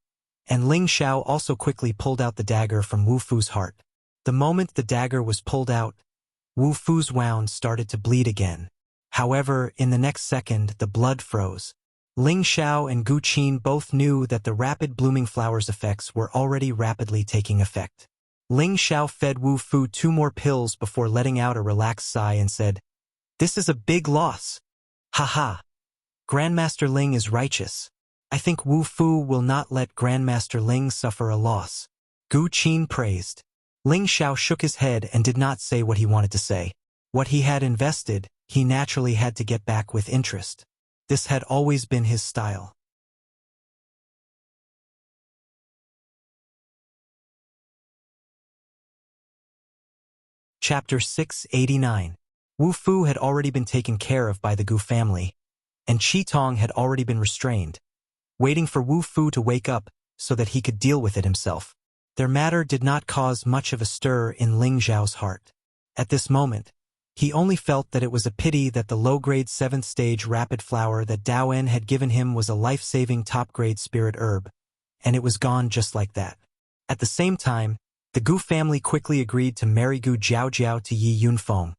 and Ling Xiao also quickly pulled out the dagger from Wu Fu's heart. The moment the dagger was pulled out, Wu Fu's wound started to bleed again. However, in the next second, the blood froze. Ling Xiao and Gu Qin both knew that the rapid blooming flower's effects were already rapidly taking effect. Ling Xiao fed Wu Fu 2 more pills before letting out a relaxed sigh and said, "This is a big loss. Ha. Grandmaster Ling is righteous. I think Wu Fu will not let Grandmaster Ling suffer a loss." Gu Qin praised. Ling Xiao shook his head and did not say what he wanted to say. What he had invested, he naturally had to get back with interest. This had always been his style. Chapter 689. Wu Fu had already been taken care of by the Gu family, and Qi Tong had already been restrained, waiting for Wu Fu to wake up so that he could deal with it himself. Their matter did not cause much of a stir in Ling Xiao's heart. At this moment, he only felt that it was a pity that the low-grade 7th stage rapid flower that Daoen had given him was a life-saving top-grade spirit herb, and it was gone just like that. At the same time, the Gu family quickly agreed to marry Gu Jiaojiao to Yi Yunfeng,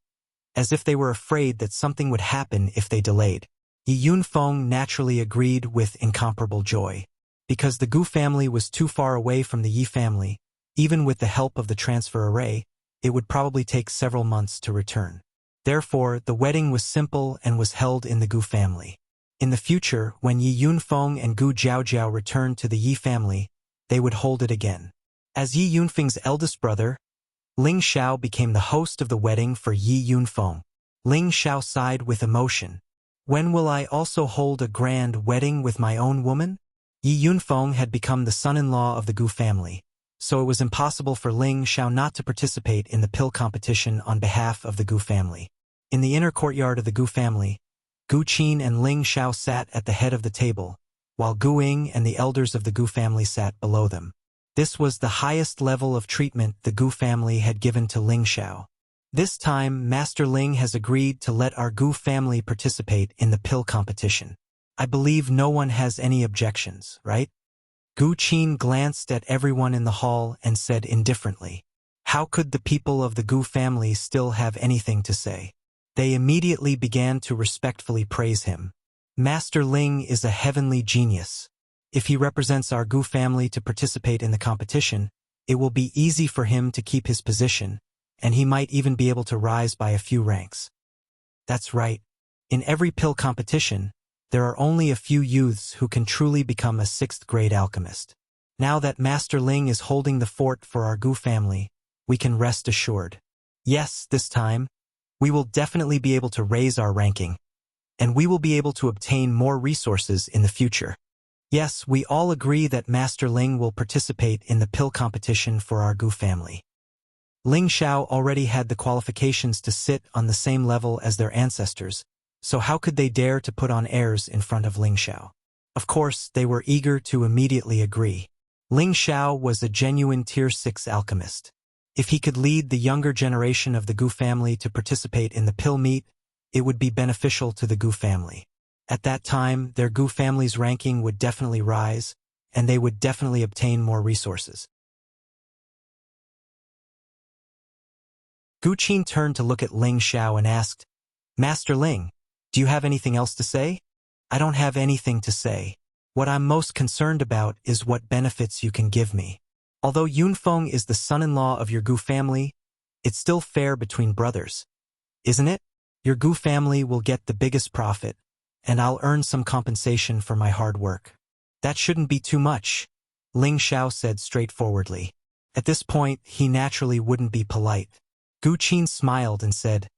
as if they were afraid that something would happen if they delayed. Yi Yunfeng naturally agreed with incomparable joy. Because the Gu family was too far away from the Yi family, even with the help of the transfer array, it would probably take several months to return. Therefore, the wedding was simple and was held in the Gu family. In the future, when Yi Yunfeng and Gu Jiaojiao returned to the Yi family, they would hold it again. As Yi Yunfeng's eldest brother, Ling Xiao became the host of the wedding for Yi Yunfeng. Ling Xiao sighed with emotion. When will I also hold a grand wedding with my own woman? Yi Yunfeng had become the son-in-law of the Gu family, so it was impossible for Ling Xiao not to participate in the pill competition on behalf of the Gu family. In the inner courtyard of the Gu family, Gu Qin and Ling Xiao sat at the head of the table, while Gu Ying and the elders of the Gu family sat below them. This was the highest level of treatment the Gu family had given to Ling Xiao. This time, Master Ling has agreed to let our Gu family participate in the pill competition. I believe no one has any objections, right? Gu Qin glanced at everyone in the hall and said indifferently, "How could the people of the Gu family still have anything to say?" They immediately began to respectfully praise him. Master Ling is a heavenly genius. If he represents our Gu family to participate in the competition, it will be easy for him to keep his position, and he might even be able to rise by a few ranks. That's right. In every pill competition, there are only a few youths who can truly become a 6th-grade alchemist. Now that Master Ling is holding the fort for our Gu family, we can rest assured. Yes, this time, we will definitely be able to raise our ranking, and we will be able to obtain more resources in the future. Yes, we all agree that Master Ling will participate in the pill competition for our Gu family. Ling Xiao already had the qualifications to sit on the same level as their ancestors, so how could they dare to put on airs in front of Ling Xiao? Of course, they were eager to immediately agree. Ling Xiao was a genuine Tier 6 alchemist. If he could lead the younger generation of the Gu family to participate in the pill meet, it would be beneficial to the Gu family. At that time, their Gu family's ranking would definitely rise, and they would definitely obtain more resources. Gu Qin turned to look at Ling Xiao and asked, "Master Ling, do you have anything else to say?" "I don't have anything to say. What I'm most concerned about is what benefits you can give me. Although Yunfeng is the son-in-law of your Gu family, it's still fair between brothers, isn't it? Your Gu family will get the biggest profit, and I'll earn some compensation for my hard work." "That shouldn't be too much," Ling Xiao said straightforwardly. At this point, he naturally wouldn't be polite. Gu Qin smiled and said,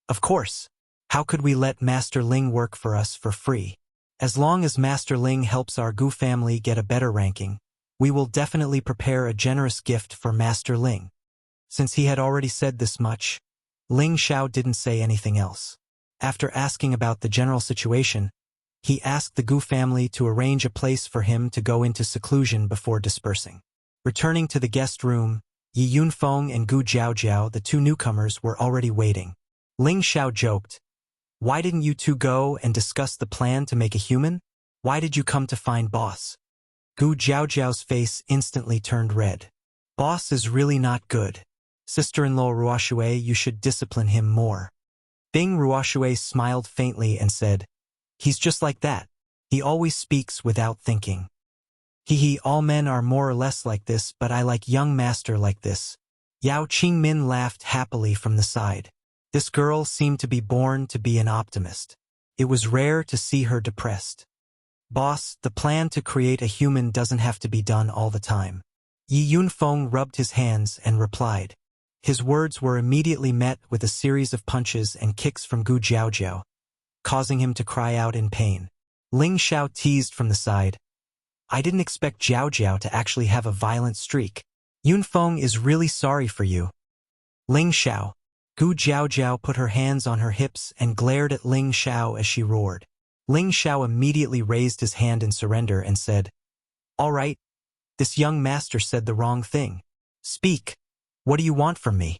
"Of course. How could we let Master Ling work for us for free? As long as Master Ling helps our Gu family get a better ranking, we will definitely prepare a generous gift for Master Ling." Since he had already said this much, Ling Xiao didn't say anything else. After asking about the general situation, he asked the Gu family to arrange a place for him to go into seclusion before dispersing. Returning to the guest room, Yi Yunfeng and Gu Jiaojiao, the two newcomers, were already waiting. Ling Xiao joked, "Why didn't you two go and discuss the plan to make a human? Why did you come to find Boss?" Gu Jiaojiao's face instantly turned red. "Boss is really not good. Sister-in-law Ruoxue, you should discipline him more." Bing Ruoxue smiled faintly and said, "He's just like that. He always speaks without thinking." "Hee, all men are more or less like this, but I like young master like this." Yao Qingmin laughed happily from the side. This girl seemed to be born to be an optimist. It was rare to see her depressed. "Boss, the plan to create a human doesn't have to be done all the time." Yi Yunfeng rubbed his hands and replied. His words were immediately met with a series of punches and kicks from Gu Jiaojiao, causing him to cry out in pain. Ling Xiao teased from the side, "I didn't expect Jiaojiao to actually have a violent streak. Yunfeng is really sorry for you." "Ling Xiao." Gu Jiaojiao put her hands on her hips and glared at Ling Xiao as she roared. Ling Xiao immediately raised his hand in surrender and said, "All right, this young master said the wrong thing. Speak. What do you want from me?"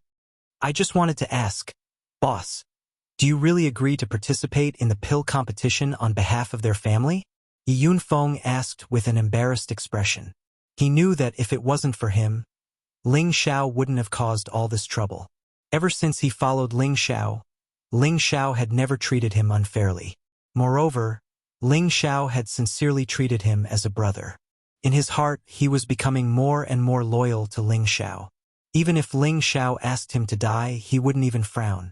"I just wanted to ask, Boss, do you really agree to participate in the pill competition on behalf of their family?" Yi Yunfeng asked with an embarrassed expression. He knew that if it wasn't for him, Ling Xiao wouldn't have caused all this trouble. Ever since he followed Ling Xiao had never treated him unfairly. Moreover, Ling Xiao had sincerely treated him as a brother. In his heart, he was becoming more and more loyal to Ling Xiao. Even if Ling Xiao asked him to die, he wouldn't even frown.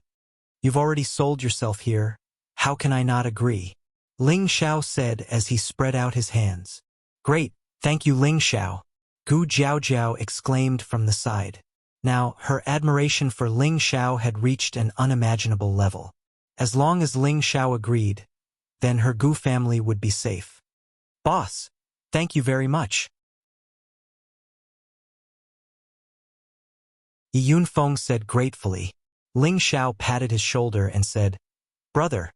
"You've already sold yourself here. How can I not agree?" Ling Xiao said as he spread out his hands. "Great, thank you, Ling Xiao," Gu Jiaojiao exclaimed from the side. Now, her admiration for Ling Xiao had reached an unimaginable level. As long as Ling Xiao agreed, then her Gu family would be safe. "Boss, thank you very much." Yi Yunfeng said gratefully. Ling Xiao patted his shoulder and said, "Brother,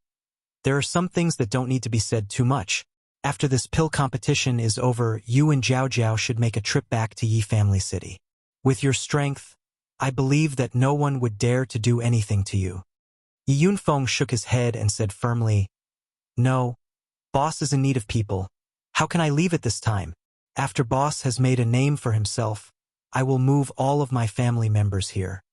there are some things that don't need to be said too much. After this pill competition is over, you and Jiaojiao should make a trip back to Yi Family City. With your strength, I believe that no one would dare to do anything to you." Yi Yunfeng shook his head and said firmly, "No, Boss is in need of people. How can I leave at this time? After Boss has made a name for himself, I will move all of my family members here."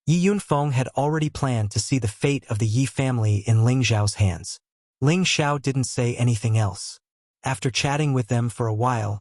Yi Yunfeng had already planned to see the fate of the Yi family in Ling Xiao's hands. Ling Xiao didn't say anything else. After chatting with them for a while,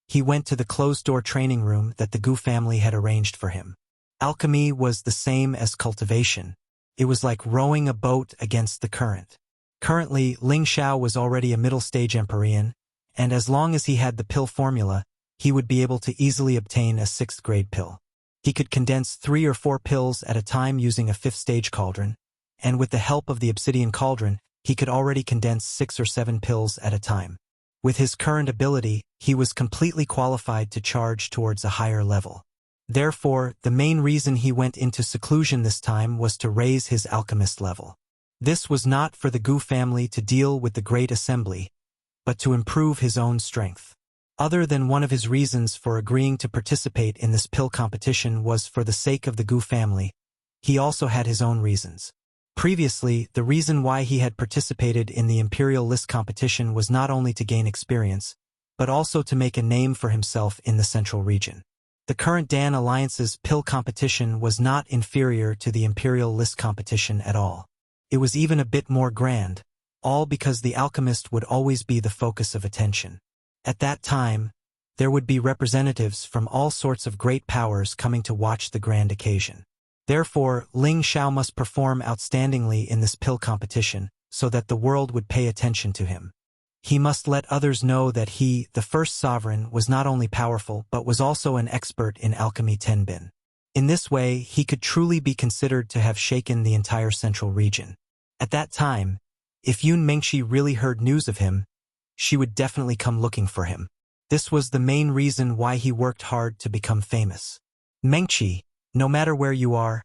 he went to the closed-door training room that the Gu family had arranged for him. Alchemy was the same as cultivation. It was like rowing a boat against the current. Currently, Ling Xiao was already a middle-stage Empyrean, and as long as he had the pill formula, he would be able to easily obtain a 6th-grade pill. He could condense 3 or 4 pills at a time using a 5th-stage cauldron, and with the help of the obsidian cauldron, he could already condense 6 or 7 pills at a time. With his current ability, he was completely qualified to charge towards a higher level. Therefore, the main reason he went into seclusion this time was to raise his alchemist level. This was not for the Gu family to deal with the Great Assembly, but to improve his own strength. Other than one of his reasons for agreeing to participate in this pill competition was for the sake of the Gu family, he also had his own reasons. Previously, the reason why he had participated in the Imperial List competition was not only to gain experience, but also to make a name for himself in the Central region. The current Dan Alliance's pill competition was not inferior to the Imperial List competition at all. It was even a bit more grand, all because the alchemist would always be the focus of attention. At that time, there would be representatives from all sorts of great powers coming to watch the grand occasion. Therefore, Ling Xiao must perform outstandingly in this pill competition, so that the world would pay attention to him. He must let others know that he, the first sovereign, was not only powerful but was also an expert in alchemy tenbin. In this way, he could truly be considered to have shaken the entire central region. At that time, if Yun Mengqi really heard news of him, she would definitely come looking for him. This was the main reason why he worked hard to become famous. Mengqi, no matter where you are,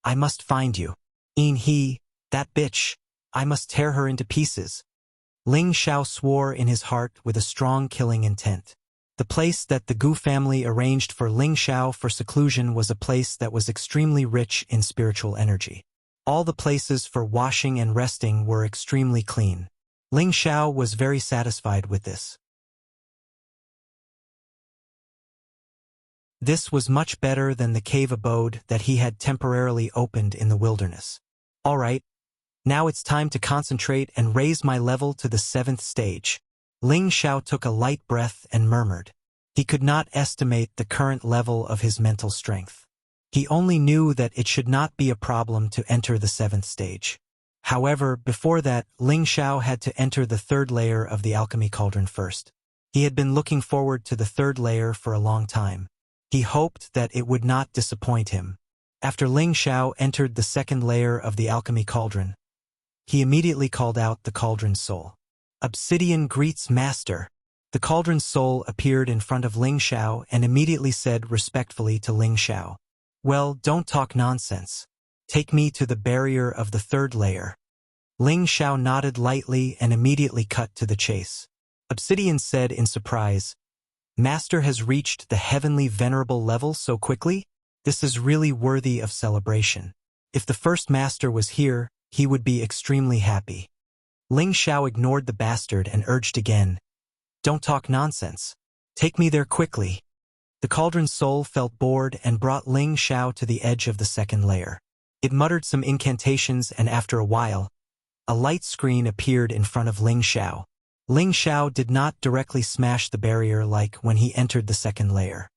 I must find you. That bitch, I must tear her into pieces. Ling Xiao swore in his heart with a strong killing intent. The place that the Gu family arranged for Ling Xiao for seclusion was a place that was extremely rich in spiritual energy. All the places for washing and resting were extremely clean. Ling Xiao was very satisfied with this. This was much better than the cave abode that he had temporarily opened in the wilderness. All right, now it's time to concentrate and raise my level to the 7th stage. Ling Xiao took a light breath and murmured. He could not estimate the current level of his mental strength. He only knew that it should not be a problem to enter the 7th stage. However, before that, Ling Xiao had to enter the 3rd layer of the alchemy cauldron first. He had been looking forward to the 3rd layer for a long time. He hoped that it would not disappoint him. After Ling Xiao entered the 2nd layer of the alchemy cauldron, he immediately called out the cauldron's soul. Obsidian greets master. The cauldron's soul appeared in front of Ling Xiao and immediately said respectfully to Ling Xiao, "Well, don't talk nonsense. Take me to the barrier of the 3rd layer." Ling Xiao nodded lightly and immediately cut to the chase. Obsidian said in surprise, "Master has reached the heavenly venerable level so quickly? This is really worthy of celebration. If the first master was here, he would be extremely happy." Ling Xiao ignored the bastard and urged again, "Don't talk nonsense. Take me there quickly." The cauldron's soul felt bored and brought Ling Xiao to the edge of the 2nd layer. It muttered some incantations and after a while, a light screen appeared in front of Ling Xiao. Ling Xiao did not directly smash the barrier like when he entered the 2nd layer.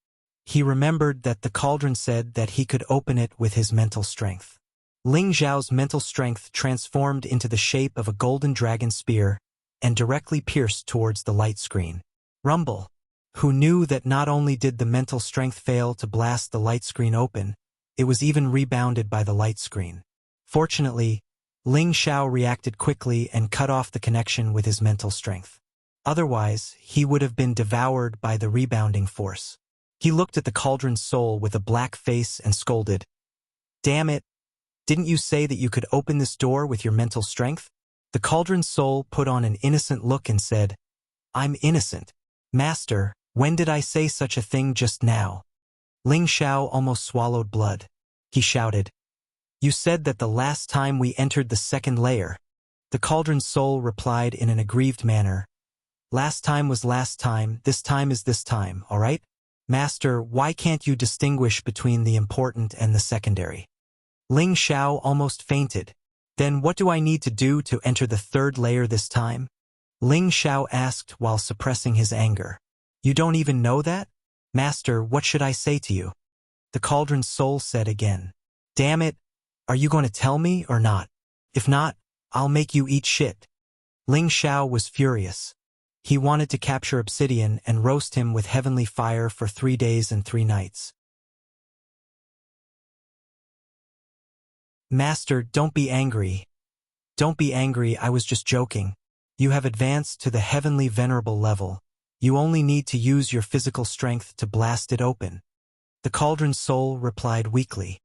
He remembered that the cauldron said that he could open it with his mental strength. Ling Xiao's mental strength transformed into the shape of a golden dragon spear and directly pierced towards the light screen. Rumble, who knew that not only did the mental strength fail to blast the light screen open, it was even rebounded by the light screen. Fortunately, Ling Xiao reacted quickly and cut off the connection with his mental strength. Otherwise, he would have been devoured by the rebounding force. He looked at the cauldron's soul with a black face and scolded, "Damn it! Didn't you say that you could open this door with your mental strength?" The cauldron's soul put on an innocent look and said, "I'm innocent. Master, when did I say such a thing just now?" Ling Xiao almost swallowed blood. He shouted, "You said that the last time we entered the 2nd layer." The cauldron's soul replied in an aggrieved manner, "Last time was last time, this time is this time, all right? Master, why can't you distinguish between the important and the secondary?" Ling Xiao almost fainted. "Then what do I need to do to enter the 3rd layer this time?" Ling Xiao asked while suppressing his anger. "You don't even know that? Master, what should I say to you?" The cauldron's soul said again, "Damn it, are you going to tell me or not? If not, I'll make you eat shit." Ling Xiao was furious. He wanted to capture Obsidian and roast him with heavenly fire for 3 days and 3 nights. "Master, don't be angry. Don't be angry, I was just joking. You have advanced to the heavenly venerable level. You only need to use your physical strength to blast it open." The cauldron's soul replied weakly.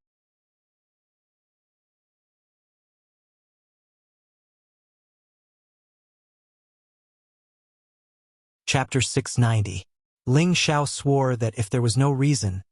Chapter 690. Ling Xiao swore that if there was no reason,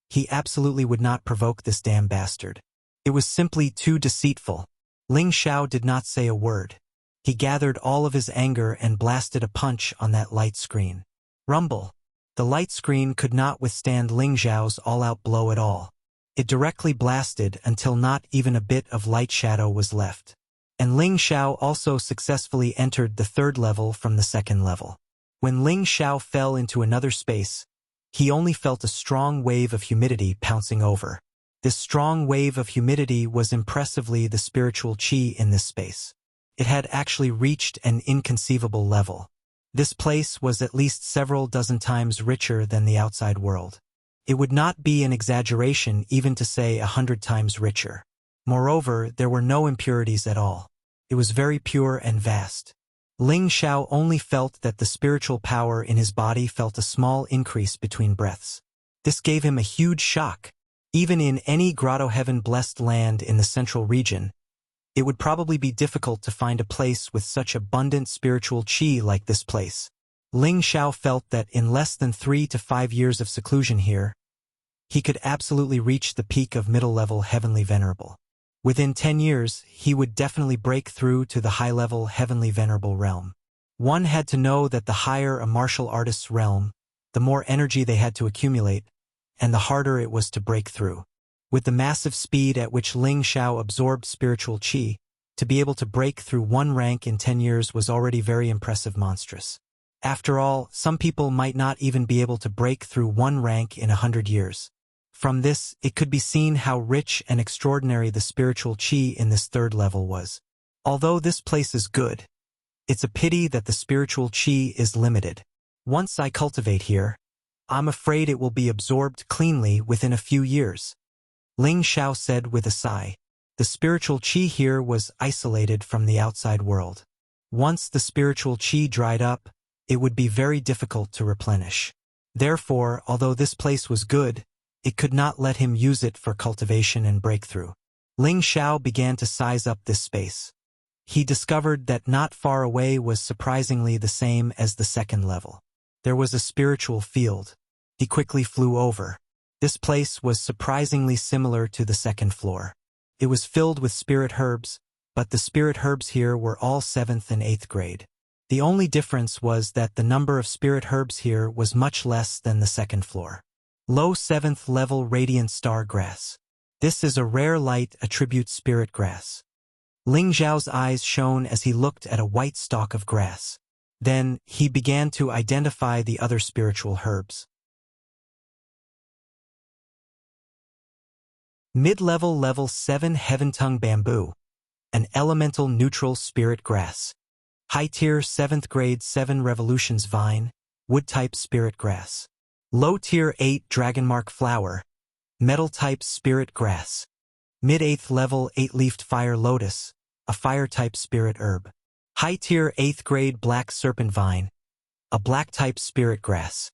he absolutely would not provoke this damn bastard. It was simply too deceitful. Ling Xiao did not say a word. He gathered all of his anger and blasted a punch on that light screen. Rumble. The light screen could not withstand Ling Xiao's all-out blow at all. It directly blasted until not even a bit of light shadow was left. And Ling Xiao also successfully entered the third level from the second level. When Ling Xiao fell into another space, he only felt a strong wave of humidity pouncing over. This strong wave of humidity was impressively the spiritual qi in this space. It had actually reached an inconceivable level. This place was at least several dozen times richer than the outside world. It would not be an exaggeration even to say 100 times richer. Moreover, there were no impurities at all. It was very pure and vast. Ling Xiao only felt that the spiritual power in his body felt a small increase between breaths. This gave him a huge shock. Even in any grotto heaven-blessed land in the central region, it would probably be difficult to find a place with such abundant spiritual qi like this place. Ling Xiao felt that in less than 3 to 5 years of seclusion here, he could absolutely reach the peak of middle-level heavenly venerable. Within 10 years, he would definitely break through to the high-level heavenly venerable realm. One had to know that the higher a martial artist's realm, the more energy they had to accumulate, and the harder it was to break through. With the massive speed at which Ling Xiao absorbed spiritual qi, to be able to break through one rank in 10 years was already very impressive monstrous. After all, some people might not even be able to break through one rank in 100 years. From this, it could be seen how rich and extraordinary the spiritual qi in this third level was. Although this place is good, it's a pity that the spiritual qi is limited. Once I cultivate here, I'm afraid it will be absorbed cleanly within a few years. Ling Xiao said with a sigh. The spiritual qi here was isolated from the outside world. Once the spiritual qi dried up, it would be very difficult to replenish. Therefore, although this place was good, it could not let him use it for cultivation and breakthrough. Ling Xiao began to size up this space. He discovered that not far away was surprisingly the same as the second level. There was a spiritual field. He quickly flew over. This place was surprisingly similar to the second floor. It was filled with spirit herbs, but the spirit herbs here were all 7th and 8th grade. The only difference was that the number of spirit herbs here was much less than the second floor. Low 7th level radiant star grass. This is a rare light attribute spirit grass. Ling Xiao's eyes shone as he looked at a white stalk of grass. Then, he began to identify the other spiritual herbs. Mid-level level 7 Heaven Tongue Bamboo. An elemental neutral spirit grass. High tier 7th grade 7 Revolutions Vine, wood type spirit grass. Low tier 8 Dragonmark Flower, metal type spirit grass. Mid 8th level 8-leafed Fire Lotus, a fire type spirit herb. High tier 8th grade Black Serpent Vine, a black type spirit grass.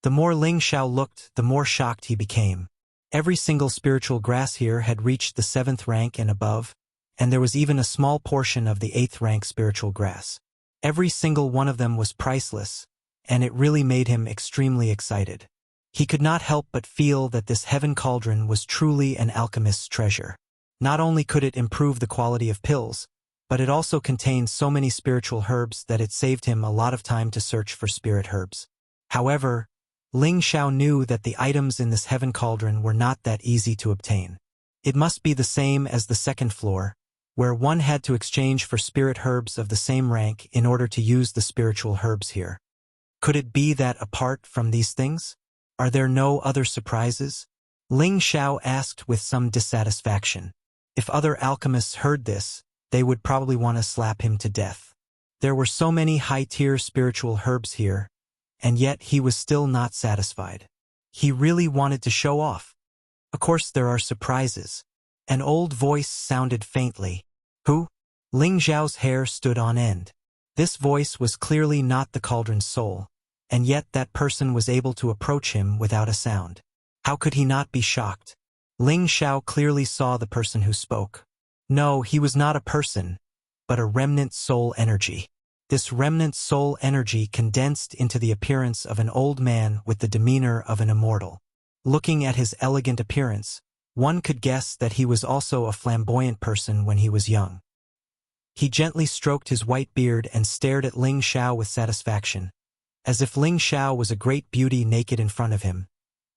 The more Ling Xiao looked, the more shocked he became. Every single spiritual grass here had reached the 7th rank and above, and there was even a small portion of the 8th rank spiritual grass. Every single one of them was priceless, and it really made him extremely excited. He could not help but feel that this heaven cauldron was truly an alchemist's treasure. Not only could it improve the quality of pills, but it also contained so many spiritual herbs that it saved him a lot of time to search for spirit herbs. However, Ling Xiao knew that the items in this heaven cauldron were not that easy to obtain. It must be the same as the second floor, where one had to exchange for spirit herbs of the same rank in order to use the spiritual herbs here. Could it be that apart from these things, are there no other surprises? Ling Xiao asked with some dissatisfaction. If other alchemists heard this, they would probably want to slap him to death. There were so many high-tier spiritual herbs here, and yet he was still not satisfied. He really wanted to show off. Of course there are surprises. An old voice sounded faintly. Who? Ling Xiao's hair stood on end. This voice was clearly not the cauldron's soul, and yet that person was able to approach him without a sound. How could he not be shocked? Ling Xiao clearly saw the person who spoke. No, he was not a person, but a remnant soul energy. This remnant soul energy condensed into the appearance of an old man with the demeanor of an immortal. Looking at his elegant appearance, one could guess that he was also a flamboyant person when he was young. He gently stroked his white beard and stared at Ling Xiao with satisfaction, as if Ling Xiao was a great beauty naked in front of him,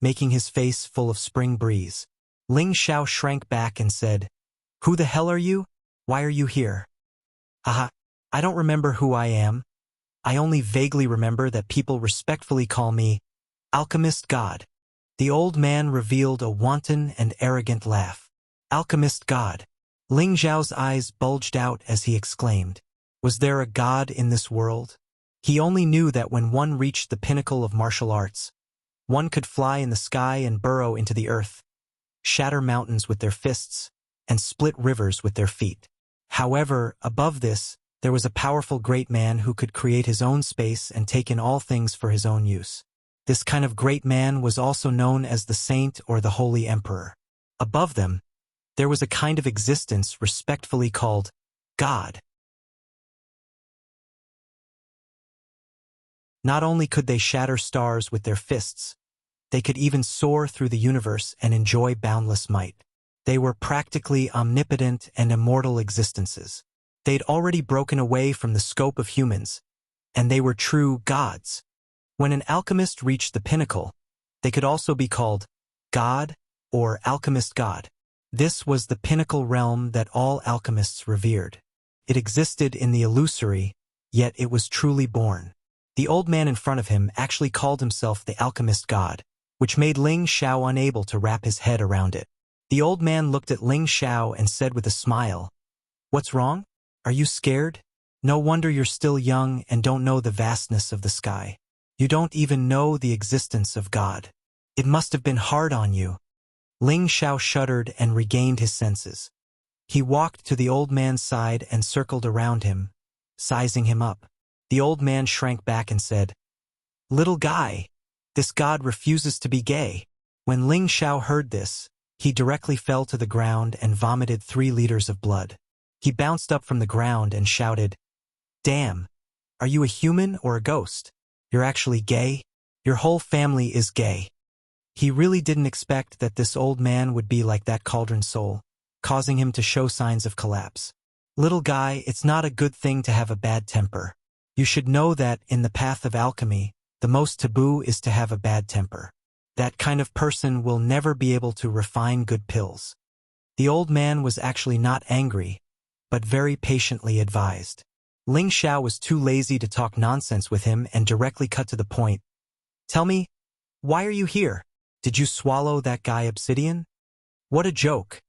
making his face full of spring breeze. Ling Xiao shrank back and said, "Who the hell are you? Why are you here?" "Haha, I don't remember who I am. I only vaguely remember that people respectfully call me Alchemist God." The old man revealed a wanton and arrogant laugh. "Alchemist God." Ling Xiao's eyes bulged out as he exclaimed, "Was there a god in this world?" He only knew that when one reached the pinnacle of martial arts, one could fly in the sky and burrow into the earth, shatter mountains with their fists, and split rivers with their feet. However, above this, there was a powerful great man who could create his own space and take in all things for his own use. This kind of great man was also known as the saint or the holy emperor. Above them, there was a kind of existence respectfully called God. Not only could they shatter stars with their fists, they could even soar through the universe and enjoy boundless might. They were practically omnipotent and immortal existences. They'd already broken away from the scope of humans, and they were true gods. When an alchemist reached the pinnacle, they could also be called God or Alchemist God. This was the pinnacle realm that all alchemists revered. It existed in the illusory, yet it was truly born. The old man in front of him actually called himself the Alchemist God, which made Ling Xiao unable to wrap his head around it. The old man looked at Ling Xiao and said with a smile, "What's wrong? Are you scared? No wonder you're still young and don't know the vastness of the sky. You don't even know the existence of God. It must have been hard on you." Ling Xiao shuddered and regained his senses. He walked to the old man's side and circled around him, sizing him up. The old man shrank back and said, "Little guy, this god refuses to be gay." When Ling Xiao heard this, he directly fell to the ground and vomited 3 liters of blood. He bounced up from the ground and shouted, "Damn, are you a human or a ghost? You're actually gay? Your whole family is gay." He really didn't expect that this old man would be like that cauldron soul, causing him to show signs of collapse. "Little guy, it's not a good thing to have a bad temper. You should know that, in the path of alchemy, the most taboo is to have a bad temper. That kind of person will never be able to refine good pills." The old man was actually not angry, but very patiently advised. Ling Xiao was too lazy to talk nonsense with him and directly cut to the point. "Tell me, why are you here? Did you swallow that guy Obsidian?" "What a joke.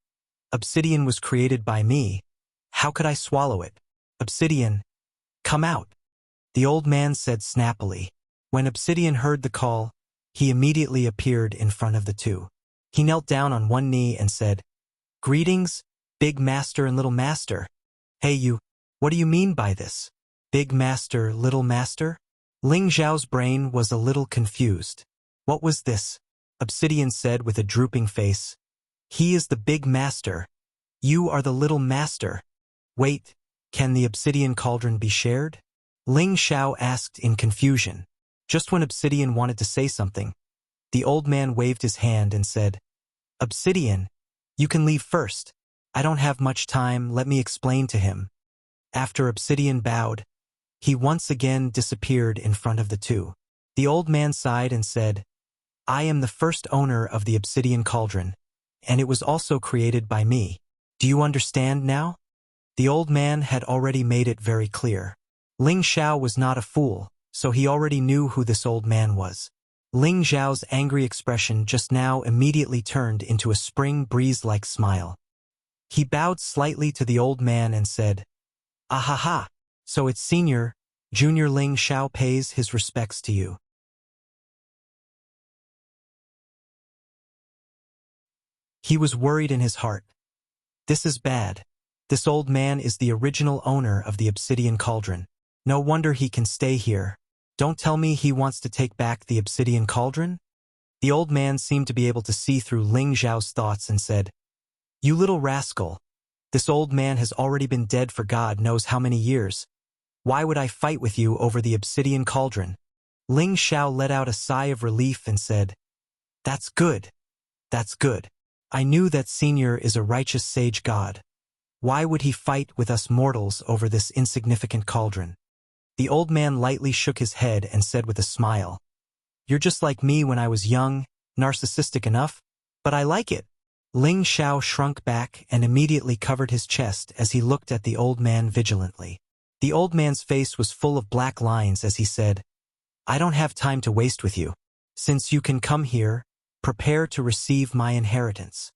Obsidian was created by me. How could I swallow it? Obsidian, come out," the old man said snappily. When Obsidian heard the call, he immediately appeared in front of the two. He knelt down on one knee and said, "Greetings, big master and little master." "Hey you, what do you mean by this? Big master, little master?" Ling Xiao's brain was a little confused. "What was this?" Obsidian said with a drooping face. "He is the big master. You are the little master. Wait, can the obsidian cauldron be shared?" Ling Xiao asked in confusion. Just when Obsidian wanted to say something, the old man waved his hand and said, "Obsidian, you can leave first. I don't have much time, let me explain to him." After Obsidian bowed, he once again disappeared in front of the two. The old man sighed and said, "I am the first owner of the obsidian cauldron, and it was also created by me. Do you understand now?" The old man had already made it very clear. Ling Xiao was not a fool, so he already knew who this old man was. Ling Xiao's angry expression just now immediately turned into a spring breeze-like smile. He bowed slightly to the old man and said, "Ahaha, so it's Junior Ling Xiao pays his respects to you." He was worried in his heart. This is bad. This old man is the original owner of the obsidian cauldron. No wonder he can stay here. Don't tell me he wants to take back the obsidian cauldron? The old man seemed to be able to see through Ling Xiao's thoughts and said, "You little rascal. This old man has already been dead for God knows how many years. Why would I fight with you over the obsidian cauldron? Ling Xiao let out a sigh of relief and said, That's good. That's good. I knew that Senior is a righteous sage god. Why would he fight with us mortals over this insignificant cauldron? The old man lightly shook his head and said with a smile, You're just like me when I was young, narcissistic enough, but I like it. Ling Xiao shrunk back and immediately covered his chest as he looked at the old man vigilantly. The old man's face was full of black lines as he said, I don't have time to waste with you. Since you can come here, prepare to receive my inheritance.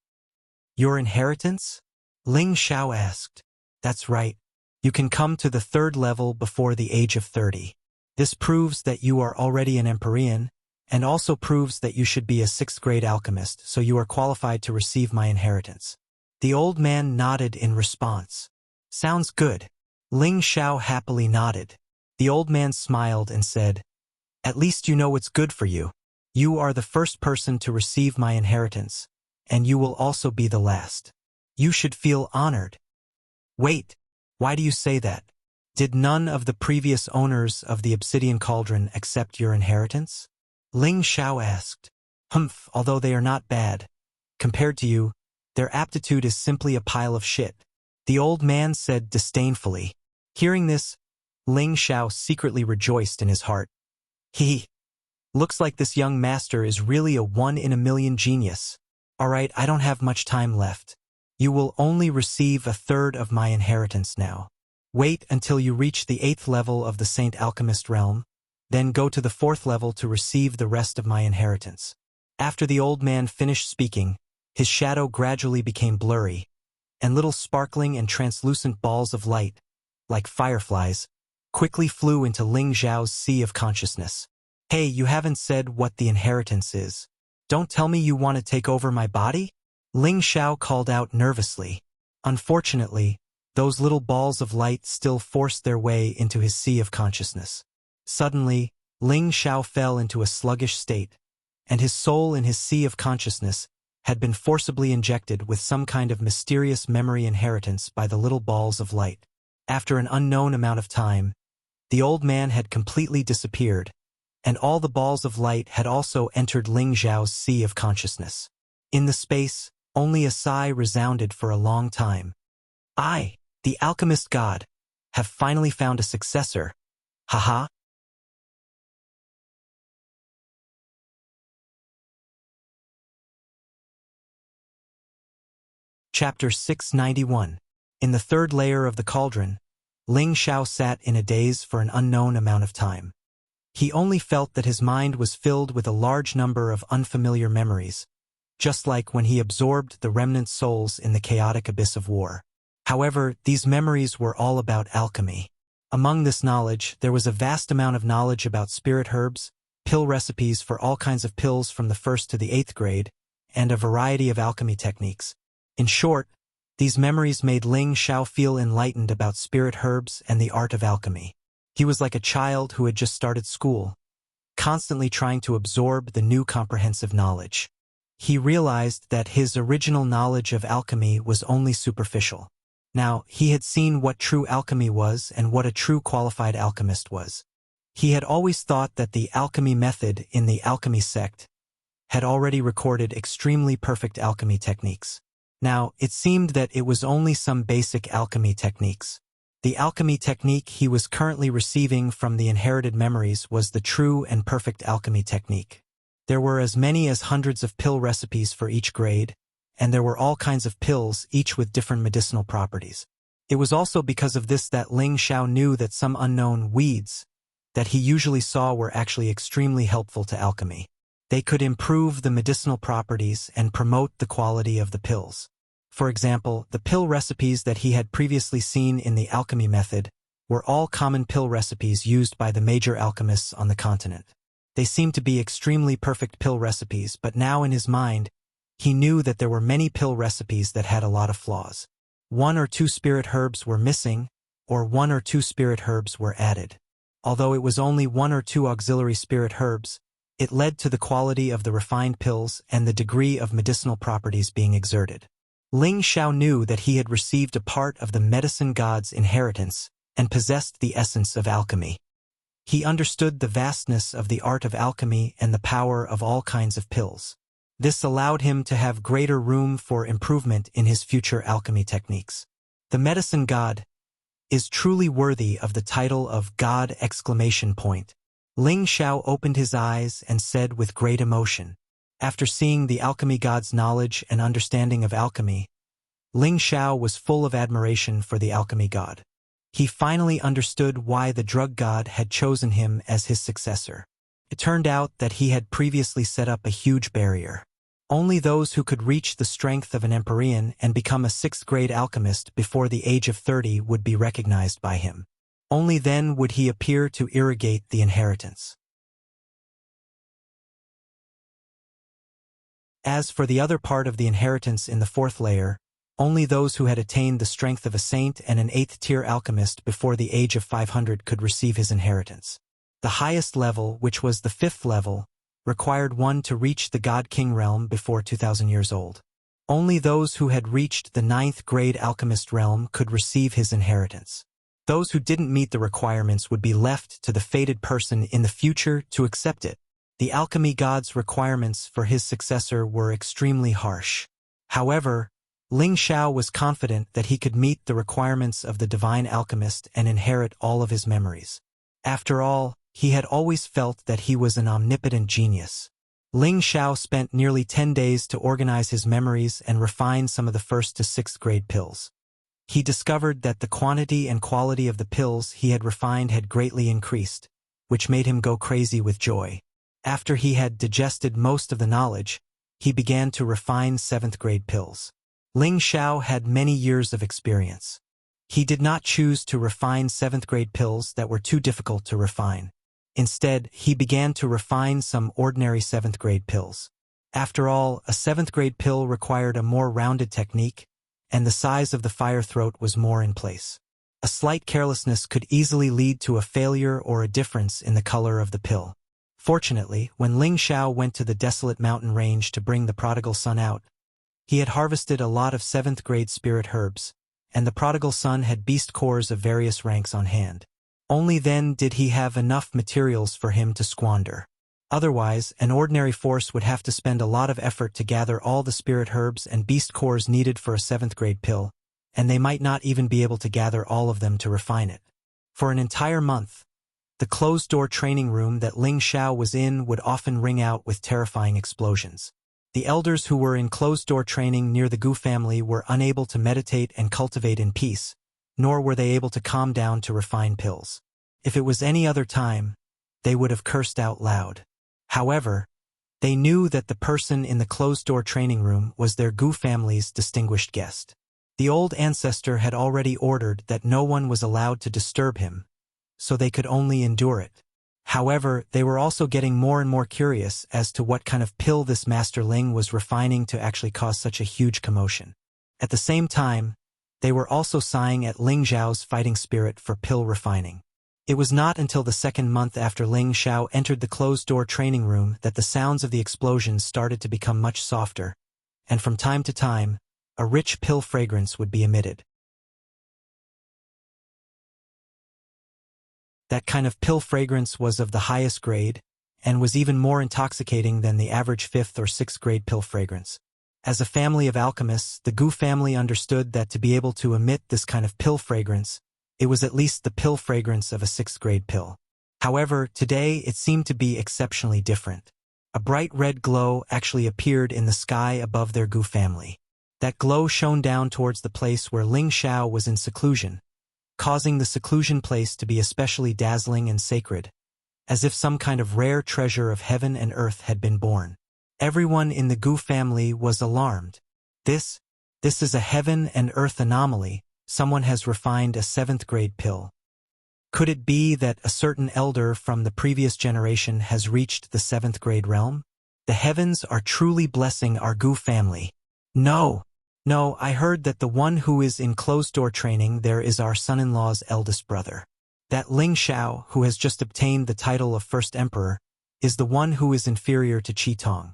Your inheritance? Ling Xiao asked. That's right. You can come to the 3rd level before the age of 30. This proves that you are already an Empyrean, and also proves that you should be a 6th grade alchemist, so you are qualified to receive my inheritance. The old man nodded in response. Sounds good. Ling Xiao happily nodded. The old man smiled and said, At least you know what's good for you. You are the first person to receive my inheritance, and you will also be the last. You should feel honored. Wait, why do you say that? Did none of the previous owners of the obsidian cauldron accept your inheritance? Ling Xiao asked. Humph, although they are not bad. Compared to you, their aptitude is simply a pile of shit. The old man said disdainfully. Hearing this, Ling Xiao secretly rejoiced in his heart. Looks like this young master is really a 1-in-a-million genius. Alright, I don't have much time left. You will only receive 1/3 of my inheritance now. Wait until you reach the 8th level of the Saint Alchemist realm, then go to the 4th level to receive the rest of my inheritance. After the old man finished speaking, his shadow gradually became blurry, and little sparkling and translucent balls of light, like fireflies, quickly flew into Ling Xiao's sea of consciousness. Hey, you haven't said what the inheritance is. Don't tell me you want to take over my body? Ling Xiao called out nervously. Unfortunately, those little balls of light still forced their way into his sea of consciousness. Suddenly, Ling Xiao fell into a sluggish state, and his soul in his sea of consciousness had been forcibly injected with some kind of mysterious memory inheritance by the little balls of light. After an unknown amount of time, the old man had completely disappeared, and all the balls of light had also entered Ling Xiao's sea of consciousness. In the space, only a sigh resounded for a long time. I, the alchemist god, have finally found a successor. Haha. Chapter 691. In the 3rd layer of the cauldron, Ling Xiao sat in a daze for an unknown amount of time. He only felt that his mind was filled with a large number of unfamiliar memories, just like when he absorbed the remnant souls in the chaotic abyss of war. However, these memories were all about alchemy. Among this knowledge, there was a vast amount of knowledge about spirit herbs, pill recipes for all kinds of pills from the 1st to the 8th grade, and a variety of alchemy techniques. In short, these memories made Ling Xiao feel enlightened about spirit herbs and the art of alchemy. He was like a child who had just started school, constantly trying to absorb the new comprehensive knowledge. He realized that his original knowledge of alchemy was only superficial. Now, he had seen what true alchemy was and what a true qualified alchemist was. He had always thought that the alchemy method in the alchemy sect had already recorded extremely perfect alchemy techniques. Now, it seemed that it was only some basic alchemy techniques. The alchemy technique he was currently receiving from the inherited memories was the true and perfect alchemy technique. There were as many as hundreds of pill recipes for each grade, and there were all kinds of pills, each with different medicinal properties. It was also because of this that Ling Xiao knew that some unknown weeds that he usually saw were actually extremely helpful to alchemy. They could improve the medicinal properties and promote the quality of the pills. For example, the pill recipes that he had previously seen in the alchemy method were all common pill recipes used by the major alchemists on the continent. They seemed to be extremely perfect pill recipes, but now in his mind, he knew that there were many pill recipes that had a lot of flaws. 1 or 2 spirit herbs were missing, or 1 or 2 spirit herbs were added. Although it was only 1 or 2 auxiliary spirit herbs, it led to the quality of the refined pills and the degree of medicinal properties being exerted. Ling Xiao knew that he had received a part of the medicine god's inheritance, and possessed the essence of alchemy. He understood the vastness of the art of alchemy and the power of all kinds of pills. This allowed him to have greater room for improvement in his future alchemy techniques. The medicine god is truly worthy of the title of God! Ling Xiao opened his eyes and said with great emotion. After seeing the alchemy god's knowledge and understanding of alchemy, Ling Xiao was full of admiration for the alchemy god. He finally understood why the drug god had chosen him as his successor. It turned out that he had previously set up a huge barrier. Only those who could reach the strength of an Empyrean and become a 6th-grade alchemist before the age of 30 would be recognized by him. Only then would he appear to irrigate the inheritance. As for the other part of the inheritance in the 4th layer, only those who had attained the strength of a saint and an 8th-tier alchemist before the age of 500 could receive his inheritance. The highest level, which was the 5th level, required one to reach the God-King realm before 2,000 years old. Only those who had reached the 9th-grade alchemist realm could receive his inheritance. Those who didn't meet the requirements would be left to the fated person in the future to accept it. The alchemy god's requirements for his successor were extremely harsh. However, Ling Xiao was confident that he could meet the requirements of the divine alchemist and inherit all of his memories. After all, he had always felt that he was an omnipotent genius. Ling Xiao spent nearly 10 days to organize his memories and refine some of the 1st to 6th grade pills. He discovered that the quantity and quality of the pills he had refined had greatly increased, which made him go crazy with joy. After he had digested most of the knowledge, he began to refine 7th grade pills. Ling Xiao had many years of experience. He did not choose to refine 7th grade pills that were too difficult to refine. Instead, he began to refine some ordinary 7th grade pills. After all, a 7th grade pill required a more rounded technique, and the size of the fire throat was more in place. A slight carelessness could easily lead to a failure or a difference in the color of the pill. Fortunately, when Ling Xiao went to the desolate mountain range to bring the prodigal son out, he had harvested a lot of 7th grade spirit herbs, and the prodigal son had beast cores of various ranks on hand. Only then did he have enough materials for him to squander. Otherwise, an ordinary force would have to spend a lot of effort to gather all the spirit herbs and beast cores needed for a 7th grade pill, and they might not even be able to gather all of them to refine it. For an entire month, the closed-door training room that Ling Xiao was in would often ring out with terrifying explosions. The elders who were in closed-door training near the Gu family were unable to meditate and cultivate in peace, nor were they able to calm down to refine pills. If it was any other time, they would have cursed out loud. However, they knew that the person in the closed-door training room was their Gu family's distinguished guest. The old ancestor had already ordered that no one was allowed to disturb him, so they could only endure it. However, they were also getting more and more curious as to what kind of pill this Master Ling was refining to actually cause such a huge commotion. At the same time, they were also sighing at Ling Xiao's fighting spirit for pill refining. It was not until the 2nd month after Ling Xiao entered the closed-door training room that the sounds of the explosions started to become much softer, and from time to time, a rich pill fragrance would be emitted. That kind of pill fragrance was of the highest grade, and was even more intoxicating than the average 5th or 6th grade pill fragrance. As a family of alchemists, the Gu family understood that to be able to emit this kind of pill fragrance, it was at least the pill fragrance of a 6th grade pill. However, today it seemed to be exceptionally different. A bright red glow actually appeared in the sky above their Gu family. That glow shone down towards the place where Ling Xiao was in seclusion, causing the seclusion place to be especially dazzling and sacred, as if some kind of rare treasure of heaven and earth had been born. Everyone in the Gu family was alarmed. This is a heaven and earth anomaly. Someone has refined a 7th grade pill. Could it be that a certain elder from the previous generation has reached the 7th grade realm? The heavens are truly blessing our Gu family. No, I heard that the one who is in closed-door training there is our son-in-law's eldest brother. That Ling Xiao, who has just obtained the title of First Emperor, is the one who is inferior to Qi Tong.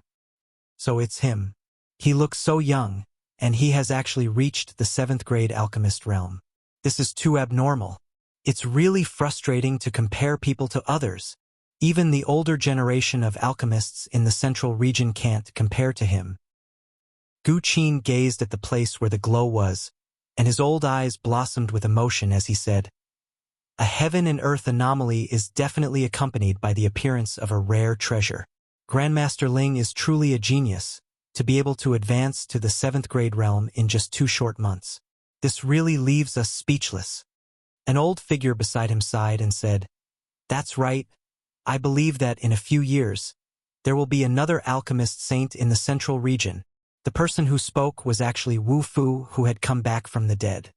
So it's him. He looks so young, and he has actually reached the 7th grade alchemist realm. This is too abnormal. It's really frustrating to compare people to others. Even the older generation of alchemists in the central region can't compare to him. Gu Qin gazed at the place where the glow was, and his old eyes blossomed with emotion as he said, "A heaven and earth anomaly is definitely accompanied by the appearance of a rare treasure. Grandmaster Ling is truly a genius, to be able to advance to the 7th grade realm in just 2 short months. This really leaves us speechless." An old figure beside him sighed and said, "That's right. I believe that in a few years, there will be another alchemist saint in the central region." The person who spoke was actually Wu Fu, who had come back from the dead.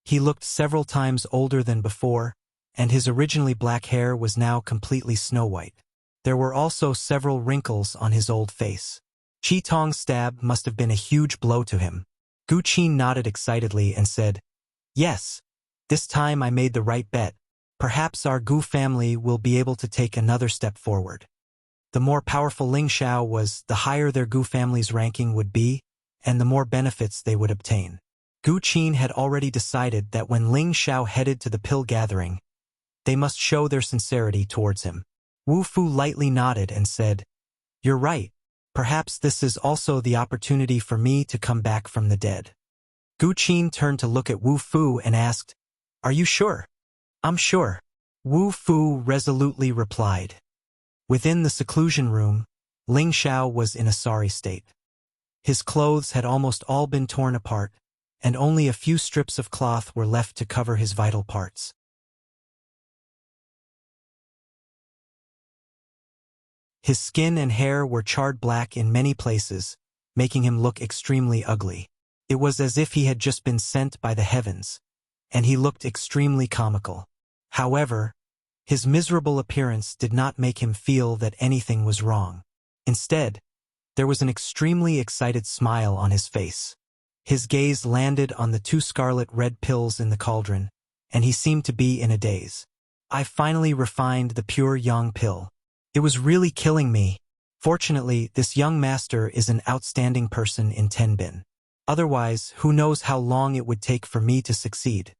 He looked several times older than before, and his originally black hair was now completely snow-white. There were also several wrinkles on his old face. Qi Tong's stab must have been a huge blow to him. Gu Qin nodded excitedly and said, "Yes, this time I made the right bet. Perhaps our Gu family will be able to take another step forward." The more powerful Ling Xiao was, the higher their Gu family's ranking would be, and the more benefits they would obtain. Gu Qin had already decided that when Ling Xiao headed to the pill gathering, they must show their sincerity towards him. Wu Fu lightly nodded and said, "You're right. Perhaps this is also the opportunity for me to come back from the dead." Gu Qin turned to look at Wu Fu and asked, "Are you sure?" "I'm sure," Wu Fu resolutely replied. Within the seclusion room, Ling Xiao was in a sorry state. His clothes had almost all been torn apart, and only a few strips of cloth were left to cover his vital parts. His skin and hair were charred black in many places, making him look extremely ugly. It was as if he had just been sent by the heavens, and he looked extremely comical. However, his miserable appearance did not make him feel that anything was wrong. Instead, there was an extremely excited smile on his face. His gaze landed on the 2 scarlet-red pills in the cauldron, and he seemed to be in a daze. "I finally refined the pure yang pill. It was really killing me. Fortunately, this young master is an outstanding person in Tenbin. Otherwise, who knows how long it would take for me to succeed."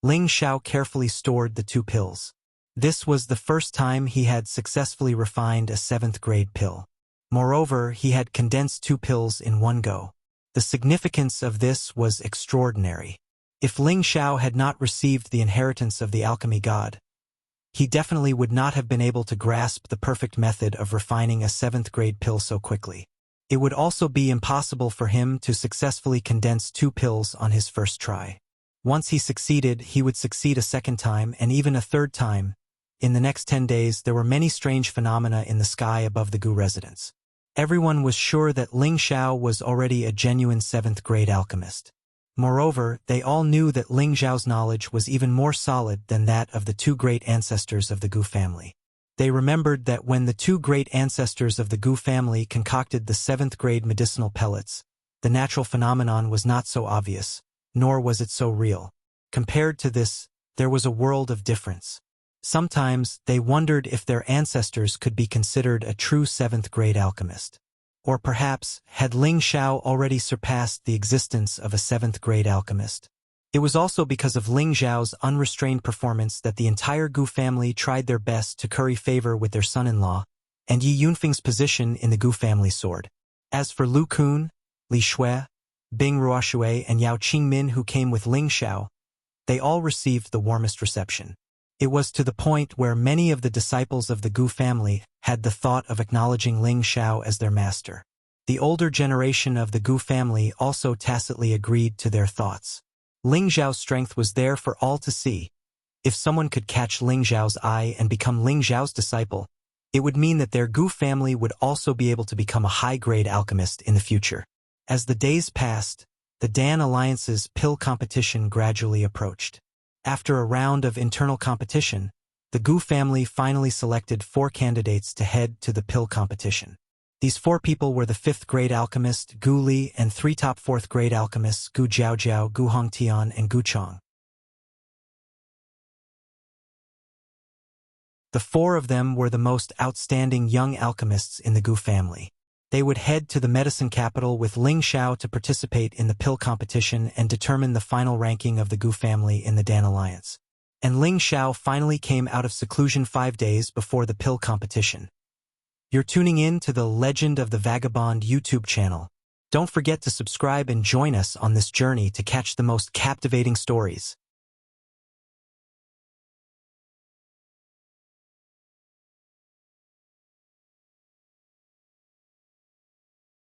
Ling Xiao carefully stored the 2 pills. This was the first time he had successfully refined a 7th grade pill. Moreover, he had condensed 2 pills in one go. The significance of this was extraordinary. If Ling Xiao had not received the inheritance of the alchemy god, he definitely would not have been able to grasp the perfect method of refining a 7th grade pill so quickly. It would also be impossible for him to successfully condense 2 pills on his first try. Once he succeeded, he would succeed a second time and even a third time. In the next 10 days, there were many strange phenomena in the sky above the Gu residence. Everyone was sure that Ling Xiao was already a genuine 7th grade alchemist. Moreover, they all knew that Ling Xiao's knowledge was even more solid than that of the 2 great ancestors of the Gu family. They remembered that when the 2 great ancestors of the Gu family concocted the 7th grade medicinal pellets, the natural phenomenon was not so obvious, nor was it so real. Compared to this, there was a world of difference. Sometimes they wondered if their ancestors could be considered a true 7th grade alchemist. Or perhaps, had Ling Xiao already surpassed the existence of a 7th grade alchemist? It was also because of Ling Xiao's unrestrained performance that the entire Gu family tried their best to curry favor with their son-in-law, and Yi Yunfeng's position in the Gu family soared. As for Lu Kun, Li Shui, Bing Ruoshui, and Yao Qingmin who came with Ling Xiao, they all received the warmest reception. It was to the point where many of the disciples of the Gu family had the thought of acknowledging Ling Xiao as their master. The older generation of the Gu family also tacitly agreed to their thoughts. Ling Xiao's strength was there for all to see. If someone could catch Ling Xiao's eye and become Ling Xiao's disciple, it would mean that their Gu family would also be able to become a high-grade alchemist in the future. As the days passed, the Dan Alliance's pill competition gradually approached. After a round of internal competition, the Gu family finally selected 4 candidates to head to the pill competition. These 4 people were the 5th grade alchemist, Gu Li, and 3 top 4th grade alchemists, Gu Jiaojiao, Gu Hongtian, and Gu Chong. The 4 of them were the most outstanding young alchemists in the Gu family. They would head to the medicine capital with Ling Xiao to participate in the pill competition and determine the final ranking of the Gu family in the Dan Alliance. and Ling Xiao finally came out of seclusion 5 days before the pill competition. You're tuning in to the Legend of the Vagabond YouTube channel. Don't forget to subscribe and join us on this journey to catch the most captivating stories.